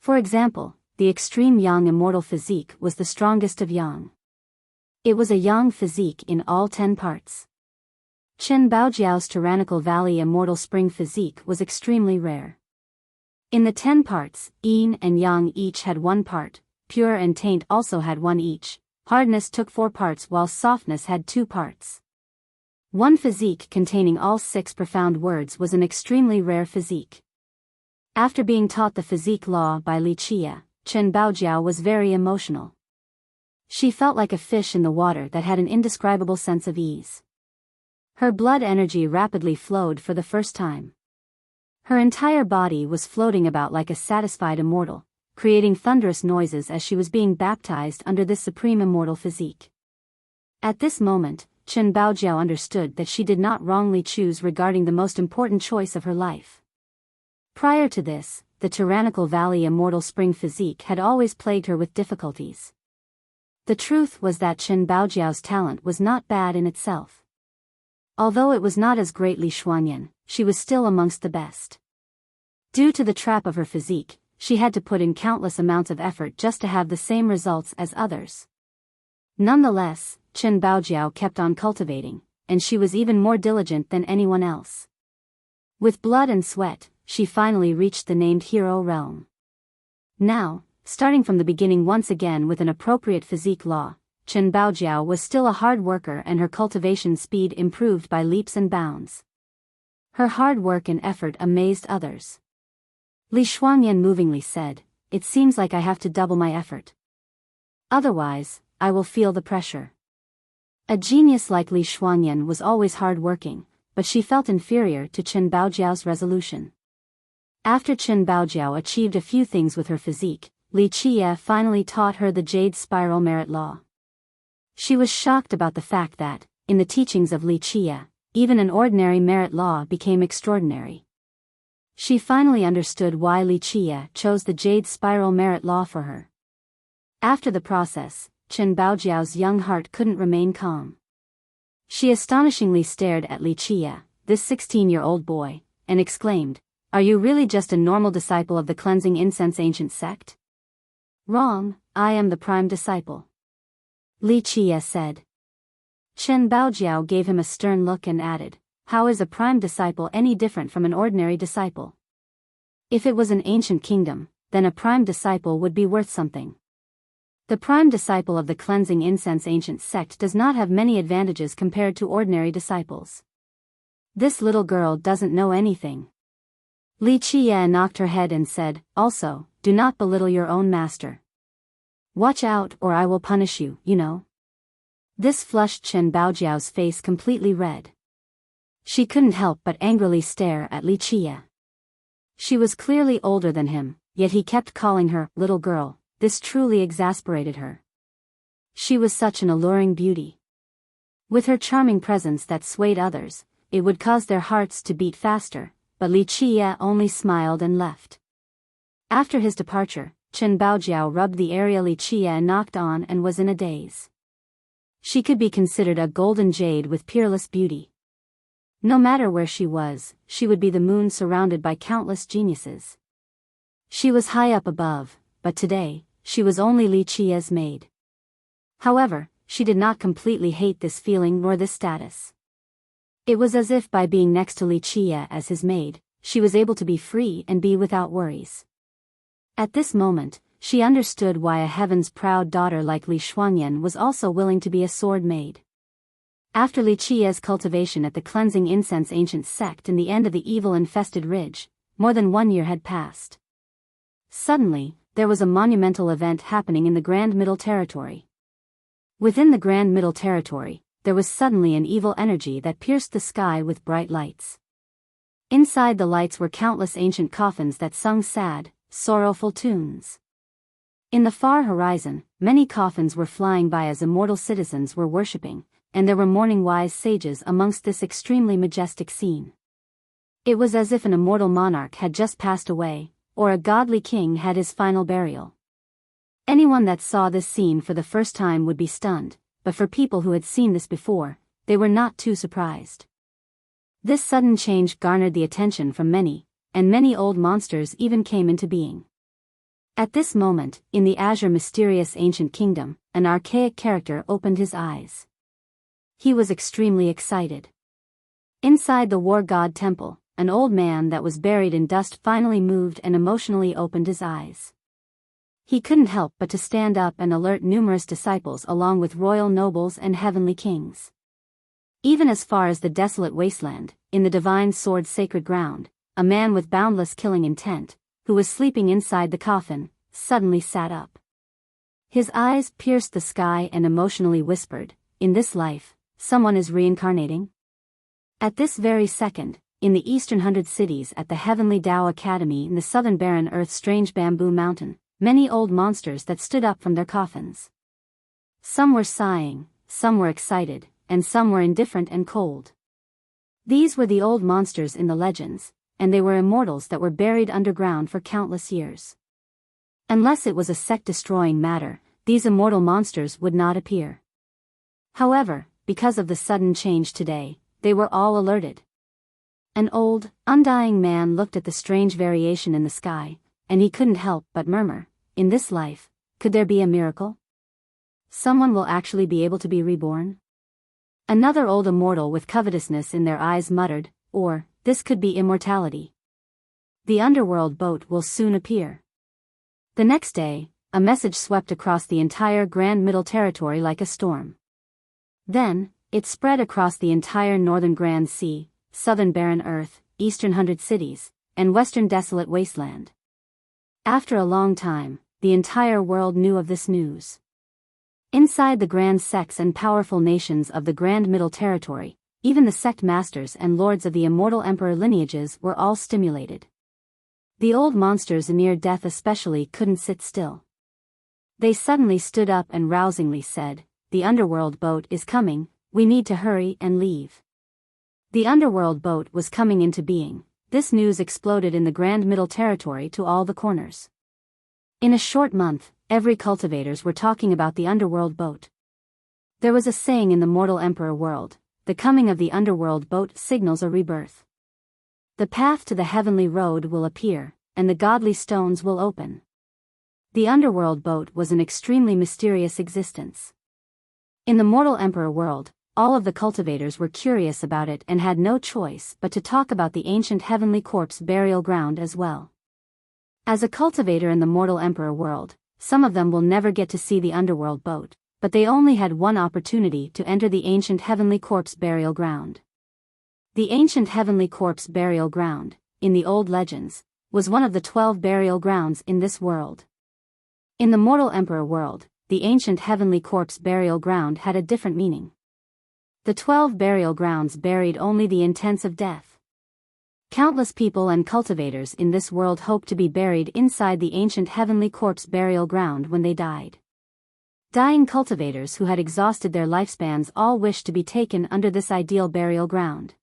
For example, the extreme Yang immortal physique was the strongest of Yang. It was a Yang physique in all 10 parts. Chen Baojiao's Tyrannical Valley Immortal Spring physique was extremely rare. In the 10 parts, Yin and Yang each had 1 part, Pure and Taint also had 1 each, Hardness took 4 parts while Softness had 2 parts. One physique containing all 6 profound words was an extremely rare physique. After being taught the physique law by Li Qiye, Chen Baojiao was very emotional. She felt like a fish in the water that had an indescribable sense of ease. Her blood energy rapidly flowed for the first time. Her entire body was floating about like a satisfied immortal, creating thunderous noises as she was being baptized under this supreme immortal physique. At this moment, Chen Baojiao understood that she did not wrongly choose regarding the most important choice of her life. Prior to this, the tyrannical valley immortal spring physique had always plagued her with difficulties. The truth was that Chen Baojiao's talent was not bad in itself. Although it was not as great Li Xuanyan, she was still amongst the best. Due to the trap of her physique, she had to put in countless amounts of effort just to have the same results as others. Nonetheless, Chen Baojiao kept on cultivating, and she was even more diligent than anyone else. With blood and sweat, she finally reached the named hero realm. Now, starting from the beginning once again with an appropriate physique law, Chen Baojiao was still a hard worker and her cultivation speed improved by leaps and bounds. Her hard work and effort amazed others. Li Xuanyan movingly said, "It seems like I have to double my effort. Otherwise, I will feel the pressure." A genius like Li Xuanyan was always hard working, but she felt inferior to Chen Baojiao's resolution. After Chen Baojiao achieved a few things with her physique, Li Qie finally taught her the Jade Spiral Merit Law. She was shocked about the fact that, in the teachings of Li Qie, even an ordinary merit law became extraordinary. She finally understood why Li Qie chose the Jade Spiral Merit Law for her. After the process, Chen Baojiao's young heart couldn't remain calm. She astonishingly stared at Li Qie, this 16-year-old boy, and exclaimed, "Are you really just a normal disciple of the cleansing incense ancient sect?" "Wrong, I am the prime disciple," Li Qie said. Chen Baojiao gave him a stern look and added, "How is a prime disciple any different from an ordinary disciple? If it was an ancient kingdom, then a prime disciple would be worth something. The prime disciple of the cleansing incense ancient sect does not have many advantages compared to ordinary disciples. This little girl doesn't know anything." Li Qie knocked her head and said, "Also, do not belittle your own master. Watch out or I will punish you, you know." This flushed Chen Baojiao's face completely red. She couldn't help but angrily stare at Li Qie. She was clearly older than him, yet he kept calling her little girl. This truly exasperated her. She was such an alluring beauty. With her charming presence that swayed others, it would cause their hearts to beat faster, but Li Qie only smiled and left. After his departure, Chen Baojiao rubbed the area Li Qie knocked on and was in a daze. She could be considered a golden jade with peerless beauty. No matter where she was, she would be the moon surrounded by countless geniuses. She was high up above, but today, she was only Li Qie's maid. However, she did not completely hate this feeling nor this status. It was as if by being next to Li Qie as his maid, she was able to be free and be without worries. At this moment, she understood why a heaven's proud daughter like Li Xuanyan was also willing to be a sword maid. After Li Qie's cultivation at the cleansing incense ancient sect in the end of the evil-infested ridge, more than 1 year had passed. Suddenly, there was a monumental event happening in the Grand Middle Territory. Within the Grand Middle Territory, there was suddenly an evil energy that pierced the sky with bright lights. Inside the lights were countless ancient coffins that sung sad, sorrowful tunes. In the far horizon, many coffins were flying by as immortal citizens were worshipping, and there were mourning wise sages amongst this extremely majestic scene. It was as if an immortal monarch had just passed away, or a godly king had his final burial. Anyone that saw this scene for the first time would be stunned, but for people who had seen this before, they were not too surprised. This sudden change garnered the attention from many, and many old monsters even came into being. At this moment, in the azure mysterious ancient kingdom, an archaic character opened his eyes. He was extremely excited. Inside the war god temple, an old man that was buried in dust finally moved and emotionally opened his eyes. He couldn't help but to stand up and alert numerous disciples along with royal nobles and heavenly kings. Even as far as the desolate wasteland, in the divine sword's sacred ground, a man with boundless killing intent, who was sleeping inside the coffin, suddenly sat up. His eyes pierced the sky and emotionally whispered, "In this life, someone is reincarnating?" At this very second, in the eastern 100 cities at the Heavenly Tao Academy in the southern barren earth's strange bamboo mountain, many old monsters that stood up from their coffins. Some were sighing, some were excited, and some were indifferent and cold. These were the old monsters in the legends, and they were immortals that were buried underground for countless years. Unless it was a sect-destroying matter, these immortal monsters would not appear. However, because of the sudden change today, they were all alerted. An old, undying man looked at the strange variation in the sky, and he couldn't help but murmur, "In this life, could there be a miracle? Someone will actually be able to be reborn?" Another old immortal with covetousness in their eyes muttered, "Or, this could be immortality. The underworld boat will soon appear." The next day, a message swept across the entire Grand Middle Territory like a storm. Then, it spread across the entire northern Grand Sea, southern barren earth, eastern 100 cities, and western desolate wasteland. After a long time, the entire world knew of this news. Inside the grand sects and powerful nations of the Grand Middle Territory, even the sect masters and lords of the immortal emperor lineages were all stimulated. The old monsters near death especially couldn't sit still. They suddenly stood up and rousingly said, "The underworld boat is coming, we need to hurry and leave." The underworld boat was coming into being. This news exploded in the Grand Middle Territory to all the corners. In a short month, every cultivators were talking about the underworld boat. There was a saying in the mortal emperor world, "The coming of the underworld boat signals a rebirth. The path to the heavenly road will appear, and the godly stones will open." The underworld boat was an extremely mysterious existence. In the mortal emperor world, all of the cultivators were curious about it and had no choice but to talk about the ancient heavenly corpse burial ground as well. As a cultivator in the mortal emperor world, some of them will never get to see the underworld boat, but they only had one opportunity to enter the ancient heavenly corpse burial ground. The ancient heavenly corpse burial ground, in the old legends, was one of the 12 burial grounds in this world. In the mortal emperor world, the ancient heavenly corpse burial ground had a different meaning. The 12 burial grounds buried only the intents of death. Countless people and cultivators in this world hoped to be buried inside the ancient heavenly corpse burial ground when they died. Dying cultivators who had exhausted their lifespans all wished to be taken under this ideal burial ground.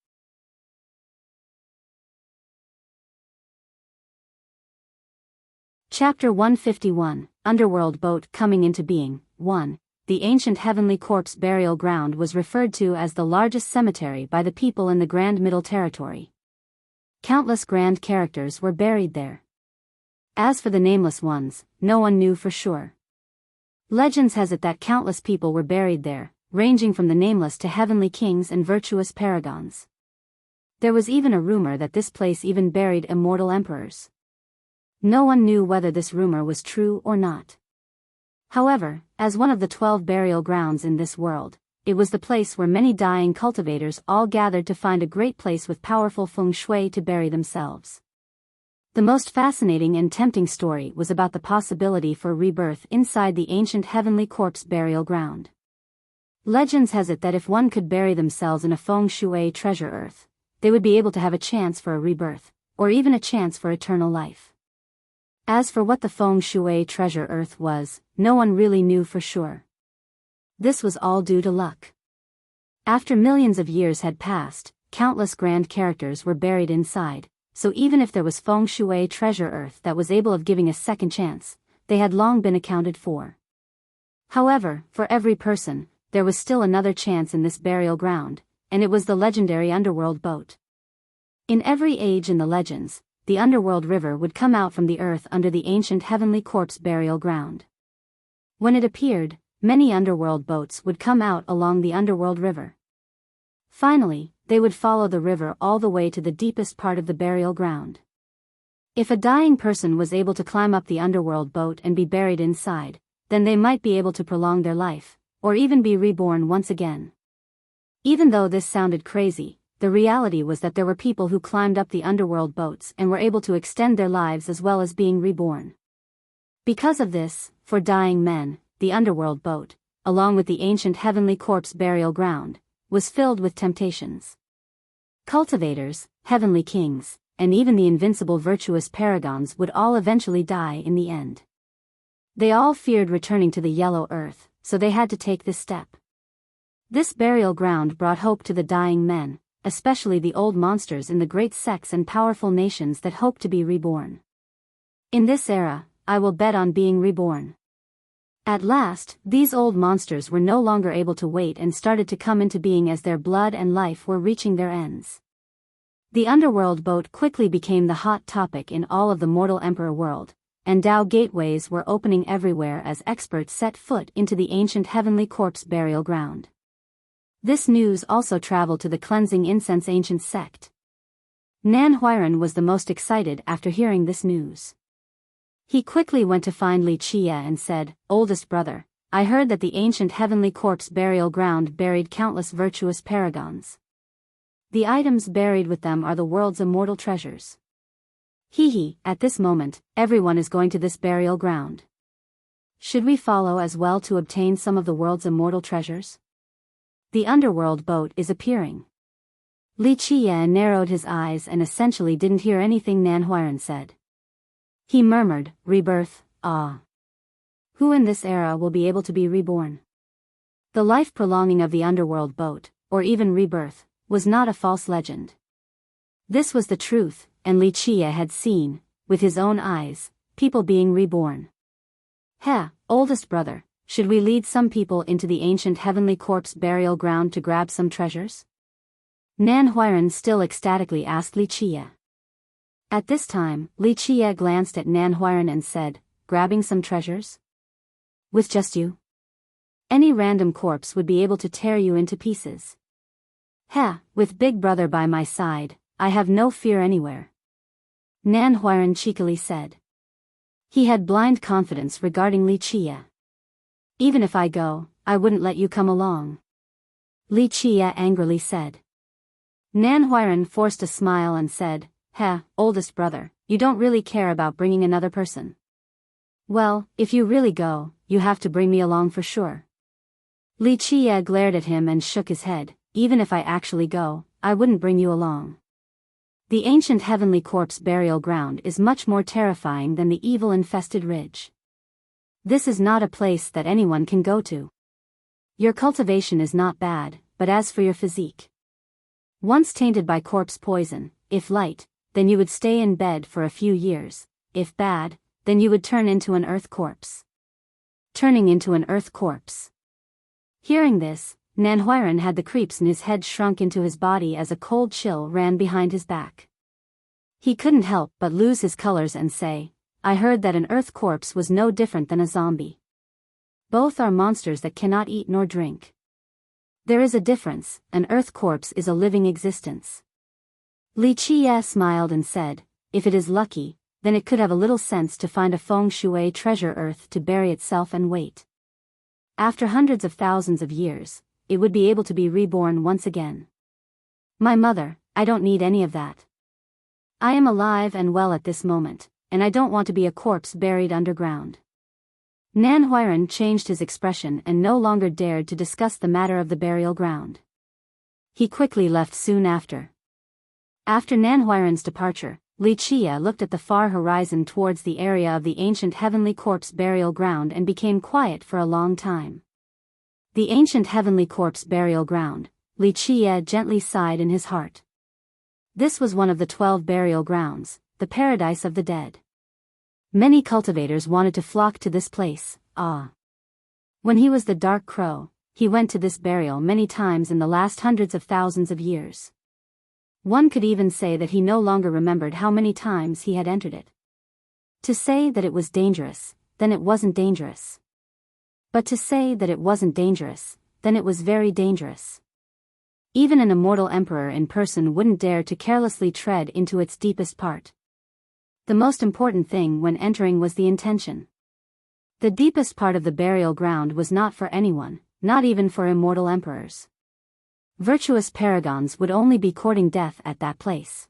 Chapter 151, Underworld Boat Coming into Being. 1. The ancient heavenly corpse burial ground was referred to as the largest cemetery by the people in the Grand Middle Territory. Countless grand characters were buried there. As for the nameless ones, no one knew for sure. Legends has it that countless people were buried there, ranging from the nameless to heavenly kings and virtuous paragons. There was even a rumor that this place even buried immortal emperors. No one knew whether this rumor was true or not. However, as one of the 12 burial grounds in this world, it was the place where many dying cultivators all gathered to find a great place with powerful feng shui to bury themselves. The most fascinating and tempting story was about the possibility for rebirth inside the ancient heavenly corpse burial ground. Legends has it that if one could bury themselves in a feng shui treasure earth, they would be able to have a chance for a rebirth, or even a chance for eternal life. As for what the feng shui treasure earth was, no one really knew for sure. This was all due to luck. After millions of years had passed, countless grand characters were buried inside, so even if there was feng shui treasure earth that was able of giving a second chance, they had long been accounted for. However, for every person, there was still another chance in this burial ground, and it was the legendary underworld boat. In every age in the legends, the underworld river would come out from the earth under the ancient heavenly corpse burial ground. When it appeared, many underworld boats would come out along the underworld river. Finally, they would follow the river all the way to the deepest part of the burial ground. If a dying person was able to climb up the underworld boat and be buried inside, then they might be able to prolong their life, or even be reborn once again. Even though this sounded crazy, the reality was that there were people who climbed up the underworld boats and were able to extend their lives as well as being reborn. Because of this, for dying men, the underworld boat, along with the ancient heavenly corpse burial ground, was filled with temptations. Cultivators, heavenly kings, and even the invincible virtuous paragons would all eventually die in the end. They all feared returning to the yellow earth, so they had to take this step. This burial ground brought hope to the dying men, especially the old monsters in the great sects and powerful nations that hope to be reborn. In this era, I will bet on being reborn. At last, these old monsters were no longer able to wait and started to come into being as their blood and life were reaching their ends. The underworld boat quickly became the hot topic in all of the mortal emperor world, and Tao gateways were opening everywhere as experts set foot into the ancient heavenly corpse burial ground. This news also traveled to the cleansing incense ancient sect. Nan Huiran was the most excited after hearing this news. He quickly went to find Li Chia and said, "Oldest brother, I heard that the ancient heavenly corpse burial ground buried countless virtuous paragons. The items buried with them are the world's immortal treasures. At this moment, everyone is going to this burial ground. Should we follow as well to obtain some of the world's immortal treasures? The underworld boat is appearing." Li Chia narrowed his eyes and essentially didn't hear anything Nan Huiran said. He murmured, "Rebirth, ah. Who in this era will be able to be reborn?" The life prolonging of the underworld boat, or even rebirth, was not a false legend. This was the truth, and Li Chia had seen, with his own eyes, people being reborn. Oldest brother, should we lead some people into the ancient heavenly corpse burial ground to grab some treasures? Nan Huiran still ecstatically asked Li Chia. At this time, Li Chia glanced at Nan Huiran and said, "Grabbing some treasures? With just you? Any random corpse would be able to tear you into pieces. With Big Brother by my side, I have no fear anywhere," Nan Huiran cheekily said. He had blind confidence regarding Li Chia. "Even if I go, I wouldn't let you come along," Li Chia angrily said. Nan Huiran forced a smile and said, "Oldest brother, you don't really care about bringing another person. Well, if you really go, you have to bring me along for sure." Li Chia glared at him and shook his head. "Even if I actually go, I wouldn't bring you along. The ancient heavenly corpse burial ground is much more terrifying than the evil-infested ridge. This is not a place that anyone can go to. Your cultivation is not bad, but as for your physique, once tainted by corpse poison, if light, then you would stay in bed for a few years, if bad, then you would turn into an earth corpse." Turning into an earth corpse. Hearing this, Nan Huiran had the creeps in his head shrunk into his body as a cold chill ran behind his back. He couldn't help but lose his colors and say, "I heard that an earth corpse was no different than a zombie. Both are monsters that cannot eat nor drink. There is a difference, an earth corpse is a living existence." Li Chia smiled and said, "If it is lucky, then it could have a little sense to find a feng shui treasure earth to bury itself and wait. After hundreds of thousands of years, it would be able to be reborn once again. My mother, I don't need any of that. I am alive and well at this moment, and I don't want to be a corpse buried underground." Nan Huiran changed his expression and no longer dared to discuss the matter of the burial ground. He quickly left soon after. After Nan Huiran's departure, Li Chia looked at the far horizon towards the area of the ancient heavenly corpse burial ground and became quiet for a long time. The ancient heavenly corpse burial ground, Li Chia gently sighed in his heart. This was one of the 12 burial grounds, the paradise of the dead. Many cultivators wanted to flock to this place. When he was the Dark Crow, he went to this burial many times in the last hundreds of thousands of years. One could even say that he no longer remembered how many times he had entered it. To say that it was dangerous, then it wasn't dangerous. But to say that it wasn't dangerous, then it was very dangerous. Even an immortal emperor in person wouldn't dare to carelessly tread into its deepest part. The most important thing when entering was the intention. The deepest part of the burial ground was not for anyone, not even for immortal emperors. Virtuous paragons would only be courting death at that place.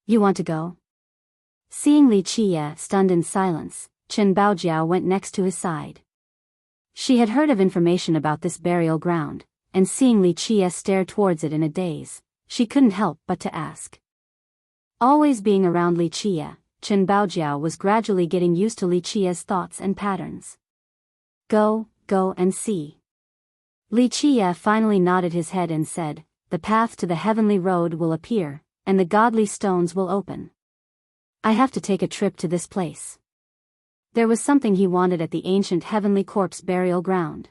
"You want to go?" Seeing Li Chia stunned in silence, Chen Baojiao went next to his side. She had heard of information about this burial ground, and seeing Li Chia stare towards it in a daze, she couldn't help but to ask. Always being around Li Chia, Chen Baojiao was gradually getting used to Li Chia's thoughts and patterns. Go and see." Li Qie finally nodded his head and said, "The path to the heavenly road will appear, and the godly stones will open. I have to take a trip to this place." There was something he wanted at the ancient heavenly corpse burial ground.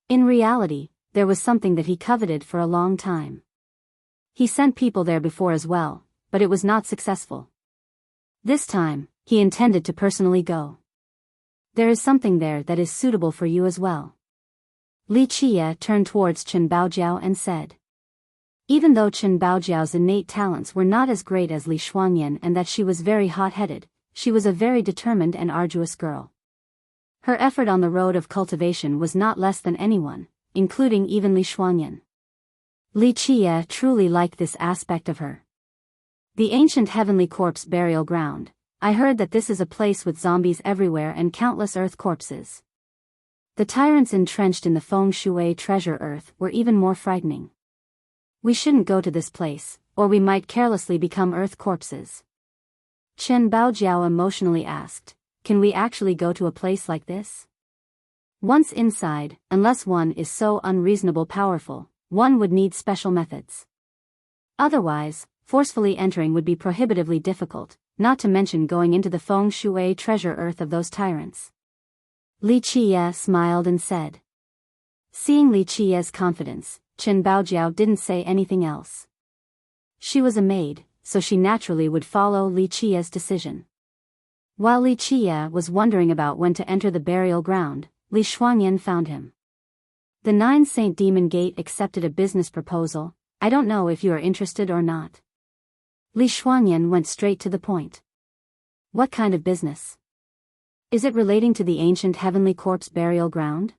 In reality, there was something that he coveted for a long time. He sent people there before as well, but it was not successful. This time, he intended to personally go. There is something there that is suitable for you as well. Li Qie turned towards Chen Baojiao and said. Even though Chen Baojiao's innate talents were not as great as Li Shuangyan and that she was very hot-headed, she was a very determined and arduous girl. Her effort on the road of cultivation was not less than anyone, including even Li Shuangyan. Li Qie truly liked this aspect of her. The ancient heavenly corpse burial ground. I heard that this is a place with zombies everywhere and countless earth corpses. The tyrants entrenched in the feng shui treasure earth were even more frightening. We shouldn't go to this place, or we might carelessly become earth corpses. Chen Baojiao emotionally asked, "Can we actually go to a place like this?" Once inside, unless one is so unreasonable powerful, one would need special methods. Otherwise, forcefully entering would be prohibitively difficult, not to mention going into the feng shui treasure earth of those tyrants. Li Qie smiled and said. Seeing Li Qie's confidence, Chen Baojiao didn't say anything else. She was a maid, so she naturally would follow Li Qie's decision. While Li Qie was wondering about when to enter the burial ground, Li Shuangyan found him. The 9 Saint Demon Gate accepted a business proposal. I don't know if you are interested or not. Li Shuangyan went straight to the point. What kind of business? Is it relating to the ancient heavenly corpse burial ground?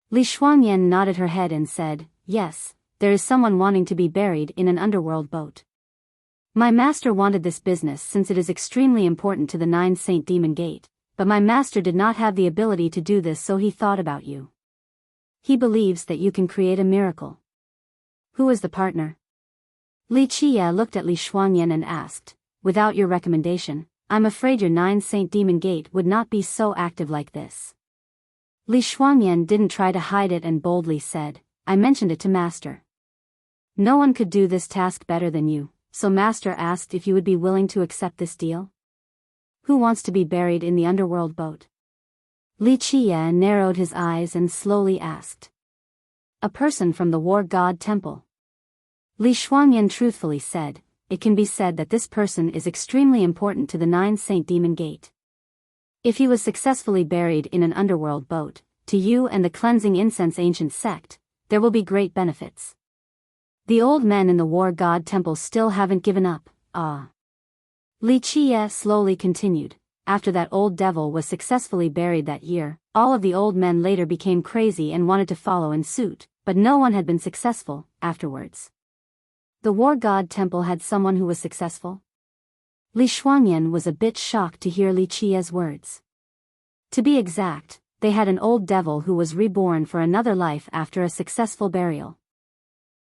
Li Shuangyan nodded her head and said, yes, there is someone wanting to be buried in an underworld boat. My master wanted this business since it is extremely important to the 9 Saint Demon Gate, but my master did not have the ability to do this, so he thought about you. He believes that you can create a miracle. Who is the partner? Li Qie looked at Li Shuangyan and asked, without your recommendation, I'm afraid your 9 Saint Demon Gate would not be so active like this. Li Shuangyan didn't try to hide it and boldly said, I mentioned it to master. No one could do this task better than you, so master asked if you would be willing to accept this deal. Who wants to be buried in the underworld boat? Li Qie narrowed his eyes and slowly asked. A person from the War God Temple. Li Shuangyan truthfully said, it can be said that this person is extremely important to the 9 Saint Demon Gate. If he was successfully buried in an underworld boat, to you and the cleansing incense ancient sect, there will be great benefits. The old men in the War God Temple still haven't given up, Li Qie slowly continued. After that old devil was successfully buried that year, all of the old men later became crazy and wanted to follow in suit, but no one had been successful afterwards. The War God Temple had someone who was successful? Li Shuangyan was a bit shocked to hear Li Qie's words. To be exact, they had an old devil who was reborn for another life after a successful burial.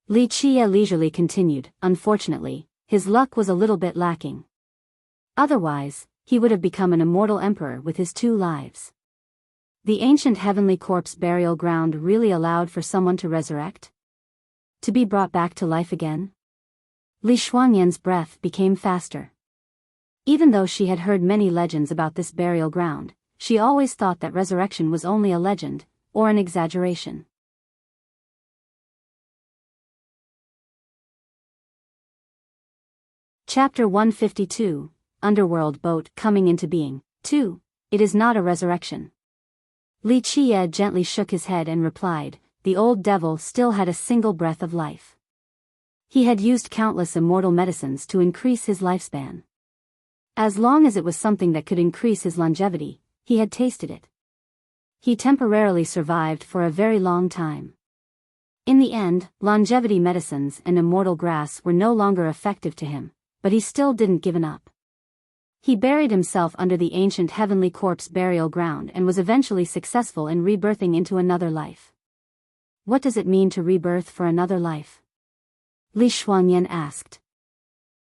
Li Qie leisurely continued, unfortunately, his luck was a little bit lacking. Otherwise, he would have become an immortal emperor with his 2 lives. The ancient heavenly corpse burial ground really allowed for someone to resurrect? To be brought back to life again? Li Shuangyan's breath became faster. Even though she had heard many legends about this burial ground, she always thought that resurrection was only a legend, or an exaggeration. Chapter 152, Underworld Boat Coming into Being. 2. It is not a resurrection. Li Qie gently shook his head and replied, the old devil still had a single breath of life. He had used countless immortal medicines to increase his lifespan. As long as it was something that could increase his longevity, he had tasted it. He temporarily survived for a very long time. In the end, longevity medicines and immortal grass were no longer effective to him, but he still didn't give up. He buried himself under the ancient heavenly corpse burial ground and was eventually successful in rebirthing into another life. What does it mean to rebirth for another life? Li Shuangyan asked.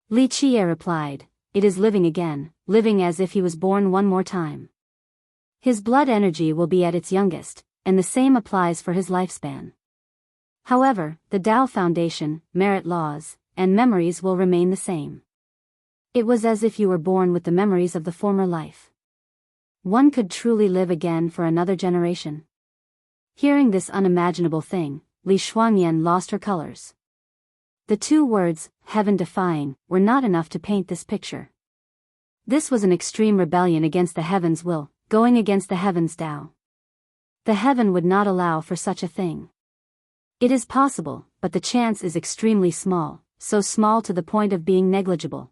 Li Qie replied, it is living again, living as if he was born one more time. His blood energy will be at its youngest, and the same applies for his lifespan. However, the Tao foundation, merit laws, and memories will remain the same. It was as if you were born with the memories of the former life. One could truly live again for another generation. Hearing this unimaginable thing, Li Shuangyan lost her colors. The two words, heaven-defying, were not enough to paint this picture. This was an extreme rebellion against the heaven's will, going against the heaven's Tao. The heaven would not allow for such a thing. It is possible, but the chance is extremely small, so small to the point of being negligible.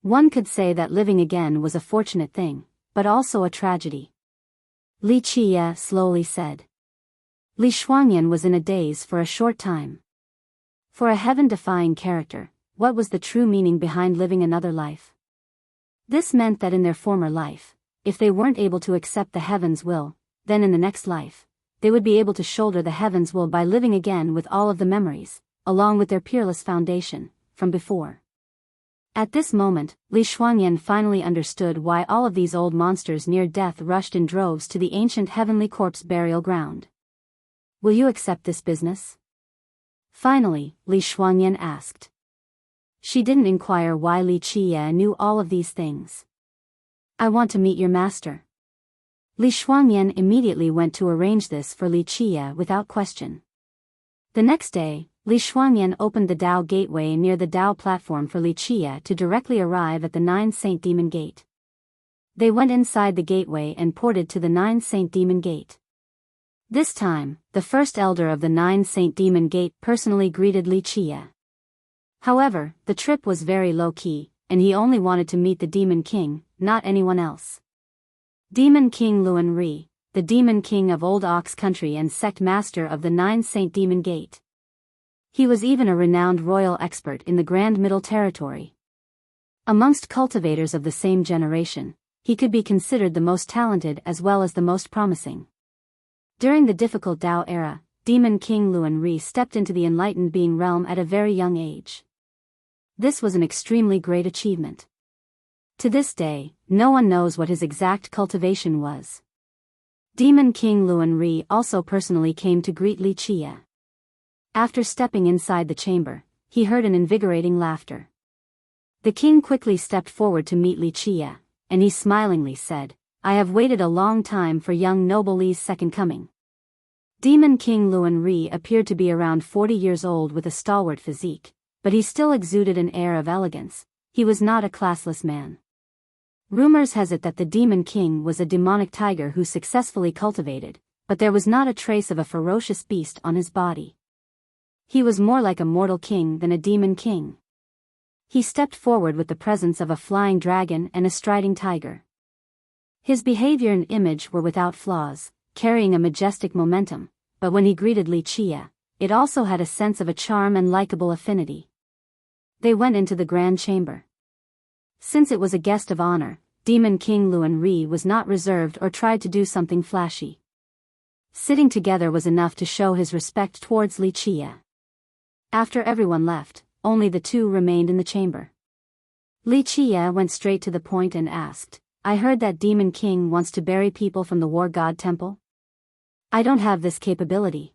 One could say that living again was a fortunate thing, but also a tragedy. Li Qie slowly said. Li Shuangyan was in a daze for a short time. For a heaven-defying character, what was the true meaning behind living another life? This meant that in their former life, if they weren't able to accept the heaven's will, then in the next life, they would be able to shoulder the heaven's will by living again with all of the memories, along with their peerless foundation, from before. At this moment, Li Shuangyan finally understood why all of these old monsters near death rushed in droves to the ancient heavenly corpse burial ground. Will you accept this business? Finally, Li Shuangyan asked. She didn't inquire why Li Qie knew all of these things. I want to meet your master. Li Shuangyan immediately went to arrange this for Li Qie without question. The next day, Li Shuangyan opened the Tao gateway near the Tao platform for Li Qie to directly arrive at the 9 Saint Demon Gate. They went inside the gateway and ported to the 9 Saint Demon Gate. This time, the first elder of the 9 Saint Demon Gate personally greeted Li Qie. However, the trip was very low-key, and he only wanted to meet the Demon King, not anyone else. Demon King Luan Ri, the Demon King of Old Ox Country and sect master of the 9 Saint Demon Gate. He was even a renowned royal expert in the Grand Middle Territory. Amongst cultivators of the same generation, he could be considered the most talented as well as the most promising. During the difficult Tao era, Demon King Luan Ri stepped into the enlightened being realm at a very young age. This was an extremely great achievement. To this day, no one knows what his exact cultivation was. Demon King Luan Ri also personally came to greet Li Qie. After stepping inside the chamber, he heard an invigorating laughter. The king quickly stepped forward to meet Li Qie, and he smilingly said, I have waited a long time for young noble Li's second coming. Demon King Luan Ri appeared to be around 40 years old with a stalwart physique, but he still exuded an air of elegance. He was not a classless man. Rumors has it that the Demon King was a demonic tiger who successfully cultivated, but there was not a trace of a ferocious beast on his body. He was more like a mortal king than a demon king. He stepped forward with the presence of a flying dragon and a striding tiger. His behavior and image were without flaws, carrying a majestic momentum, but when he greeted Li Qie, it also had a sense of a charm and likable affinity. They went into the grand chamber. Since it was a guest of honor, Demon King Luan Ri was not reserved or tried to do something flashy. Sitting together was enough to show his respect towards Li Qie. After everyone left, only the two remained in the chamber. Li Qie went straight to the point and asked, I heard that Demon King wants to bury people from the War God Temple? I don't have this capability.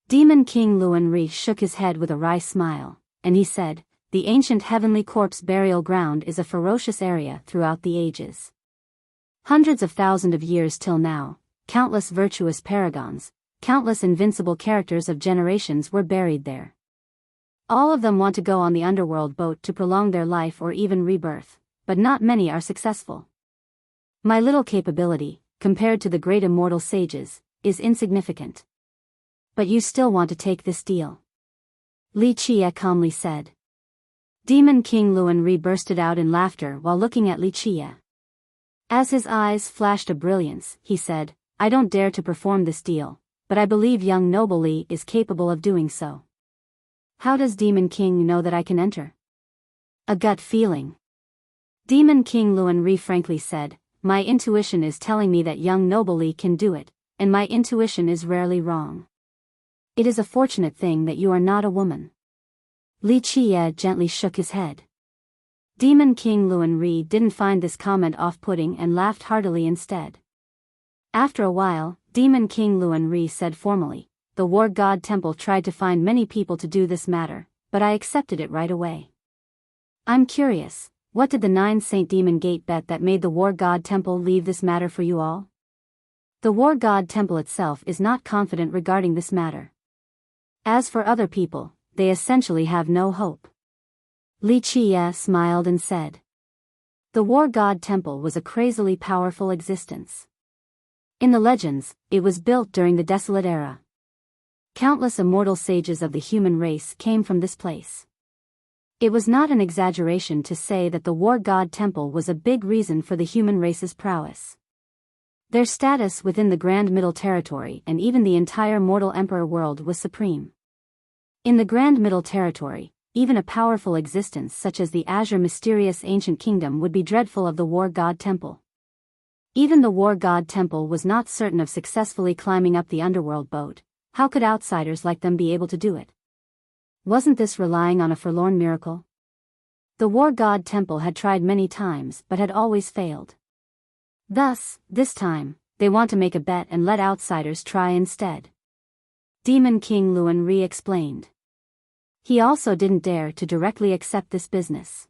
Demon King Luan Ri shook his head with a wry smile, and he said, the ancient heavenly corpse burial ground is a ferocious area throughout the ages. Hundreds of thousands of years till now, countless virtuous paragons, countless invincible characters of generations were buried there. All of them want to go on the underworld boat to prolong their life or even rebirth, but not many are successful. My little capability, compared to the great immortal sages, is insignificant. But you still want to take this deal. Li Qie calmly said. Demon King Luan Ri bursted out in laughter while looking at Li Qie. As his eyes flashed a brilliance, he said, I don't dare to perform this deal, but I believe young noble Li is capable of doing so. How does Demon King know that I can enter? A gut feeling. Demon King Luan Ri frankly said, my intuition is telling me that young noble Li can do it, and my intuition is rarely wrong. It is a fortunate thing that you are not a woman. Li Qie gently shook his head. Demon King Luan Ri didn't find this comment off-putting and laughed heartily instead. After a while, Demon King Luan Ri said formally, the War God Temple tried to find many people to do this matter, but I accepted it right away. I'm curious, what did the 9 Saint Demon Gate bet that made the War God Temple leave this matter for you all? The War God Temple itself is not confident regarding this matter. As for other people, they essentially have no hope. Li Qie smiled and said. The War God Temple was a crazily powerful existence. In the legends, it was built during the Desolate Era. Countless immortal sages of the human race came from this place. It was not an exaggeration to say that the War God Temple was a big reason for the human race's prowess. Their status within the Grand Middle Territory and even the entire mortal emperor world was supreme. In the Grand Middle Territory, even a powerful existence such as the Azure Mysterious Ancient Kingdom would be dreadful of the War God Temple. Even the War God Temple was not certain of successfully climbing up the underworld boat. How could outsiders like them be able to do it? Wasn't this relying on a forlorn miracle? The War God Temple had tried many times but had always failed. Thus, this time, they want to make a bet and let outsiders try instead. Demon King Luan Ri explained. He also didn't dare to directly accept this business.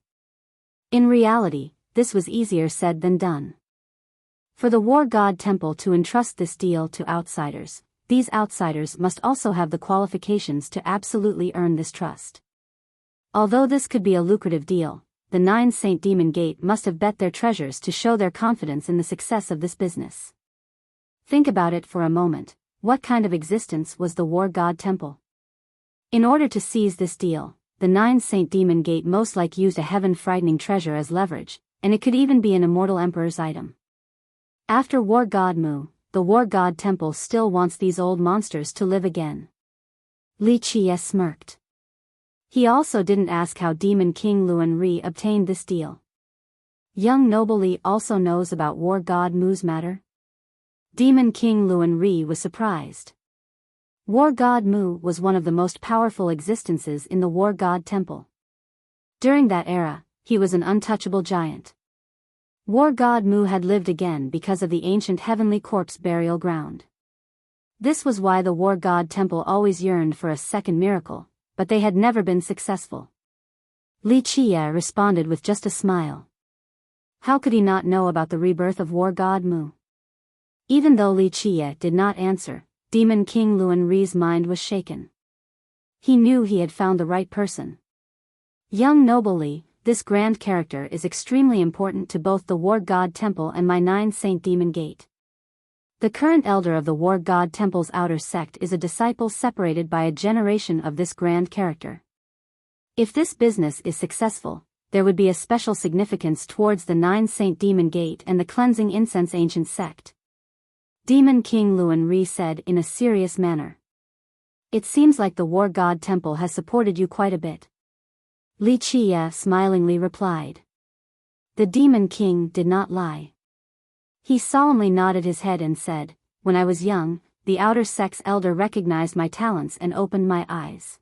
In reality, this was easier said than done. For the War God Temple to entrust this deal to outsiders, these outsiders must also have the qualifications to absolutely earn this trust. Although this could be a lucrative deal, the 9 Saint Demon Gate must have bet their treasures to show their confidence in the success of this business. Think about it for a moment, what kind of existence was the War God Temple? In order to seize this deal, the 9 Saint Demon Gate most likely used a heaven-frightening treasure as leverage, and it could even be an immortal emperor's item. After War God Mu, the War God Temple still wants these old monsters to live again. Li Qie smirked. He also didn't ask how Demon King Luan Ri obtained this deal. Young Noble Li also knows about War God Mu's matter? Demon King Luan Ri was surprised. War God Mu was one of the most powerful existences in the War God Temple. During that era, he was an untouchable giant. War God Mu had lived again because of the ancient heavenly corpse burial ground. This was why the War God Temple always yearned for a second miracle, but they had never been successful. Li Qie responded with just a smile. How could he not know about the rebirth of War God Mu? Even though Li Qie did not answer, Demon King Luan Ri's mind was shaken. He knew he had found the right person. Young Noble Li, this grand character is extremely important to both the War God Temple and my 9 Saint Demon Gate. The current elder of the War God Temple's outer sect is a disciple separated by a generation of this grand character. If this business is successful, there would be a special significance towards the 9 Saint Demon Gate and the Cleansing Incense Ancient Sect. Demon King Luan Ri said in a serious manner. It seems like the War God Temple has supported you quite a bit. Li Qie smilingly replied. The Demon King did not lie. He solemnly nodded his head and said, when I was young, the outer sect's elder recognized my talents and opened my eyes.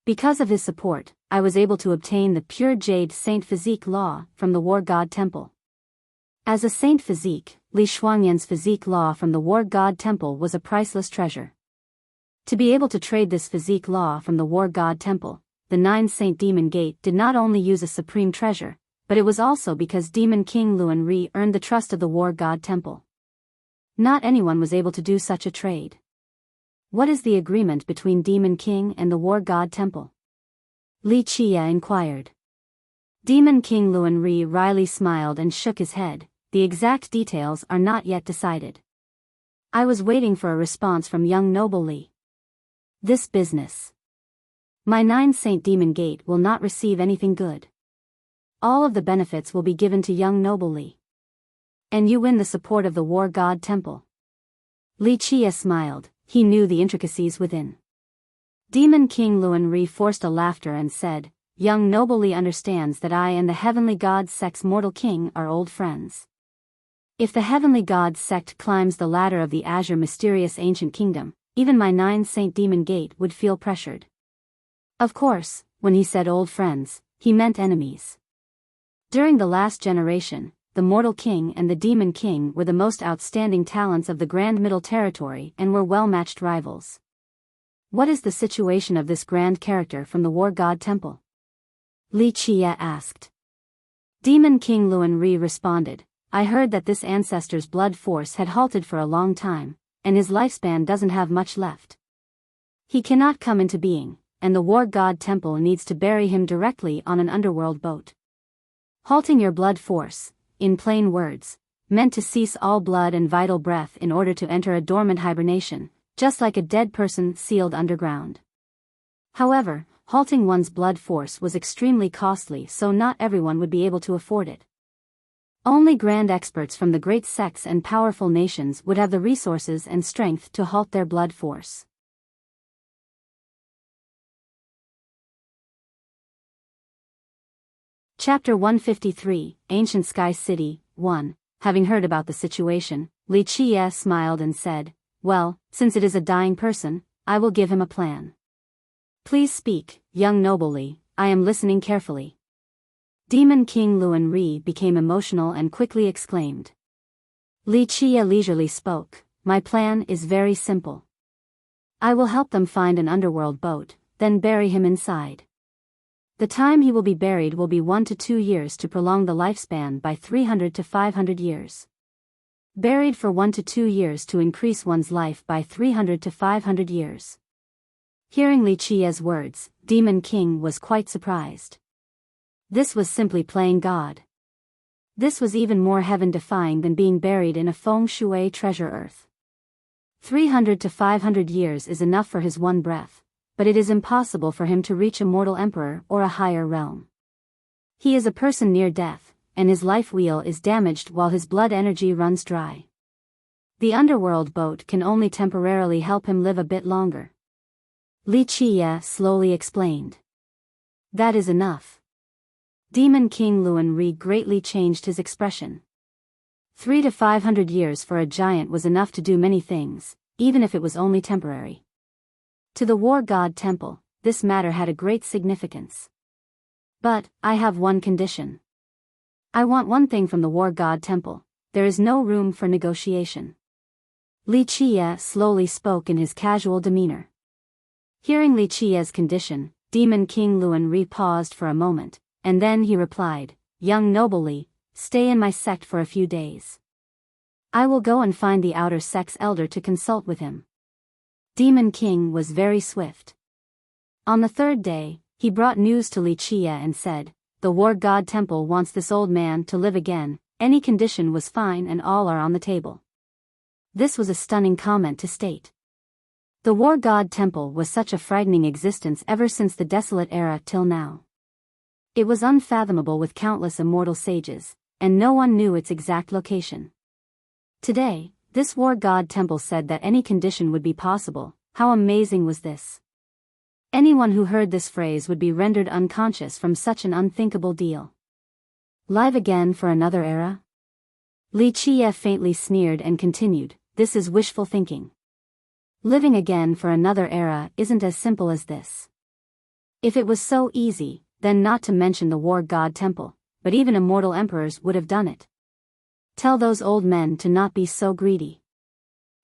Because of his support, I was able to obtain the pure Jade Saint Physique Law from the War God Temple. As a Saint Physique, Li Shuangyan's Physique Law from the War God Temple was a priceless treasure. To be able to trade this Physique Law from the War God Temple, the 9 Saint Demon Gate did not only use a supreme treasure, but it was also because Demon King Luan Ri earned the trust of the War God Temple. Not anyone was able to do such a trade. What is the agreement between Demon King and the War God Temple? Li Qie inquired. Demon King Luan Ri wryly smiled and shook his head. The exact details are not yet decided. I was waiting for a response from young Noble Li. This business. My 9 Saint Demon Gate will not receive anything good. All of the benefits will be given to young Noble Li. And you win the support of the War God Temple. Li Qie smiled, he knew the intricacies within. Demon King Luan Ri forced a laughter and said, young Noble Li understands that I and the Heavenly God Sect's mortal king are old friends. If the Heavenly God Sect climbs the ladder of the Azure Mysterious Ancient Kingdom, even my 9 Saint Demon Gate would feel pressured. Of course, when he said old friends, he meant enemies. During the last generation, the Mortal King and the Demon King were the most outstanding talents of the Grand Middle Territory and were well-matched rivals. What is the situation of this grand character from the War God Temple? Li Qie asked. Demon King Luan Ri responded, I heard that this ancestor's blood force had halted for a long time, and his lifespan doesn't have much left. He cannot come into being, and the War God Temple needs to bury him directly on an underworld boat. Halting your blood force, in plain words, meant to cease all blood and vital breath in order to enter a dormant hibernation, just like a dead person sealed underground. However, halting one's blood force was extremely costly, so not everyone would be able to afford it. Only grand experts from the great sects and powerful nations would have the resources and strength to halt their blood force. Chapter 153, Ancient Sky City, 1. Having heard about the situation, Li Qie smiled and said, Well, since it is a dying person, I will give him a plan. Please speak, young noble Li, I am listening carefully. Demon King Luan Ri became emotional and quickly exclaimed. Li Qie leisurely spoke, My plan is very simple. I will help them find an underworld boat, then bury him inside. The time he will be buried will be 1 to 2 years to prolong the lifespan by 300 to 500 years. Buried for 1 to 2 years to increase one's life by 300 to 500 years. Hearing Li Qie's words, Demon King was quite surprised. This was simply playing God. This was even more heaven-defying than being buried in a feng shui treasure earth. 300 to 500 years is enough for his one breath, but it is impossible for him to reach a mortal emperor or a higher realm. He is a person near death, and his life wheel is damaged while his blood energy runs dry. The underworld boat can only temporarily help him live a bit longer. Li Qie slowly explained. That is enough. Demon King Luan Ri greatly changed his expression. 300 to 500 years for a giant was enough to do many things, even if it was only temporary. To the War God Temple, this matter had a great significance. But, I have one condition. I want one thing from the War God Temple, there is no room for negotiation. Li Qie slowly spoke in his casual demeanor. Hearing Li Qie's condition, Demon King Luan Ri paused for a moment, and then he replied, Young noble Li, stay in my sect for a few days. I will go and find the outer sect's elder to consult with him. Demon King was very swift. On the third day, he brought news to Li Qie and said, The War God Temple wants this old man to live again, any condition was fine and all are on the table. This was a stunning comment to state. The War God Temple was such a frightening existence ever since the desolate era till now. It was unfathomable with countless immortal sages, and no one knew its exact location. Today, this War God Temple said that any condition would be possible. How amazing was this? Anyone who heard this phrase would be rendered unconscious from such an unthinkable deal. Live again for another era? Li Qie faintly sneered and continued, This is wishful thinking. Living again for another era isn't as simple as this. If it was so easy, then not to mention the War God Temple, but even immortal emperors would have done it. Tell those old men to not be so greedy.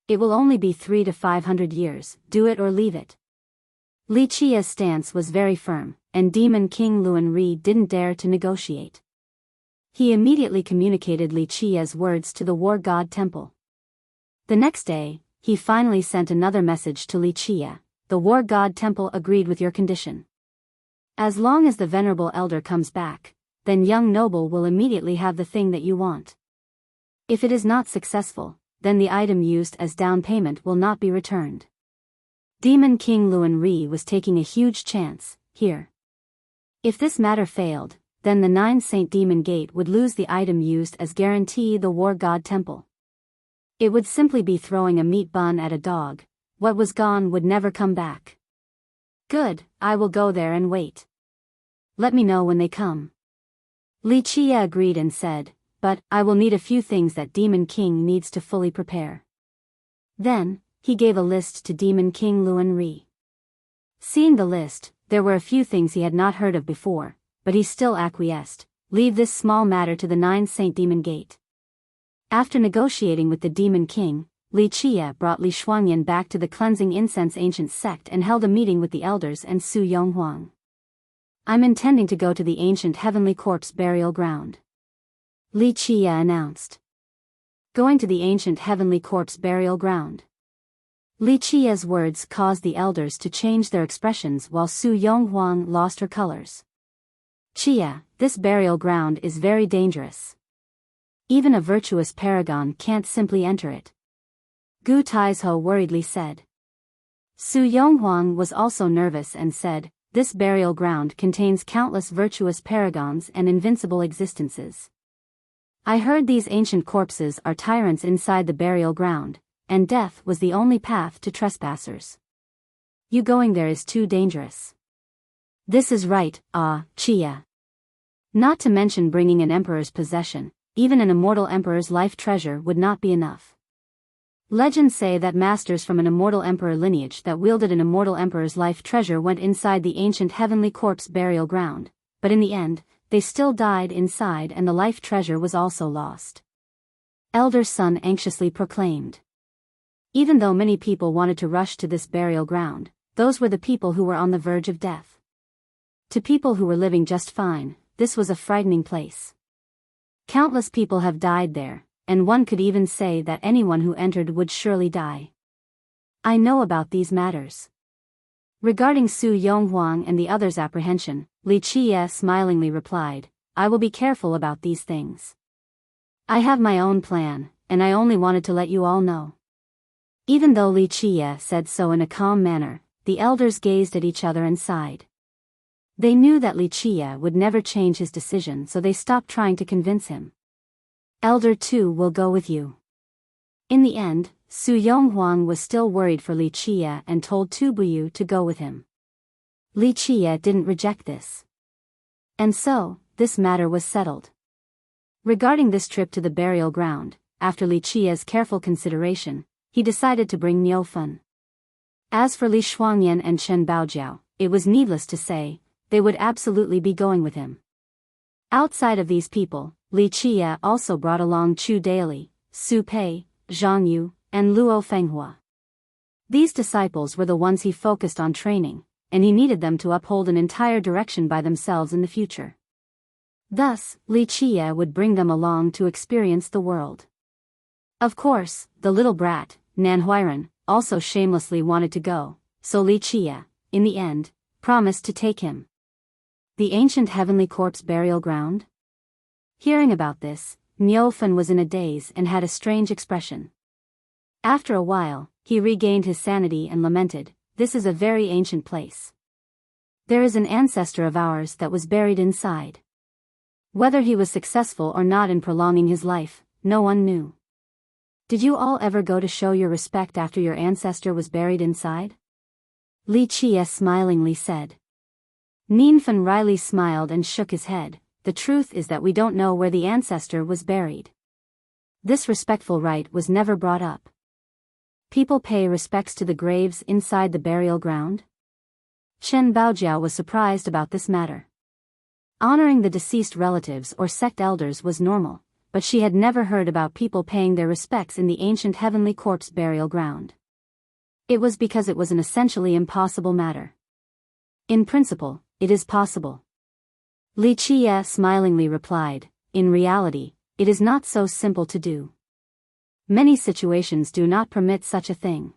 It will only be 300 to 500 years, do it or leave it. Li Qie's stance was very firm, and Demon King Luan Ri didn't dare to negotiate. He immediately communicated Li Qie's words to the War God Temple. The next day, he finally sent another message to Li Qie, The War God Temple agreed with your condition. As long as the venerable elder comes back, then young noble will immediately have the thing that you want. If it is not successful, then the item used as down payment will not be returned. Demon King Luan Ri was taking a huge chance, here. If this matter failed, then the 9 Saint Demon Gate would lose the item used as guarantee the War God Temple. It would simply be throwing a meat bun at a dog. What was gone would never come back. Good, I will go there and wait. Let me know when they come. Li Qie agreed and said, But, I will need a few things that Demon King needs to fully prepare. Then, he gave a list to Demon King Luan Ri. Seeing the list, there were a few things he had not heard of before, but he still acquiesced. Leave this small matter to the 9 Saint Demon Gate. After negotiating with the Demon King, Li Chia brought Li Shuangyan back to the cleansing incense ancient sect and held a meeting with the elders and Su Yonghuang. I'm intending to go to the ancient heavenly corpse burial ground, Li Chia announced. Going to the ancient heavenly corpse burial ground. Li Chia's words caused the elders to change their expressions while Su Yonghuang lost her colors. Chia, this burial ground is very dangerous. Even a virtuous paragon can't simply enter it, Gu Taizhou worriedly said. Su Yonghuang was also nervous and said, this burial ground contains countless virtuous paragons and invincible existences. I heard these ancient corpses are tyrants inside the burial ground, and death was the only path to trespassers. You going there is too dangerous. This is right, Chia. Not to mention bringing an emperor's possession, even an immortal emperor's life treasure would not be enough. Legends say that masters from an immortal emperor lineage that wielded an immortal emperor's life treasure went inside the ancient heavenly corpse burial ground, but in the end, they still died inside and the life treasure was also lost. Elder Sun anxiously proclaimed. Even though many people wanted to rush to this burial ground, those were the people who were on the verge of death. To people who were living just fine, this was a frightening place. Countless people have died there, and one could even say that anyone who entered would surely die. I know about these matters. Regarding Su Yonghuang and the others' apprehension, Li Chia smilingly replied, I will be careful about these things. I have my own plan, and I only wanted to let you all know. Even though Li Chia said so in a calm manner, the elders gazed at each other and sighed. They knew that Li Chia would never change his decision, so they stopped trying to convince him. Elder Tu will go with you. In the end, Su Yonghuang was still worried for Li Chia and told Tu Buyu to go with him. Li Chia didn't reject this. And so, this matter was settled. Regarding this trip to the burial ground, after Li Chia's careful consideration, he decided to bring Niufan. As for Li Shuangyan and Chen Baojiao, it was needless to say, they would absolutely be going with him. Outside of these people, Li Chia also brought along Chu Daili, Su Pei, Zhang Yu, and Luo Fenghua. These disciples were the ones he focused on training, and he needed them to uphold an entire direction by themselves in the future. Thus, Li Chia would bring them along to experience the world. Of course, the little brat, Nan Huiran, also shamelessly wanted to go, so Li Chia, in the end, promised to take him. The ancient heavenly corpse burial ground? Hearing about this, Niufan was in a daze and had a strange expression. After a while, he regained his sanity and lamented, this is a very ancient place. There is an ancestor of ours that was buried inside. Whether he was successful or not in prolonging his life, no one knew. Did you all ever go to show your respect after your ancestor was buried inside? Li Chia smilingly said. Nianfen wryly smiled and shook his head. The truth is that we don't know where the ancestor was buried. This respectful rite was never brought up. People pay respects to the graves inside the burial ground? Chen Baojiao was surprised about this matter. Honoring the deceased relatives or sect elders was normal, but she had never heard about people paying their respects in the ancient heavenly corpse burial ground. It was because it was an essentially impossible matter. In principle, it is possible. Li Chia smilingly replied, in reality, it is not so simple to do. Many situations do not permit such a thing.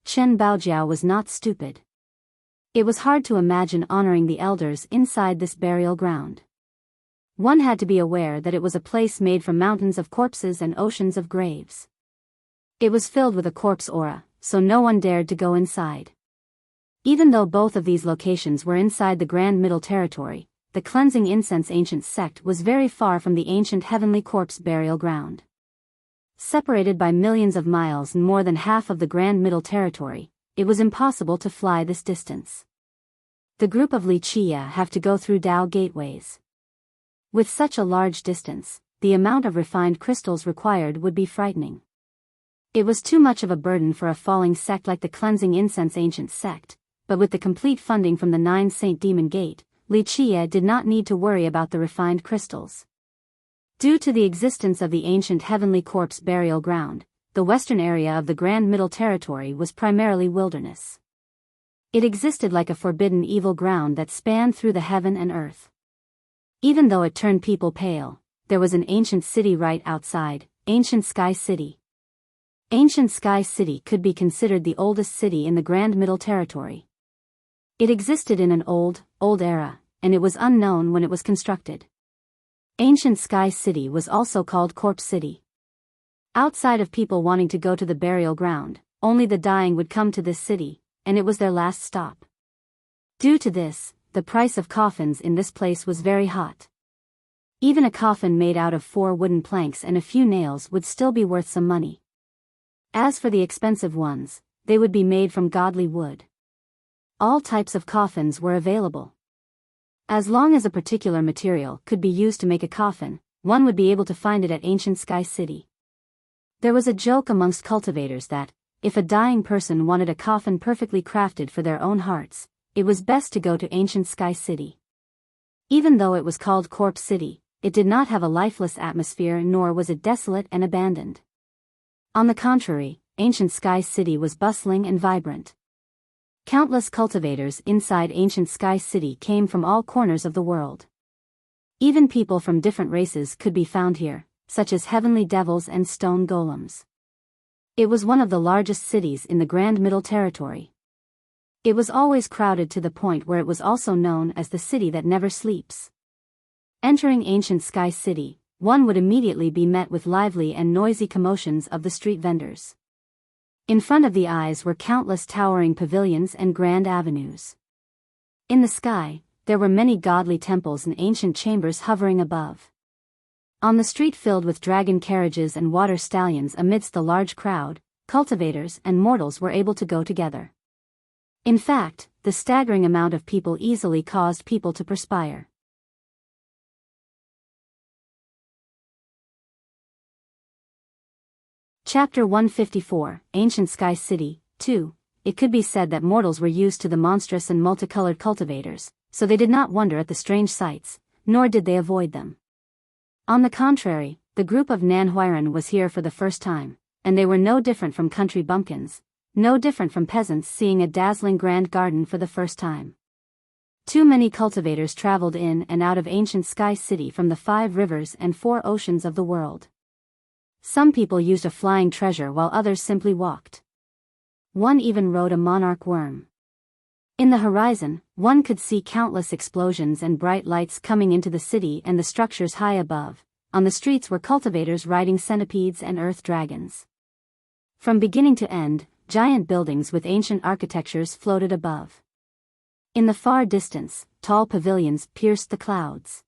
Chen Baojiao was not stupid. It was hard to imagine honoring the elders inside this burial ground. One had to be aware that it was a place made from mountains of corpses and oceans of graves. It was filled with a corpse aura, so no one dared to go inside. Even though both of these locations were inside the Grand Middle Territory, the cleansing incense ancient sect was very far from the ancient heavenly corpse burial ground. Separated by millions of miles and more than half of the Grand Middle Territory, it was impossible to fly this distance. The group of Li Chia have to go through Dao gateways. With such a large distance, the amount of refined crystals required would be frightening. It was too much of a burden for a falling sect like the cleansing incense ancient sect, but with the complete funding from the 9 Saint Demon Gate, Li Chia did not need to worry about the refined crystals. Due to the existence of the ancient heavenly corpse burial ground, the western area of the Grand Middle Territory was primarily wilderness. It existed like a forbidden evil ground that spanned through the heaven and earth. Even though it turned people pale, there was an ancient city right outside, Ancient Sky City. Ancient Sky City could be considered the oldest city in the Grand Middle Territory. It existed in an old era, and it was unknown when it was constructed. Ancient Sky City was also called Corpse City. Outside of people wanting to go to the burial ground, only the dying would come to this city, and it was their last stop. Due to this, the price of coffins in this place was very hot. Even a coffin made out of 4 wooden planks and a few nails would still be worth some money. As for the expensive ones, they would be made from godly wood. All types of coffins were available. As long as a particular material could be used to make a coffin, one would be able to find it at Ancient Sky City. There was a joke amongst cultivators that, if a dying person wanted a coffin perfectly crafted for their own hearts, it was best to go to Ancient Sky City. Even though it was called Corpse City, it did not have a lifeless atmosphere, nor was it desolate and abandoned. On the contrary, Ancient Sky City was bustling and vibrant. Countless cultivators inside Ancient Sky City came from all corners of the world. Even people from different races could be found here, such as heavenly devils and stone golems. It was one of the largest cities in the Grand Middle Territory. It was always crowded to the point where it was also known as the city that never sleeps. Entering Ancient Sky City, one would immediately be met with lively and noisy commotions of the street vendors. In front of the eyes were countless towering pavilions and grand avenues. In the sky, there were many godly temples and ancient chambers hovering above. On the street filled with dragon carriages and water stallions amidst the large crowd, cultivators and mortals were able to go together. In fact, the staggering amount of people easily caused people to perspire. Chapter 154, Ancient Sky City, 2. It could be said that mortals were used to the monstrous and multicolored cultivators, so they did not wonder at the strange sights, nor did they avoid them. On the contrary, the group of Nanhuiran was here for the first time, and they were no different from country bumpkins, no different from peasants seeing a dazzling grand garden for the first time. Too many cultivators traveled in and out of Ancient Sky City from the 5 rivers and 4 oceans of the world. Some people used a flying treasure while others simply walked. One even rode a monarch worm. In the horizon, one could see countless explosions and bright lights coming into the city and the structures high above. On the streets were cultivators riding centipedes and earth dragons. From beginning to end, giant buildings with ancient architectures floated above. In the far distance, tall pavilions pierced the clouds.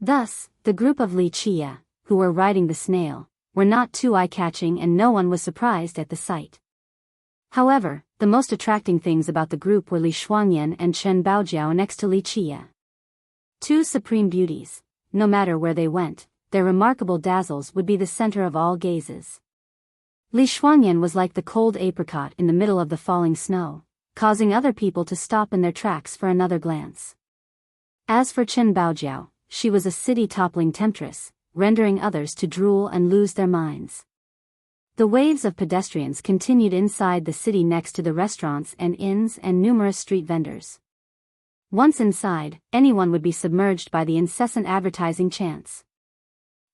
Thus, the group of Li Chia, who were riding the snail, were not too eye-catching and no one was surprised at the sight. However, the most attracting things about the group were Li Shuangyan and Chen Baojiao next to Li Chia. 2 supreme beauties. No matter where they went, their remarkable dazzles would be the center of all gazes. Li Shuangyan was like the cold apricot in the middle of the falling snow, causing other people to stop in their tracks for another glance. As for Chen Baojiao, she was a city-toppling temptress, rendering others to drool and lose their minds. The waves of pedestrians continued inside the city next to the restaurants and inns and numerous street vendors. Once inside, anyone would be submerged by the incessant advertising chants.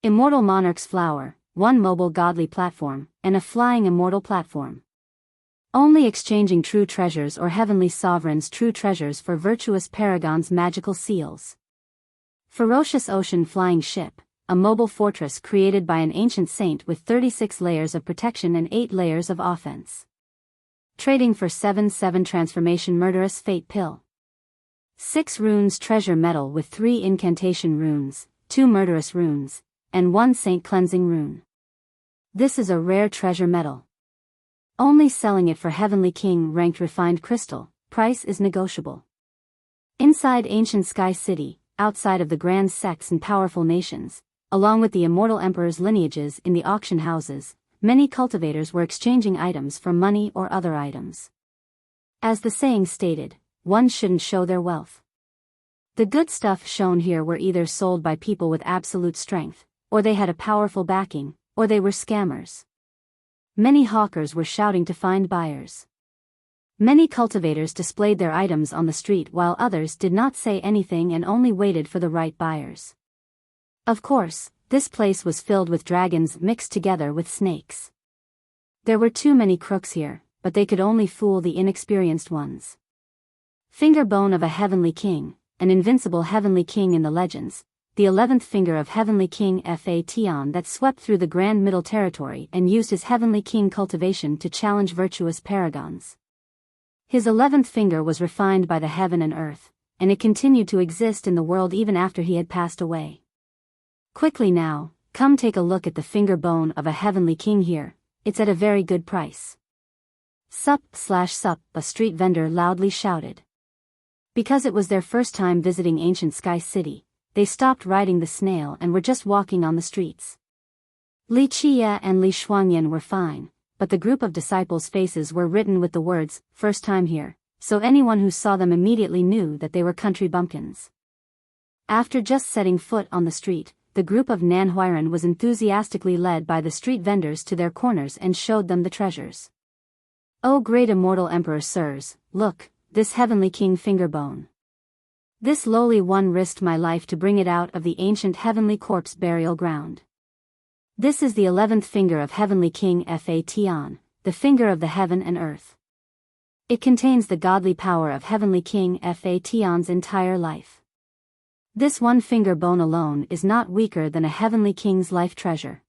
Immortal Monarch's Flower, 1 mobile godly platform, and a flying immortal platform. Only exchanging true treasures or heavenly sovereigns' true treasures for virtuous paragons' magical seals. Ferocious Ocean Flying Ship, a mobile fortress created by an ancient saint with 36 layers of protection and 8 layers of offense. Trading for 7/7 transformation murderous fate pill. 6 runes treasure medal with 3 incantation runes, 2 murderous runes, and 1 saint cleansing rune. This is a rare treasure medal. Only selling it for Heavenly King ranked refined crystal, price is negotiable. Inside Ancient Sky City, outside of the grand sects and powerful nations, along with the immortal emperor's lineages in the auction houses, many cultivators were exchanging items for money or other items. As the saying stated, one shouldn't show their wealth. The good stuff shown here were either sold by people with absolute strength, or they had a powerful backing, or they were scammers. Many hawkers were shouting to find buyers. Many cultivators displayed their items on the street while others did not say anything and only waited for the right buyers. Of course, this place was filled with dragons mixed together with snakes. There were too many crooks here, but they could only fool the inexperienced ones. Finger bone of a heavenly king, an invincible heavenly king in the legends, the 11th finger of heavenly king Phaeton that swept through the Grand Middle Territory and used his heavenly king cultivation to challenge virtuous paragons. His 11th finger was refined by the heaven and earth, and it continued to exist in the world even after he had passed away. Quickly now, come take a look at the finger bone of a heavenly king here, it's at a very good price. Sup, a street vendor loudly shouted. Because it was their first time visiting ancient Sky City, they stopped riding the snail and were just walking on the streets. Li Qie and Li Shuangyan were fine, but the group of disciples' faces were written with the words, "First time here," so anyone who saw them immediately knew that they were country bumpkins. After just setting foot on the street, the group of Nanhuiren was enthusiastically led by the street vendors to their corners and showed them the treasures. "O great immortal emperor sirs, look, this heavenly king fingerbone. This lowly one risked my life to bring it out of the ancient heavenly corpse burial ground. This is the 11th finger of heavenly king Phaeton, the finger of the heaven and earth. It contains the godly power of heavenly king Phaeton's entire life. This one finger bone alone is not weaker than a heavenly king's life treasure."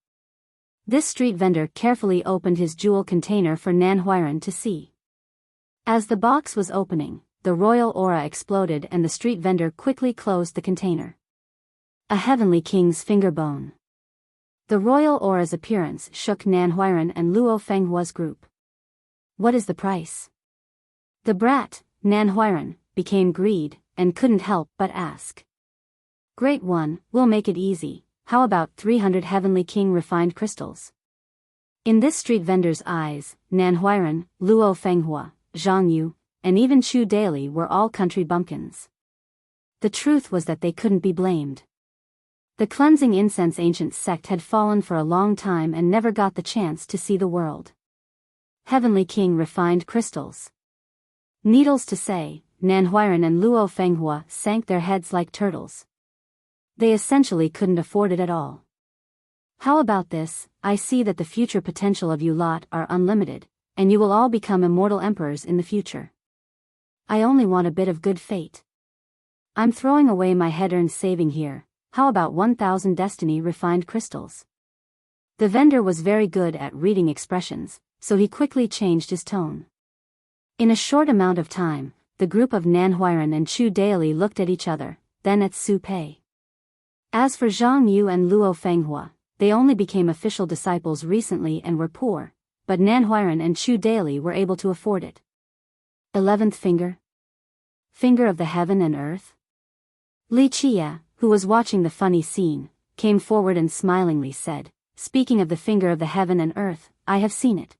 This street vendor carefully opened his jewel container for Nanhuiren to see. As the box was opening, the royal aura exploded and the street vendor quickly closed the container. A heavenly king's finger bone. The royal aura's appearance shook Nanhuiren and Luo Fenghua's group. "What is the price?" The brat, Nanhuiren, became greed, and couldn't help but ask. "Great one, we'll make it easy, how about 300 heavenly king refined crystals?" In this street vendor's eyes, Nanhuiren, Luo Fenghua, Zhang Yu, and even Chu Daily were all country bumpkins. The truth was that they couldn't be blamed. The cleansing incense ancient sect had fallen for a long time and never got the chance to see the world. Heavenly king refined crystals. Needless to say, Nanhuiren and Luo Fenghua sank their heads like turtles. They essentially couldn't afford it at all. "How about this? I see that the future potential of you lot are unlimited, and you will all become immortal emperors in the future. I only want a bit of good fate. I'm throwing away my hard-earned saving here, how about 1,000 destiny refined crystals?" The vendor was very good at reading expressions, so he quickly changed his tone. In a short amount of time, the group of Nanhuiren and Chu Daily looked at each other, then at Su Pei. As for Zhang Yu and Luo Fenghua, they only became official disciples recently and were poor, but Nanhuiren and Chu Daily were able to afford it. 11th finger? Finger of the heaven and earth? Li Qie, who was watching the funny scene, came forward and smilingly said, "Speaking of the finger of the heaven and earth, I have seen it.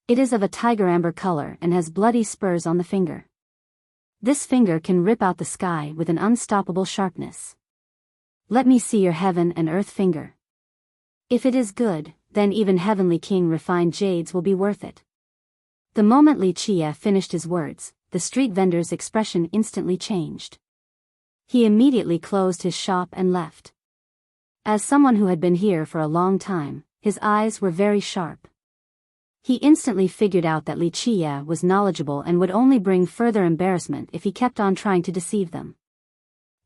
It is of a tiger amber color and has bloody spurs on the finger. This finger can rip out the sky with an unstoppable sharpness. Let me see your heaven and earth finger. If it is good, then even heavenly king refined jades will be worth it." The moment Li Qie finished his words, the street vendor's expression instantly changed. He immediately closed his shop and left. As someone who had been here for a long time, his eyes were very sharp. He instantly figured out that Li Qie was knowledgeable and would only bring further embarrassment if he kept on trying to deceive them.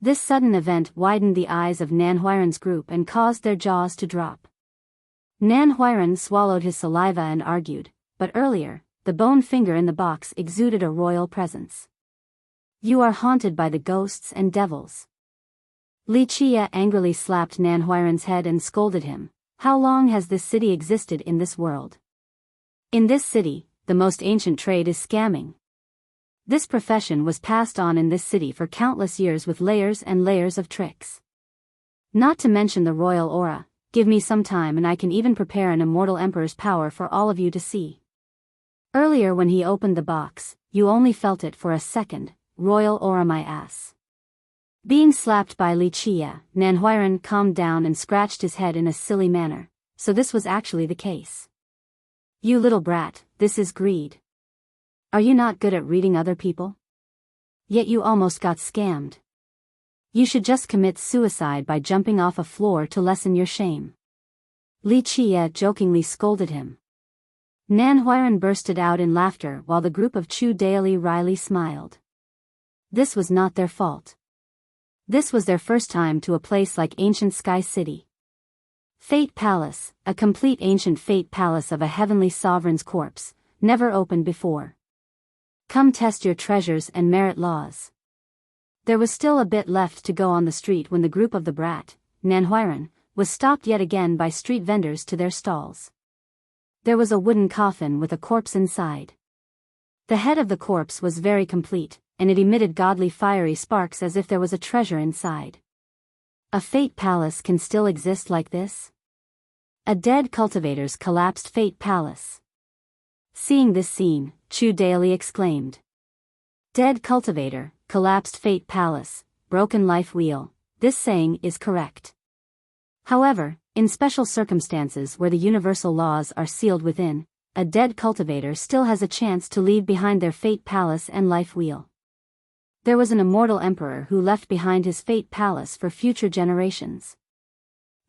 This sudden event widened the eyes of Nanhuiren's group and caused their jaws to drop. Nanhuiren swallowed his saliva and argued, but earlier, the bone finger in the box exuded a royal presence. "You are haunted by the ghosts and devils." Li Qie angrily slapped Nanhuiren's head and scolded him, "How long has this city existed in this world? In this city, the most ancient trade is scamming. This profession was passed on in this city for countless years with layers and layers of tricks. Not to mention the royal aura, give me some time and I can even prepare an immortal emperor's power for all of you to see. Earlier when he opened the box, you only felt it for a second, royal aura my ass." Being slapped by Li Qie, Nanhuiren calmed down and scratched his head in a silly manner, so this was actually the case. You little brat, this is greed. Are you not good at reading other people? Yet you almost got scammed. You should just commit suicide by jumping off a floor to lessen your shame. Li Qie jokingly scolded him. Nan Huiran bursted out in laughter while the group of Chu Daily Riley smiled. This was not their fault. This was their first time to a place like ancient Sky City. Fate Palace, a complete ancient fate palace of a heavenly sovereign's corpse, never opened before. Come test your treasures and merit laws. There was still a bit left to go on the street when the group of the brat, Nan Huiran, was stopped yet again by street vendors to their stalls. There was a wooden coffin with a corpse inside. The head of the corpse was very complete, and it emitted godly fiery sparks as if there was a treasure inside. A fate palace can still exist like this? A dead cultivator's collapsed fate palace. Seeing this scene, Chu Daily exclaimed. Dead cultivator, collapsed fate palace, broken life wheel, this saying is correct. However, in special circumstances where the universal laws are sealed within, a dead cultivator still has a chance to leave behind their fate palace and life wheel. There was an immortal emperor who left behind his fate palace for future generations.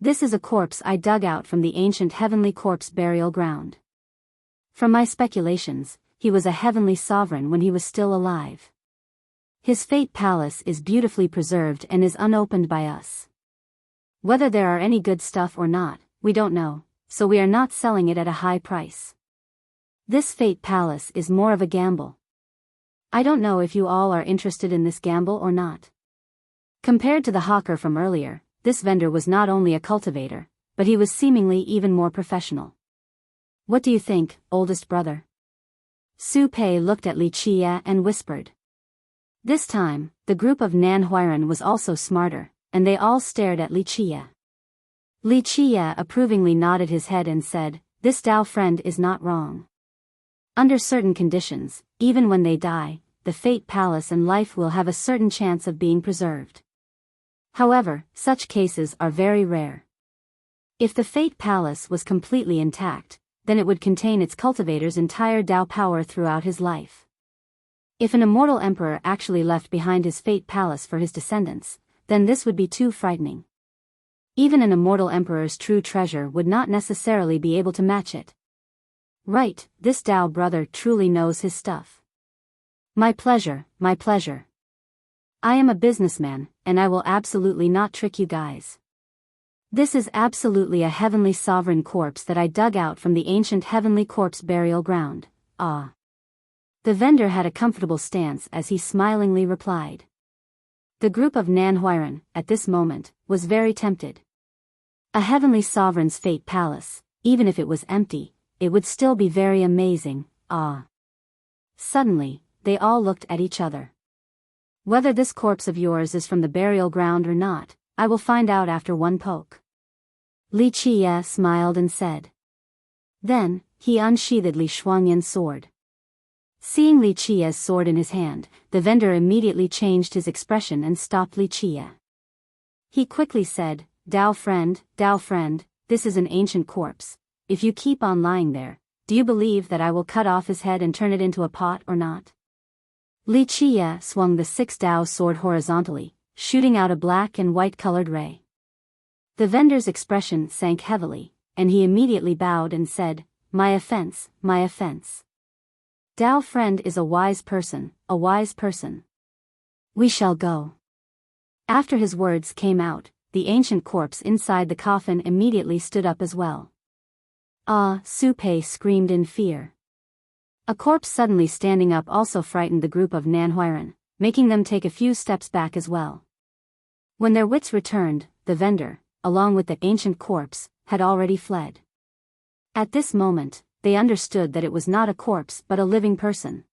This is a corpse I dug out from the ancient heavenly corpse burial ground. From my speculations, he was a heavenly sovereign when he was still alive. His fate palace is beautifully preserved and is unopened by us. Whether there are any good stuff or not, we don't know, so we are not selling it at a high price. This fate palace is more of a gamble. I don't know if you all are interested in this gamble or not. Compared to the hawker from earlier, this vendor was not only a cultivator, but he was seemingly even more professional. What do you think, oldest brother? Su Pei looked at Li Qie and whispered. This time, the group of Nan Huiran was also smarter, and they all stared at Li Qie. Li Qie approvingly nodded his head and said, This Dao friend is not wrong. Under certain conditions, even when they die, the fate palace and life will have a certain chance of being preserved. However, such cases are very rare. If the fate palace was completely intact, then it would contain its cultivator's entire Dao power throughout his life. If an immortal emperor actually left behind his fate palace for his descendants, then this would be too frightening. Even an immortal emperor's true treasure would not necessarily be able to match it. Right, this Dao brother truly knows his stuff. My pleasure, my pleasure. I am a businessman, and I will absolutely not trick you guys. This is absolutely a heavenly sovereign corpse that I dug out from the ancient heavenly corpse burial ground. Ah. The vendor had a comfortable stance as he smilingly replied. The group of Nan Huiran, at this moment, was very tempted. A heavenly sovereign's fate palace, even if it was empty, it would still be very amazing, ah. Suddenly, they all looked at each other. Whether this corpse of yours is from the burial ground or not, I will find out after one poke. Li Qie smiled and said. Then, he unsheathed Li Shuangyan's sword. Seeing Li Qie's sword in his hand, the vendor immediately changed his expression and stopped Li Qie. He quickly said, Dao friend, this is an ancient corpse. If you keep on lying there, do you believe that I will cut off his head and turn it into a pot or not? Li Qie swung the 6 Dao sword horizontally, shooting out a black and white-colored ray. The vendor's expression sank heavily, and he immediately bowed and said, My offense, my offense. Dao friend is a wise person, a wise person. We shall go. After his words came out, the ancient corpse inside the coffin immediately stood up as well. Ah, Su Pei screamed in fear. A corpse suddenly standing up also frightened the group of Nan Huiran, making them take a few steps back as well. When their wits returned, the vendor, along with the ancient corpse, had already fled. At this moment, they understood that it was not a corpse but a living person.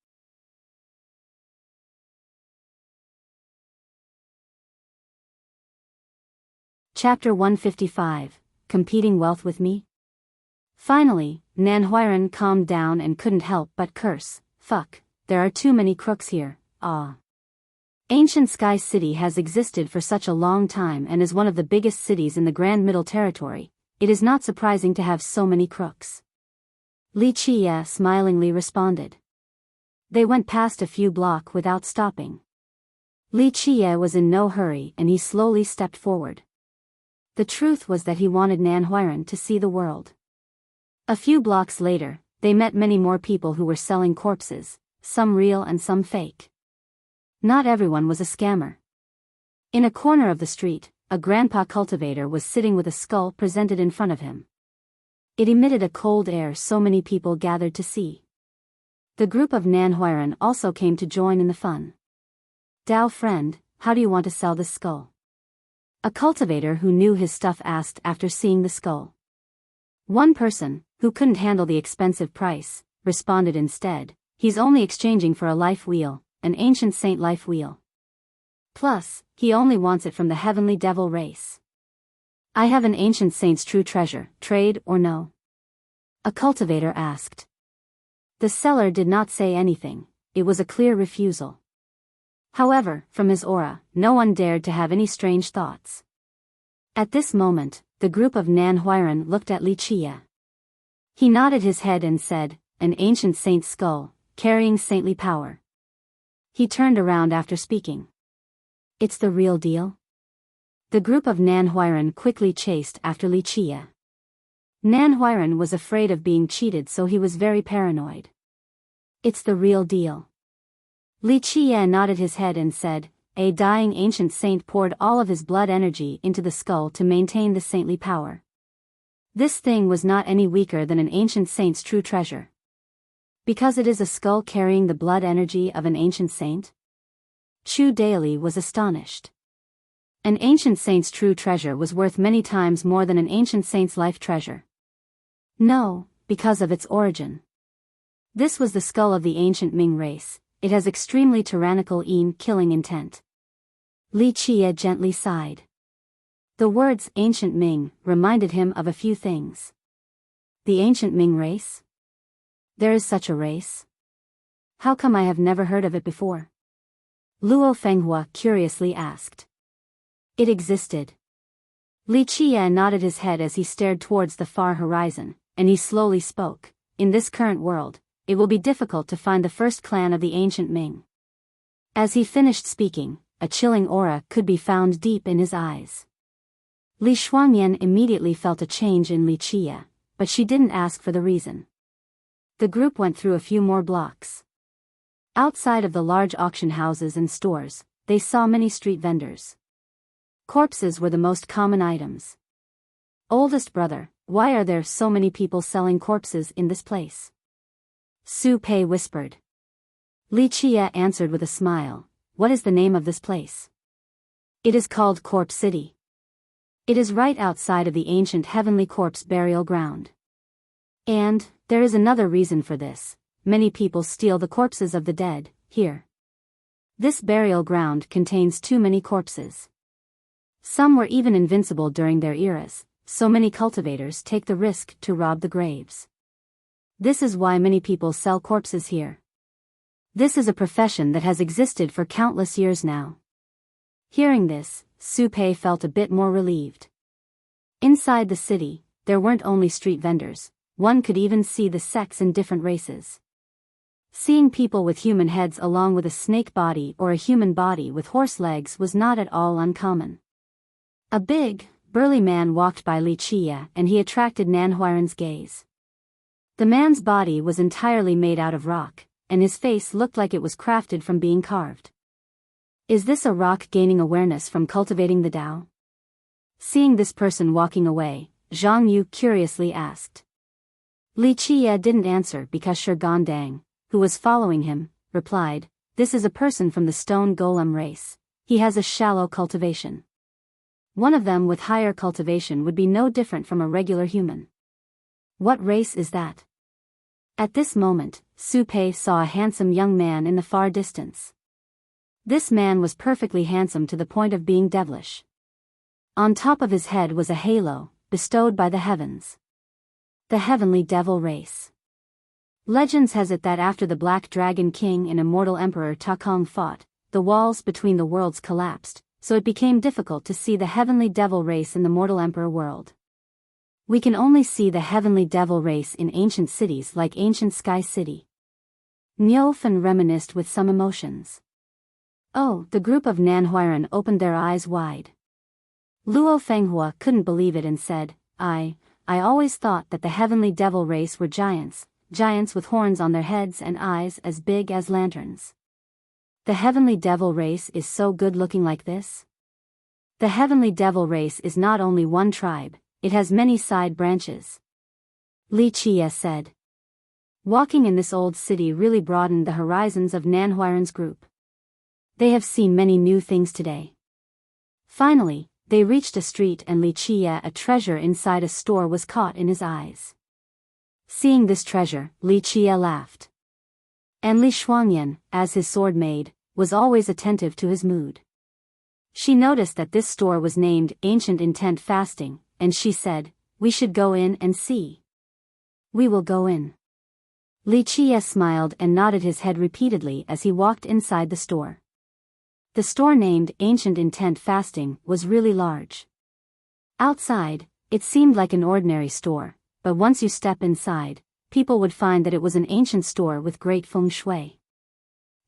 Chapter 155, Competing Wealth with Me? Finally, Nan Huiran calmed down and couldn't help but curse, Fuck, there are too many crooks here, ah. Ancient Sky City has existed for such a long time and is one of the biggest cities in the Grand Middle Territory. It is not surprising to have so many crooks. Li Qie smilingly responded. They went past a few blocks without stopping. Li Qie was in no hurry and he slowly stepped forward. The truth was that he wanted Nan Huiran to see the world. A few blocks later, they met many more people who were selling corpses, some real and some fake. Not everyone was a scammer. In a corner of the street, a grandpa cultivator was sitting with a skull presented in front of him. It emitted a cold air so many people gathered to see. The group of Nan Huiran also came to join in the fun. Dao friend, how do you want to sell this skull? A cultivator who knew his stuff asked after seeing the skull. One person, who couldn't handle the expensive price, responded instead, he's only exchanging for a life wheel, an ancient saint life wheel. Plus, he only wants it from the heavenly devil race. I have an ancient saint's true treasure, trade or no? A cultivator asked. The seller did not say anything, it was a clear refusal. However, from his aura, no one dared to have any strange thoughts. At this moment, the group of Nan Huiran looked at Li Qie. He nodded his head and said, an ancient saint's skull, carrying saintly power. He turned around after speaking. It's the real deal? The group of Nan Huiran quickly chased after Li Qie. Nan Huiran was afraid of being cheated, so he was very paranoid. It's the real deal. Li Qie nodded his head and said, a dying ancient saint poured all of his blood energy into the skull to maintain the saintly power. This thing was not any weaker than an ancient saint's true treasure. Because it is a skull carrying the blood energy of an ancient saint? Chu Daily was astonished. An ancient saint's true treasure was worth many times more than an ancient saint's life treasure. No, because of its origin. This was the skull of the ancient Ming race. It has extremely tyrannical killing intent. Li Qie gently sighed. The words ancient Ming reminded him of a few things. The ancient Ming race? There is such a race? How come I have never heard of it before? Luo Fenghua curiously asked. It existed. Li Qie nodded his head as he stared towards the far horizon, and he slowly spoke. In this current world, it will be difficult to find the first clan of the ancient Ming. As he finished speaking, a chilling aura could be found deep in his eyes. Li Shuangyan immediately felt a change in Li Qie, but she didn't ask for the reason. The group went through a few more blocks. Outside of the large auction houses and stores, they saw many street vendors. Corpses were the most common items. Oldest brother, why are there so many people selling corpses in this place? Su Pei whispered. Li Qie answered with a smile, what is the name of this place? It is called Corpse City. It is right outside of the ancient heavenly corpse burial ground. And, there is another reason for this, many people steal the corpses of the dead, here. This burial ground contains too many corpses. Some were even invincible during their eras, so many cultivators take the risk to rob the graves. This is why many people sell corpses here. This is a profession that has existed for countless years now. Hearing this, Su Pei felt a bit more relieved. Inside the city, there weren't only street vendors, one could even see the sects in different races. Seeing people with human heads along with a snake body or a human body with horse legs was not at all uncommon. A big, burly man walked by Li Qie and he attracted Nan Huiran's gaze. The man's body was entirely made out of rock, and his face looked like it was crafted from being carved. Is this a rock gaining awareness from cultivating the Tao? Seeing this person walking away, Zhang Yu curiously asked. Li Qie didn't answer because Shirgan Dang, who was following him, replied, this is a person from the stone golem race. He has a shallow cultivation. One of them with higher cultivation would be no different from a regular human. What race is that? At this moment, Su Pei saw a handsome young man in the far distance. This man was perfectly handsome to the point of being devilish. On top of his head was a halo, bestowed by the heavens. The heavenly devil race. Legends has it that after the Black Dragon King and Immortal Emperor Takong fought, the walls between the worlds collapsed, so it became difficult to see the heavenly devil race in the Mortal Emperor world. We can only see the heavenly devil race in ancient cities like ancient Sky City. Niu Fen reminisced with some emotions. Oh, the group of Nanhuiren opened their eyes wide. Luo Fenghua couldn't believe it and said, I always thought that the heavenly devil race were giants with horns on their heads and eyes as big as lanterns. The heavenly devil race is so good looking like this? The heavenly devil race is not only one tribe, it has many side branches. Li Chia said. Walking in this old city really broadened the horizons of Nanhuiren's group. They have seen many new things today. Finally, they reached a street and Li Chia, a treasure inside a store, was caught in his eyes. Seeing this treasure, Li Chia laughed. And Li Shuangyan, as his sword maid, was always attentive to his mood. She noticed that this store was named Ancient Intent Fasting, and she said, we should go in and see. We will go in. Li Chia smiled and nodded his head repeatedly as he walked inside the store. The store named Ancient Intent Fasting was really large. Outside, it seemed like an ordinary store, but once you step inside, people would find that it was an ancient store with great feng shui.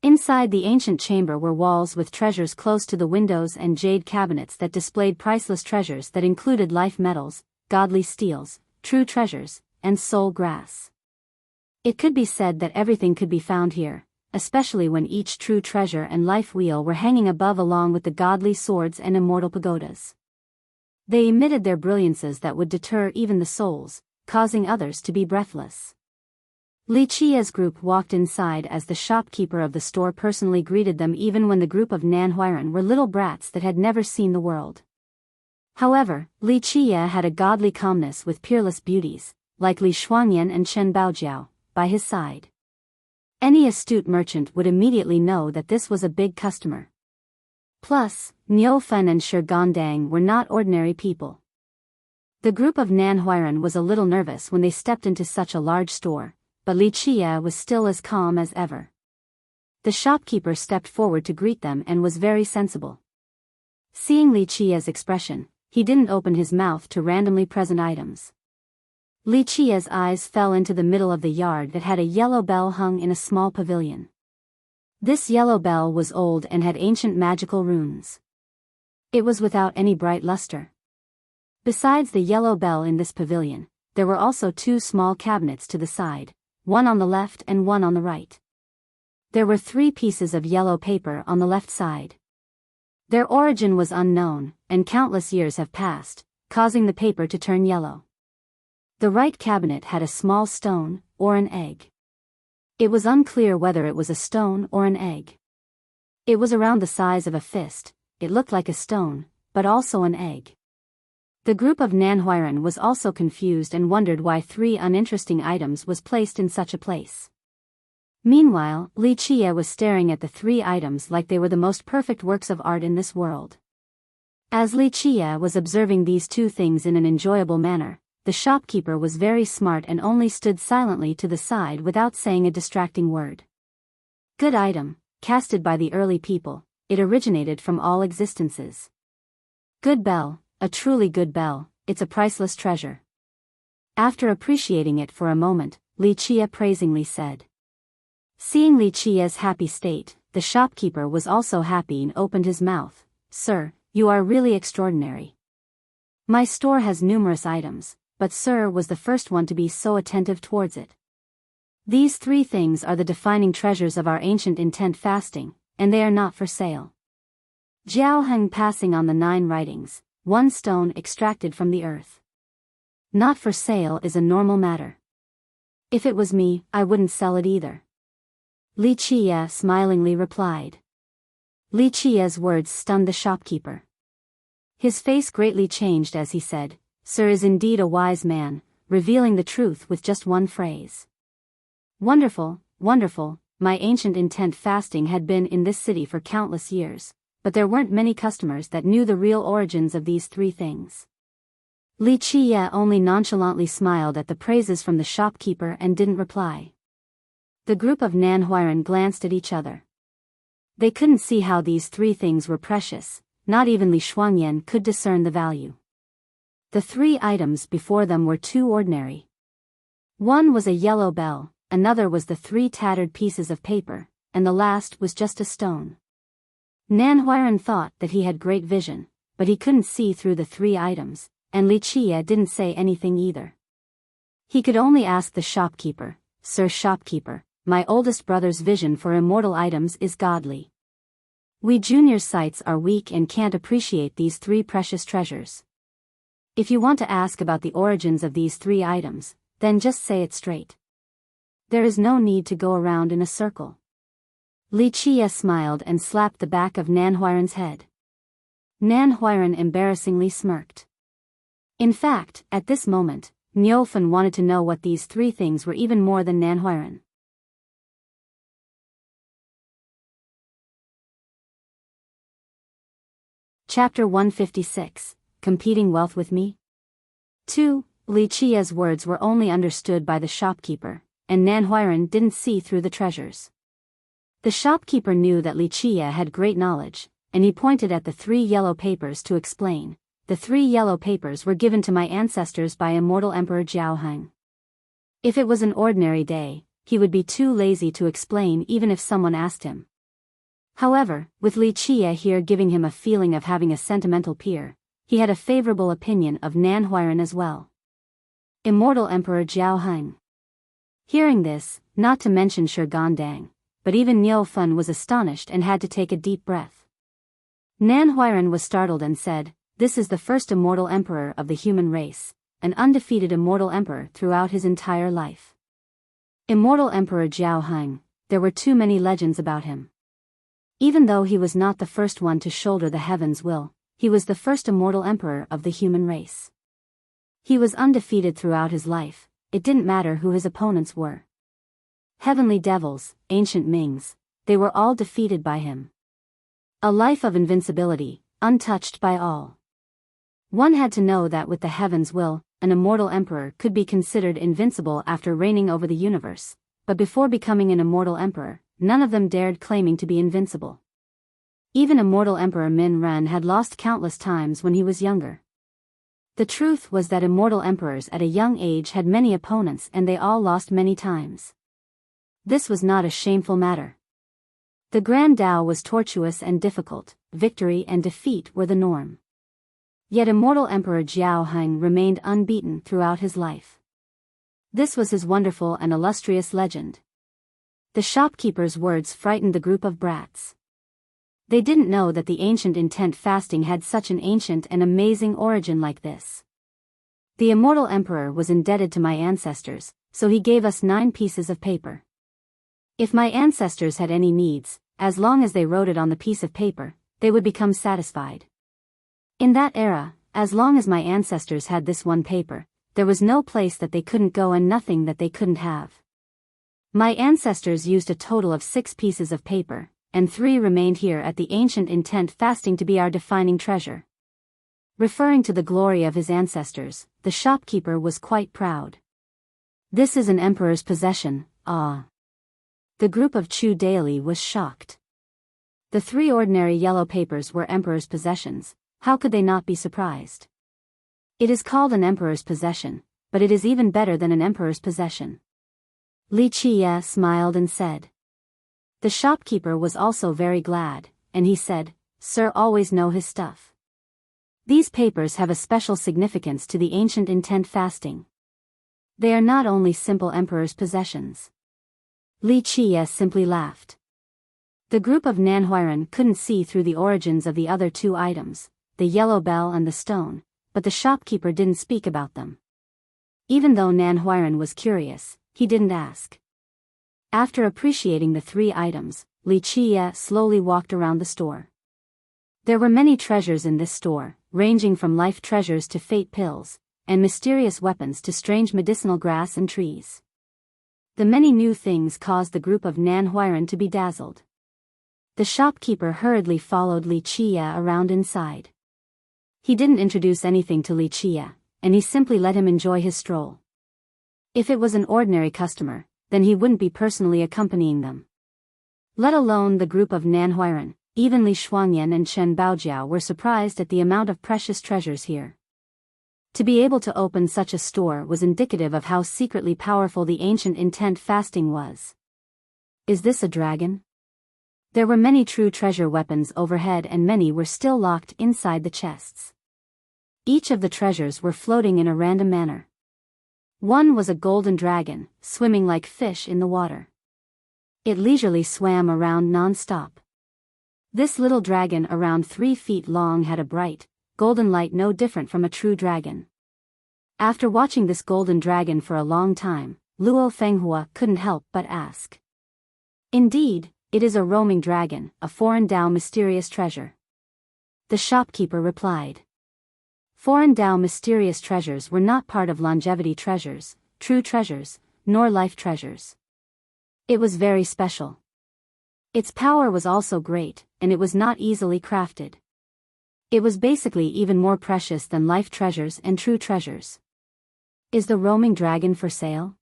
Inside the ancient chamber were walls with treasures close to the windows and jade cabinets that displayed priceless treasures that included life metals, godly steels, true treasures, and soul grass. It could be said that everything could be found here, especially when each true treasure and life wheel were hanging above along with the godly swords and immortal pagodas. They emitted their brilliances that would deter even the souls, causing others to be breathless. Li Chia's group walked inside as the shopkeeper of the store personally greeted them, even when the group of Nanhuiren were little brats that had never seen the world. However, Li Chia had a godly calmness with peerless beauties, like Li Shuangyan and Chen Baojiao, by his side. Any astute merchant would immediately know that this was a big customer. Plus, Niu Fen and Shi Gondang were not ordinary people. The group of Nanhuiren was a little nervous when they stepped into such a large store, but Li Chia was still as calm as ever. The shopkeeper stepped forward to greet them and was very sensible. Seeing Li Chia's expression, he didn't open his mouth to randomly present items. Li Chia's eyes fell into the middle of the yard that had a yellow bell hung in a small pavilion. This yellow bell was old and had ancient magical runes. It was without any bright luster. Besides the yellow bell in this pavilion, there were also two small cabinets to the side, one on the left and one on the right. There were 3 pieces of yellow paper on the left side. Their origin was unknown, and countless years have passed, causing the paper to turn yellow. The right cabinet had a small stone, or an egg. It was unclear whether it was a stone or an egg. It was around the size of a fist, it looked like a stone, but also an egg. The group of Nanhuiren was also confused and wondered why 3 uninteresting items was placed in such a place. Meanwhile, Li Chia was staring at the 3 items like they were the most perfect works of art in this world. As Li Chia was observing these 2 things in an enjoyable manner, the shopkeeper was very smart and only stood silently to the side without saying a distracting word. Good item, casted by the early people, it originated from all existences. Good bell, a truly good bell, it's a priceless treasure. After appreciating it for a moment, Li Chia praisingly said. Seeing Li Chia's happy state, the shopkeeper was also happy and opened his mouth. Sir, you are really extraordinary. My store has numerous items, but Sir was the first one to be so attentive towards it. These 3 things are the defining treasures of our ancient intent fasting, and they are not for sale. Jiao Heng passing on the 9 writings, 1 stone extracted from the earth. Not for sale is a normal matter. If it was me, I wouldn't sell it either. Li Chia smilingly replied. Li Chia's words stunned the shopkeeper. His face greatly changed as he said, Sir is indeed a wise man, revealing the truth with just 1 phrase. Wonderful, wonderful, my ancient intent fasting had been in this city for countless years, but there weren't many customers that knew the real origins of these 3 things. Li Chia only nonchalantly smiled at the praises from the shopkeeper and didn't reply. The group of Nanhuiren glanced at each other. They couldn't see how these 3 things were precious, not even Li Shuangyan could discern the value. The 3 items before them were too ordinary. One was a yellow bell, another was the 3 tattered pieces of paper, and the last was just a stone. Nan Huairan thought that he had great vision, but he couldn't see through the 3 items, and Li Qie didn't say anything either. He could only ask the shopkeeper, "Sir shopkeeper, my oldest brother's vision for immortal items is godly. We junior sights are weak and can't appreciate these 3 precious treasures. If you want to ask about the origins of these 3 items, then just say it straight. There is no need to go around in a circle." Li Qie smiled and slapped the back of Nan Huairan's head. Nan Huairan embarrassingly smirked. In fact, at this moment, Niufen wanted to know what these 3 things were even more than Nan Huairan. Chapter 156, Competing Wealth with Me? 2. Li Qie's words were only understood by the shopkeeper, and Nan Huairan didn't see through the treasures. The shopkeeper knew that Li Qie had great knowledge, and he pointed at the 3 yellow papers to explain. The 3 yellow papers were given to my ancestors by immortal Emperor Jiao Heng. If it was an ordinary day, he would be too lazy to explain even if someone asked him. However, with Li Qie here giving him a feeling of having a sentimental peer, he had a favorable opinion of Nan Huairan as well. Immortal Emperor Jiao Heng. Hearing this, not to mention Shi Gandang, but even Niufen was astonished and had to take a deep breath. Nan Huairan was startled and said, "This is the first immortal emperor of the human race, an undefeated immortal emperor throughout his entire life. Immortal Emperor Jiao Heng, there were too many legends about him. Even though he was not the first one to shoulder the heaven's will, he was the first immortal emperor of the human race. He was undefeated throughout his life, it didn't matter who his opponents were. Heavenly devils, ancient Mings, they were all defeated by him. A life of invincibility, untouched by all. One had to know that with the heaven's will, an immortal emperor could be considered invincible after reigning over the universe, but before becoming an immortal emperor, none of them dared claiming to be invincible. Even immortal Emperor Min Ren had lost countless times when he was younger. The truth was that immortal emperors at a young age had many opponents and they all lost many times. This was not a shameful matter. The Grand Tao was tortuous and difficult, victory and defeat were the norm. Yet immortal Emperor Jiao Heng remained unbeaten throughout his life. This was his wonderful and illustrious legend. The shopkeeper's words frightened the group of brats. They didn't know that the ancient intent fasting had such an ancient and amazing origin like this. The immortal emperor was indebted to my ancestors, so he gave us 9 pieces of paper. If my ancestors had any needs, as long as they wrote it on the piece of paper, they would become satisfied. In that era, as long as my ancestors had this one paper, there was no place that they couldn't go and nothing that they couldn't have. My ancestors used a total of 6 pieces of paper, and 3 remained here at the ancient intent fasting to be our defining treasure. Referring to the glory of his ancestors, the shopkeeper was quite proud. This is an emperor's possession, ah. The group of Chu Daily was shocked. The 3 ordinary yellow papers were emperor's possessions, how could they not be surprised? It is called an emperor's possession, but it is even better than an emperor's possession. Li Qie smiled and said. The shopkeeper was also very glad, and he said, "Sir always know his stuff. These papers have a special significance to the ancient intent fasting. They are not only simple emperor's possessions." Li Qie simply laughed. The group of Nan Huairan couldn't see through the origins of the other 2 items, the yellow bell and the stone, but the shopkeeper didn't speak about them. Even though Nan Huairan was curious, he didn't ask. After appreciating the 3 items, Li Qie slowly walked around the store. There were many treasures in this store, ranging from life treasures to fate pills, and mysterious weapons to strange medicinal grass and trees. The many new things caused the group of Nan Huairan to be dazzled. The shopkeeper hurriedly followed Li Qie around inside. He didn't introduce anything to Li Qie, and he simply let him enjoy his stroll. If it was an ordinary customer, then he wouldn't be personally accompanying them. Let alone the group of Nan Huairan, even Li Shuangyan and Chen Baojiao were surprised at the amount of precious treasures here. To be able to open such a store was indicative of how secretly powerful the ancient intent fasting was. Is this a dragon? There were many true treasure weapons overhead and many were still locked inside the chests. Each of the treasures were floating in a random manner. One was a golden dragon, swimming like fish in the water. It leisurely swam around non-stop. This little dragon around 3 feet long had a bright, golden light no different from a true dragon. After watching this golden dragon for a long time, Luo Fenghua couldn't help but ask. Indeed, it is a roaming dragon, a foreign Dao mysterious treasure. The shopkeeper replied. Foreign Dao mysterious treasures were not part of longevity treasures, true treasures, nor life treasures. It was very special. Its power was also great, and it was not easily crafted. It was basically even more precious than life treasures and true treasures. Is the roaming dragon for sale?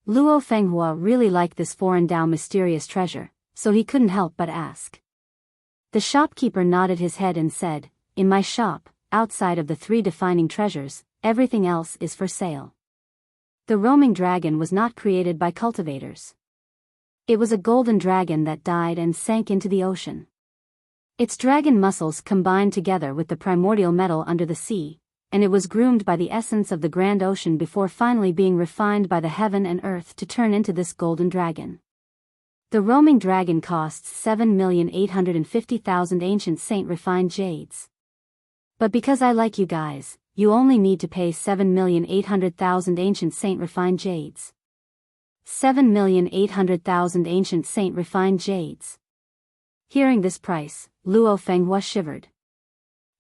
Luo Fenghua really liked this foreign Dao mysterious treasure, so he couldn't help but ask. The shopkeeper nodded his head and said, "In my shop, outside of the 3 defining treasures, everything else is for sale." The roaming dragon was not created by cultivators. It was a golden dragon that died and sank into the ocean. Its dragon muscles combined together with the primordial metal under the sea, and it was groomed by the essence of the grand ocean before finally being refined by the heaven and earth to turn into this golden dragon. The roaming dragon costs 7,850,000 ancient saint refined jades. But because I like you guys, you only need to pay 7,800,000 ancient saint refined jades. 7,800,000 ancient saint refined jades. Hearing this price, Luo Fenghua shivered.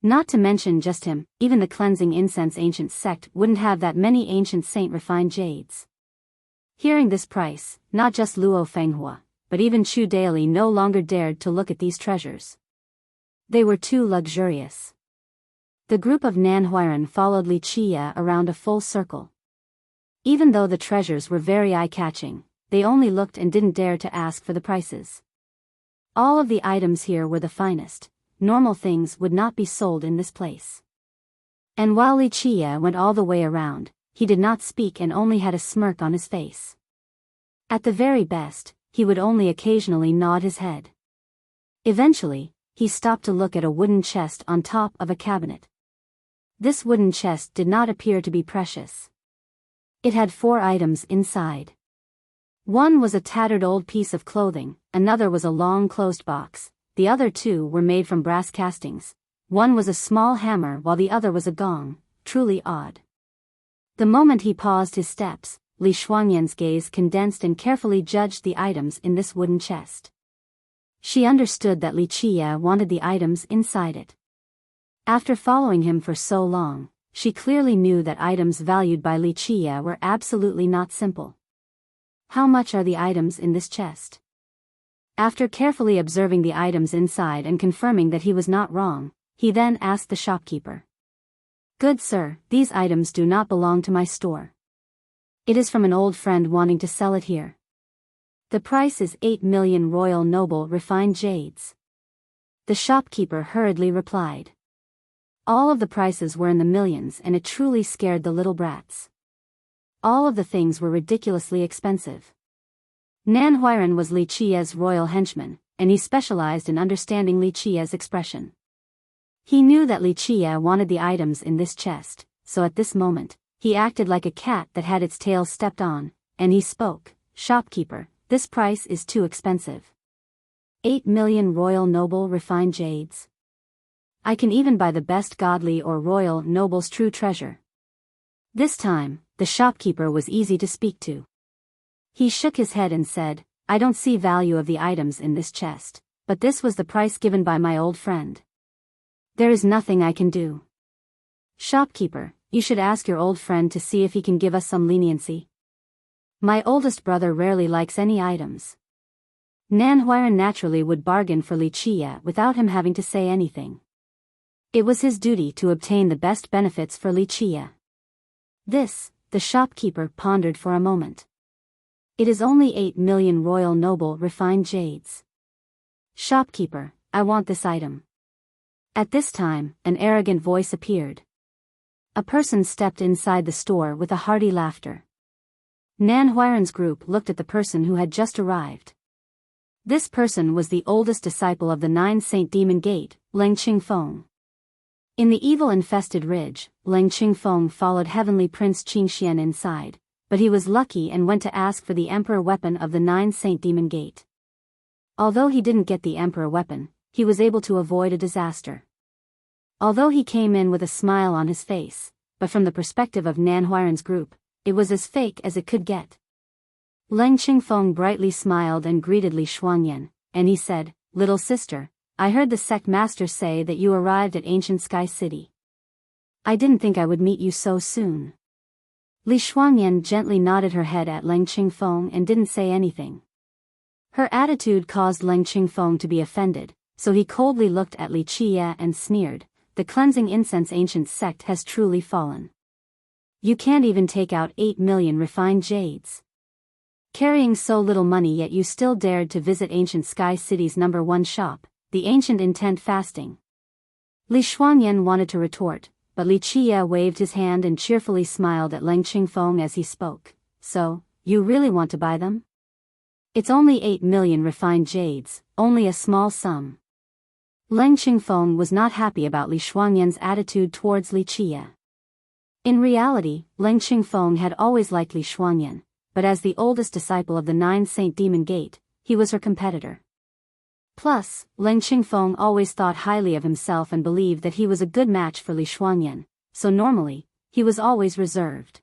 Not to mention just him, even the cleansing incense ancient sect wouldn't have that many ancient saint refined jades. Hearing this price, not just Luo Fenghua, but even Chu Daily no longer dared to look at these treasures. They were too luxurious. The group of Nan Huiran followed Li Qia around a full circle. Even though the treasures were very eye-catching, they only looked and didn't dare to ask for the prices. All of the items here were the finest. Normal things would not be sold in this place. And while Li Qia went all the way around, he did not speak and only had a smirk on his face. At the very best, he would only occasionally nod his head. Eventually, he stopped to look at a wooden chest on top of a cabinet. This wooden chest did not appear to be precious. It had 4 items inside. One was a tattered old piece of clothing, another was a long closed box, the other 2 were made from brass castings, one was a small hammer while the other was a gong, truly odd. The moment he paused his steps, Li Shuangyan's gaze condensed and carefully judged the items in this wooden chest. She understood that Li Qia wanted the items inside it. After following him for so long, she clearly knew that items valued by Li Qia were absolutely not simple. How much are the items in this chest? After carefully observing the items inside and confirming that he was not wrong, he then asked the shopkeeper. "Good sir, these items do not belong to my store. It is from an old friend wanting to sell it here. The price is 8 million royal noble refined jades." The shopkeeper hurriedly replied. All of the prices were in the millions and it truly scared the little brats. All of the things were ridiculously expensive. Nan Huiran was Li Qia's royal henchman, and he specialized in understanding Li Qia's expression. He knew that Li Qia wanted the items in this chest, so at this moment, he acted like a cat that had its tail stepped on, and he spoke, "Shopkeeper, this price is too expensive. 8 million royal noble refined jades. I can even buy the best godly or royal noble's true treasure." This time, the shopkeeper was easy to speak to. He shook his head and said, "I don't see value of the items in this chest, but this was the price given by my old friend. There is nothing I can do. Shopkeeper, you should ask your old friend to see if he can give us some leniency. My oldest brother rarely likes any items." Nan Huiran naturally would bargain for Li Qia without him having to say anything. It was his duty to obtain the best benefits for Li Qia. This, the shopkeeper pondered for a moment. It is only 8 million royal noble refined jades. Shopkeeper, I want this item. At this time, an arrogant voice appeared. A person stepped inside the store with a hearty laughter. Nan Huiran's group looked at the person who had just arrived. This person was the oldest disciple of the Nine Saint Demon Gate, Leng Qingfeng. In the evil-infested ridge, Leng Qingfeng followed Heavenly Prince Qingxian inside, but he was lucky and went to ask for the Emperor weapon of the Nine Saint Demon Gate. Although he didn't get the Emperor weapon, he was able to avoid a disaster. Although he came in with a smile on his face, but from the perspective of Nan Huiran's group, it was as fake as it could get. Leng Qingfeng brightly smiled and greeted Li Shuangyan, and he said, "Little sister, I heard the sect master say that you arrived at ancient Sky City. I didn't think I would meet you so soon." Li Shuangyan gently nodded her head at Leng Qingfeng and didn't say anything. Her attitude caused Leng Qingfeng to be offended, so he coldly looked at Li Qia and sneered, "The cleansing incense ancient sect has truly fallen. You can't even take out 8 million refined jades. Carrying so little money yet you still dared to visit ancient Sky City's #1 shop, the ancient intent fasting." Li Shuangyan wanted to retort, but Li Qia waved his hand and cheerfully smiled at Leng Qingfeng as he spoke. "So, you really want to buy them? It's only 8 million refined jades, only a small sum." Leng Qingfeng was not happy about Li Shuangyan's attitude towards Li Qia. In reality, Leng Qingfeng had always liked Li Shuangyan, but as the oldest disciple of the Nine Saint Demon Gate, he was her competitor. Plus, Leng Qingfeng always thought highly of himself and believed that he was a good match for Li Shuangyan, so normally, he was always reserved.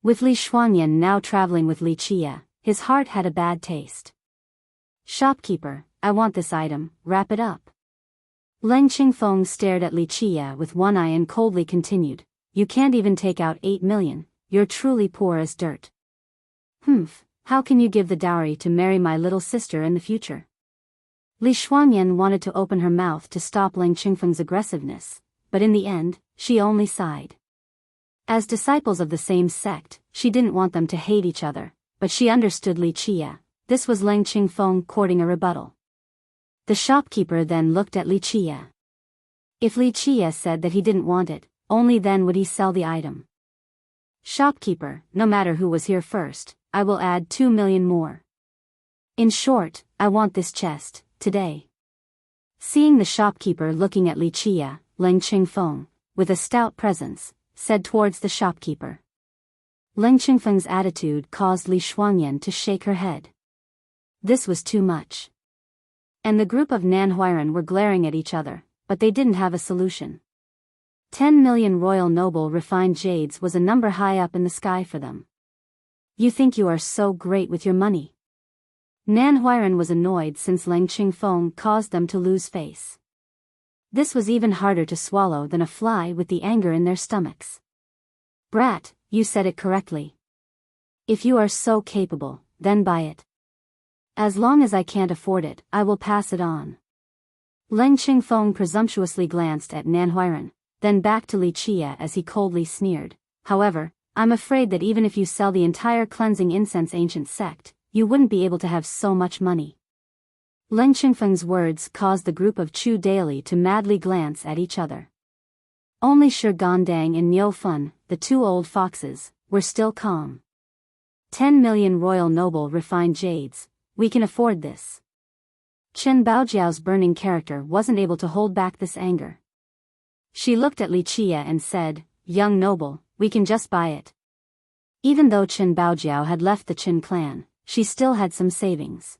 With Li Shuangyan now traveling with Li Qia, his heart had a bad taste. "Shopkeeper, I want this item, wrap it up." Leng Qingfeng stared at Li Qia with one eye and coldly continued, "You can't even take out 8 million, you're truly poor as dirt. How can you give the dowry to marry my little sister in the future?" Li Shuangyan wanted to open her mouth to stop Leng Qingfeng's aggressiveness, but in the end, she only sighed. As disciples of the same sect, she didn't want them to hate each other, but she understood Li Qia. This was Leng Qingfeng courting a rebuttal. The shopkeeper then looked at Li Qia. If Li Qia said that he didn't want it, only then would he sell the item. "Shopkeeper, no matter who was here first, I will add 2 million more. In short, I want this chest, today." Seeing the shopkeeper looking at Li Qia, Leng Qingfeng, with a stout presence, said towards the shopkeeper. Leng Qingfeng's attitude caused Li Shuangyan to shake her head. This was too much. And the group of Nan Huiran were glaring at each other, but they didn't have a solution. 10 million royal noble refined jades was a number high up in the sky for them. "You think you are so great with your money." Nan Huiran was annoyed since Leng Qingfeng caused them to lose face. This was even harder to swallow than a fly with the anger in their stomachs. "Brat, you said it correctly. If you are so capable, then buy it. As long as I can't afford it, I will pass it on." Leng Qingfeng presumptuously glanced at Nan Huiran, then back to Li Qia as he coldly sneered, "However, I'm afraid that even if you sell the entire cleansing incense ancient sect, you wouldn't be able to have so much money." Leng Qingfeng's words caused the group of Chu Daily to madly glance at each other. Only Shi Gandang and Niu Fun, the two old foxes, were still calm. 10 million royal noble refined jades, we can afford this. Chen Baojiao's burning character wasn't able to hold back this anger. She looked at Li Qia and said, "Young noble, we can just buy it." Even though Chen Baojiao had left the Qin clan, she still had some savings.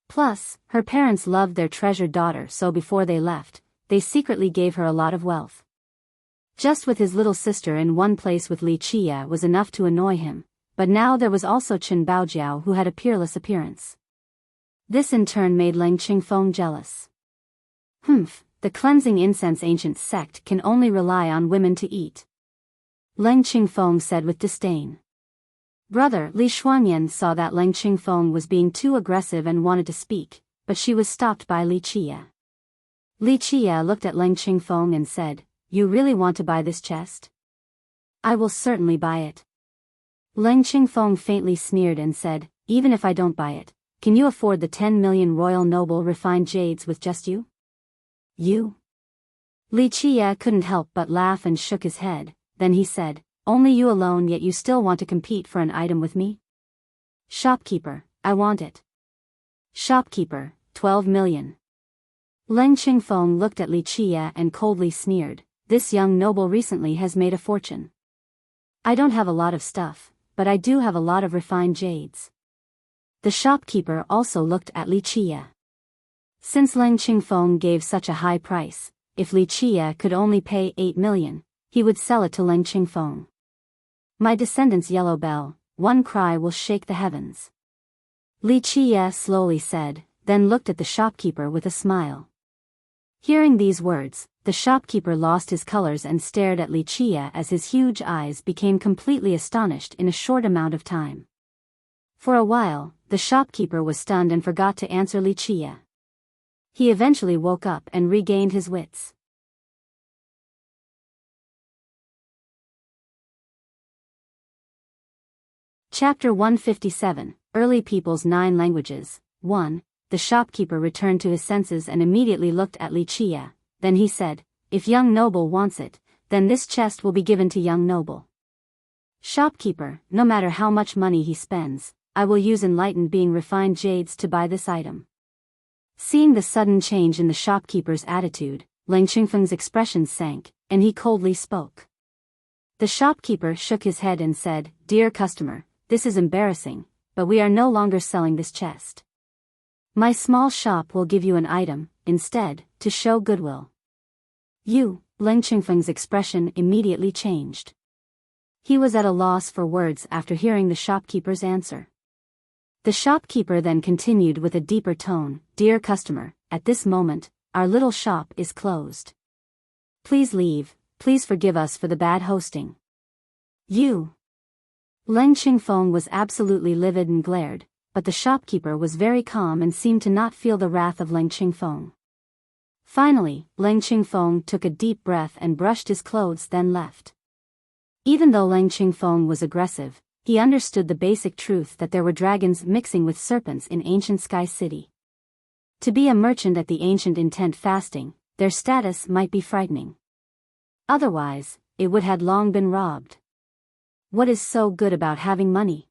Plus, her parents loved their treasured daughter, so before they left, they secretly gave her a lot of wealth. Just with his little sister in one place with Li Qia was enough to annoy him, but now there was also Chen Baojiao who had a peerless appearance. This in turn made Leng Qingfeng jealous. The cleansing incense ancient sect can only rely on women to eat. Leng Qingfeng said with disdain. Brother Li Shuangyan saw that Leng Qingfeng was being too aggressive and wanted to speak, but she was stopped by Li Qia. Li Qia looked at Leng Qingfeng and said, "You really want to buy this chest?" "I will certainly buy it." Leng Qingfeng faintly sneered and said, "Even if I don't buy it, can you afford the 10 million royal noble refined jades with just you?" "You?" Li Qie couldn't help but laugh and shook his head. Then he said, "Only you alone, yet you still want to compete for an item with me?" "Shopkeeper, I want it." "Shopkeeper, 12 million. Leng Qingfeng looked at Li Qie and coldly sneered. "This young noble recently has made a fortune. I don't have a lot of stuff, but I do have a lot of refined jades." The shopkeeper also looked at Li Qie. Since Leng Qingfeng gave such a high price, if Li Qie could only pay 8 million, he would sell it to Leng Qingfeng. "My descendant's yellow bell, one cry will shake the heavens," Li Qie slowly said, then looked at the shopkeeper with a smile. Hearing these words, the shopkeeper lost his colors and stared at Li Qie as his huge eyes became completely astonished in a short amount of time. For a while, the shopkeeper was stunned and forgot to answer Li Qie. He eventually woke up and regained his wits. Chapter 157, Early People's 9 Languages. 1. The shopkeeper returned to his senses and immediately looked at Li Qie. Then he said, "If young noble wants it, then this chest will be given to young noble." "Shopkeeper, no matter how much money he spends, I will use enlightened being refined jades to buy this item." Seeing the sudden change in the shopkeeper's attitude, Leng Qingfeng's expression sank, and he coldly spoke. The shopkeeper shook his head and said, "Dear customer, this is embarrassing, but we are no longer selling this chest. My small shop will give you an item, instead, to show goodwill." Leng Qingfeng's expression immediately changed. He was at a loss for words after hearing the shopkeeper's answer. The shopkeeper then continued with a deeper tone, "Dear customer, at this moment, our little shop is closed. Please leave, please forgive us for the bad hosting." Leng Qingfeng was absolutely livid and glared, but the shopkeeper was very calm and seemed to not feel the wrath of Leng Qingfeng. Finally, Leng Qingfeng took a deep breath and brushed his clothes, then left. Even though Leng Qingfeng was aggressive, he understood the basic truth that there were dragons mixing with serpents in ancient Sky City. To be a merchant at the ancient intent fasting, their status might be frightening. Otherwise, it would have long been robbed. What is so good about having money?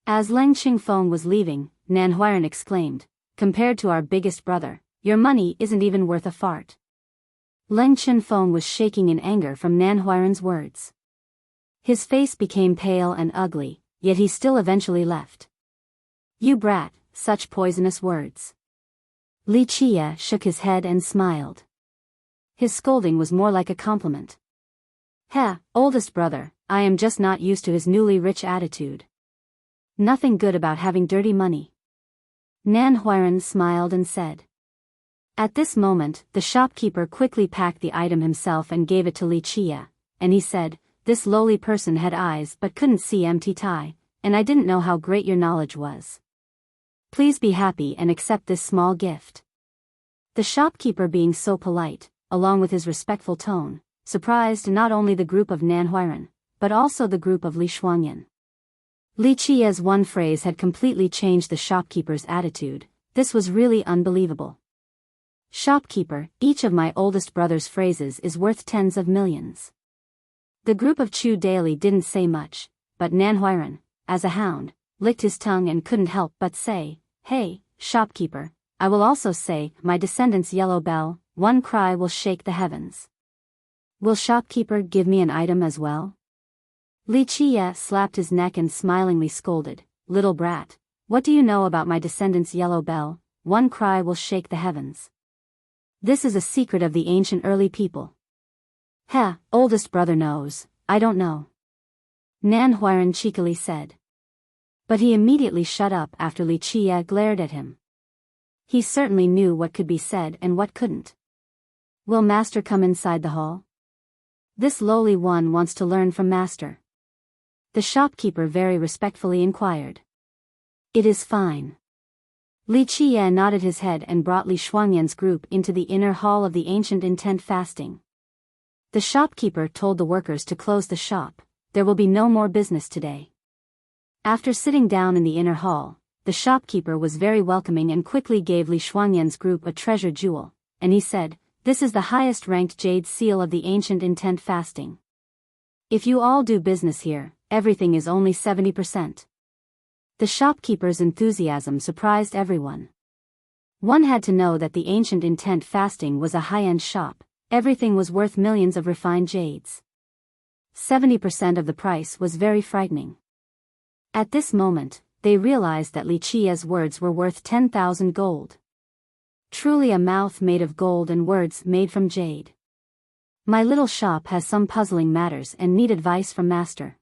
As Leng Qingfeng was leaving, Nan Huairan exclaimed, "Compared to our biggest brother, your money isn't even worth a fart." Leng Qingfeng was shaking in anger from Nan Huairan's words. His face became pale and ugly, yet he still eventually left. "You brat, such poisonous words." Li Qie shook his head and smiled. His scolding was more like a compliment. Oldest brother, I am just not used to his newly rich attitude. Nothing good about having dirty money." Nan Huairan smiled and said. At this moment, the shopkeeper quickly packed the item himself and gave it to Li Qie, and he said, "This lowly person had eyes but couldn't see empty tie, and I didn't know how great your knowledge was. Please be happy and accept this small gift." The shopkeeper, being so polite, along with his respectful tone, surprised not only the group of Nan Huairan, but also the group of Li Shuangyan. Li Qie's one phrase had completely changed the shopkeeper's attitude. This was really unbelievable. "Shopkeeper, each of my oldest brother's phrases is worth tens of millions." The group of Chu Daily didn't say much, but Nan Huairan, as a hound, licked his tongue and couldn't help but say, "Hey, shopkeeper, I will also say, my descendant's yellow bell, one cry will shake the heavens." "Will shopkeeper give me an item as well?" Li Qie slapped his neck and smilingly scolded, "Little brat, what do you know about my descendant's yellow bell? One cry will shake the heavens. This is a secret of the ancient early people." Oldest brother knows, I don't know," Nan Huairan cheekily said. But he immediately shut up after Li Qie glared at him. He certainly knew what could be said and what couldn't. "Will master come inside the hall? This lowly one wants to learn from master," the shopkeeper very respectfully inquired. "It is fine." Li Qie nodded his head and brought Li Shuangyan's group into the inner hall of the ancient intent fasting. The shopkeeper told the workers to close the shop. There will be no more business today. After sitting down in the inner hall, the shopkeeper was very welcoming and quickly gave Li Shuangyan's group a treasure jewel, and he said, This is the highest-ranked jade seal of the ancient intent fasting. If you all do business here, everything is only 70%. The shopkeeper's enthusiasm surprised everyone. One had to know that the ancient intent fasting was a high-end shop. Everything was worth millions of refined jades. 70% of the price was very frightening. At this moment, they realized that Li Qia's words were worth 10,000 gold. Truly a mouth made of gold and words made from jade. My little shop has some puzzling matters and need advice from master.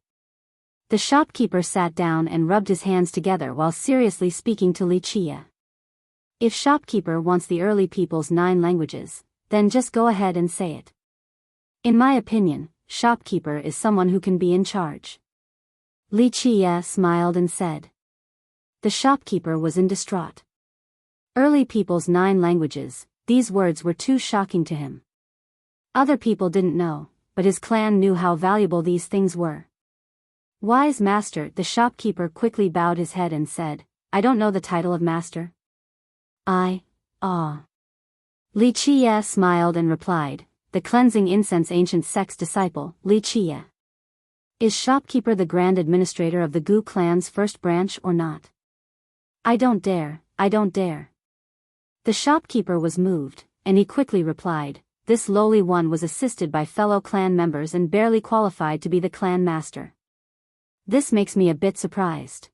The shopkeeper sat down and rubbed his hands together while seriously speaking to Li Qia. If shopkeeper wants the early people's 9 languages, then just go ahead and say it. In my opinion, shopkeeper is someone who can be in charge. Li Qia smiled and said. The shopkeeper was in distraught. Early people's 9 languages, these words were too shocking to him. Other people didn't know, but his clan knew how valuable these things were. Wise master, the shopkeeper quickly bowed his head and said, I don't know the title of master. Li Qia smiled and replied, the cleansing incense ancient sect's disciple, Li Qia. Is shopkeeper the grand administrator of the Gu clan's first branch or not? I don't dare. The shopkeeper was moved, and he quickly replied, this lowly one was assisted by fellow clan members and barely qualified to be the clan master. This makes me a bit surprised.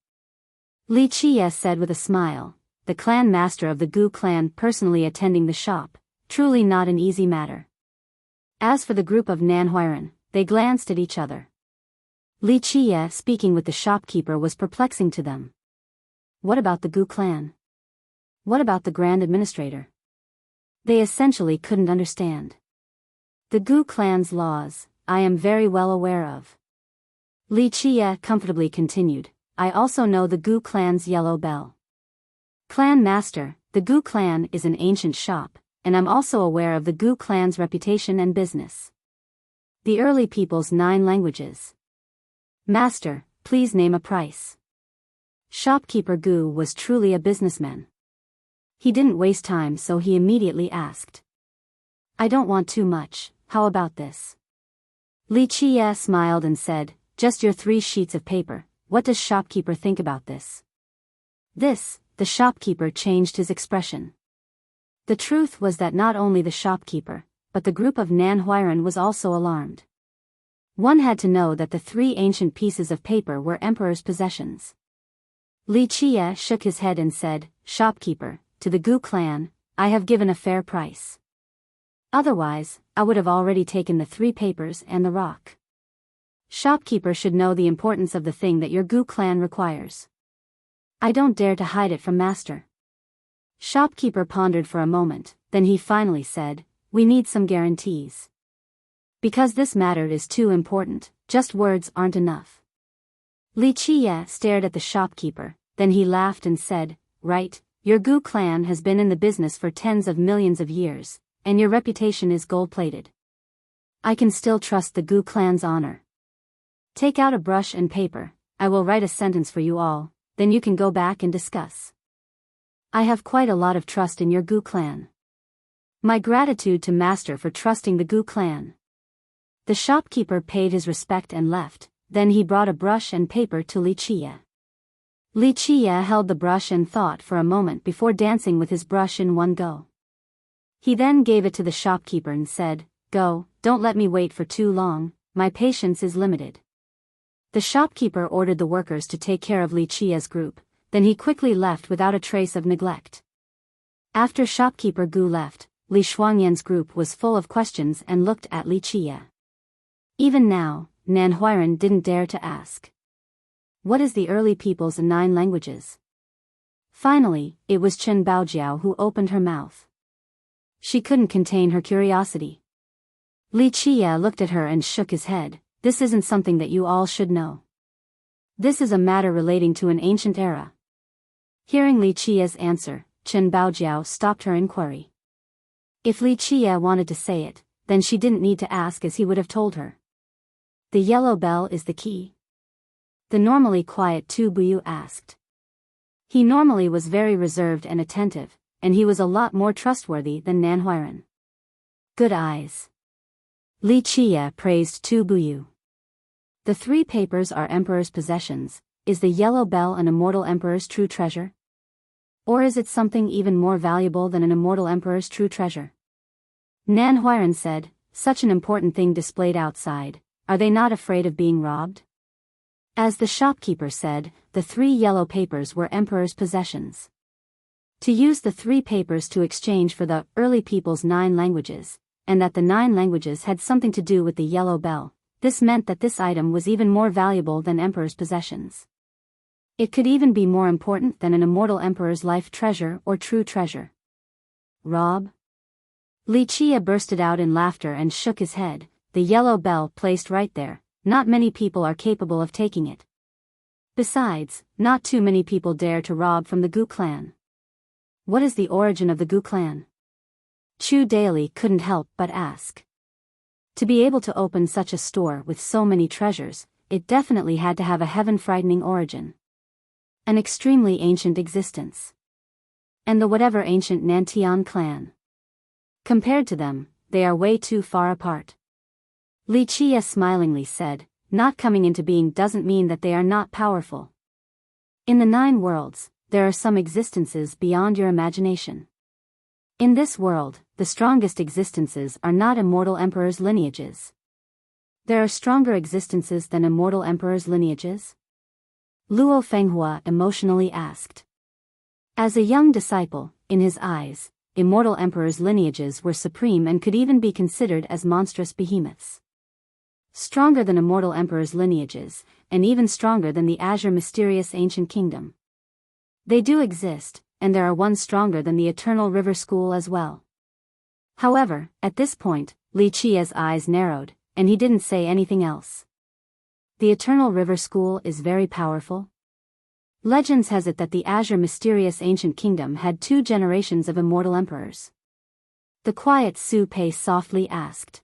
Li Qia said with a smile, the clan master of the Gu clan personally attending the shop, truly not an easy matter. As for the group of Nanhuiran, they glanced at each other. Li Qia speaking with the shopkeeper was perplexing to them. What about the Gu clan? What about the grand administrator? They essentially couldn't understand. The Gu clan's laws, I am very well aware of. Li Qia comfortably continued, I also know the Gu clan's yellow bell. Clan master, the Gu clan is an ancient shop, and I'm also aware of the Gu clan's reputation and business. The early people's 9 languages. Master, please name a price. Shopkeeper Gu was truly a businessman. He didn't waste time, so he immediately asked. I don't want too much, how about this? Li Qia smiled and said, just your 3 sheets of paper, what does shopkeeper think about this? The shopkeeper changed his expression. The truth was that not only the shopkeeper, but the group of Nanhuiran was also alarmed. One had to know that the 3 ancient pieces of paper were emperor's possessions. Li Qia shook his head and said, shopkeeper, to the Gu clan, I have given a fair price. Otherwise, I would have already taken the 3 papers and the rock. Shopkeeper should know the importance of the thing that your Gu clan requires. I don't dare to hide it from master. Shopkeeper pondered for a moment, then he finally said, we need some guarantees. Because this matter is too important, just words aren't enough. Li Qia stared at the shopkeeper, then he laughed and said, right, your Gu clan has been in the business for tens of millions of years, and your reputation is gold-plated. I can still trust the Gu clan's honor. Take out a brush and paper, I will write a sentence for you all, then you can go back and discuss. I have quite a lot of trust in your Gu clan. My gratitude to master for trusting the Gu clan. The shopkeeper paid his respect and left, then he brought a brush and paper to Li Qia. Li Qia held the brush and thought for a moment before dancing with his brush in one go. He then gave it to the shopkeeper and said, go, don't let me wait for too long, my patience is limited. The shopkeeper ordered the workers to take care of Li Qia's group, then he quickly left without a trace of neglect. After shopkeeper Gu left, Li Shuangyan's group was full of questions and looked at Li Qia. Even now, Nanhuiran didn't dare to ask. What is the early people's 9 languages? Finally, it was Chen Baojiao who opened her mouth. She couldn't contain her curiosity. Li Qia looked at her and shook his head. This isn't something that you all should know. This is a matter relating to an ancient era. Hearing Li Qia's answer, Chen Baojiao stopped her inquiry. If Li Qia wanted to say it, then she didn't need to ask as he would have told her. The yellow bell is the key. The normally quiet Tu Buyu asked. He normally was very reserved and attentive, and he was a lot more trustworthy than Nanhuiran. Good eyes. Li Qie praised Tu Buyu. The 3 papers are Emperor's possessions. Is the yellow bell an immortal emperor's true treasure? Or is it something even more valuable than an immortal emperor's true treasure? Nan Huiran said, such an important thing displayed outside, are they not afraid of being robbed? As the shopkeeper said, the 3 yellow papers were Emperor's possessions. To use the 3 papers to exchange for the early people's 9 languages, and that the 9 languages had something to do with the yellow bell, this meant that this item was even more valuable than Emperor's possessions. It could even be more important than an immortal emperor's life treasure or true treasure. Rob? Li Qie bursted out in laughter and shook his head. The yellow bell placed right there, not many people are capable of taking it. Besides, not too many people dare to rob from the Gu clan. What is the origin of the Gu clan? Chu Daily couldn't help but ask. To be able to open such a store with so many treasures, it definitely had to have a heaven-frightening origin. An extremely ancient existence. And the whatever ancient Nantian clan. Compared to them, they are way too far apart. Li Qie smilingly said, not coming into being doesn't mean that they are not powerful. In the 9 worlds, there are some existences beyond your imagination. In this world, the strongest existences are not immortal emperors' lineages. There are stronger existences than immortal emperors' lineages? Luo Fenghua emotionally asked. As a young disciple, in his eyes, immortal emperors' lineages were supreme and could even be considered as monstrous behemoths. Stronger than immortal emperors' lineages, and even stronger than the Azure mysterious ancient kingdom. They do exist, and there are ones stronger than the Eternal River School as well. However, at this point, Li Qie's eyes narrowed, and he didn't say anything else. The Eternal River School is very powerful. Legends has it that the Azure mysterious ancient kingdom had 2 generations of immortal emperors. The quiet Su Pei softly asked.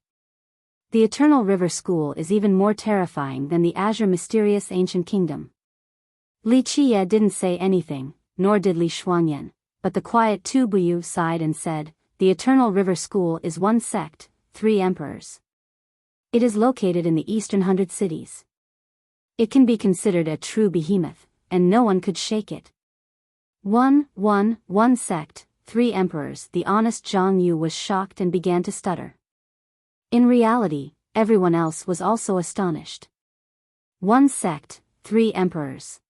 The Eternal River School is even more terrifying than the Azure mysterious ancient kingdom. Li Qie didn't say anything, nor did Li Shuangyan, but the quiet Tu Buyu sighed and said, the Eternal River School is 1 sect, 3 emperors. It is located in the eastern 100 cities. It can be considered a true behemoth, and no one could shake it. One sect, 3 emperors. The honest Zhang Yu was shocked and began to stutter. In reality, everyone else was also astonished. 1 sect, 3 emperors.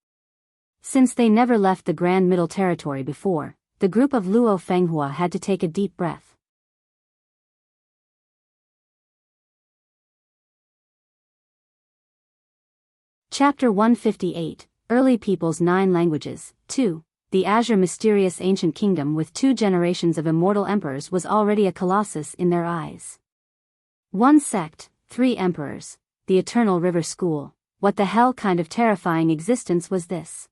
Since they never left the Grand Middle Territory before, the group of Luo Fenghua had to take a deep breath. Chapter 158, Early People's 9 Languages, 2. The Azure mysterious ancient kingdom with 2 generations of immortal emperors was already a colossus in their eyes. 1 sect, 3 emperors, the Eternal River School. What the hell kind of terrifying existence was this?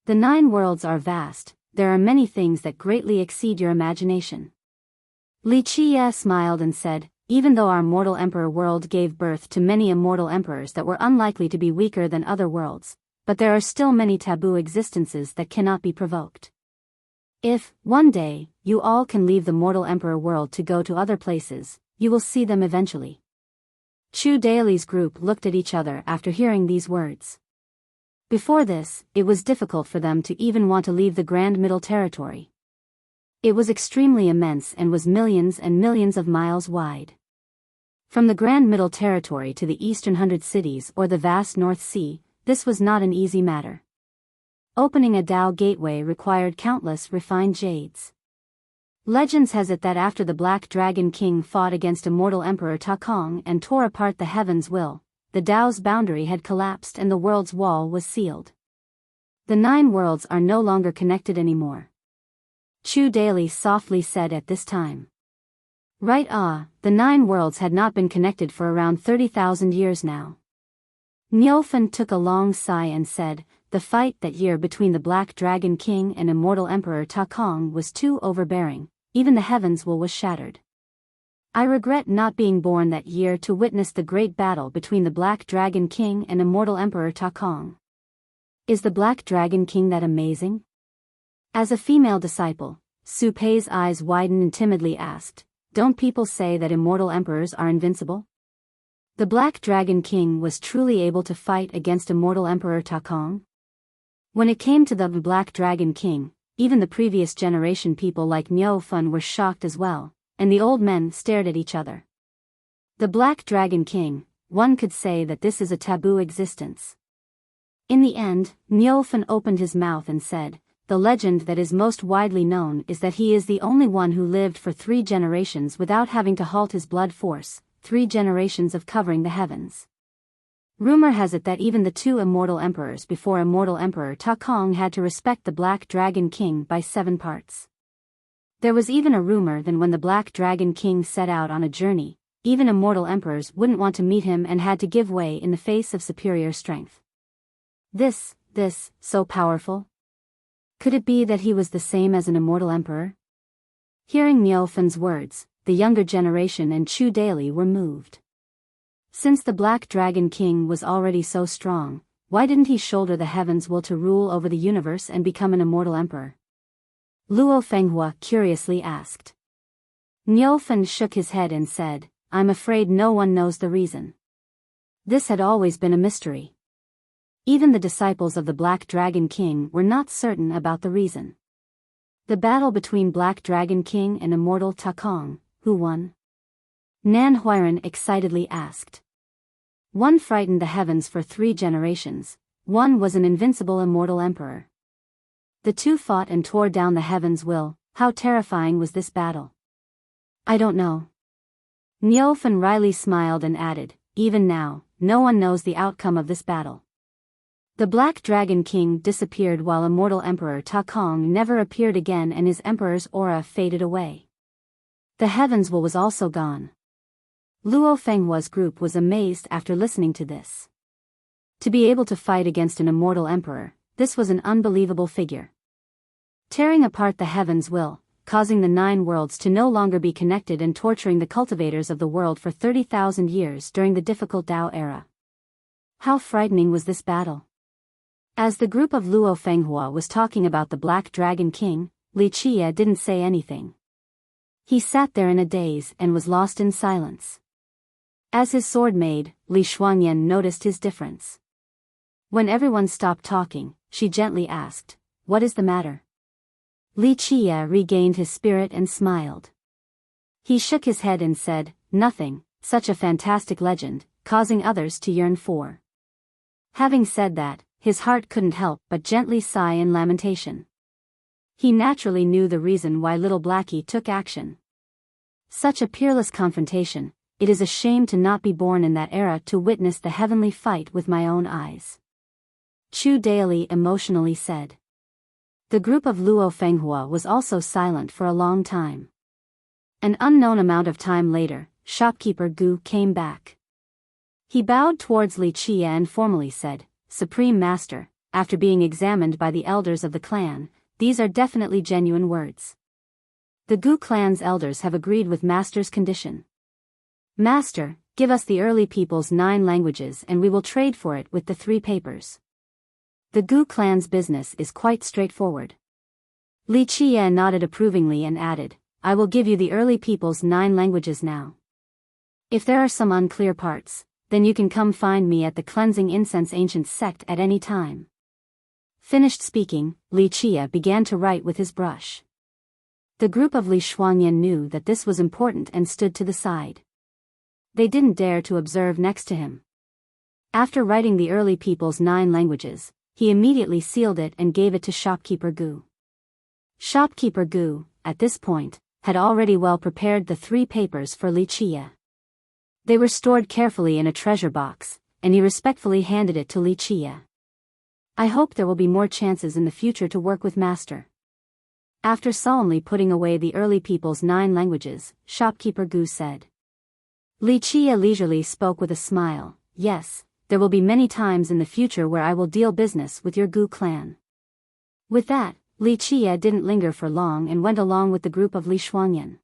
The 9 worlds are vast, there are many things that greatly exceed your imagination. Li Qie smiled and said, even though our mortal emperor world gave birth to many immortal emperors that were unlikely to be weaker than other worlds, but there are still many taboo existences that cannot be provoked. If, one day, you all can leave the mortal emperor world to go to other places, you will see them eventually. Chu Daily's group looked at each other after hearing these words. Before this, it was difficult for them to even want to leave the Grand Middle Territory. It was extremely immense and was millions and millions of miles wide. From the Grand Middle Territory to the Eastern 100 Cities or the vast North Sea, this was not an easy matter. Opening a Dao gateway required countless refined jades. Legends has it that after the Black Dragon King fought against immortal Emperor Ta Kong and tore apart the heaven's will, the Dao's boundary had collapsed and the world's wall was sealed. The 9 worlds are no longer connected anymore. Chu Daily softly said at this time. Right, the 9 worlds had not been connected for around 30,000 years now. Niufen took a long sigh and said, the fight that year between the Black Dragon King and immortal Emperor Ta Kong was too overbearing, even the heavens' will was shattered. I regret not being born that year to witness the great battle between the Black Dragon King and immortal Emperor Ta Kong. Is the Black Dragon King that amazing? As a female disciple, Su Pei's eyes widened and timidly asked, Don't people say that immortal emperors are invincible? The Black Dragon King was truly able to fight against immortal Emperor Takong? When it came to the Black Dragon King, even the previous generation people like Niu Fun were shocked as well, and the old men stared at each other. The Black Dragon King, one could say that this is a taboo existence. In the end, Niu Fun opened his mouth and said, "The legend that is most widely known is that he is the only one who lived for 3 generations without having to halt his blood force, 3 generations of covering the heavens. Rumor has it that even the 2 immortal emperors before immortal Emperor Takong had to respect the Black Dragon King by 7 parts. There was even a rumor that when the Black Dragon King set out on a journey, even immortal emperors wouldn't want to meet him and had to give way in the face of superior strength. This, so powerful? Could it be that he was the same as an immortal emperor?" Hearing Niu Fun's words, the younger generation and Chu Daily were moved. Since the Black Dragon King was already so strong, why didn't he shoulder the heavens' will to rule over the universe and become an immortal emperor? Luo Fenghua curiously asked. Niu Fun shook his head and said, "I'm afraid no one knows the reason. This had always been a mystery. Even the disciples of the Black Dragon King were not certain about the reason." The battle between Black Dragon King and immortal Takong, who won? Nan Huiran excitedly asked. One frightened the heavens for 3 generations, one was an invincible immortal emperor. The 2 fought and tore down the heavens' will. How terrifying was this battle? "I don't know." Niu Fun wryly smiled and added, "Even now, no one knows the outcome of this battle." The Black Dragon King disappeared while immortal Emperor Takong never appeared again and his emperor's aura faded away. The heavens' will was also gone. Luo Fenghua's group was amazed after listening to this. To be able to fight against an immortal emperor, this was an unbelievable figure. Tearing apart the heavens' will, causing the 9 worlds to no longer be connected and torturing the cultivators of the world for 30,000 years during the difficult Tao era. How frightening was this battle? As the group of Luo Fenghua was talking about the Black Dragon King, Li Qie didn't say anything. He sat there in a daze and was lost in silence. As his sword maid, Li Shuangyan noticed his difference. When everyone stopped talking, she gently asked, "What is the matter?" Li Qie regained his spirit and smiled. He shook his head and said, "Nothing, such a fantastic legend, causing others to yearn for." Having said that, his heart couldn't help but gently sigh in lamentation. He naturally knew the reason why little Blackie took action. Such a peerless confrontation, it is a shame to not be born in that era to witness the heavenly fight with my own eyes. Chu Daily emotionally said. The group of Luo Fenghua was also silent for a long time. An unknown amount of time later, shopkeeper Gu came back. He bowed towards Li Qie and formally said, "Supreme Master, after being examined by the elders of the clan, these are definitely genuine words. The Gu clan's elders have agreed with Master's condition. Master, give us the early people's 9 languages and we will trade for it with the 3 papers. The Gu clan's business is quite straightforward." Li Qie nodded approvingly and added, "I will give you the early people's 9 languages now. If there are some unclear parts, then you can come find me at the Cleansing Incense Ancient Sect at any time." Finished speaking, Li Qie began to write with his brush. The group of Li Shuangyan knew that this was important and stood to the side. They didn't dare to observe next to him. After writing the early people's 9 languages, he immediately sealed it and gave it to shopkeeper Gu. Shopkeeper Gu, at this point, had already well prepared the 3 papers for Li Qie. They were stored carefully in a treasure box, and he respectfully handed it to Li Qie. "I hope there will be more chances in the future to work with Master." After solemnly putting away the early people's 9 languages, shopkeeper Gu said. Li Qie leisurely spoke with a smile, "Yes, there will be many times in the future where I will deal business with your Gu clan." With that, Li Qie didn't linger for long and went along with the group of Li Shuangyan.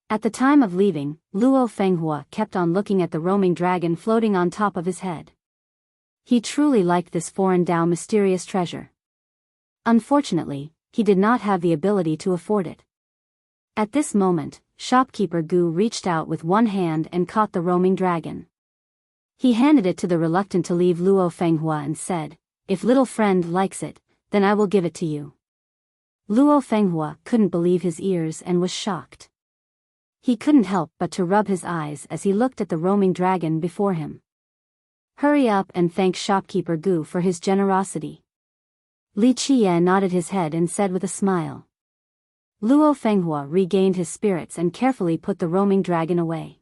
At the time of leaving, Luo Fenghua kept on looking at the roaming dragon floating on top of his head. He truly liked this foreign Dao mysterious treasure. Unfortunately, he did not have the ability to afford it. At this moment, shopkeeper Gu reached out with one hand and caught the roaming dragon. He handed it to the reluctant to leave Luo Fenghua and said, "If little friend likes it, then I will give it to you." Luo Fenghua couldn't believe his ears and was shocked. He couldn't help but to rub his eyes as he looked at the roaming dragon before him. "Hurry up and thank shopkeeper Gu for his generosity." Li Qiye nodded his head and said with a smile. Luo Fenghua regained his spirits and carefully put the roaming dragon away.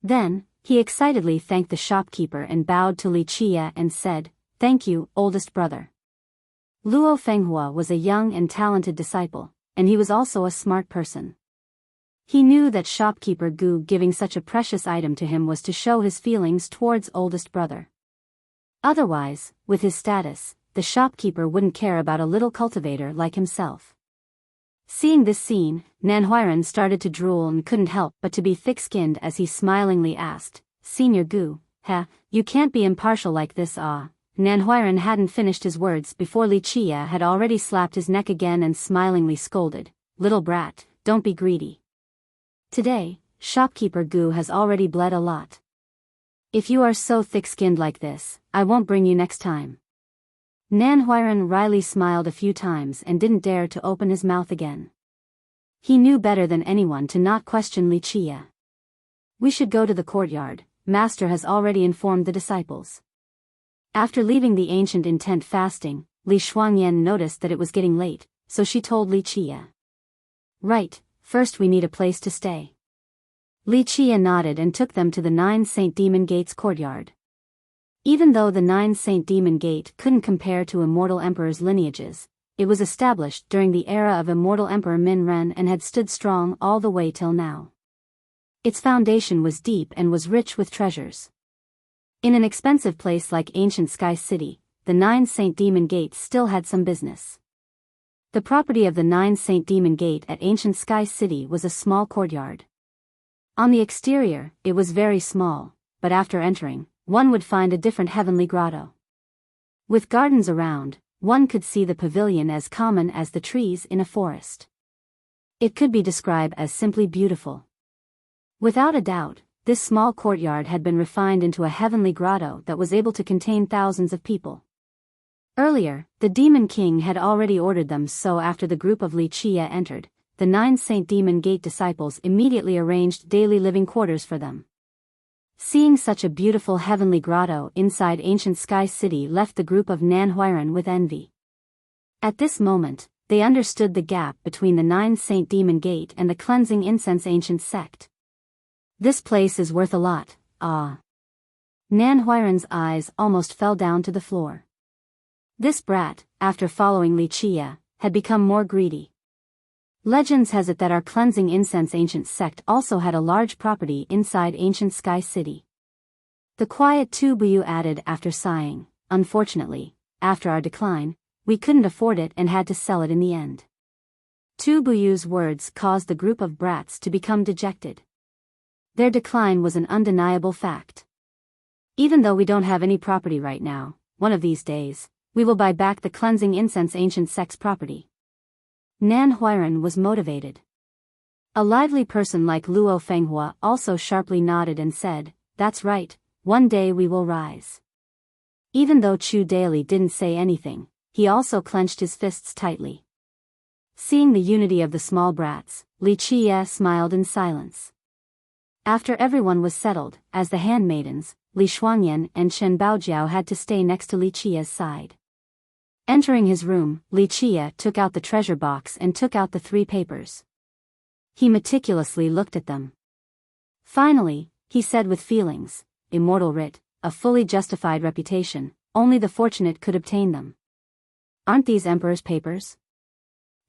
Then, he excitedly thanked the shopkeeper and bowed to Li Qiye and said, "Thank you, oldest brother." Luo Fenghua was a young and talented disciple, and he was also a smart person. He knew that shopkeeper Gu giving such a precious item to him was to show his feelings towards oldest brother. Otherwise, with his status, the shopkeeper wouldn't care about a little cultivator like himself. Seeing this scene, Nanhuiren started to drool and couldn't help but to be thick-skinned as he smilingly asked, "Senior Gu, you can't be impartial like this, ah." Nanhuiren hadn't finished his words before Li Qiye had already slapped his neck again and smilingly scolded, "Little brat, don't be greedy. Today, shopkeeper Gu has already bled a lot. If you are so thick-skinned like this, I won't bring you next time." Nanhuiren wryly smiled a few times and didn't dare to open his mouth again. He knew better than anyone to not question Li Qiye. "We should go to the courtyard, master has already informed the disciples." After leaving the ancient intent fasting, Li Shuangyan noticed that it was getting late, so she told Li Qiye. "Right, first we need a place to stay." Li Qiye nodded and took them to the 9 Saint Demon Gate's courtyard. Even though the 9 Saint Demon Gate couldn't compare to Immortal Emperor's lineages, it was established during the era of Immortal Emperor Min Ren and had stood strong all the way till now. Its foundation was deep and was rich with treasures. In an expensive place like ancient Sky City, the 9 Saint Demon Gate still had some business. The property of the 9 Saint Demon Gate at ancient Sky City was a small courtyard. On the exterior, it was very small, but after entering, one would find a different heavenly grotto. With gardens around, one could see the pavilion as common as the trees in a forest. It could be described as simply beautiful. Without a doubt, this small courtyard had been refined into a heavenly grotto that was able to contain thousands of people. Earlier, the Demon King had already ordered them, so after the group of Li Qiye entered, the 9 Saint Demon Gate disciples immediately arranged daily living quarters for them. Seeing such a beautiful heavenly grotto inside ancient Sky City left the group of Nanhuiren with envy. At this moment, they understood the gap between the 9 Saint Demon Gate and the cleansing incense ancient sect. "This place is worth a lot, ah." Nanhuiren's eyes almost fell down to the floor. This brat, after following Li Qiye, had become more greedy. Legends has it that our cleansing incense ancient sect also had a large property inside ancient Sky City. The quiet Tu Buyu added after sighing, "Unfortunately, after our decline, we couldn't afford it and had to sell it in the end." Tu Buyu's words caused the group of brats to become dejected. Their decline was an undeniable fact. "Even though we don't have any property right now, one of these days, we will buy back the cleansing incense ancient sect's property." Nanhuiren was motivated. A lively person like Luo Fenghua also sharply nodded and said, "That's right, one day we will rise." Even though Chu Daily didn't say anything, he also clenched his fists tightly. Seeing the unity of the small brats, Li Qiye smiled in silence. After everyone was settled, as the handmaidens, Li Shuangyan and Chen Baojiao had to stay next to Li Qiye's side. Entering his room, Li Qiye took out the treasure box and took out the 3 papers. He meticulously looked at them. Finally, he said with feelings, "Immortal writ, a fully justified reputation, only the fortunate could obtain them. Aren't these Emperor's papers?"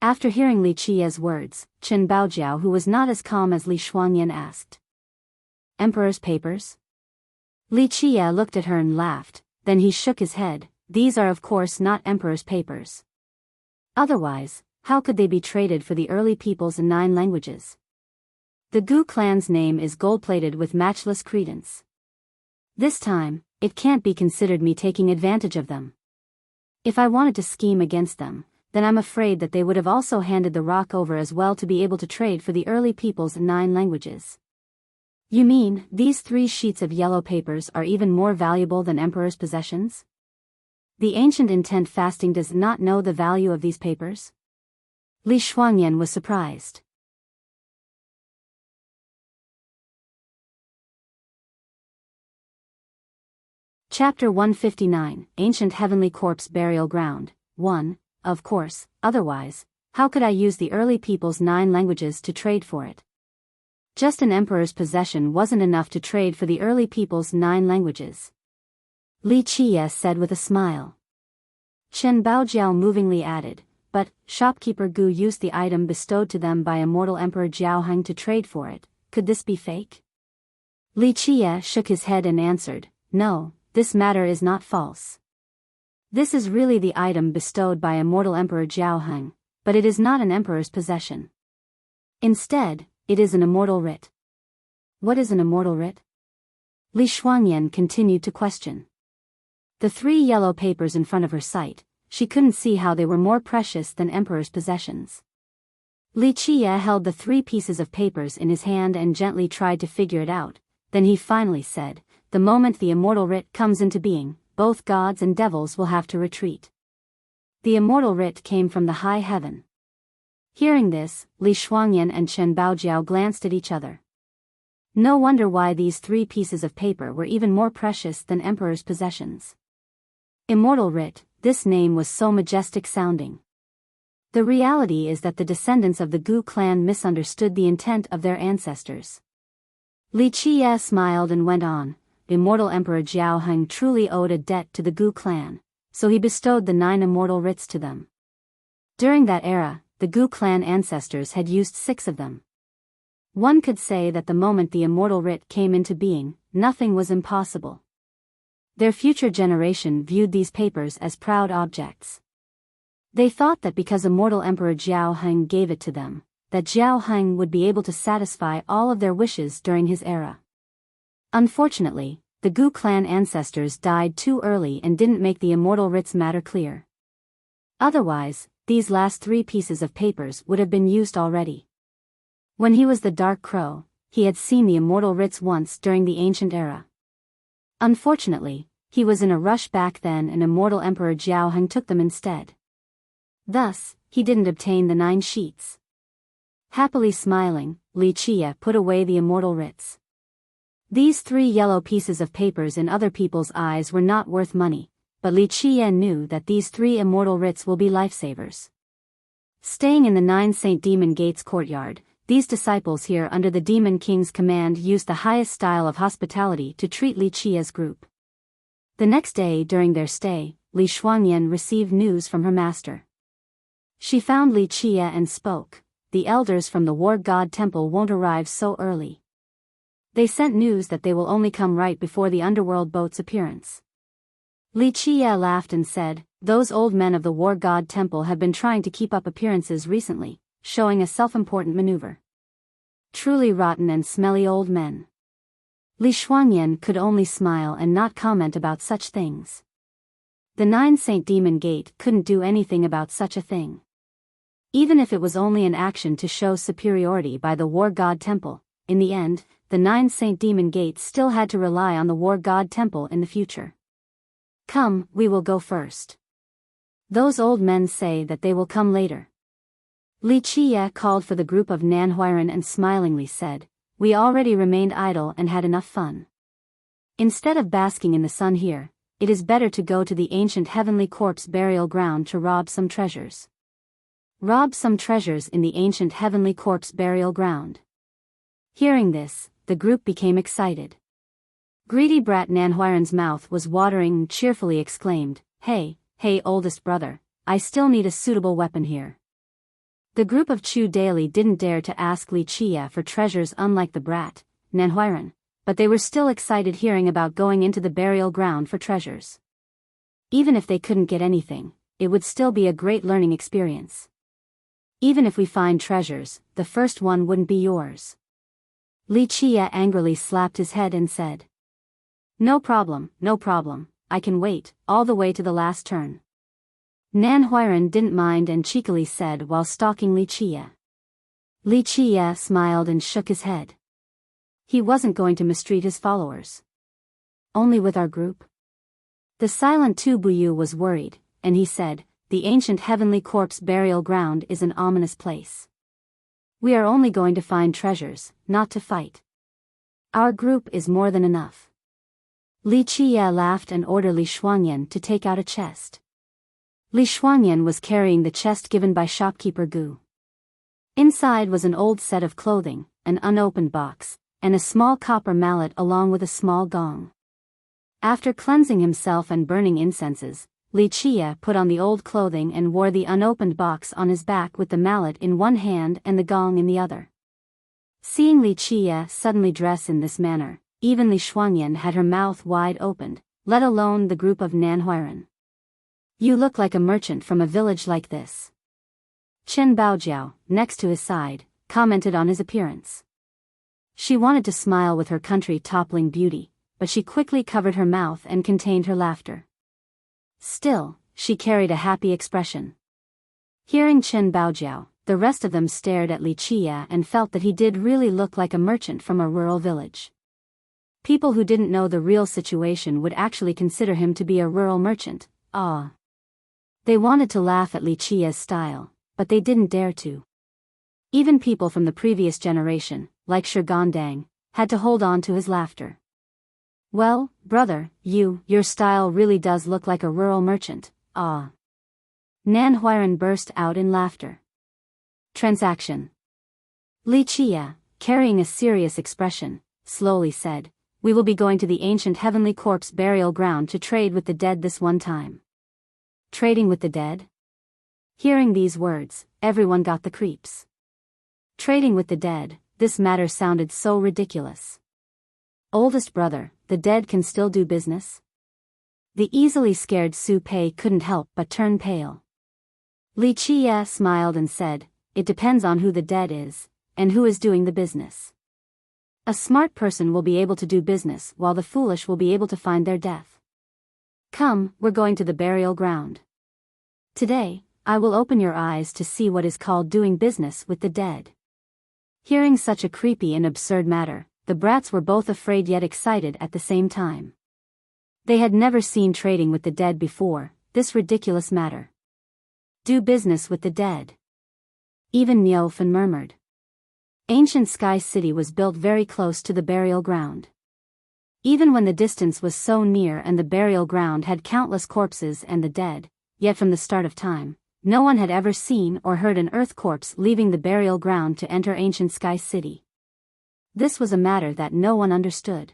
After hearing Li Qiye's words, Chen Baojiao, who was not as calm as Li Shuangyan, asked, "Emperor's papers?" Li Qiye looked at her and laughed, then he shook his head. "These are of course not Emperor's papers. Otherwise, how could they be traded for the early peoples in 9 languages? The Gu clan's name is gold-plated with matchless credence. This time, it can't be considered me taking advantage of them. If I wanted to scheme against them, then I'm afraid that they would have also handed the rock over as well to be able to trade for the early people's 9 languages. You mean, these 3 sheets of yellow papers are even more valuable than Emperor's possessions? The ancient intent fasting does not know the value of these papers? Li Shuangyan was surprised. Chapter 159, Ancient Heavenly Corpse Burial Ground. 1. Of course, otherwise, how could I use the early people's 9 languages to trade for it? Just an emperor's possession wasn't enough to trade for the early people's 9 languages. Li Qiye said with a smile. Chen Baojiao movingly added, but, shopkeeper Gu used the item bestowed to them by immortal Emperor Jiaoheng to trade for it. Could this be fake? Li Qiye shook his head and answered, no, this matter is not false. This is really the item bestowed by immortal Emperor Jiaoheng, but it is not an emperor's possession. Instead, it is an immortal writ. What is an immortal writ? Li Shuangyan continued to question. The 3 yellow papers in front of her sight, she couldn't see how they were more precious than emperor's possessions. Li Qiye held the 3 pieces of papers in his hand and gently tried to figure it out, then he finally said, the moment the immortal writ comes into being, both gods and devils will have to retreat. The immortal writ came from the high heaven. Hearing this, Li Shuangyan and Chen Baojiao glanced at each other. No wonder why these 3 pieces of paper were even more precious than emperor's possessions. Immortal writ, this name was so majestic sounding. The reality is that the descendants of the Gu clan misunderstood the intent of their ancestors. Li Qiye smiled and went on. Immortal Emperor Jiaoheng truly owed a debt to the Gu clan, so he bestowed the 9 immortal writs to them. During that era, the Gu clan ancestors had used 6 of them. One could say that the moment the immortal writ came into being, nothing was impossible. Their future generation viewed these papers as proud objects. They thought that because immortal Emperor Jiaoheng gave it to them, that Jiaoheng would be able to satisfy all of their wishes during his era. Unfortunately, the Gu clan ancestors died too early and didn't make the immortal writs matter clear. Otherwise, these last 3 pieces of papers would have been used already. When he was the Dark Crow, he had seen the immortal writs once during the ancient era. Unfortunately, he was in a rush back then and immortal Emperor Jiaoheng took them instead. Thus, he didn't obtain the 9 sheets. Happily smiling, Li Qiye put away the immortal writs. These 3 yellow pieces of papers in other people's eyes were not worth money, but Li Qiye knew that these 3 immortal writs will be lifesavers. Staying in the 9 Saint Demon Gates courtyard, these disciples here under the Demon King's command used the highest style of hospitality to treat Li Qiye's group. The next day during their stay, Li Shuangyan received news from her master. She found Li Qiye and spoke, the elders from the War God Temple won't arrive so early. They sent news that they will only come right before the underworld boat's appearance. Li Qiye laughed and said, those old men of the War God Temple have been trying to keep up appearances recently, showing a self-important maneuver. Truly rotten and smelly old men. Li Shuangyan could only smile and not comment about such things. The 9 Saint Demon Gate couldn't do anything about such a thing. Even if it was only an action to show superiority by the War God Temple, in the end, the 9 Saint Demon Gates still had to rely on the War God Temple in the future. Come, we will go first. Those old men say that they will come later. Li Qiye called for the group of Nanhuiren and smilingly said, we already remained idle and had enough fun. Instead of basking in the sun here, it is better to go to the ancient heavenly corpse burial ground to rob some treasures. Rob some treasures in the ancient heavenly corpse burial ground. Hearing this, the group became excited. Greedy brat Nanhuiren's mouth was watering and cheerfully exclaimed, hey, oldest brother, I still need a suitable weapon here. The group of Chu Daily didn't dare to ask Li Qiye for treasures unlike the brat, Nanhuiren, but they were still excited hearing about going into the burial ground for treasures. Even if they couldn't get anything, it would still be a great learning experience. Even if we find treasures, the first one wouldn't be yours. Li Qiye angrily slapped his head and said. No problem, I can wait, all the way to the last turn. Nan Huiran didn't mind and cheekily said while stalking Li Chia. Li Chia smiled and shook his head. He wasn't going to mistreat his followers. Only with our group? The silent Tu Buyu was worried, and he said, the ancient heavenly corpse burial ground is an ominous place. We are only going to find treasures, not to fight. Our group is more than enough. Li Chia laughed and ordered Li Shuangyan to take out a chest. Li Shuangyan was carrying the chest given by shopkeeper Gu. Inside was an old set of clothing, an unopened box, and a small copper mallet along with a small gong. After cleansing himself and burning incenses, Li Chia put on the old clothing and wore the unopened box on his back with the mallet in one hand and the gong in the other. Seeing Li Chia suddenly dress in this manner, even Li Shuangyan had her mouth wide opened, let alone the group of Nan Huiran. You look like a merchant from a village like this. Chen Baojiao, next to his side, commented on his appearance. She wanted to smile with her country-toppling beauty, but she quickly covered her mouth and contained her laughter. Still, she carried a happy expression. Hearing Chen Baojiao, the rest of them stared at Li Chia and felt that he did really look like a merchant from a rural village. People who didn't know the real situation would actually consider him to be a rural merchant. They wanted to laugh at Li Chia's style, but they didn't dare to. Even people from the previous generation, like Shi Gandang, had to hold on to his laughter. Well, brother, your style really does look like a rural merchant. Nan Huiran burst out in laughter. Transaction. Li Chia, carrying a serious expression, slowly said, we will be going to the ancient heavenly corpse burial ground to trade with the dead this one time. Trading with the dead? Hearing these words, everyone got the creeps. Trading with the dead, this matter sounded so ridiculous. Oldest brother, the dead can still do business? The easily scared Su Pei couldn't help but turn pale. Li Chia smiled and said, it depends on who the dead is, and who is doing the business. A smart person will be able to do business while the foolish will be able to find their death. Come, we're going to the burial ground. Today, I will open your eyes to see what is called doing business with the dead. Hearing such a creepy and absurd matter, the brats were both afraid yet excited at the same time. They had never seen trading with the dead before, this ridiculous matter. Do business with the dead. Even Neofen murmured. Ancient Sky City was built very close to the burial ground. Even when the distance was so near and the burial ground had countless corpses and the dead, yet from the start of time, no one had ever seen or heard an earth corpse leaving the burial ground to enter Ancient Sky City. This was a matter that no one understood.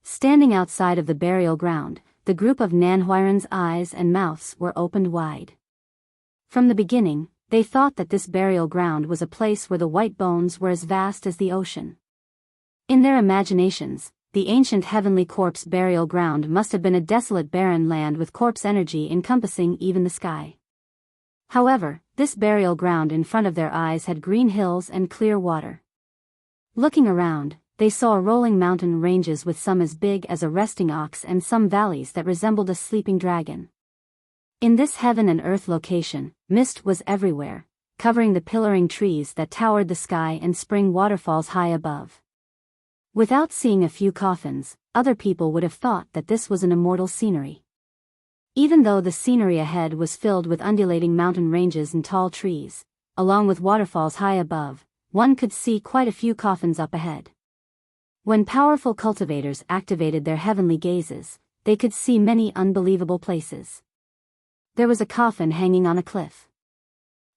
Standing outside of the burial ground, the group of Nan Huiran's eyes and mouths were opened wide. From the beginning, they thought that this burial ground was a place where the white bones were as vast as the ocean. In their imaginations, the ancient heavenly corpse burial ground must have been a desolate barren land with corpse energy encompassing even the sky. However, this burial ground in front of their eyes had green hills and clear water. Looking around, they saw rolling mountain ranges with some as big as a resting ox and some valleys that resembled a sleeping dragon. In this heaven and earth location, mist was everywhere, covering the pillaring trees that towered the sky and spring waterfalls high above. Without seeing a few coffins, other people would have thought that this was an immortal scenery. Even though the scenery ahead was filled with undulating mountain ranges and tall trees, along with waterfalls high above, one could see quite a few coffins up ahead. When powerful cultivators activated their heavenly gazes, they could see many unbelievable places. There was a coffin hanging on a cliff.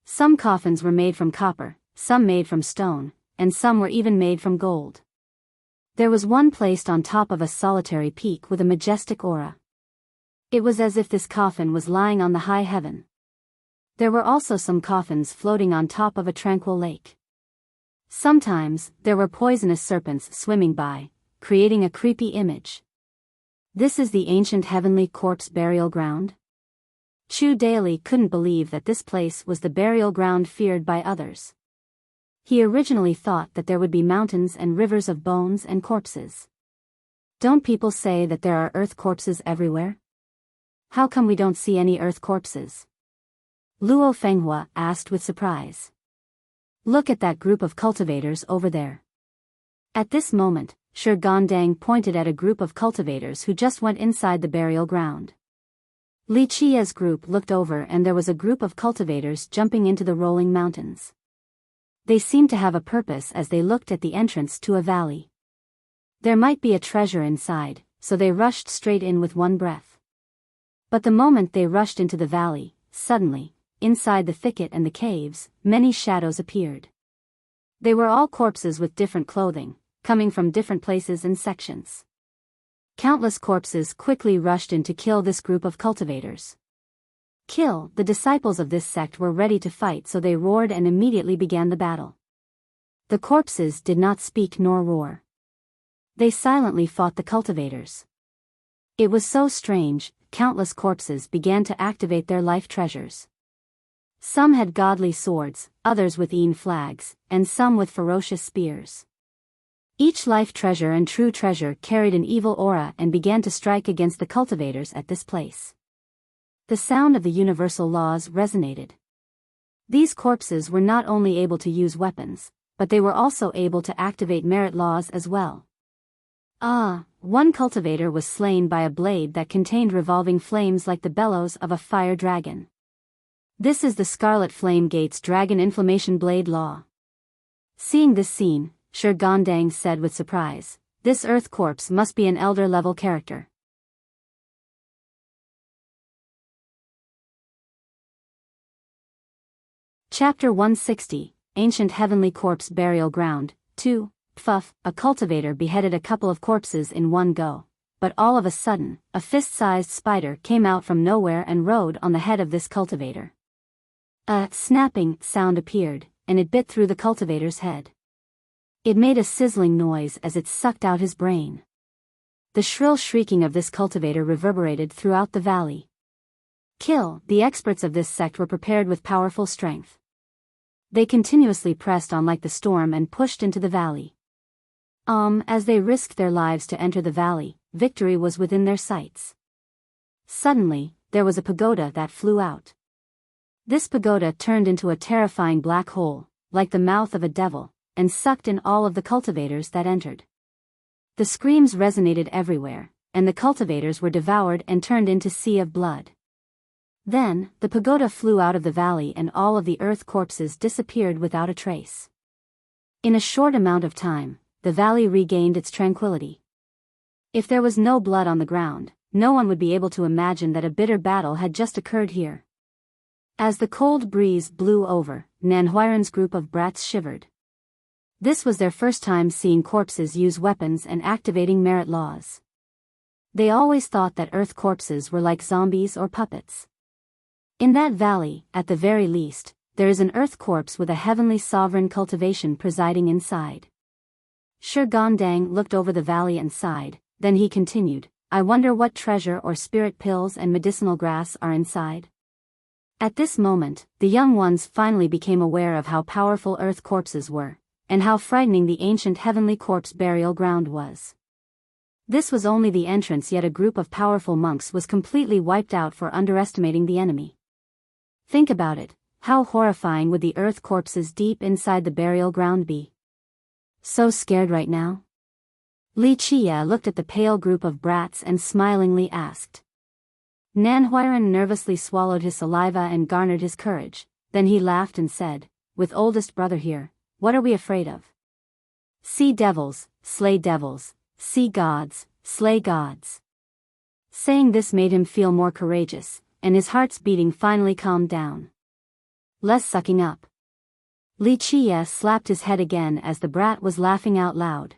Some coffins were made from copper, some made from stone, and some were even made from gold. There was one placed on top of a solitary peak with a majestic aura. It was as if this coffin was lying on the high heaven. There were also some coffins floating on top of a tranquil lake. Sometimes, there were poisonous serpents swimming by, creating a creepy image. This is the ancient heavenly corpse burial ground? Chu Daily couldn't believe that this place was the burial ground feared by others. He originally thought that there would be mountains and rivers of bones and corpses. Don't people say that there are earth corpses everywhere? How come we don't see any earth corpses? Luo Fenghua asked with surprise. Look at that group of cultivators over there. At this moment, Shi Gandang pointed at a group of cultivators who just went inside the burial ground. Li Qia's group looked over and there was a group of cultivators jumping into the rolling mountains. They seemed to have a purpose as they looked at the entrance to a valley. There might be a treasure inside, so they rushed straight in with one breath. But the moment they rushed into the valley, suddenly, inside the thicket and the caves, many shadows appeared. They were all corpses with different clothing, coming from different places and sections. Countless corpses quickly rushed in to kill this group of cultivators. Kill! The disciples of this sect were ready to fight, so they roared and immediately began the battle. The corpses did not speak nor roar. They silently fought the cultivators. It was so strange, countless corpses began to activate their life treasures. Some had godly swords, others with Yin flags, and some with ferocious spears. Each life treasure and true treasure carried an evil aura and began to strike against the cultivators at this place. The sound of the universal laws resonated. These corpses were not only able to use weapons, but they were also able to activate merit laws as well. One cultivator was slain by a blade that contained revolving flames like the bellows of a fire dragon. This is the Scarlet Flame Gates Dragon Inflammation Blade Law. Seeing this scene, Shi Gandang said with surprise, "This earth corpse must be an elder-level character." Chapter 160, Ancient Heavenly Corpse Burial Ground, 2. Pfuff, a cultivator beheaded a couple of corpses in one go, but all of a sudden, a fist-sized spider came out from nowhere and rode on the head of this cultivator. A snapping sound appeared, and it bit through the cultivator's head. It made a sizzling noise as it sucked out his brain. The shrill shrieking of this cultivator reverberated throughout the valley. Kill! The experts of this sect were prepared with powerful strength. They continuously pressed on like the storm and pushed into the valley. As they risked their lives to enter the valley, victory was within their sights. Suddenly, there was a pagoda that flew out. This pagoda turned into a terrifying black hole, like the mouth of a devil, and sucked in all of the cultivators that entered. The screams resonated everywhere, and the cultivators were devoured and turned into sea of blood. Then, the pagoda flew out of the valley and all of the earth corpses disappeared without a trace. In a short amount of time, the valley regained its tranquility. If there was no blood on the ground, no one would be able to imagine that a bitter battle had just occurred here. As the cold breeze blew over, Nanhuiran's group of brats shivered. This was their first time seeing corpses use weapons and activating merit laws. They always thought that earth corpses were like zombies or puppets. In that valley, at the very least, there is an earth corpse with a heavenly sovereign cultivation presiding inside. Shi Gandang looked over the valley and sighed, then he continued, "I wonder what treasure or spirit pills and medicinal grass are inside." At this moment, the young ones finally became aware of how powerful earth corpses were, and how frightening the ancient heavenly corpse burial ground was. This was only the entrance, yet a group of powerful monks was completely wiped out for underestimating the enemy. Think about it, how horrifying would the earth corpses deep inside the burial ground be? So scared right now? Li Qia looked at the pale group of brats and smilingly asked. Nanhuiran nervously swallowed his saliva and garnered his courage, then he laughed and said, "With oldest brother here, what are we afraid of? See devils, slay devils, see gods, slay gods." Saying this made him feel more courageous, and his heart's beating finally calmed down. Less sucking up. Li Qia slapped his head again as the brat was laughing out loud.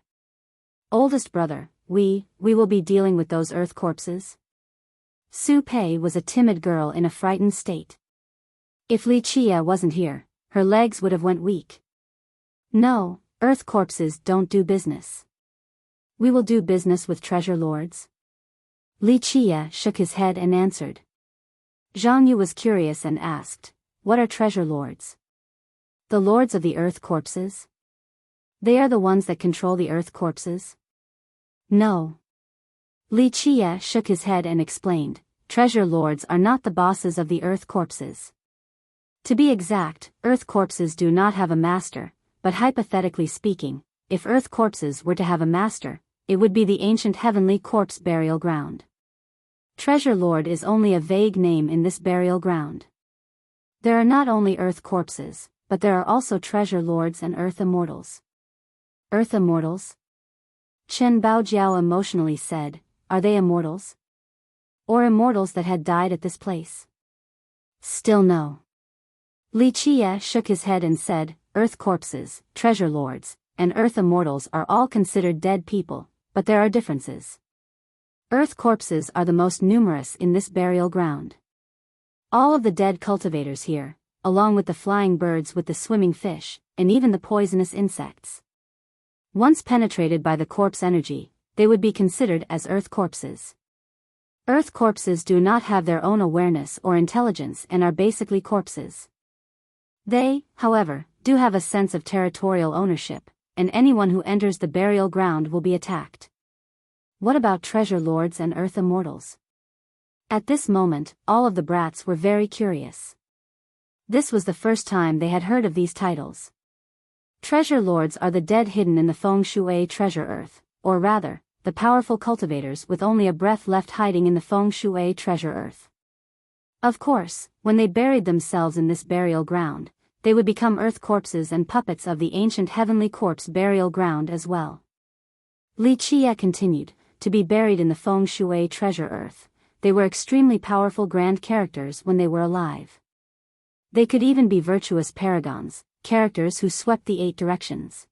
"Oldest brother, we will be dealing with those earth corpses?" Su Pei was a timid girl in a frightened state. If Li Qia wasn't here, her legs would have went weak. "No, earth corpses don't do business. We will do business with treasure lords." Li Qia shook his head and answered. Zhang Yu was curious and asked, "What are treasure lords?" "The lords of the earth corpses? They are the ones that control the earth corpses?" "No." Li Qia shook his head and explained, "Treasure lords are not the bosses of the earth corpses. To be exact, Earth corpses do not have a master, but hypothetically speaking, if Earth corpses were to have a master, it would be the ancient heavenly corpse burial ground. Treasure Lord is only a vague name in this burial ground. There are not only Earth corpses, but there are also Treasure Lords and Earth Immortals. Earth Immortals? Chen Baojiao emotionally said, are they immortals? Or immortals that had died at this place? Still no. Li Qie shook his head and said, Earth corpses, Treasure Lords, and Earth Immortals are all considered dead people, but there are differences. Earth corpses are the most numerous in this burial ground. All of the dead cultivators here, along with the flying birds with the swimming fish, and even the poisonous insects. Once penetrated by the corpse energy, they would be considered as Earth corpses. Earth corpses do not have their own awareness or intelligence and are basically corpses. They, however, do have a sense of territorial ownership, and anyone who enters the burial ground will be attacked. What about Treasure Lords and Earth Immortals? At this moment, all of the brats were very curious. This was the first time they had heard of these titles. Treasure Lords are the dead hidden in the Feng Shui treasure earth, or rather, the powerful cultivators with only a breath left hiding in the Feng Shui treasure earth. Of course, when they buried themselves in this burial ground, they would become earth corpses and puppets of the ancient heavenly corpse burial ground as well. Li Qie continued, to be buried in the Feng Shui treasure earth, they were extremely powerful grand characters when they were alive. They could even be virtuous paragons, characters who swept the 8 directions.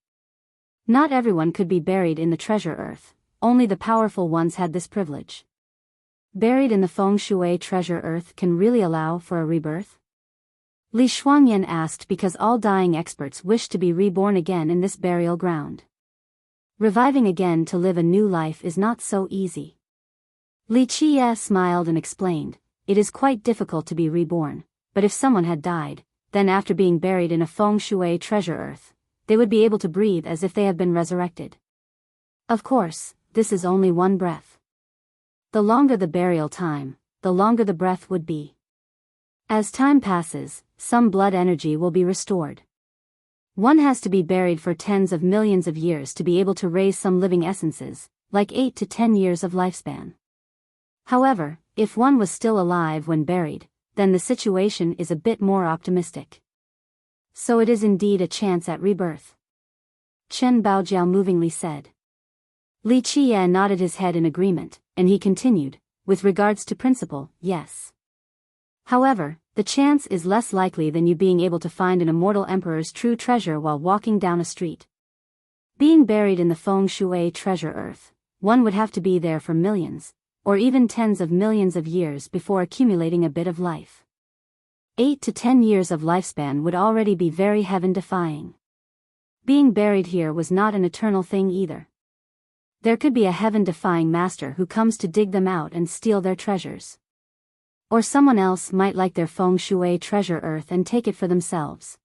Not everyone could be buried in the treasure earth, only the powerful ones had this privilege. Buried in the Feng Shui treasure earth can really allow for a rebirth? Li Shuangyan asked because all dying experts wish to be reborn again in this burial ground. Reviving again to live a new life is not so easy. Li Qie smiled and explained, it is quite difficult to be reborn, but if someone had died, then after being buried in a Feng Shui treasure earth, they would be able to breathe as if they have been resurrected. Of course, this is only one breath. The longer the burial time, the longer the breath would be. As time passes, some blood energy will be restored. One has to be buried for tens of millions of years to be able to raise some living essences, like 8 to 10 years of lifespan. However, if one was still alive when buried, then the situation is a bit more optimistic. So it is indeed a chance at rebirth. Chen Baojiao movingly said. Li Qie nodded his head in agreement, and he continued, with regards to principle, yes. However, the chance is less likely than you being able to find an immortal emperor's true treasure while walking down a street. Being buried in the Feng Shui treasure earth, one would have to be there for millions, or even tens of millions of years before accumulating a bit of life. 8 to 10 years of lifespan would already be very heaven-defying. Being buried here was not an eternal thing either. There could be a heaven-defying master who comes to dig them out and steal their treasures. Or someone else might like their Feng Shui treasure earth and take it for themselves.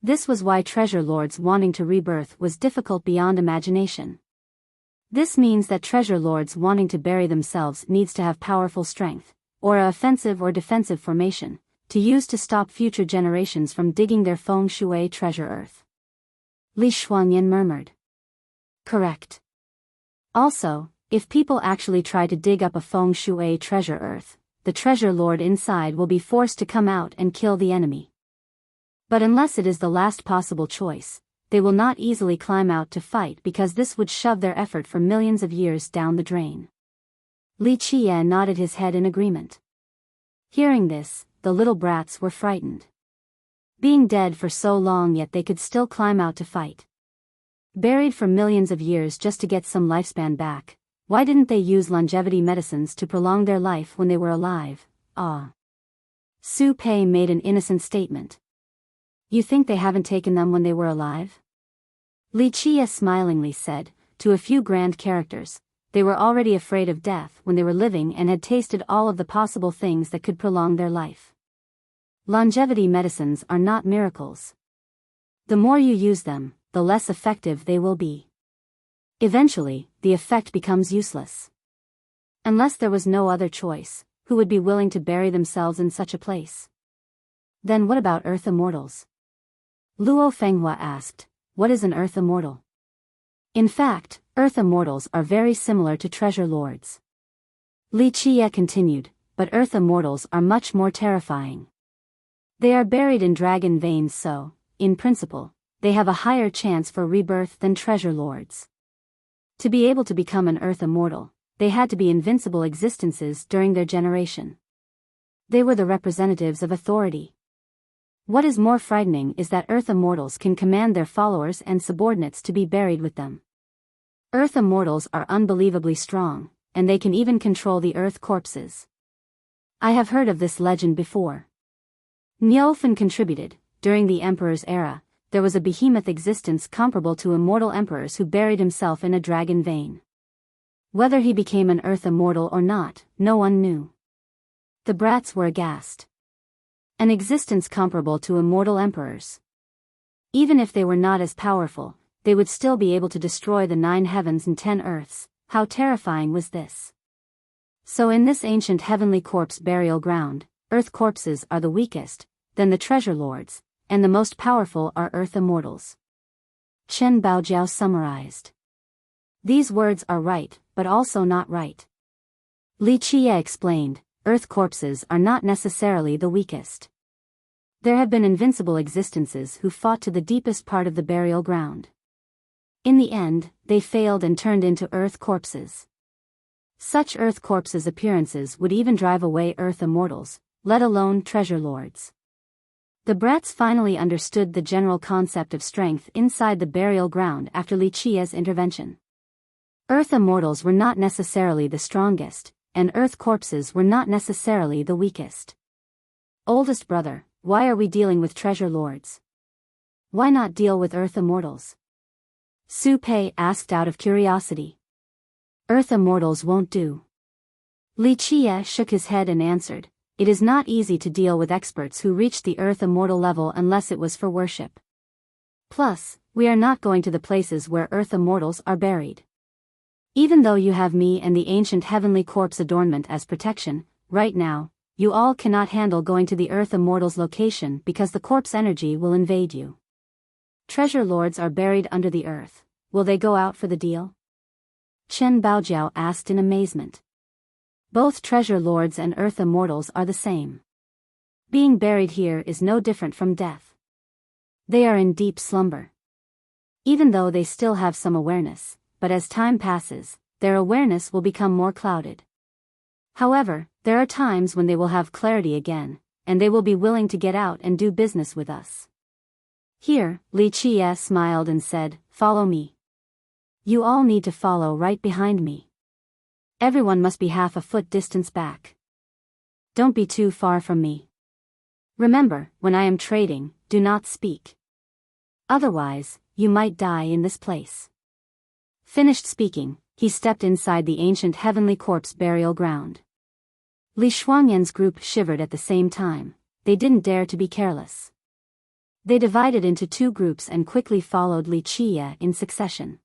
This was why treasure lords wanting to rebirth was difficult beyond imagination. This means that treasure lords wanting to bury themselves needs to have powerful strength, or a offensive or defensive formation, to use to stop future generations from digging their Feng Shui treasure earth. Li Shuangyan murmured. Correct. Also, if people actually try to dig up a Feng Shui treasure earth, the treasure lord inside will be forced to come out and kill the enemy. But unless it is the last possible choice, they will not easily climb out to fight because this would shove their effort for millions of years down the drain. Li Qie nodded his head in agreement. Hearing this, the little brats were frightened. Being dead for so long yet they could still climb out to fight. Buried for millions of years just to get some lifespan back, why didn't they use longevity medicines to prolong their life when they were alive? Su Pei made an innocent statement. You think they haven't taken them when they were alive? Li Qie smilingly said, to a few grand characters, they were already afraid of death when they were living and had tasted all of the possible things that could prolong their life. Longevity medicines are not miracles. The more you use them, the less effective they will be. Eventually, the effect becomes useless. Unless there was no other choice, who would be willing to bury themselves in such a place? Then what about Earth Immortals? Luo Fenghua asked, what is an Earth Immortal? In fact, Earth Immortals are very similar to Treasure Lords. Li Qiye continued, but Earth Immortals are much more terrifying. They are buried in dragon veins, so, in principle, they have a higher chance for rebirth than Treasure Lords. To be able to become an Earth Immortal, they had to be invincible existences during their generation. They were the representatives of authority. What is more frightening is that Earth Immortals can command their followers and subordinates to be buried with them. Earth Immortals are unbelievably strong, and they can even control the Earth corpses. I have heard of this legend before. Niufen contributed, during the Emperor's era, there was a behemoth existence comparable to immortal emperors who buried himself in a dragon vein. Whether he became an Earth Immortal or not, no one knew. The brats were aghast. An existence comparable to immortal emperors. Even if they were not as powerful, they would still be able to destroy the 9 heavens and 10 earths. How terrifying was this? So in this ancient heavenly corpse burial ground, Earth corpses are the weakest, then the Treasure Lords, and the most powerful are Earth Immortals. Chen Baojiao summarized. These words are right, but also not right. Li Qiye explained, Earth corpses are not necessarily the weakest. There have been invincible existences who fought to the deepest part of the burial ground. In the end, they failed and turned into Earth corpses. Such Earth corpses' appearances would even drive away Earth Immortals, let alone Treasure Lords. The brats finally understood the general concept of strength inside the burial ground after Li Qiye's intervention. Earth Immortals were not necessarily the strongest, and Earth corpses were not necessarily the weakest. Oldest brother, why are we dealing with Treasure Lords? Why not deal with Earth Immortals? Su Pei asked out of curiosity. Earth Immortals won't do. Li Qiye shook his head and answered, it is not easy to deal with experts who reach the Earth Immortal level unless it was for worship. Plus, we are not going to the places where Earth Immortals are buried. Even though you have me and the ancient heavenly corpse adornment as protection, right now, you all cannot handle going to the Earth Immortals location because the corpse energy will invade you. Treasure Lords are buried under the earth, will they go out for the deal? Chen Baojiao asked in amazement. Both Treasure Lords and Earth Immortals are the same. Being buried here is no different from death. They are in deep slumber. Even though they still have some awareness, but as time passes, their awareness will become more clouded. However, there are times when they will have clarity again, and they will be willing to get out and do business with us. Here, Li Qiye smiled and said, follow me. You all need to follow right behind me. Everyone must be half a foot distance back. Don't be too far from me. Remember, when I am trading, do not speak. Otherwise, you might die in this place. Finished speaking, he stepped inside the ancient heavenly corpse burial ground. Li Shuangyan's group shivered at the same time. They didn't dare to be careless. They divided into 2 groups and quickly followed Li Qiye in succession.